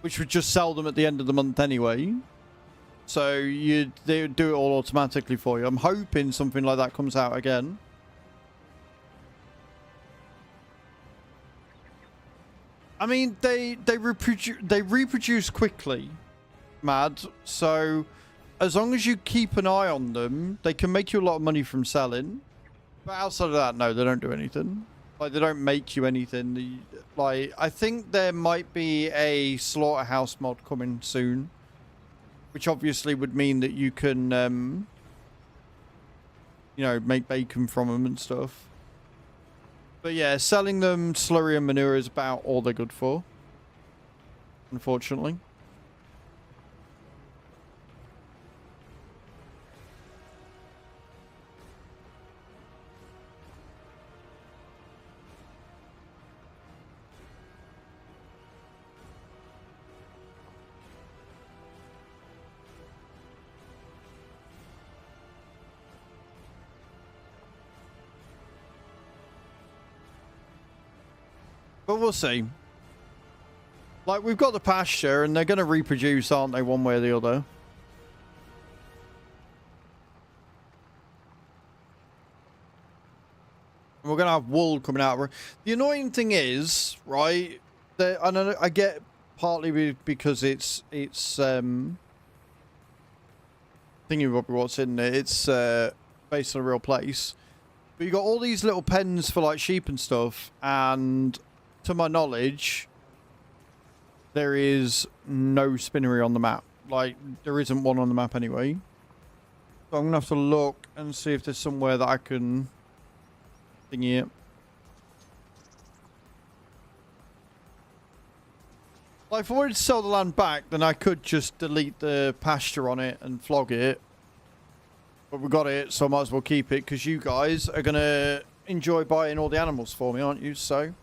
which would just sell them at the end of the month anyway. So they would do it all automatically for you. I'm hoping something like that comes out again. I mean, they reproduce quickly, Mad. So as long as you keep an eye on them, they can make you a lot of money from selling. But outside of that, no, they don't do anything. Like, they don't make you anything. Like, I think there might be a slaughterhouse mod coming soon, which obviously would mean that you can, you know, make bacon from them and stuff. But yeah, selling them slurry and manure is about all they're good for, unfortunately. But we'll see. Like, we've got the pasture, and they're going to reproduce, aren't they, one way or the other? And we're going to have wool coming out. The annoying thing is, right, I get partly because it's thinking about what's in there. It's based on a real place. But you got all these little pens for, like, sheep and stuff, and to my knowledge, there is no spinnery on the map. Like, there isn't one on the map anyway. So I'm going to have to look and see if there's somewhere that I can thingy it. Like, if I wanted to sell the land back, then I could just delete the pasture on it and flog it. But we got it, so I might as well keep it, because you guys are going to enjoy buying all the animals for me, aren't you? So,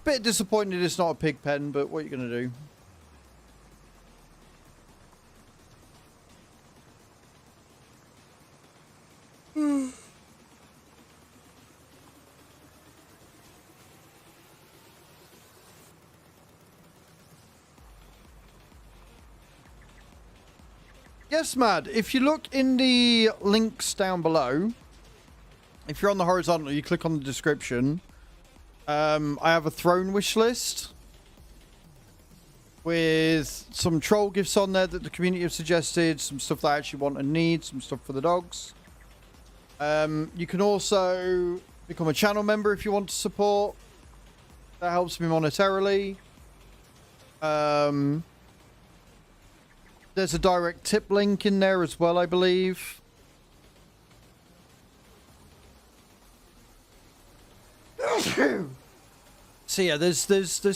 bit disappointed it's not a pig pen, but what are you going to do? Yes, Mad. If you look in the links down below, if you're on the horizontal, you click on the description. I have a throne wish list with some troll gifts on there that the community have suggested, some stuff that I actually want and need, some stuff for the dogs. You can also become a channel member if you want to support. That helps me monetarily. There's a direct tip link in there as well, I believe. So yeah, there's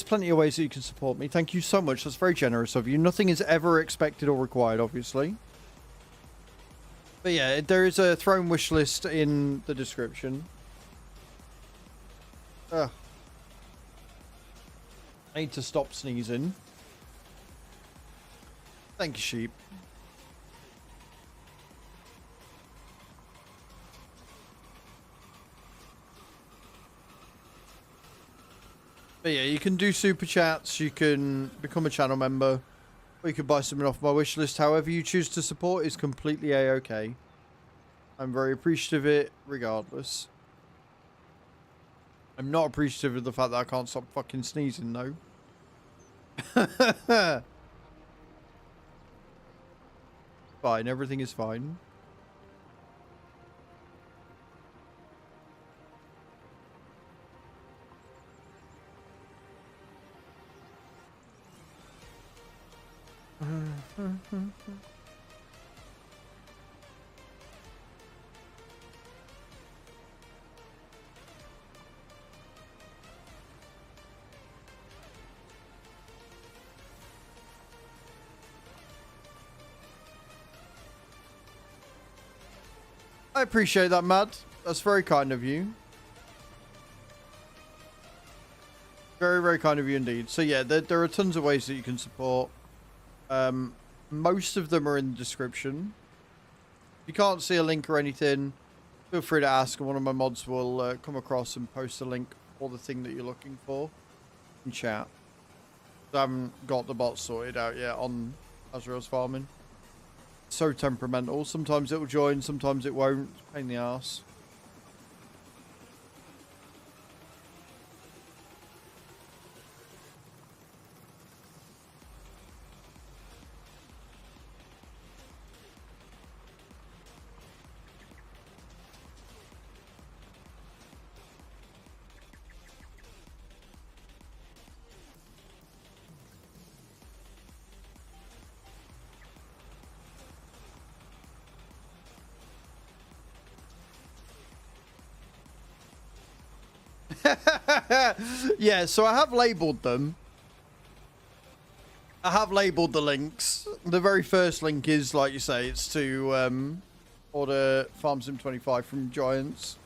plenty of ways that you can support me. Thank you so much. That's very generous of you. Nothing is ever expected or required, obviously. But yeah, there is a throne wish list in the description. I need to stop sneezing. Thank you, sheep. But yeah, you can do super chats, you can become a channel member, or you can buy something off my wish list. However you choose to support is completely a-okay. I'm very appreciative of it, regardless. I'm not appreciative of the fact that I can't stop fucking sneezing, though. Fine, everything is fine. I appreciate that, Mad. That's very kind of you. Very, very kind of you indeed. So yeah, there are tons of ways that you can support. Most of them are in the description. If you can't see a link or anything, feel free to ask, and one of my mods will come across and post a link for the thing that you're looking for in chat. I haven't got the bot sorted out yet on Azrael's farming. So temperamental. Sometimes it will join, sometimes it won't. It's a pain in the arse. Yeah, so I have labeled them. I have labeled the links. The very first link is, like you say, it's to order Farm Sim 25 from Giants.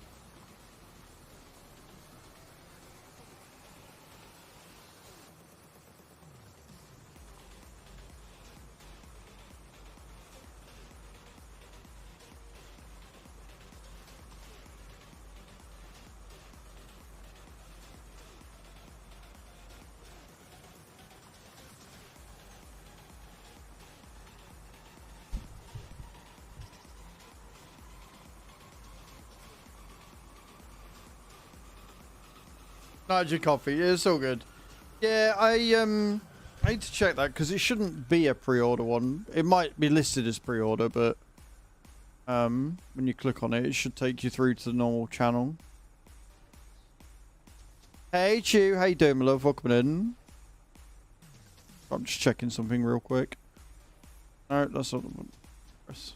Niger coffee, yeah, it's all good. Yeah, I need to check that because it shouldn't be a pre-order one. It might be listed as pre-order, but when you click on it, it should take you through to the normal channel. Hey Chew, how you doing, my love? Welcome in. I'm just checking something real quick. No, that's not the button to press.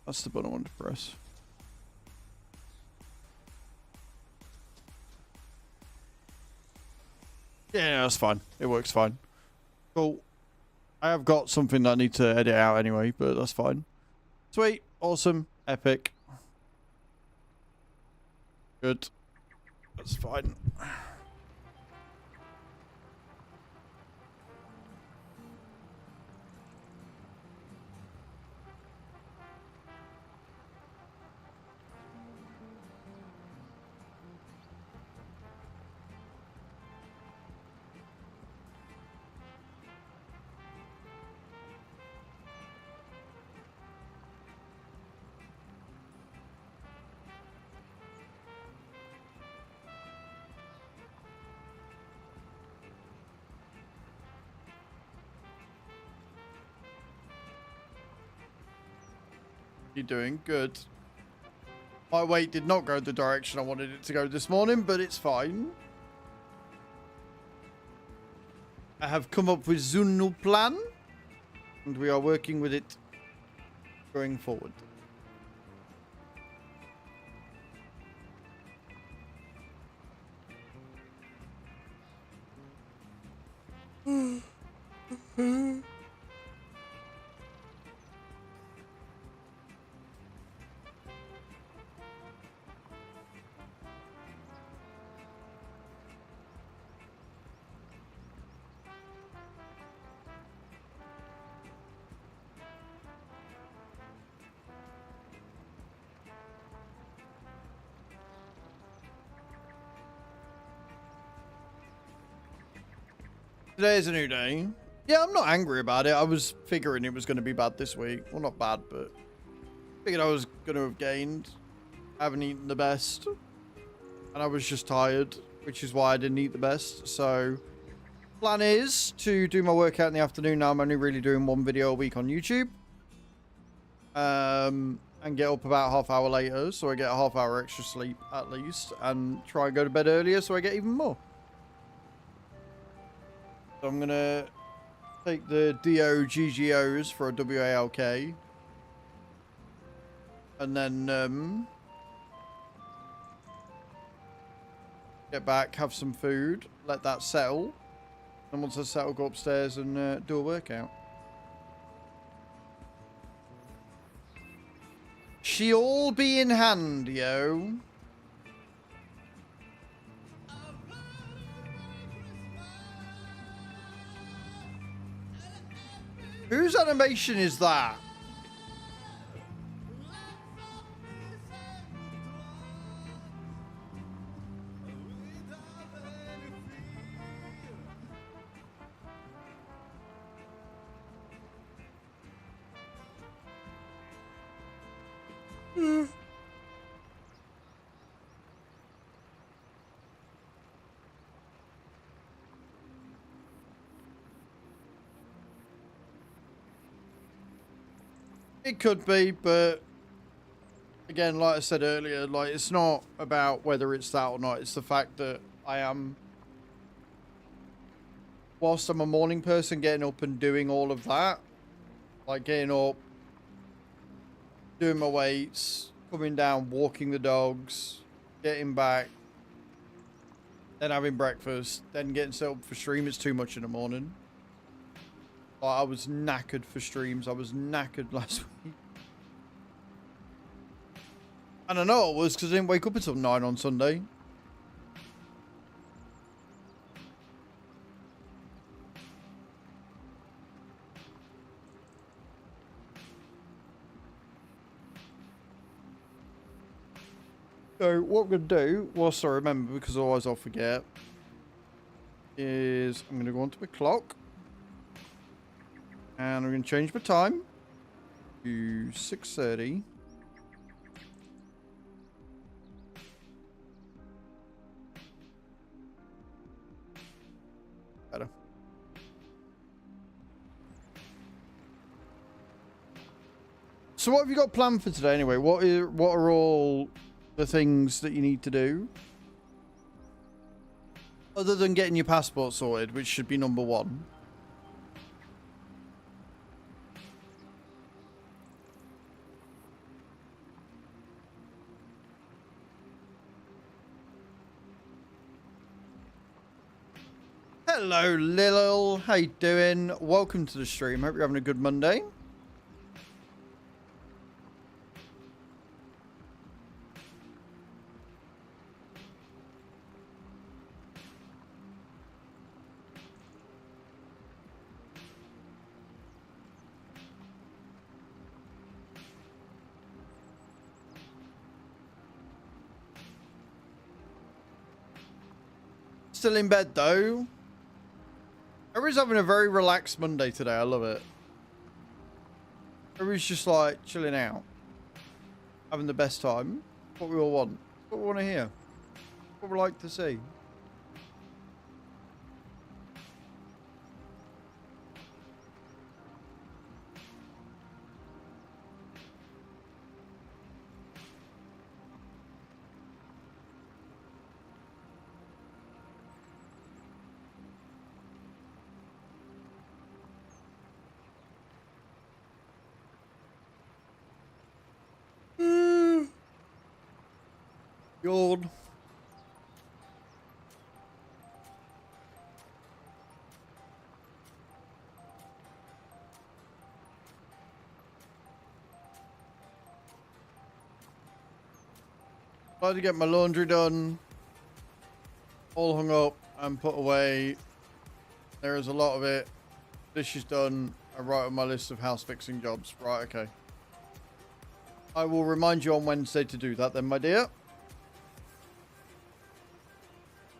That's the button I want to press. Yeah, that's fine. It works fine. Cool. I have got something that I need to edit out anyway, but that's fine. Sweet. Awesome. Epic. Good. That's fine. You're doing good. My weight did not go the direction I wanted it to go this morning, but it's fine. I have come up with a new plan, and we are working with it going forward. Today's a new day. Yeah, I'm not angry about it. I was figuring it was going to be bad this week. Well, not bad, but figured I was going to have gained. I haven't eaten the best. And I was just tired, which is why I didn't eat the best. So, plan is to do my workout in the afternoon. Now I'm only really doing one video a week on YouTube. And get up about half hour later, so I get a half hour extra sleep at least. And try and go to bed earlier, so I get even more. So I'm going to take the DOGGOs for a WALK. And then get back, have some food, let that settle. And once I settle, go upstairs and do a workout. She all be in hand, yo. Whose animation is that? It could be, but again, like I said earlier, like it's not about whether it's that or not. It's the fact that I am, whilst I'm a morning person, getting up and doing all of that, like getting up, doing my weights, coming down, walking the dogs, getting back, then having breakfast, then getting set up for stream. It's too much in the morning. Like, I was knackered for streams. I was knackered last week. And I know it was because I didn't wake up until 9 on Sunday. So what I'm going to do, whilst I remember, because otherwise I'll forget, is I'm going to go onto my clock. And I'm going to change my time to 6:30. Better. So what have you got planned for today anyway? What are all the things that you need to do? Other than getting your passport sorted, which should be number one. Hello, Lil. How you doing? Welcome to the stream. Hope you're having a good Monday. Still in bed, though. Everyone's having a very relaxed Monday today. I love it. Everyone's just like chilling out, having the best time. What we all want. What we want to hear. What we like to see. Yawn. Tried to get my laundry done, all hung up and put away. There is a lot of it. Dishes done. I write on my list of house fixing jobs. Right, okay. I will remind you on Wednesday to do that then, my dear.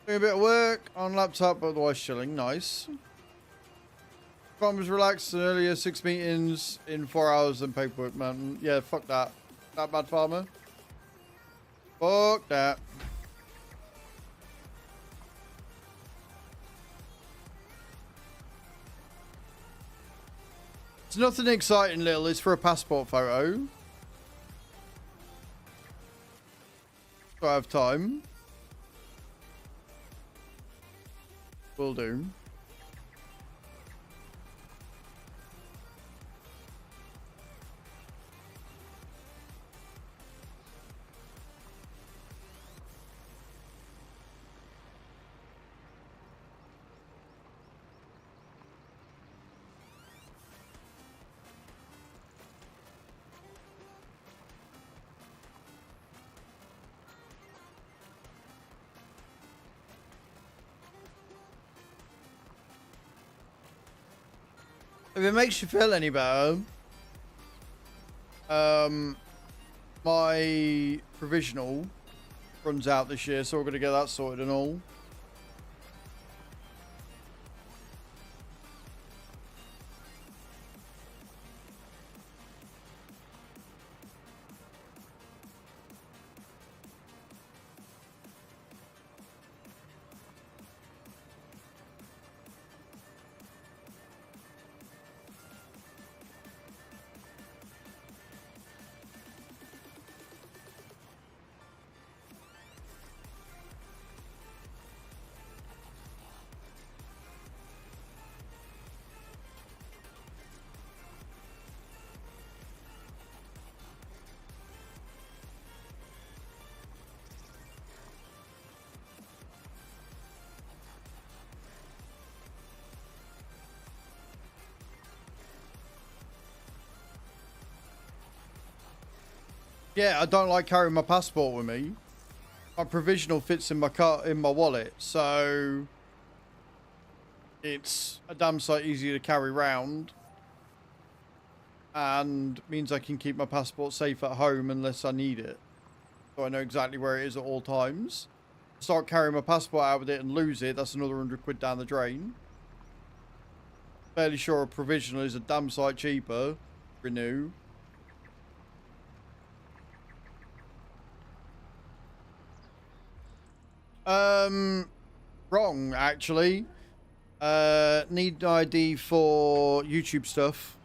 Doing a bit of work on laptop, but otherwise chilling. Nice. Farmers relaxed and earlier 6 meetings in 4 hours and paperwork, man. Yeah, fuck that. That bad farmer. Fuck that. It's nothing exciting, Lil. It's for a passport photo. So I have time. Will do. If it makes you feel any better, my provisional runs out this year, so we're going to get that sorted and all. Yeah, I don't like carrying my passport with me. My provisional fits in my car, in my wallet, so it's a damn sight easier to carry round, and means I can keep my passport safe at home unless I need it, so I know exactly where it is at all times. Start carrying my passport out with it and lose it, that's another £100 down the drain. Fairly sure a provisional is a damn sight cheaper. Renew. Wrong, actually. Need ID for YouTube stuff.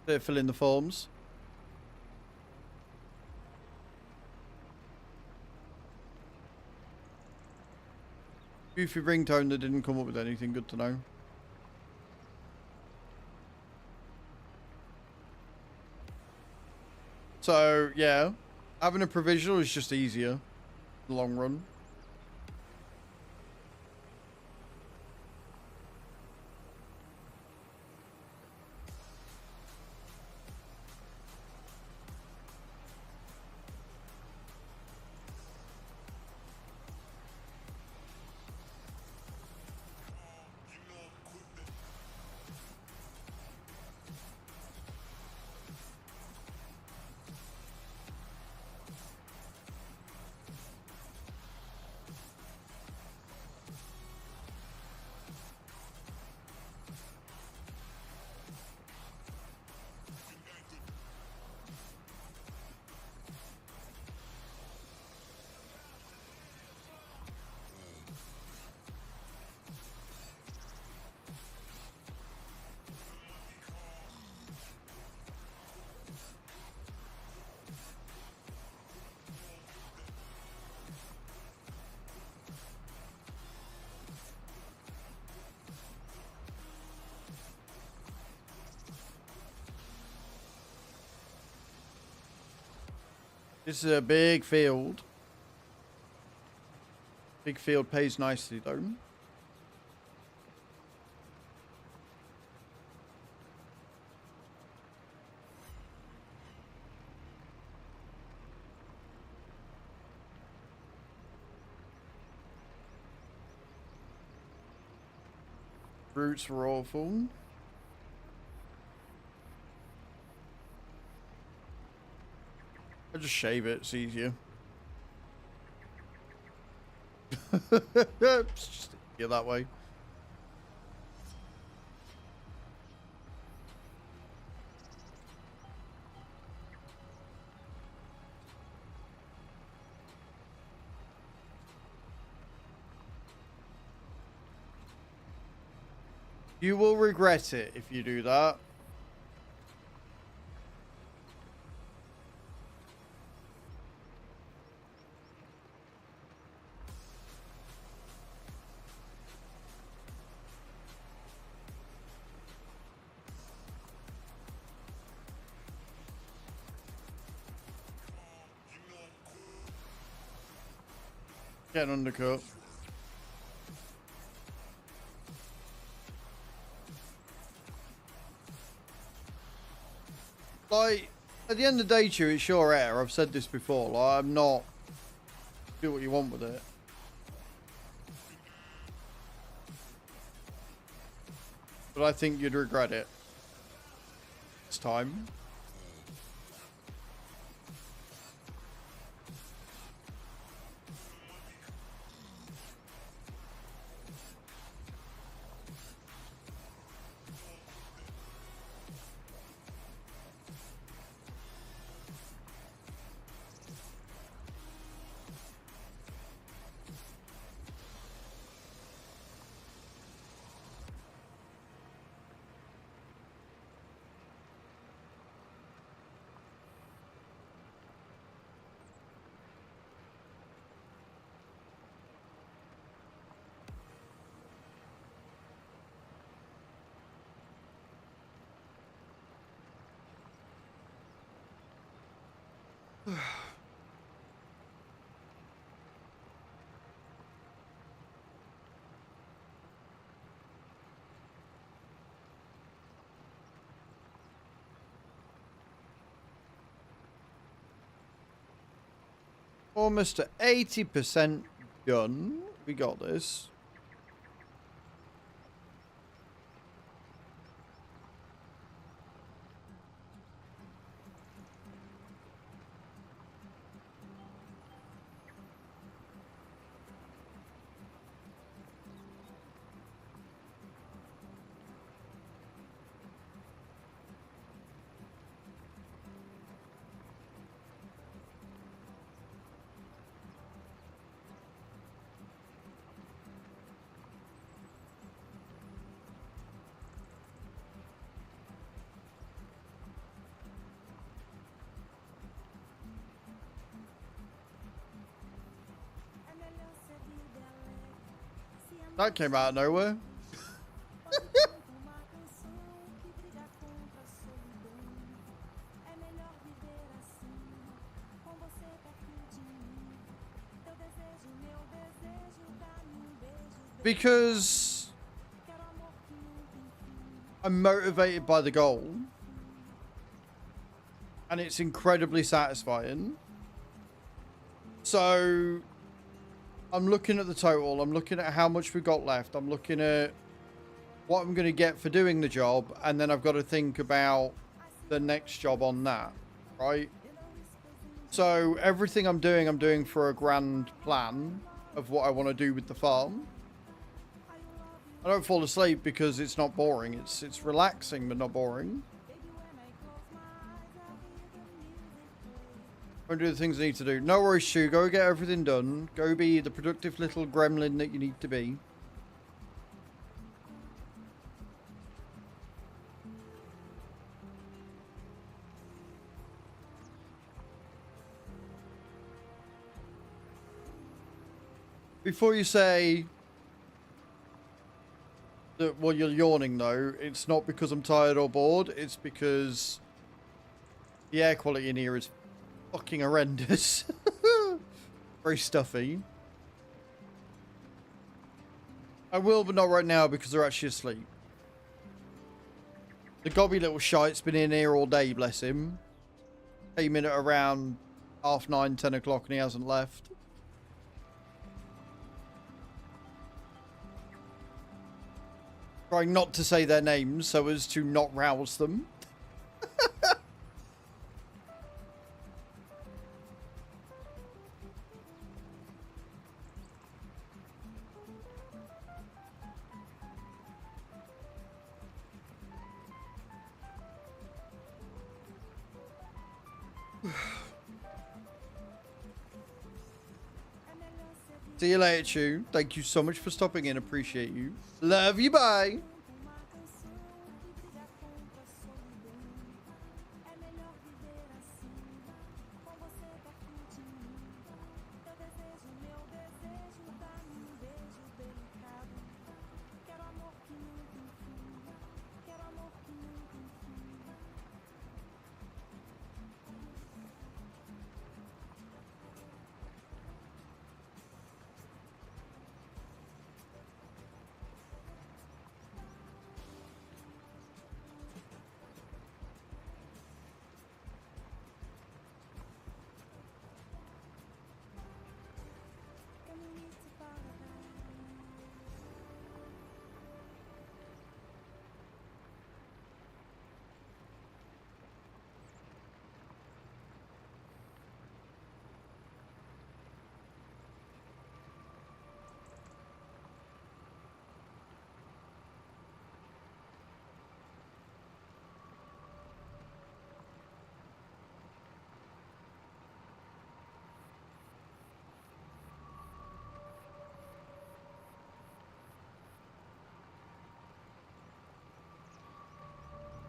To fill in the forms. Goofy ringtone that didn't come up with anything, good to know. So, yeah. Having a provisional is just easier. In the long run. This is a big field. Big field pays nicely though. Roots were awful. I just shave it, it's easier. It's just easier that way. You will regret it if you do that. Getting undercut. Like, at the end of the day, Chew, it's your air. I've said this before. Like, I'm not... Do what you want with it. But I think you'd regret it. It's time. Almost at 80% done. We got this. That came out of nowhere. Because I'm motivated by the goal. And it's incredibly satisfying. So I'm looking at the total. I'm looking at how much we've got left. I'm looking at what I'm going to get for doing the job. And then I've got to think about the next job on that. Right? So everything I'm doing for a grand plan of what I want to do with the farm. I don't fall asleep because it's not boring. It's relaxing but not boring. Go and do the things I need to do. No worries, Stu. Go get everything done. Go be the productive little gremlin that you need to be. Before you say that, well, you're yawning though, it's not because I'm tired or bored. It's because the air quality in here is fucking horrendous. Very stuffy. I will, but not right now because they're actually asleep. The gobby little shite's been in here all day, bless him. Came in at around 9:30, 10 o'clock and he hasn't left. Trying not to say their names so as to not rouse them. See you later, Chew. Thank you so much for stopping in. Appreciate you. Love you. Bye.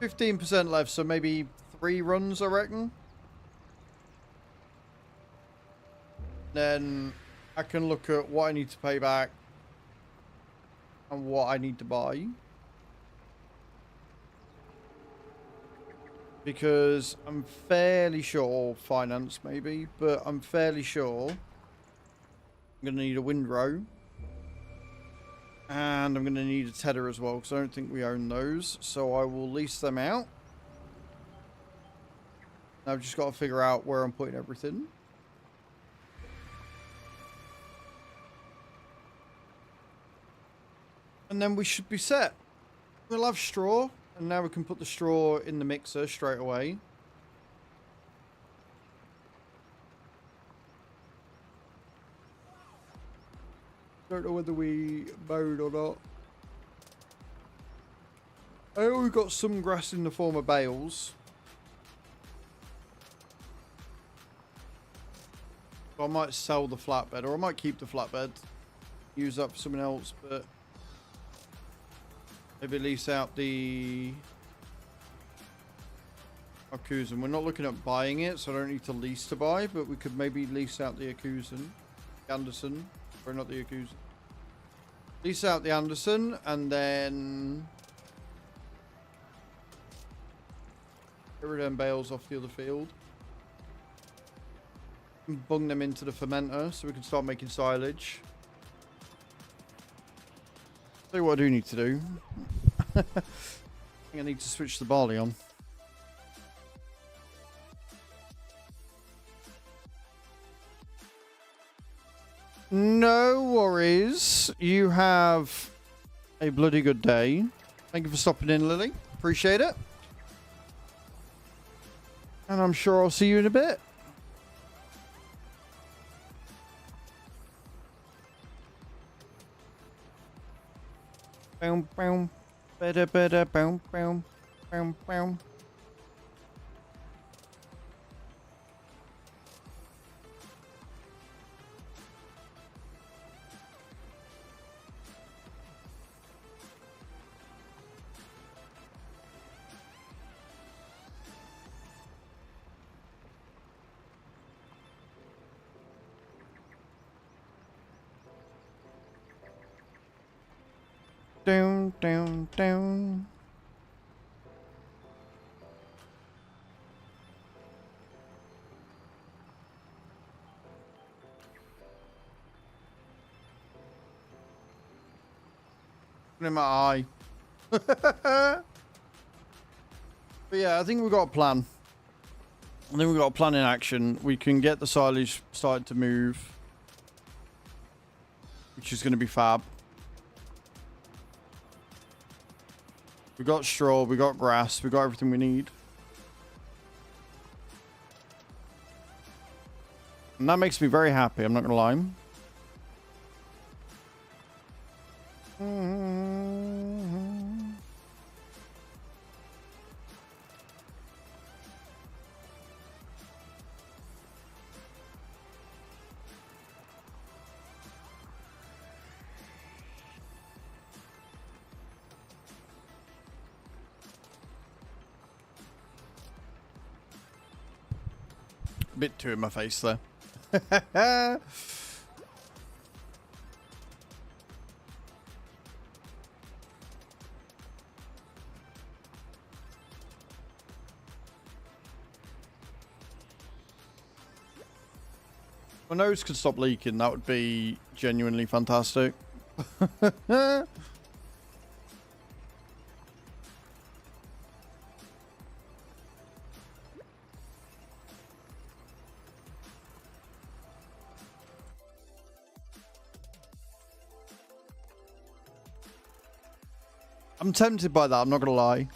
15% left, so maybe 3 runs, I reckon. Then I can look at what I need to pay back and what I need to buy. Because I'm fairly sure, finance maybe, but I'm fairly sure I'm going to need a windrow. And I'm going to need a tedder as well, because I don't think we own those. So I will lease them out. I've just got to figure out where I'm putting everything. And then we should be set. We'll have straw. And now we can put the straw in the mixer straight away. Don't know whether we mowed or not. I know we've got some grass in the form of bales. So I might sell the flatbed, or I might keep the flatbed. Use that for something else, but maybe lease out the Akuzen. We're not looking at buying it, so I don't need to lease to buy, but we could maybe lease out the Akuzen. Anderson. Or not the Akuzen. Lease out the Anderson, and then get rid of them bales off the other field. And bung them into the fermenter so we can start making silage. Tell you what I do need to do. I think I need to switch the barley on. No worries. You have a bloody good day. Thank you for stopping in, Lily. Appreciate it. And I'm sure I'll see you in a bit. Boom, boom. Better, better, boom, boom, boom, boom. Down, down, down. In my eye. But yeah, I think we've got a plan. I think we've got a plan in action. We can get the silage started to move, which is going to be fab. We got straw, we got grass, we got everything we need. And that makes me very happy, I'm not going to lie. Bit too in my face there. My nose could stop leaking. That would be genuinely fantastic. I'm tempted by that, I'm not gonna lie.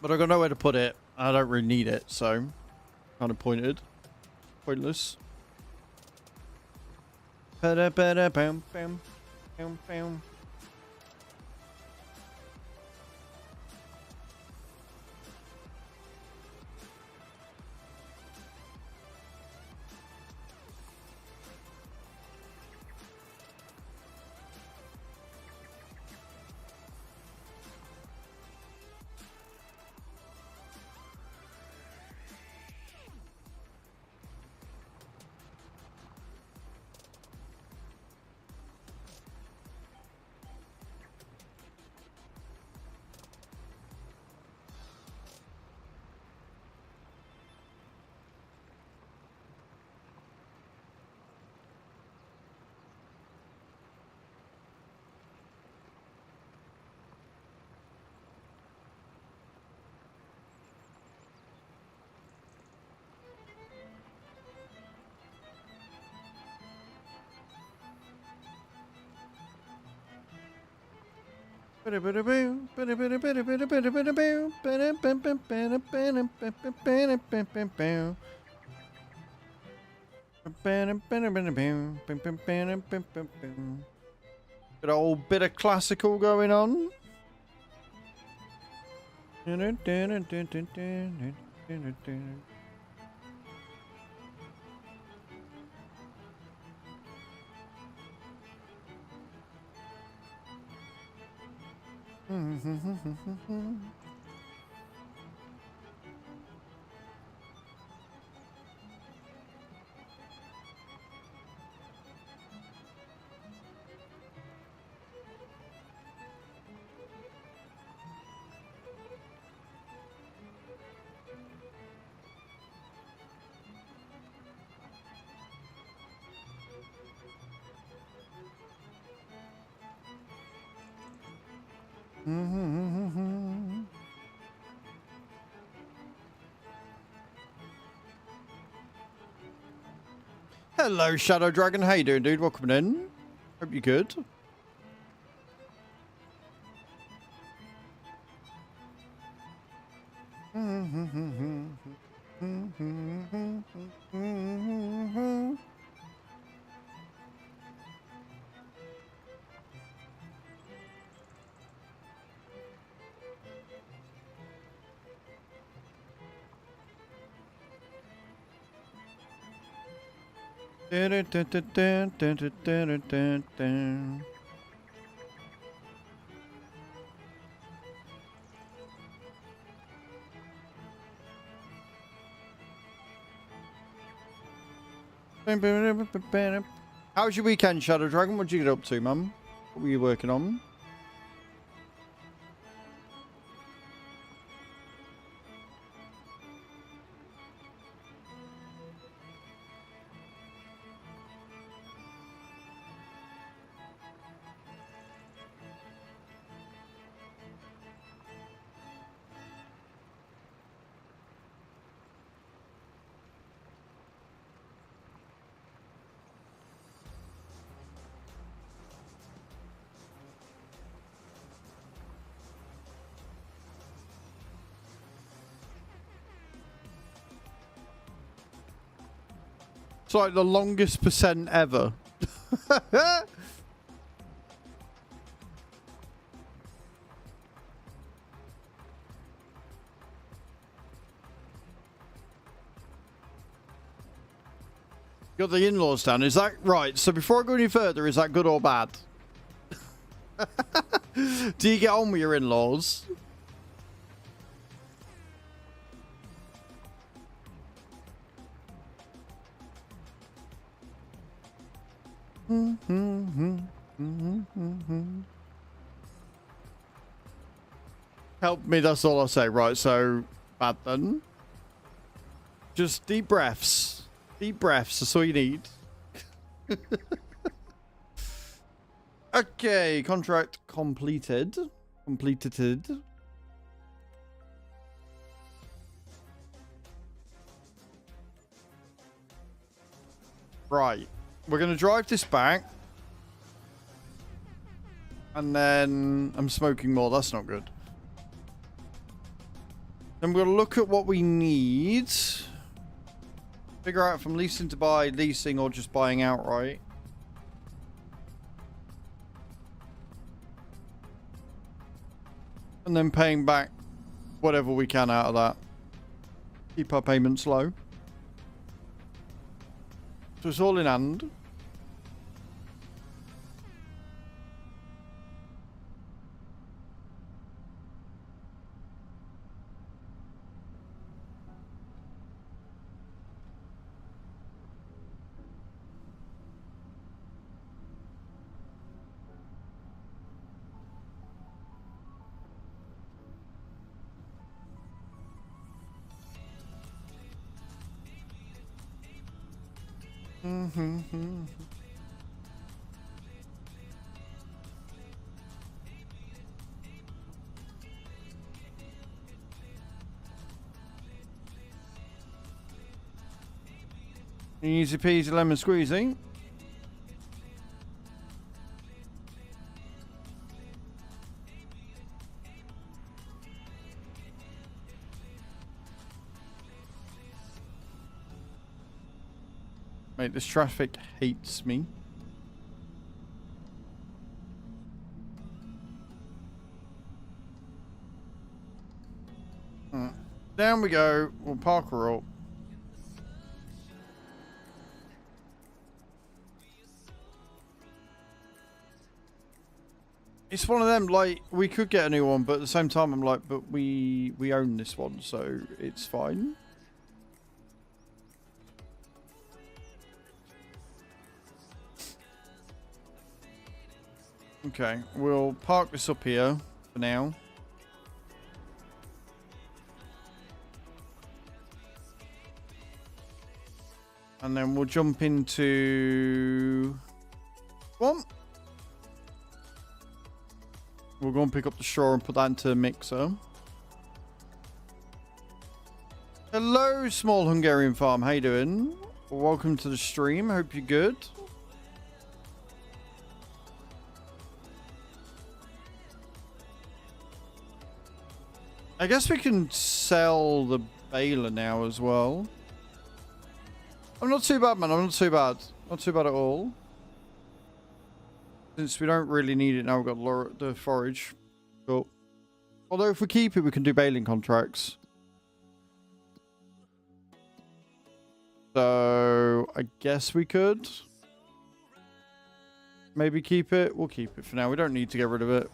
But I got nowhere to put it. I don't really need it, so kind of pointless. Bam, bam, bam, bam, bam. Good old bit of classical going on. Hello, Shadow Dragon. How you doing, dude? Welcome in. Hope you're good. How was your weekend, Shadow Dragon? What did you get up to, mum? What were you working on? It's like the longest percent ever. Got the in-laws down. Is that right? So before I go any further, is that good or bad? Do you get on with your in-laws? Help me, that's all I say. Right, so bad then. Just deep breaths. Deep breaths, that's all you need. Okay, contract completed. Completed. Right. We're going to drive this back. And then I'm smoking more. That's not good. Then we're going to look at what we need. Figure out if I'm leasing to buy, leasing, or just buying outright. And then paying back whatever we can out of that. Keep our payments low. So it's all in hand. Easy peasy lemon squeezy. Mate, this traffic hates me. Down we go. We'll park her up. It's one of them, like, we could get a new one, but at the same time, I'm like, but we own this one, so it's fine. Okay, we'll park this up here for now. And then we'll jump into... One. We'll go and pick up the straw and put that into the mixer. Hello, Small Hungarian Farm. How you doing? Welcome to the stream. Hope you're good. I guess we can sell the baler now as well. I'm not too bad, man. I'm not too bad. Not too bad at all. Since we don't really need it now, we've got the forage. Cool. Although if we keep it, we can do baling contracts. So I guess we could. Maybe keep it. We'll keep it for now. We don't need to get rid of it.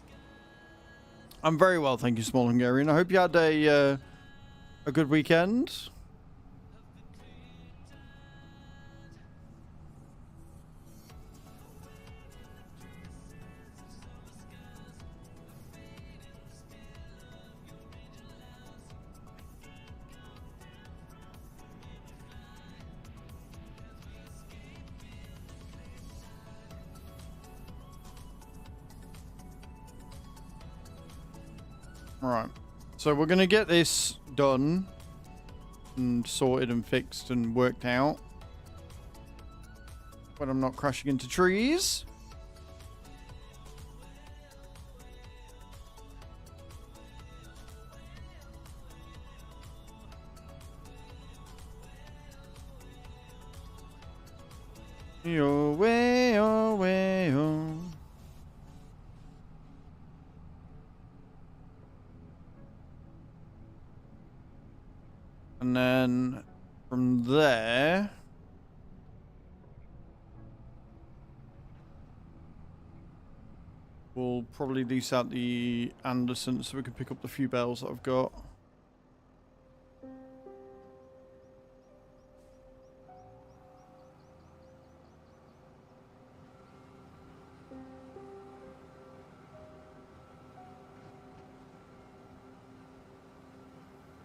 I'm very well, thank you, Small Hungarian. I hope you had a good weekend. Right, so we're going to get this done and sorted and fixed and worked out when I'm not crashing into trees. Your way, oh. And then from there, we'll probably lease out the Anderson so we can pick up the few bells that I've got.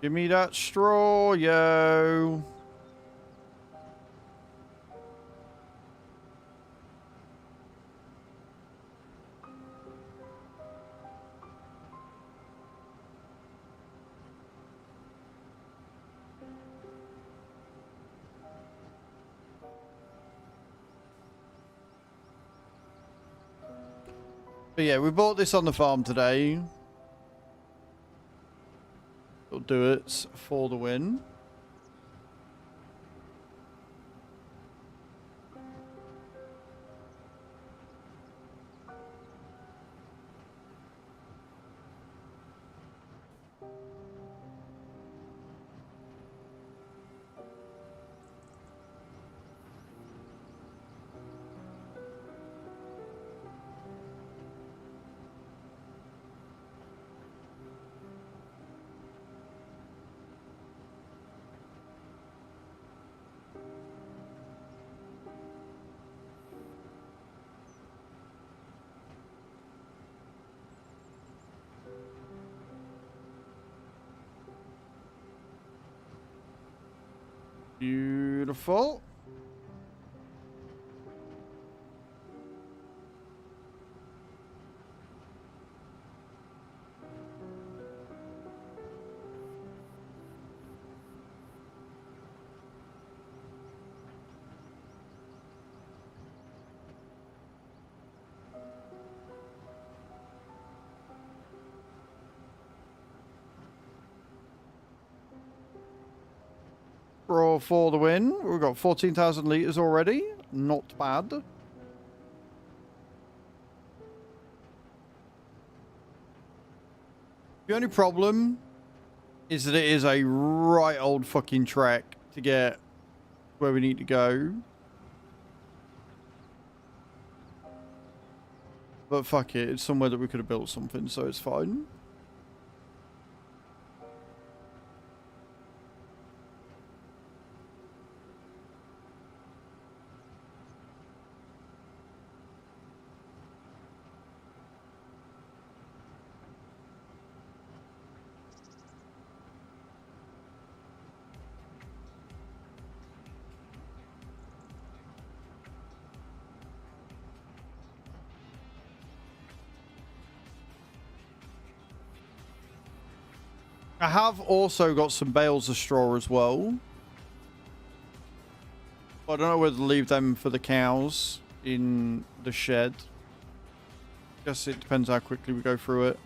Give me that straw, yo. But yeah, we bought this on the farm today. We'll do it for the win. Beautiful. Straw for the win. We've got 14,000 litres already. Not bad. The only problem is that it is a right old fucking trek to get where we need to go. But fuck it, it's somewhere that we could have built something, so it's fine. I have also got some bales of straw as well. I don't know whether to leave them for the cows in the shed. Guess it depends how quickly we go through it.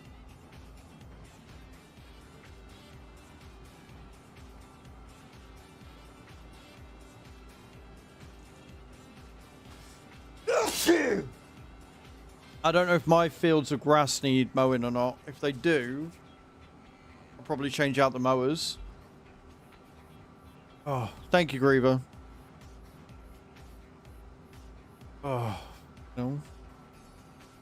I don't know if my fields of grass need mowing or not. If they do, probably change out the mowers. Oh, thank you, Griever. Oh, no.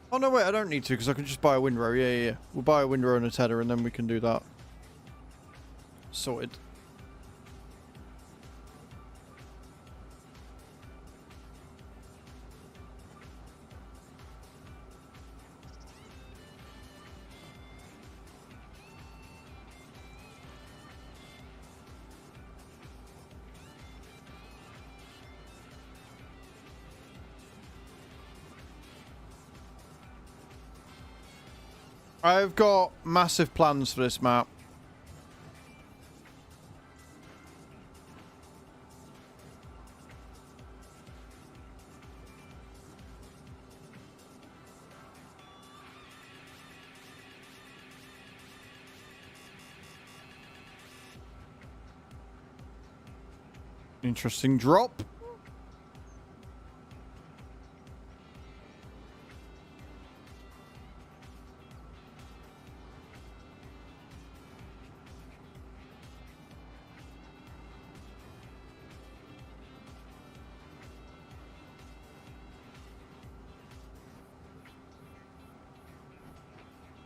Oh, no, wait, I don't need to because I can just buy a windrow. Yeah. We'll buy a windrow and a tedder and then we can do that. Sorted. I've got massive plans for this map. Interesting drop.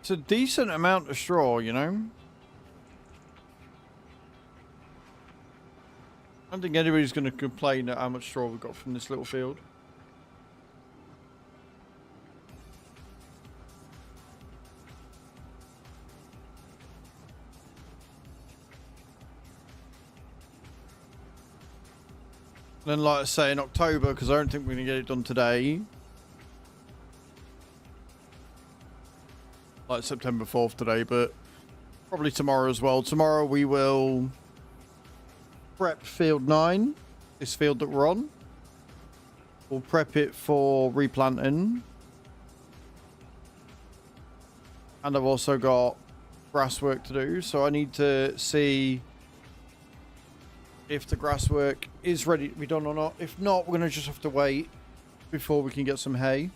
It's a decent amount of straw, you know? I don't think anybody's going to complain at how much straw we've got from this little field. Then, like I say, in October, because I don't think we're going to get it done today. Like September 4th today, but probably tomorrow as well. Tomorrow we will prep field 9, this field that we're on. We'll prep it for replanting. And I've also got grass work to do, so I need to see if the grass work is ready to be done or not. If not, we're going to just have to wait before we can get some hay.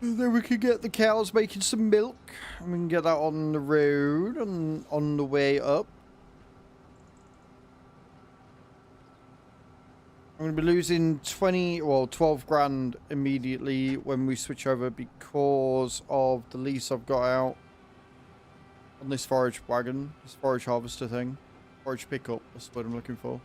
And then we can get the cows making some milk. And we can get that on the road and on the way up. I'm going to be losing 12 grand immediately when we switch over because of the lease I've got out on this forage wagon, this forage harvester thing. Forage pickup, that's what I'm looking for.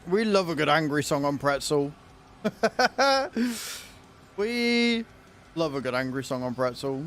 We love a good angry song on Pretzel. We love a good angry song on Pretzel.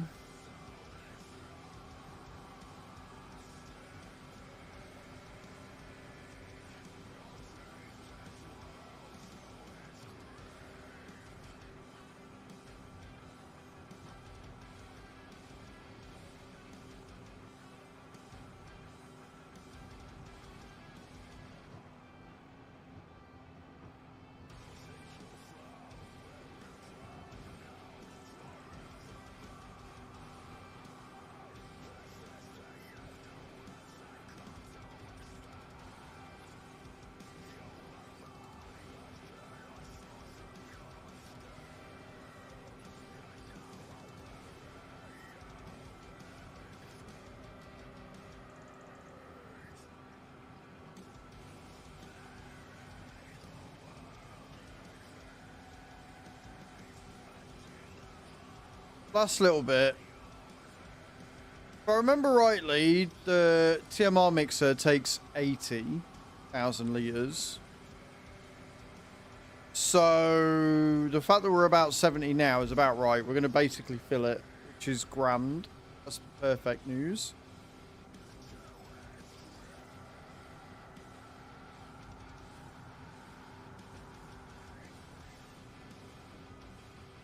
Last little bit. If I remember rightly, the TMR mixer takes 80,000 litres. So the fact that we're about 70 now is about right. We're going to basically fill it, which is grand. That's perfect news.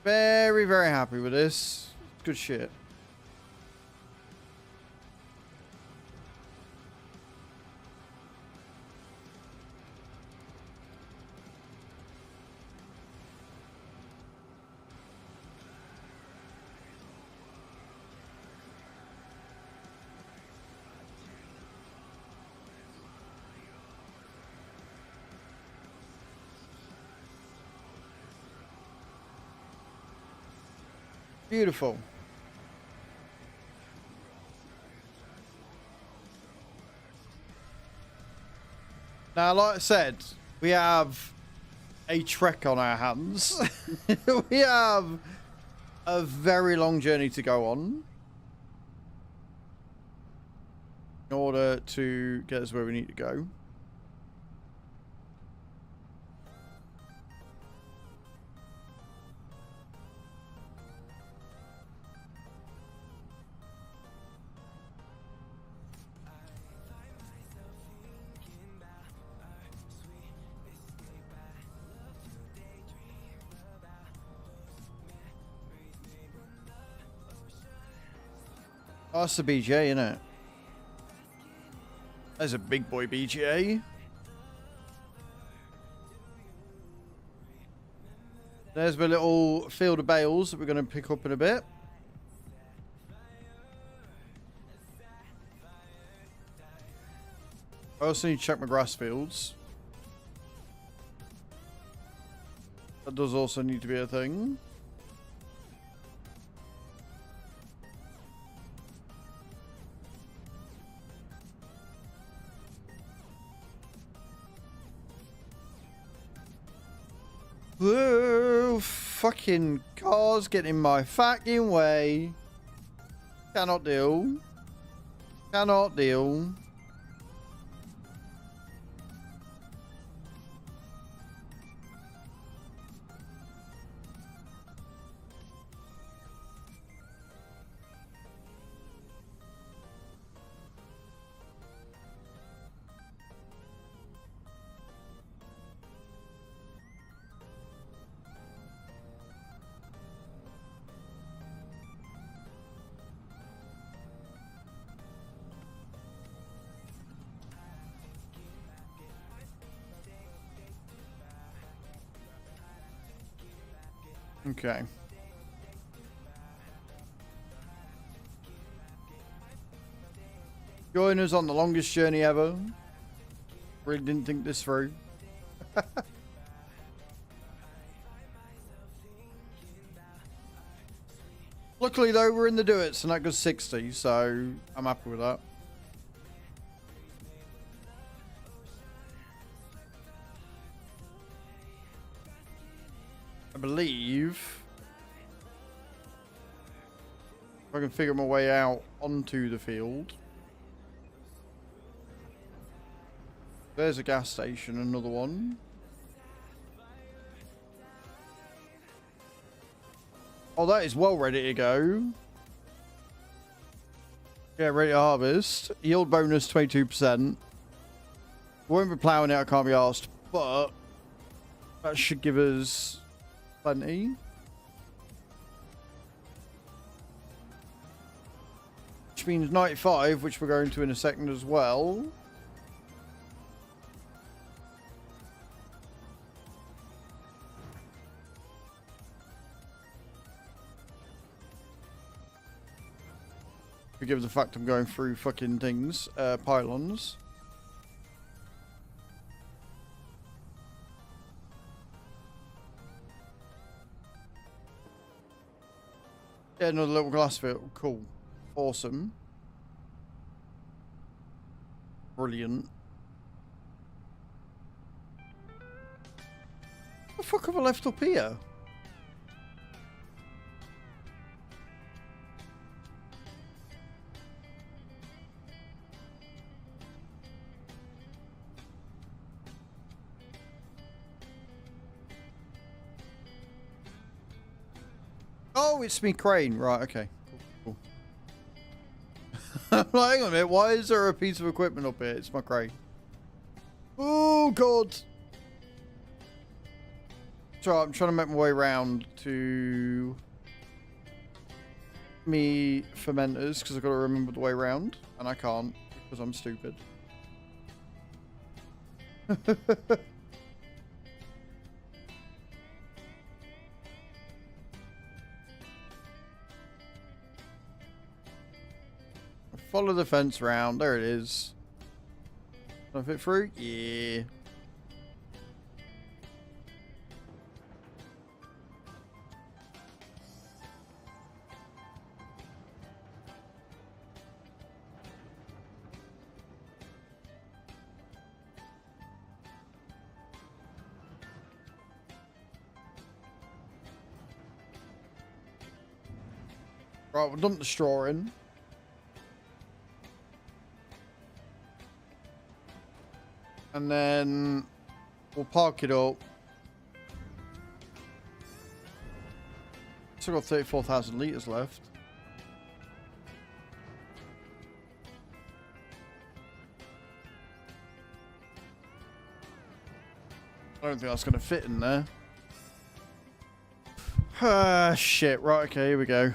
Very, very happy with this. Good shit. Beautiful. Now, like I said, we have a trek on our hands. We have a very long journey to go on in order to get us where we need to go. Oh, that's the BGA, isn't it? There's a big boy BGA. There's my little field of bales that we're going to pick up in a bit. I also need to check my grass fields. That does also need to be a thing. Whoa, fucking cars getting in my fucking way. Cannot deal. Cannot deal. Okay. Join us on the longest journey ever. Really didn't think this through. Luckily though, we're in the do-its and that goes 60, so I'm happy with that. I believe if I can figure my way out onto the field. There's a gas station, another one. Oh, that is well ready to go. Yeah, ready to harvest. Yield bonus 22%. Won't be ploughing it, I can't be asked, but that should give us plenty. Which means 95, which we're going to in a second as well. Forgive the fact I'm going through fucking things, pylons. Yeah, another little glass field. Cool. Awesome. Brilliant. What the fuck have I left up here? Oh, it's me crane. Right, okay. Cool. I'm like, hang on a minute. Why is there a piece of equipment up here? It's my crane. Oh, God. So I'm trying to make my way around to me fermenters because I've got to remember the way around. And I can't because I'm stupid. Follow the fence round. There it is. Can I fit through? Yeah. Right, we'll dump the straw in. And then we'll park it up. Still got 34,000 litres left. I don't think that's going to fit in there. Ah, shit. Right, okay, here we go.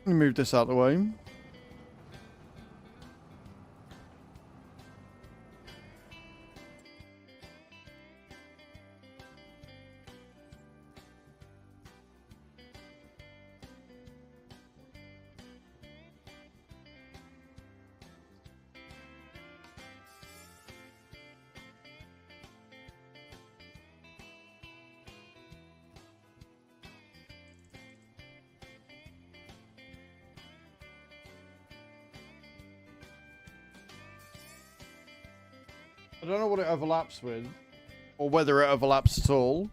Let me move this out of the way. I don't know what it overlaps with, or whether it overlaps at all.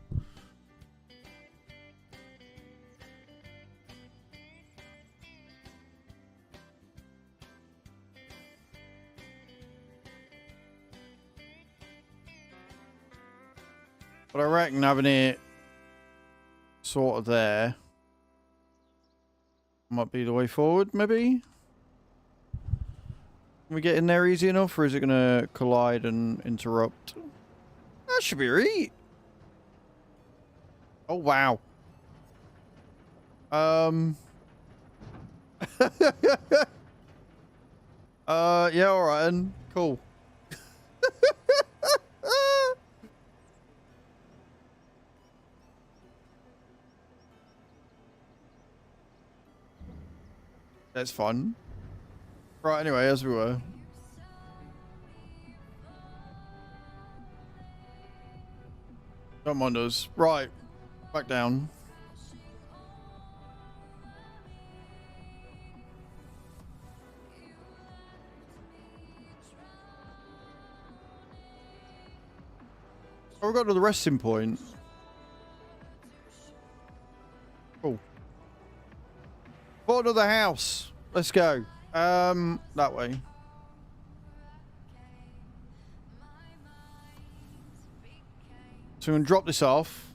But I reckon having it sort of there might be the way forward, maybe? Can we get in there easy enough, or is it going to collide and interrupt? That should be right. Oh, wow. Yeah, alright then. Cool. That's fun. Right, anyway, as we were. Don't mind us. Right. Back down. Oh, we got to the resting point. Cool. Bought another house. Let's go. That way. So I'm going to drop this off.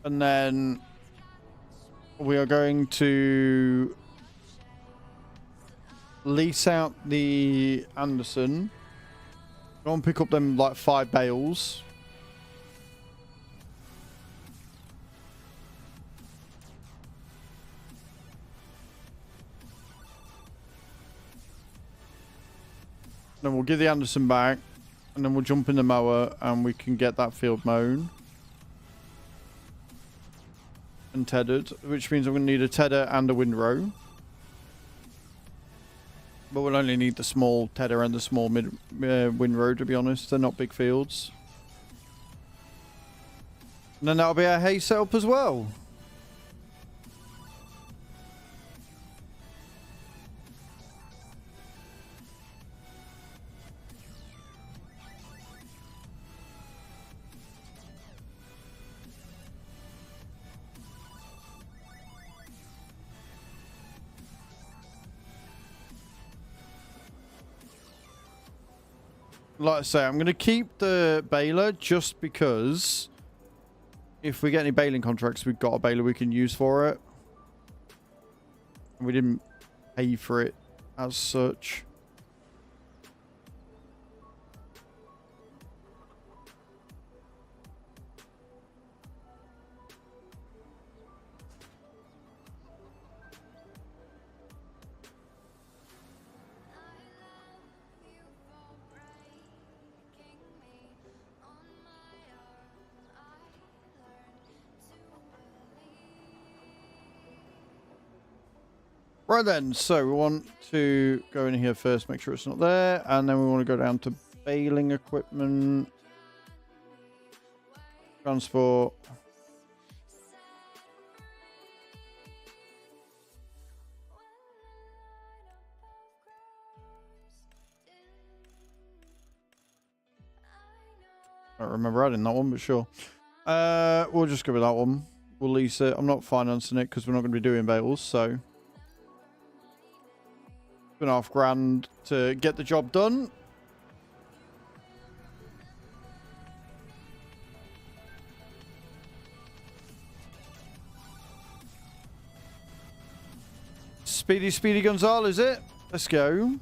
And then we are going to lease out the Anderson. Go and pick up them like 5 bales. Then we'll give the Anderson back. And then we'll jump in the mower and we can get that field mown. And tethered. Which means I'm going to need a tedder and a windrow. But we'll only need the small tedder and the small windrow, to be honest. They're not big fields. And then that'll be our hay setup as well. Like I say, I'm going to keep the baler just because if we get any baling contracts, we've got a baler we can use for it. We didn't pay for it as such. Right then, so we want to go in here first, make sure it's not there, and then we want to go down to baling equipment, transport. I don't remember adding that one, but sure. We'll just go with that one. We'll lease it. I'm not financing it because we're not going to be doing bales, so. $2.5 grand to get the job done. Speedy Gonzalez, is it? Let's go.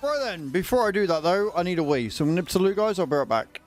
Right then, before I do that though, I need a wee. So I'm going to nip to the loot, guys. I'll be right back.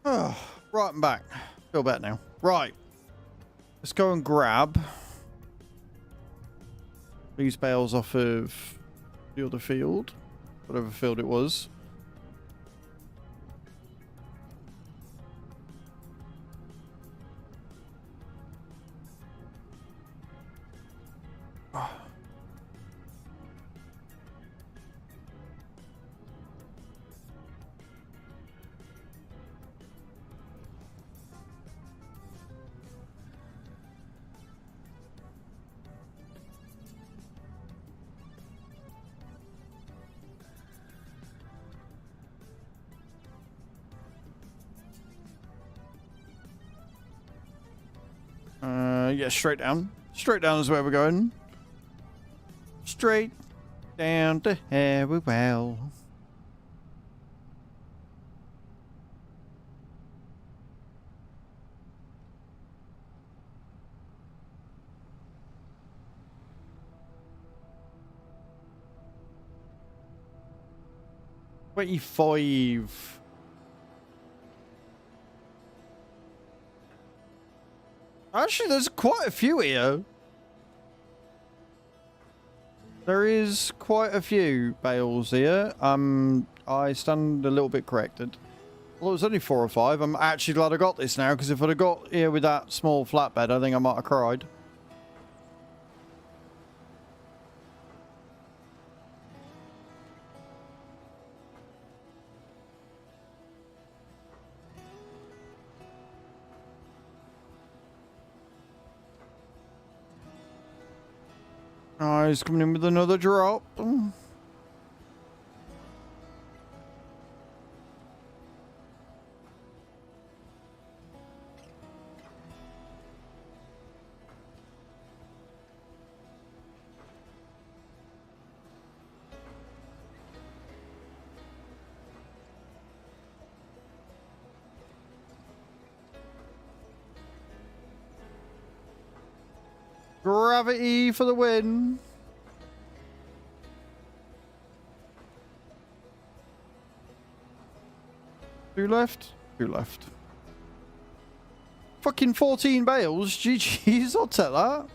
Oh, right, I'm back. Feel better now. Right. Let's go and grab these bales off of the other field. Whatever field it was. Yeah, straight down. Straight down is where we're going. Straight down to Harrywell. $25. Actually, there's quite a few here. There is quite a few bales here. I stand a little bit corrected. Well, it was only 4 or 5. I'm actually glad I got this now, because if I'd have got here with that small flatbed, I think I might have cried. Oh, he's coming in with another drop. Gravity for the win. Two left. Two left. Fucking 14 bales. GG's, I'll take that.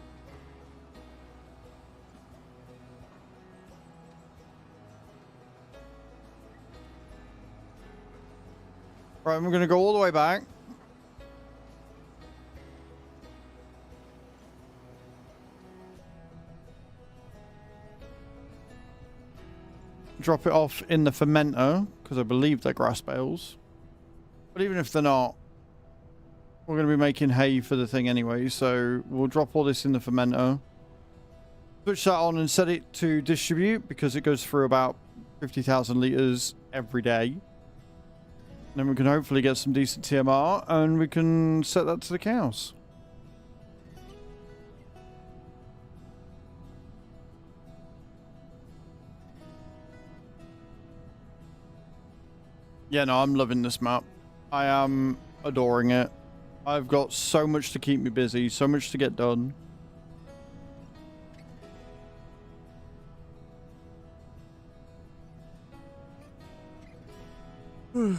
Right, I'm going to go all the way back. Drop it off in the fermenter, because I believe they're grass bales. But even if they're not, we're going to be making hay for the thing anyway, so we'll drop all this in the fermenter. Switch that on and set it to distribute, because it goes through about 50,000 litres every day. And then we can hopefully get some decent TMR, and we can set that to the cows. Yeah, no, I'm loving this map. I am adoring it. I've got so much to keep me busy, so much to get done. So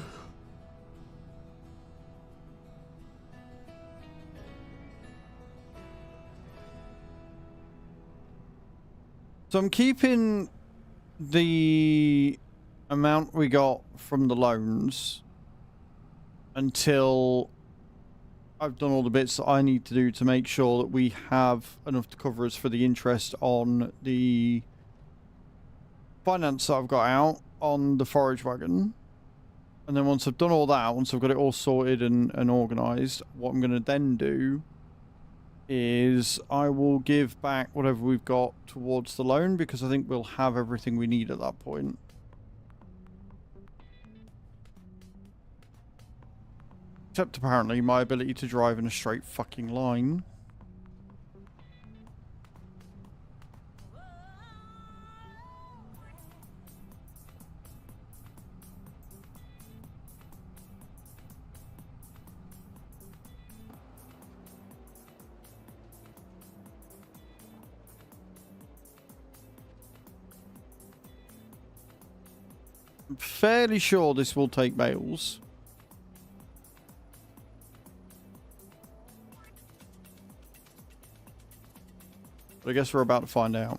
I'm keeping the amount we got from the loans until I've done all the bits that I need to do to make sure that we have enough to cover us for the interest on the finance that I've got out on the forage wagon. And then once I've done all that, once I've got it all sorted and organised, what I'm going to then do is I will give back whatever we've got towards the loan, because I think we'll have everything we need at that point. Except apparently my ability to drive in a straight fucking line. I'm fairly sure this will take bales. But I guess we're about to find out.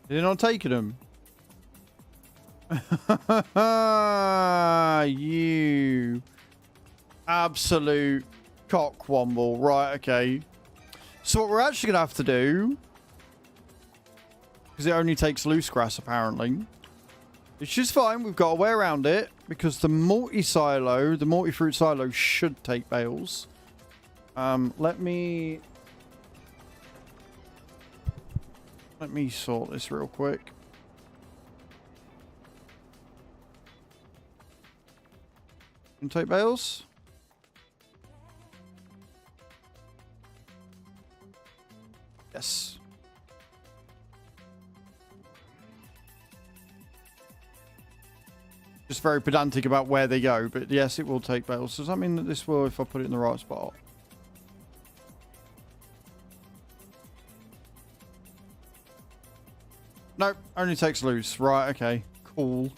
They're not taking them. You absolute cockwomble. Right, okay. So what we're actually going to have to do, because it only takes loose grass apparently, which is fine. We've got a way around it, because the multi-silo, the multi-fruit silo should take bales. Let me sort this real quick. Can take bales? Yes. Just very pedantic about where they go, but yes, it will take bales. Does that mean that this will if I put it in the right spot? Nope, only takes loose. Right, okay. Cool.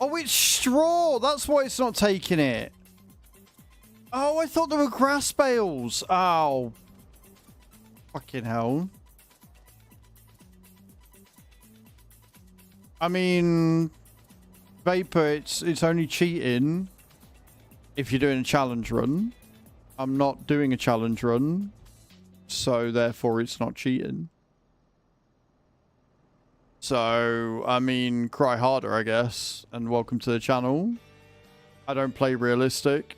Oh, it's straw. That's why it's not taking it. Oh, I thought there were grass bales. Oh. Fucking hell. I mean, Vapor, it's only cheating if you're doing a challenge run. I'm not doing a challenge run, so therefore it's not cheating. So, I mean, cry harder, I guess. And welcome to the channel. I don't play realistic.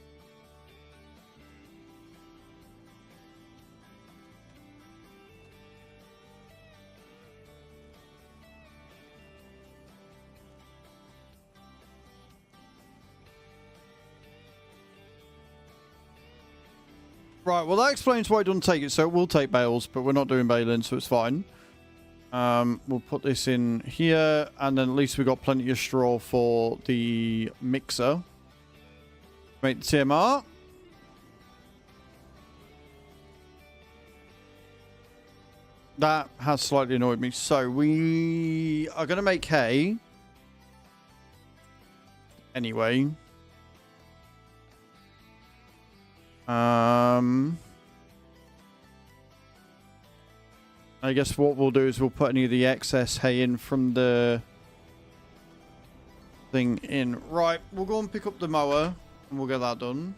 Right, well that explains why it doesn't take it. So it will take bales, but we're not doing baling, so it's fine. We'll put this in here, and then at least we've got plenty of straw for the mixer. Make the TMR. That has slightly annoyed me. So we are going to make hay. Anyway. I guess what we'll do is we'll put any of the excess hay in from the thing in. Right, we'll go and pick up the mower and we'll get that done.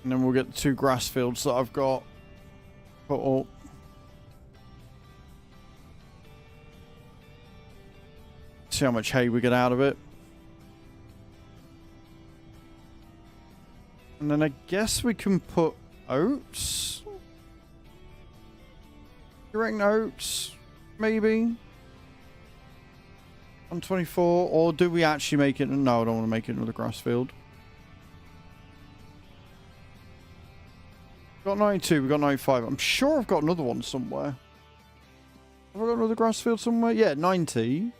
And then we'll get the 2 grass fields that I've got put up. See how much hay we get out of it. And then I guess we can put oats. You reckon oats? Maybe? On 24? Or do we actually make it? No, I don't want to make it another grass field. We've got 92, we've got 95. I'm sure I've got another one somewhere. Have I got another grass field somewhere? Yeah, 90.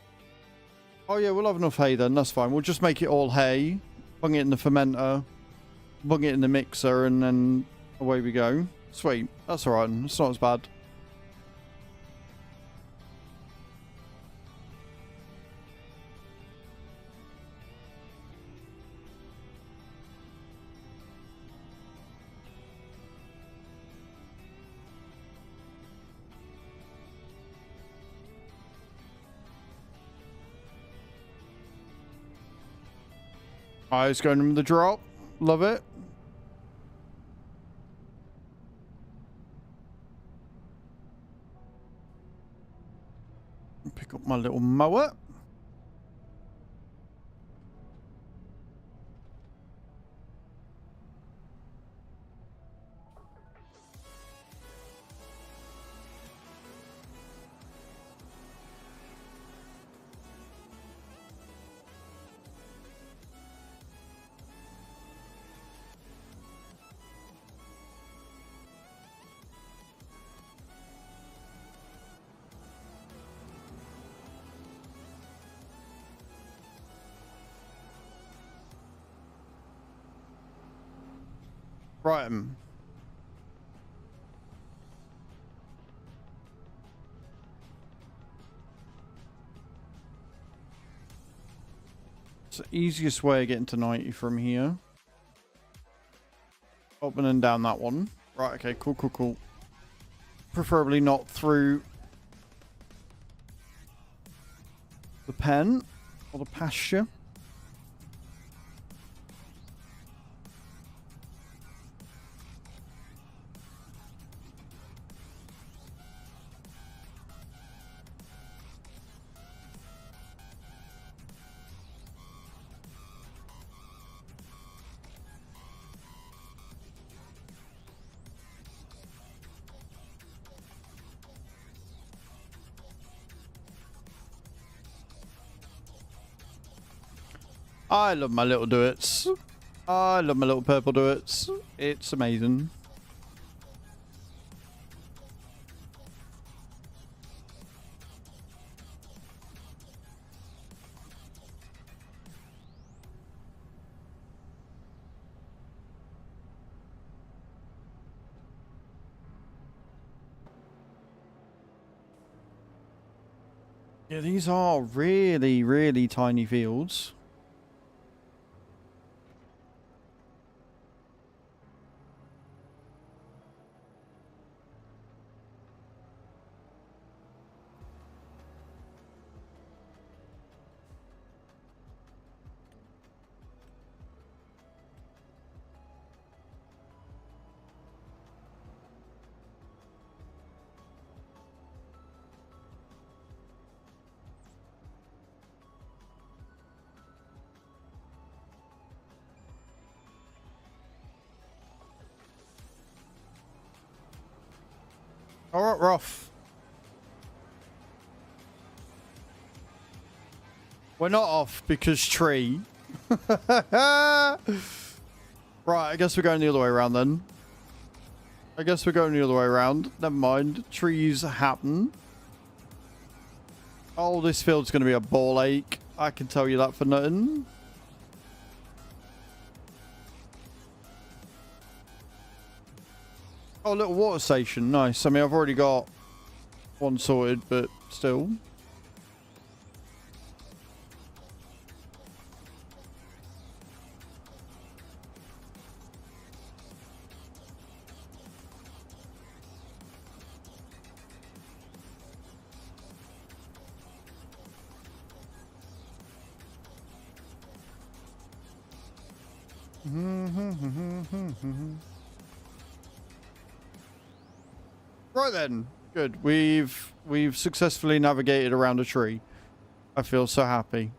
Oh yeah, we'll have enough hay then, that's fine. We'll just make it all hay, bung it in the fermenter, bung it in the mixer, and then away we go. Sweet, that's alright, it's not as bad. Eyes going in the drop. Love it. Pick up my little mower. Right. It's the easiest way of getting to 90 from here. Open and down that one. Right, okay, cool, cool, cool. Preferably not through the pen or the pasture. I love my little duets. I love my little purple duets. It's amazing. Yeah, these are really, really tiny fields. All right, Ruff. We're not off because tree. Right, I guess we're going the other way around then. I guess we're going the other way around. Never mind. Trees happen. Oh, this field's going to be a ball ache. I can tell you that for nothing. Oh, little water station. Nice. I mean, I've already got one sorted, but still. Right then, good. We've successfully navigated around a tree. I feel so happy.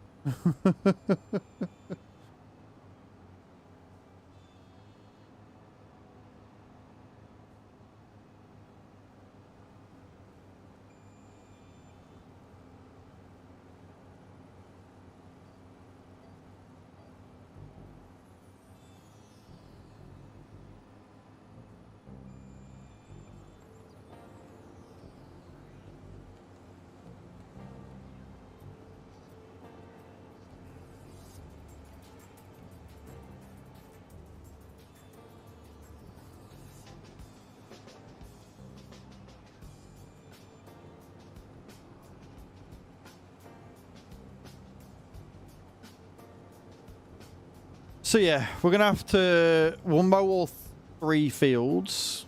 So yeah, we're gonna have to mow all 3 fields.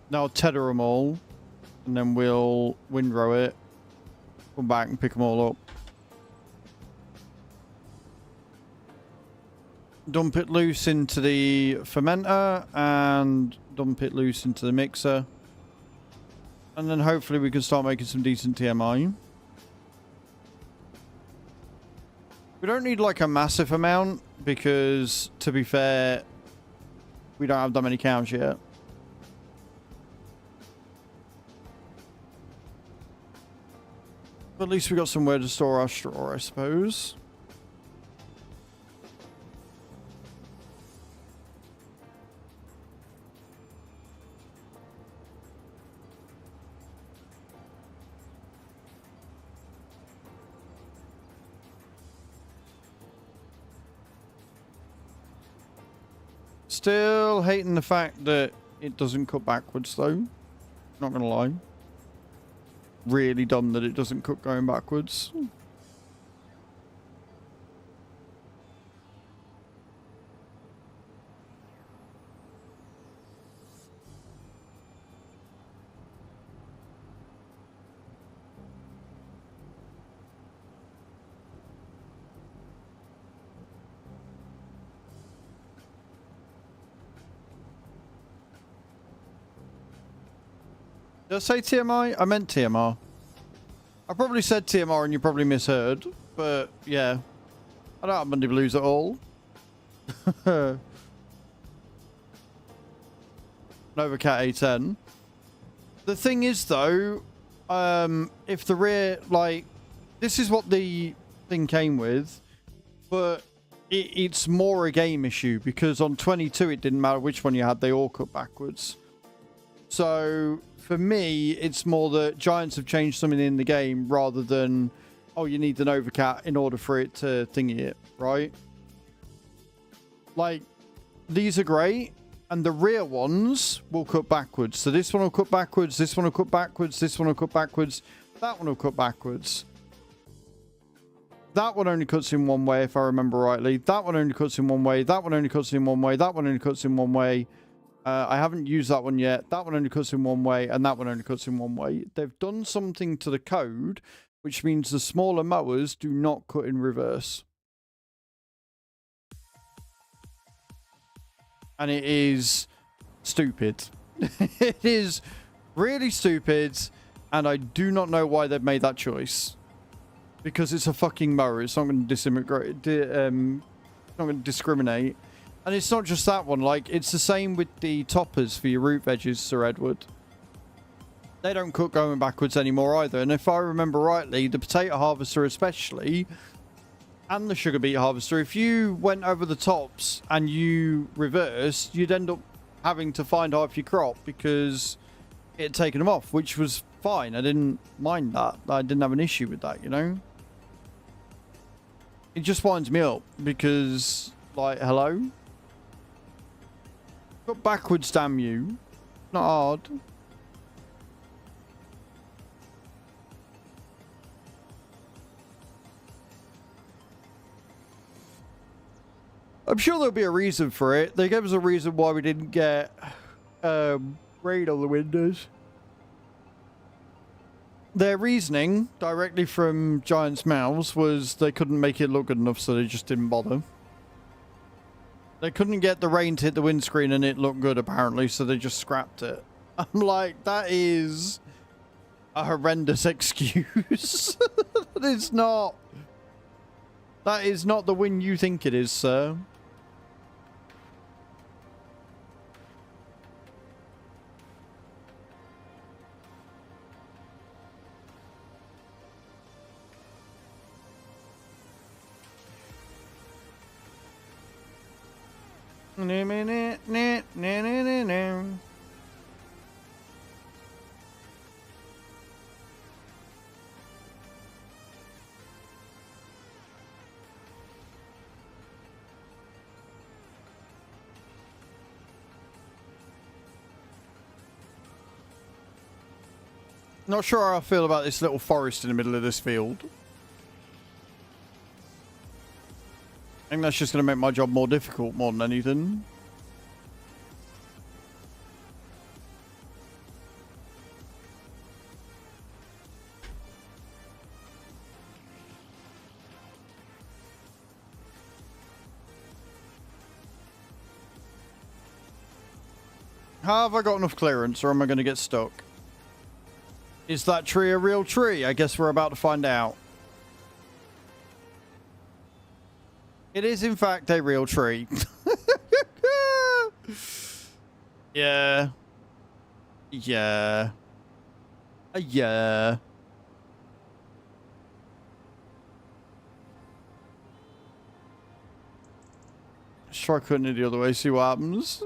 Now tether them all, and then we'll windrow it, come back and pick them all up. Dump it loose into the fermenter and dump it loose into the mixer. And then hopefully we can start making some decent TMI. We don't need like a massive amount because, to be fair, we don't have that many cows yet. But at least we got somewhere to store our straw, I suppose. Still hating the fact that it doesn't cut backwards, though. Not gonna lie. Really dumb that it doesn't cut going backwards. Did I say TMI? I meant TMR. I probably said TMR and you probably misheard, but yeah. I don't have Monday Blues at all. Nova Cat A10. The thing is, though, if the rear, like, this is what the thing came with, but it's more a game issue because on 22 it didn't matter which one you had, they all cut backwards. So for me, it's more that Giants have changed something in the game rather than, oh, you need an overcat in order for it to thingy it, right? Like, these are great, and the rear ones will cut backwards. So this one will cut backwards, this one will cut backwards, this one will cut backwards, that one will cut backwards. That one only cuts in one way, if I remember rightly. That one only cuts in one way, that one only cuts in one way, that one only cuts in one way. I haven't used that one yet. That one only cuts in one way, and that one only cuts in one way. They've done something to the code, which means the smaller mowers do not cut in reverse. And it is stupid. It is really stupid, and I do not know why they've made that choice. Because it's a fucking mower. It's not going to discriminate. And it's not just that one, like, it's the same with the toppers for your root veggies, Sir Edward. They don't cut going backwards anymore either. And if I remember rightly, the potato harvester especially, and the sugar beet harvester, if you went over the tops and you reversed, you'd end up having to find half your crop because it had taken them off, which was fine. I didn't mind that. I didn't have an issue with that, you know? It just winds me up because, like, hello? Cut backwards, damn you. Not hard. I'm sure there'll be a reason for it. They gave us a reason why we didn't get rain on the windows. Their reasoning, directly from Giant's mouths, was they couldn't make it look good enough, so they just didn't bother. They couldn't get the rain to hit the windscreen and it looked good, apparently, so they just scrapped it. I'm like, that is a horrendous excuse. That is not... That is not the win you think it is, sir. Not sure how I feel about this little forest in the middle of this field. I think that's just going to make my job more difficult more than anything. How have I got enough clearance, or am I going to get stuck? Is that tree a real tree? I guess we're about to find out. It is, in fact, a real tree. Yeah. Yeah. Yeah. Let's try cutting it the other way, see what happens.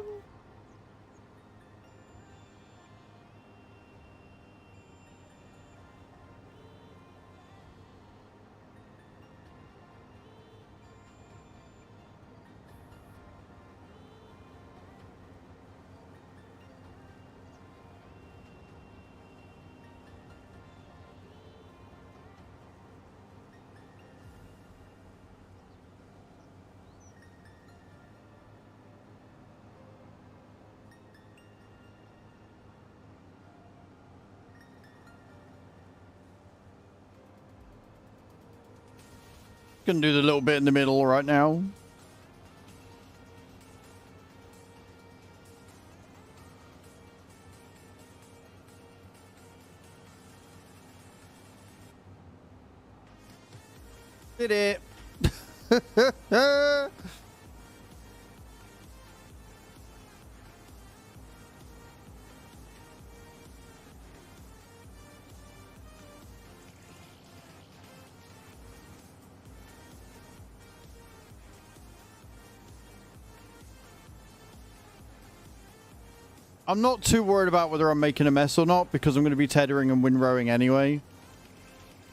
Can do the little bit in the middle right now. Did it. I'm not too worried about whether I'm making a mess or not because I'm going to be tethering and windrowing anyway.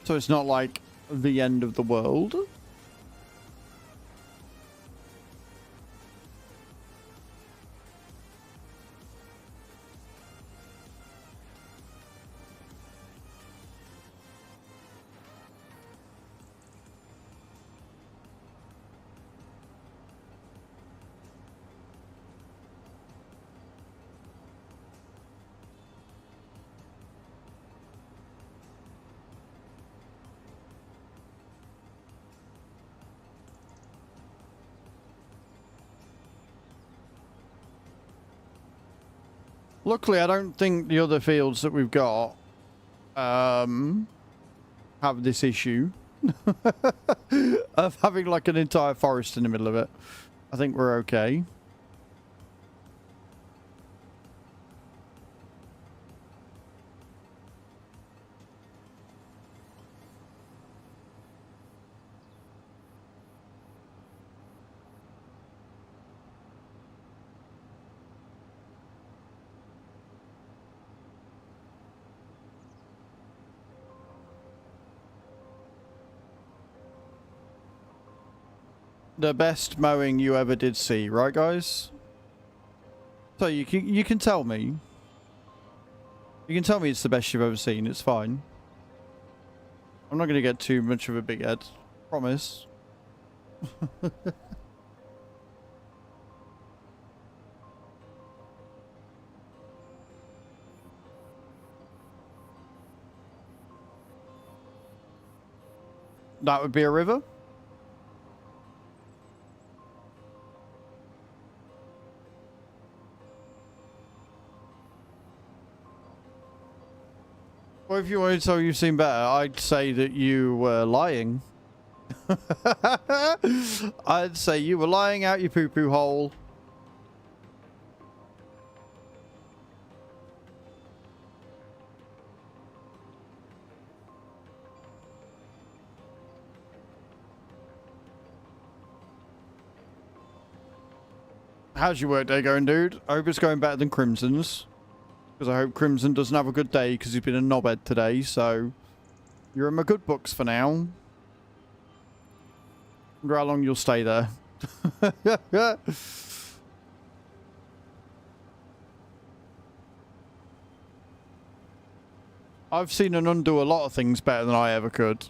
So it's not like the end of the world. Luckily, I don't think the other fields that we've got have this issue of having like an entire forest in the middle of it. I think we're okay. The best mowing you ever did see, right, guys? So you can tell me. You can tell me it's the best you've ever seen. It's fine. I'm not going to get too much of a big head. Promise. That would be a river. Well, if you wanted to tell you've seen better, I'd say that you were lying. I'd say you were lying out your poo-poo hole. How's your work day going, dude? I hope it's going better than Crimson's. Because I hope Crimson doesn't have a good day because he's been a knobhead today, so you're in my good books for now. Wonder how long you'll stay there. I've seen an undo a lot of things better than I ever could.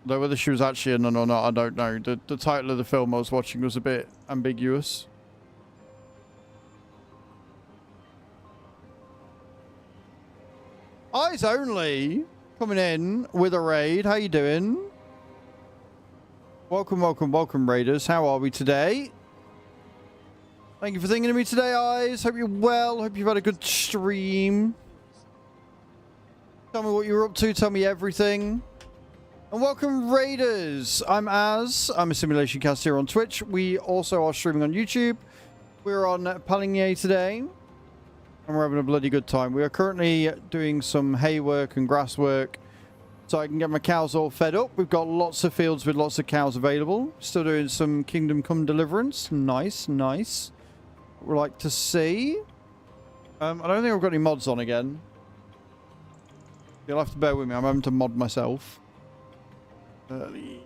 Though whether she was actually a nun or not, I don't know. The title of the film I was watching was a bit ambiguous. Eyes Only coming in with a raid. How you doing? Welcome, welcome, welcome, raiders. How are we today? Thank you for thinking of me today, Eyes. Hope you're well. Hope you've had a good stream. Tell me what you're up to. Tell me everything. And welcome, raiders. I'm Az. I'm a simulation cast here on Twitch. We also are streaming on YouTube. We're on PALLEGNEY today. And we're having a bloody good time. We are currently doing some hay work and grass work so I can get my cows all fed up. We've got lots of fields with lots of cows available. Still doing some Kingdom Come Deliverance. Nice, nice. We'd like to see. I don't think I've got any mods on again. You'll have to bear with me. I'm having to mod myself. Early.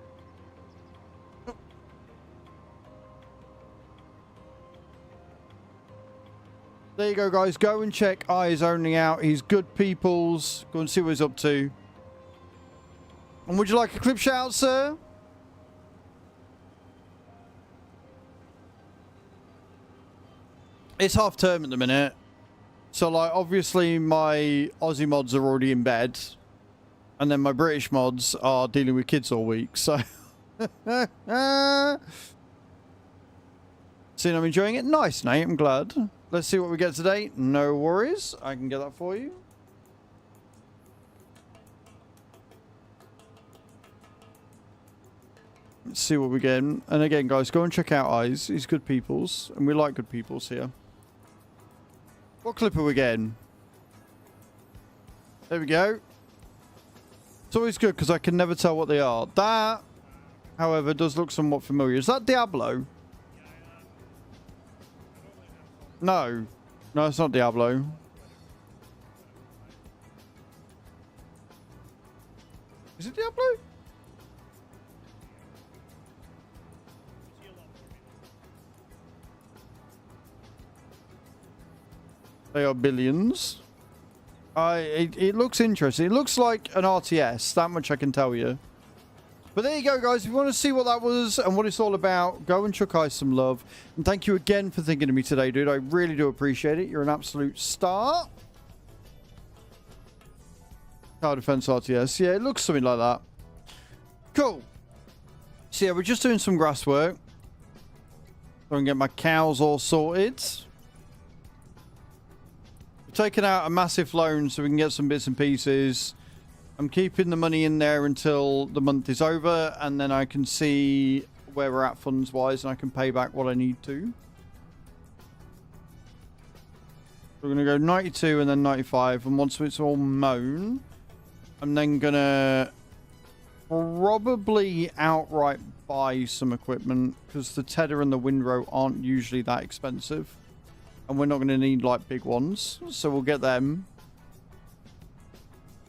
There you go, guys. Go and check Eyes Only out. He's good peoples. Go and see what he's up to. And would you like a clip shout, sir? It's half term at the minute. So, like, obviously my Aussie mods are already in bed. And then my British mods are dealing with kids all week, so... Seeing I'm enjoying it? Nice, Nate. I'm glad. Let's see what we get today. No worries. I can get that for you. Let's see what we get. And again, guys, go and check out Eyes. He's good peoples, and we like good peoples here. What clip are we getting? There we go. It's always good because I can never tell what they are. That, however, does look somewhat familiar. Is that Diablo? No. No, it's not Diablo. Is it Diablo? They are billions. It looks interesting. It looks like an RTS. That much I can tell you. But there you go, guys. If you want to see what that was and what it's all about, go and chuck Ice some love. And thank you again for thinking of me today, dude. I really do appreciate it. You're an absolute star. Tower Defense RTS. Yeah, it looks something like that. Cool. So, yeah, we're just doing some grass work. So I can get my cows all sorted. Taking out a massive loan so we can get some bits and pieces. I'm keeping the money in there until the month is over, and then I can see where we're at funds wise, and I can pay back what I need to. We're going to go 92 and then 95, and once it's all mown, I'm then going to probably outright buy some equipment, because the tedder and the windrow aren't usually that expensive. And we're not going to need, like, big ones. So we'll get them.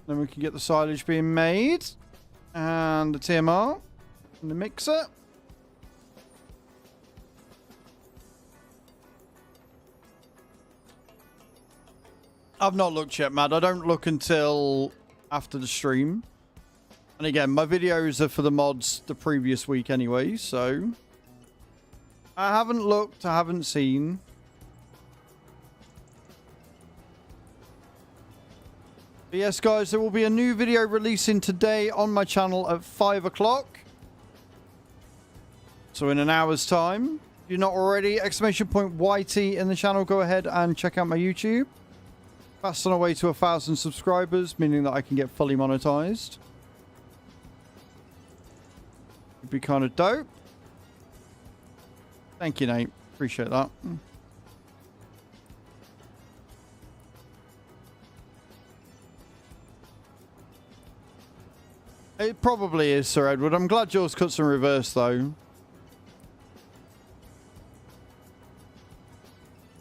Then we can get the silage being made. And the TMR. And the mixer. I've not looked yet, Mad. I don't look until after the stream. And again, my videos are for the mods the previous week anyway, so... I haven't looked. I haven't seen... But yes, guys, there will be a new video releasing today on my channel at 5 o'clock. So in an hour's time. If you're not already, !YT in the channel, go ahead and check out my YouTube. Fast on our way to 1,000 subscribers, meaning that I can get fully monetized. It'd be kind of dope. Thank you, Nate. Appreciate that. It probably is, Sir Edward. I'm glad yours cuts in reverse, though.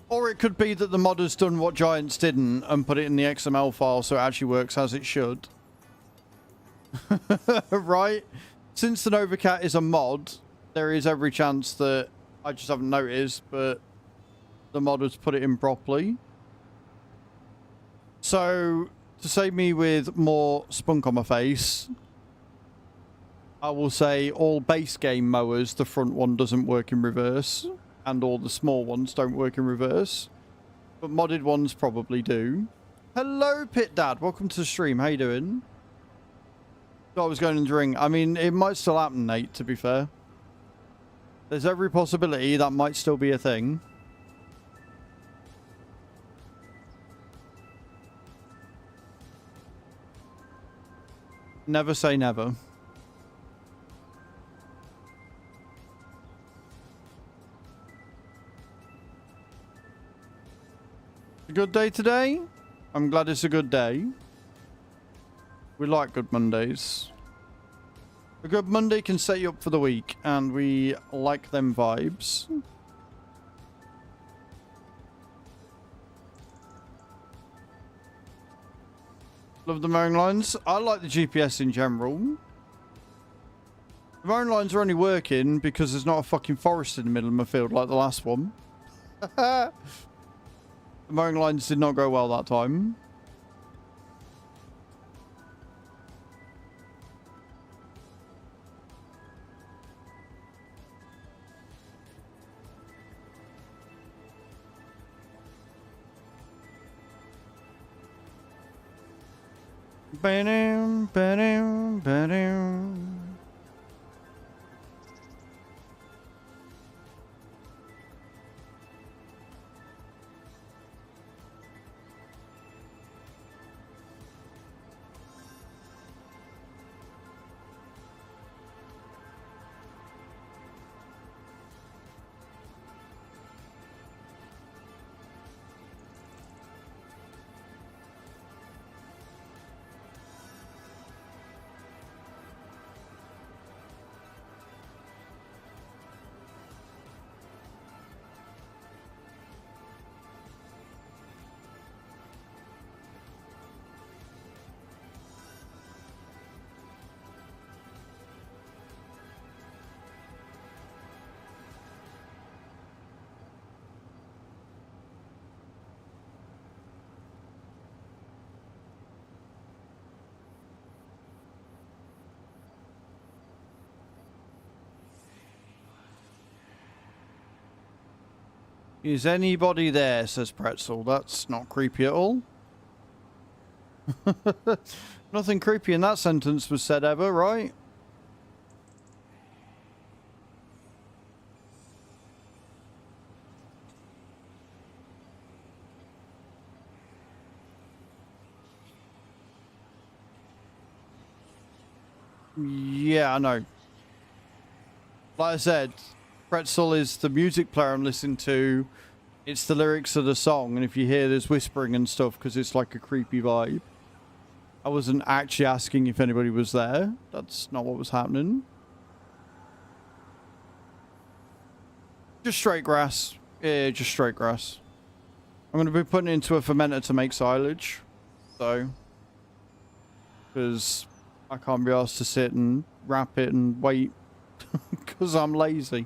Or it could be that the mod has done what Giants didn't and put it in the XML file so it actually works as it should. Right? Since the Novacat is a mod, there is every chance that I just haven't noticed, but the mod has put it in properly. So, to save me with more spunk on my face... I will say all base game mowers, the front one doesn't work in reverse. And all the small ones don't work in reverse. But modded ones probably do. Hello, Pit Dad. Welcome to the stream. How you doing? Thought I was going in the ring. I mean, it might still happen, Nate, to be fair. There's every possibility that might still be a thing. Never say never. A good day today? I'm glad it's a good day. We like good Mondays. A good Monday can set you up for the week, and we like them vibes. Love the mowing lines. I like the GPS in general. The mowing lines are only working because there's not a fucking forest in the middle of my field like the last one. The mowing lines did not go well that time. Ba-dum, ba-dum, ba-dum. Is anybody there? Says Pretzel. That's not creepy at all. Nothing creepy in that sentence was said ever, right? Yeah, I know. Like I said, Pretzel is the music player I'm listening to. It's the lyrics of the song, and if you hear there's whispering and stuff, because it's like a creepy vibe. I wasn't actually asking if anybody was there. That's not what was happening. Just straight grass. Yeah, just straight grass. I'm going to be putting it into a fermenter to make silage. So. Because I can't be asked to sit and wrap it and wait. Because I'm lazy.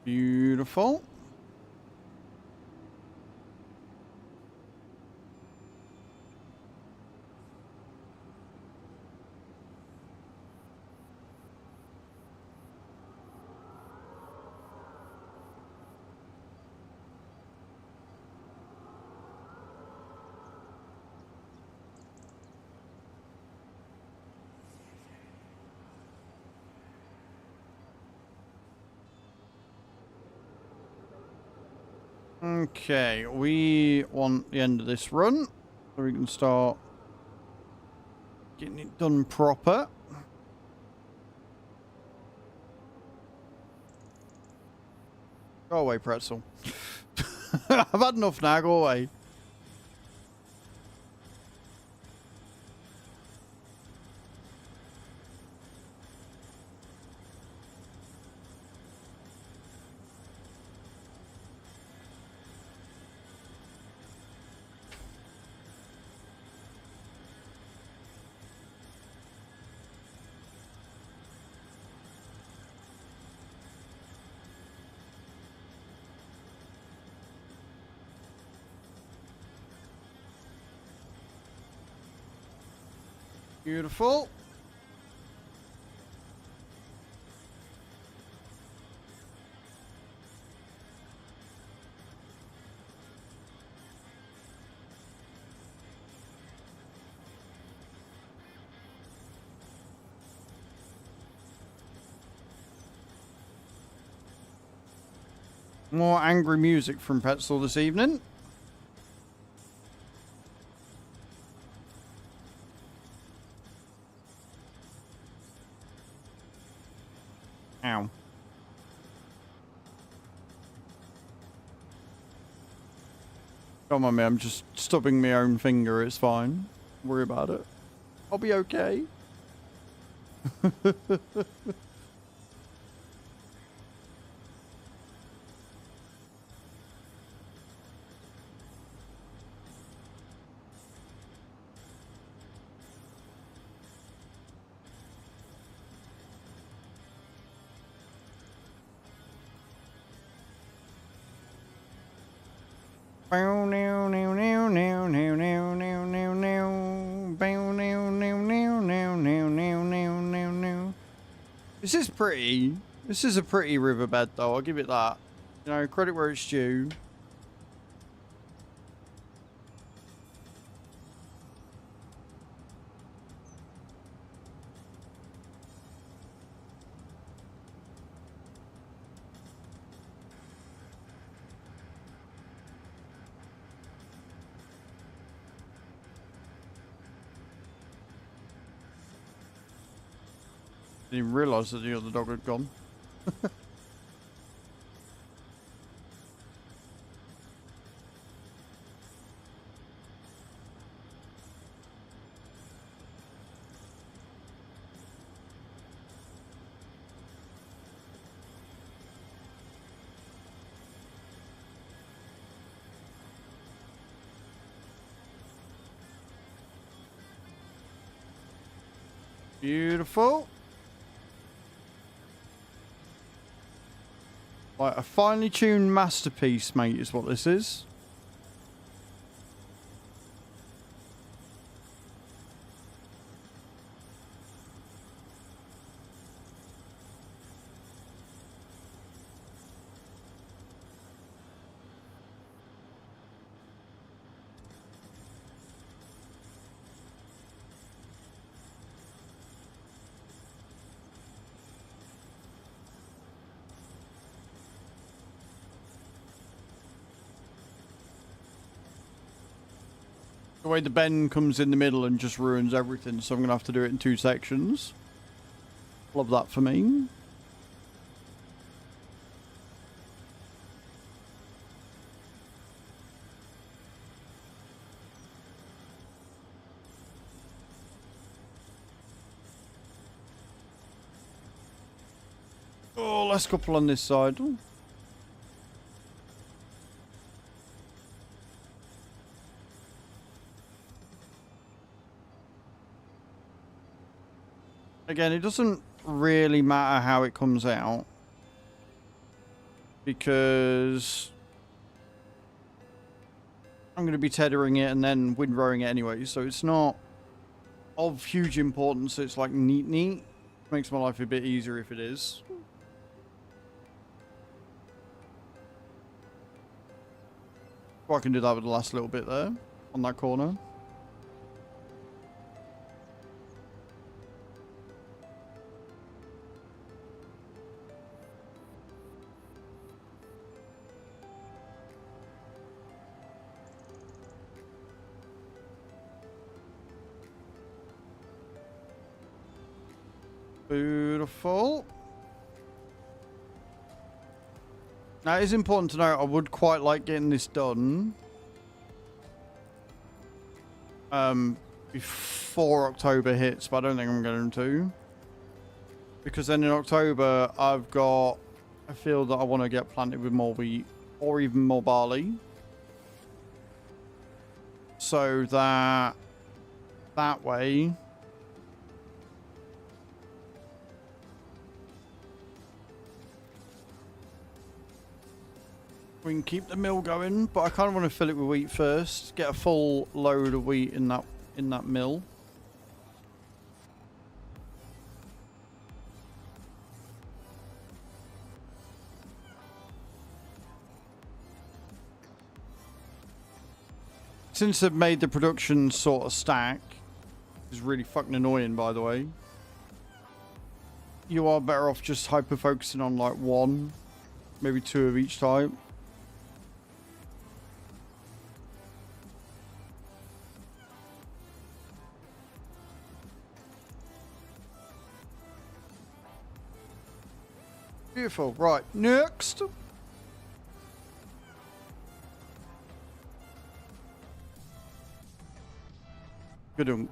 Beautiful. Okay, we want the end of this run so we can start getting it done proper. Go away, Pretzel. I've had enough now, go away. Beautiful. More angry music from Pretzel this evening. Ow. Come on, man. I'm just stubbing my own finger. It's fine. Don't worry about it. I'll be okay. This is pretty. This is a pretty riverbed, though. I'll give it that. You know, credit where it's due. Didn't even realise that the other dog had gone. Beautiful. Right, a finely tuned masterpiece, mate, is what this is. The way the bend comes in the middle and just ruins everything, so I'm going to have to do it in 2 sections. Love that for me. Oh, last couple on this side. Ooh. Again, it doesn't really matter how it comes out, because I'm going to be tethering it and then windrowing it anyway, so it's not of huge importance. It's like neat. Makes my life a bit easier if it is. Well, I can do that with the last little bit there on that corner. Beautiful. Now, it is important to note I would quite like getting this done before October hits, but I don't think I'm going to. Because then in October, I've got a field that I want to get planted with more wheat or even more barley. So that way... we can keep the mill going, but I kind of want to fill it with wheat first. Get a full load of wheat in that mill. Since they've made the production sort of stack, which is really fucking annoying, by the way. You are better off just hyper focusing on like 1, maybe 2 of each type. Beautiful. Right, next. Gadunk.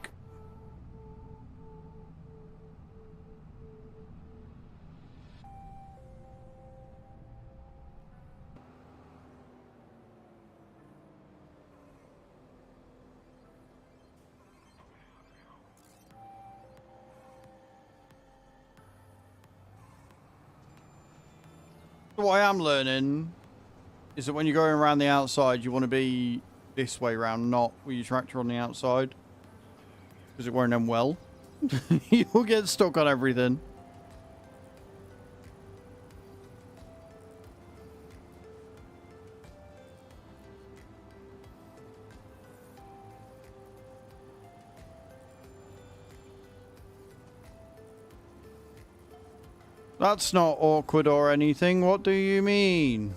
What I am learning is that when you're going around the outside, you want to be this way round, not with your tractor on the outside. Because it won't end well. You'll get stuck on everything. That's not awkward or anything. What do you mean?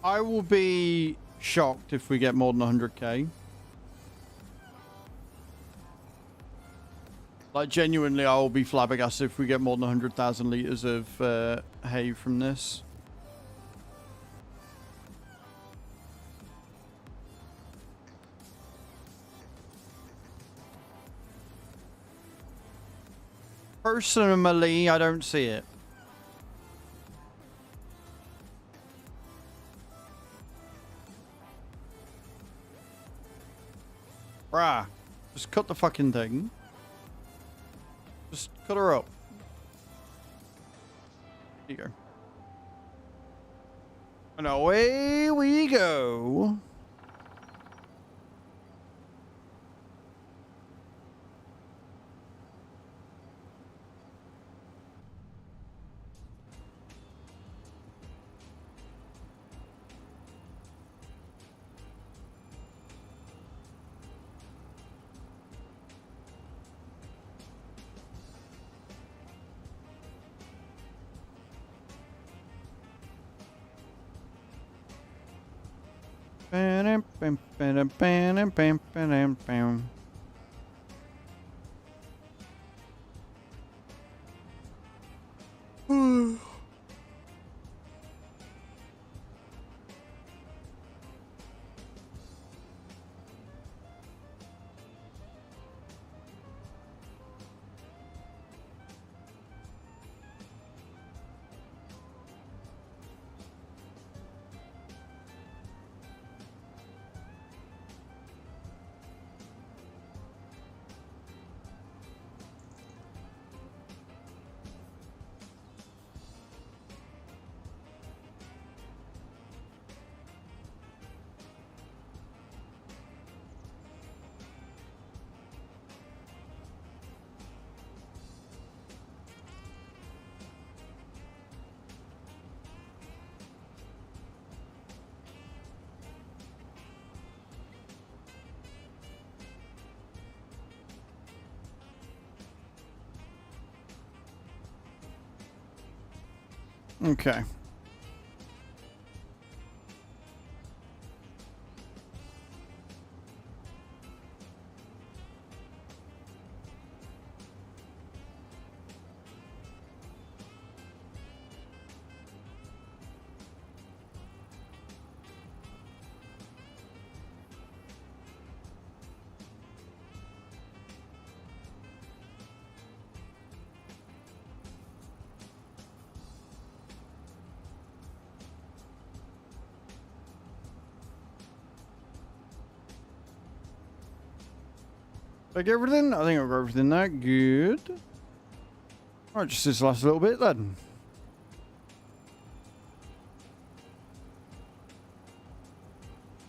I will be shocked if we get more than 100k. Like, genuinely, I will be flabbergasted if we get more than 100,000 litres of hay from this. Personally, I don't see it. Bruh, just cut the fucking thing. Just cut her up. There you go. And away we go. Bam, bam, bam, bam, bam, bam, bam. Okay. Did I get everything? I think I got everything there. Good. Alright, just this last little bit then.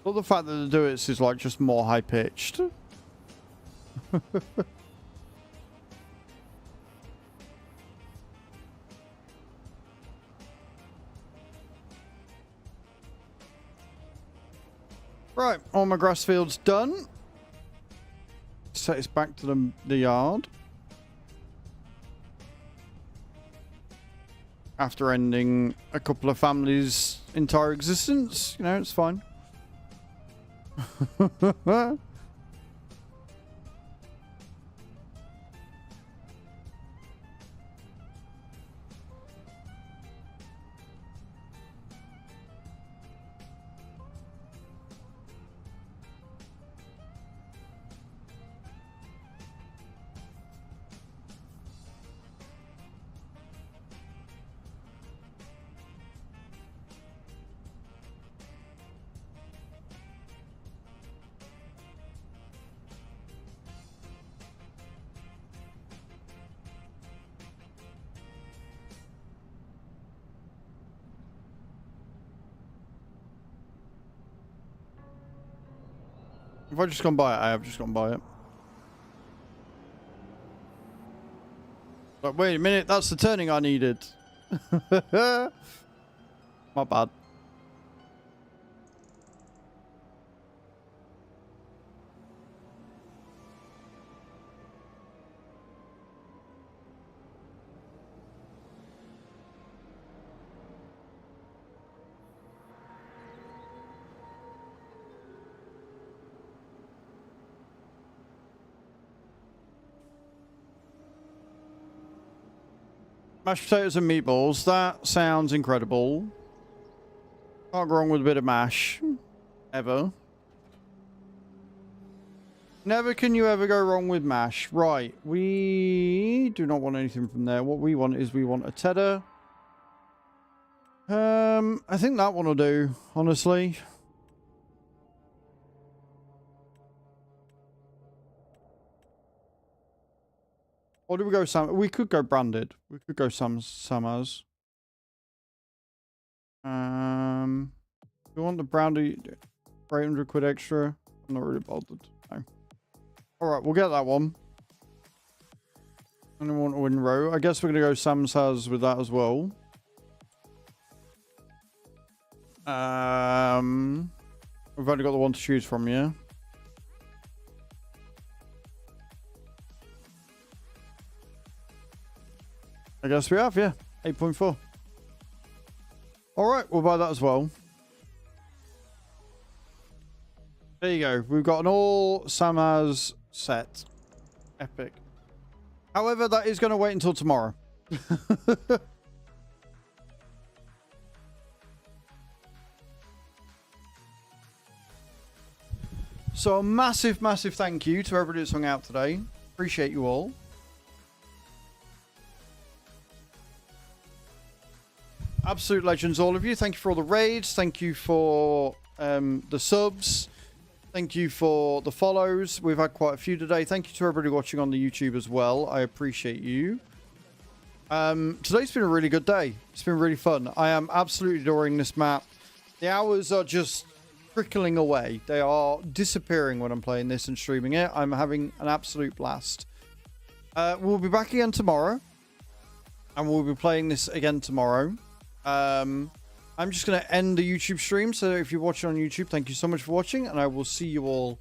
Well, the fact that the duets is like just more high pitched. Right, all my grass fields done. Set us back to the yard. After ending a couple of families' entire existence, you know, it's fine. If I just gone by it, I have just gone by it. But wait a minute, that's the turning I needed. My bad. Mashed potatoes and meatballs. That sounds incredible. Can't go wrong with a bit of mash. Ever. Never can you ever go wrong with mash. Right. We do not want anything from there. What we want is we want a cheddar. I think that one will do, honestly. Or do we go some? We could go branded. We could go Summers. We want the brownie, 800 quid extra. I'm not really bothered. No. All right, we'll get that one. And we want a win row. I guess we're gonna go Sam's has with that as well. We've only got the one to choose from, yeah. I guess we have, yeah. 8.4. All right, we'll buy that as well. There you go. We've got an all Samaz set. Epic. However, that is going to wait until tomorrow. So a massive, massive thank you to everybody that's hung out today. Appreciate you all. Absolute legends, all of you. Thank you for all the raids. Thank you for the subs. Thank you for the follows. We've had quite a few today. Thank you to everybody watching on the YouTube as well. I appreciate you. Today's been a really good day. It's been really fun. I am absolutely adoring this map. The hours are just trickling away. They are disappearing when I'm playing this and streaming it. I'm having an absolute blast. We'll be back again tomorrow. And we'll be playing this again tomorrow. I'm just going to end the YouTube stream. So if you're watching on YouTube, thank you so much for watching. And I will see you all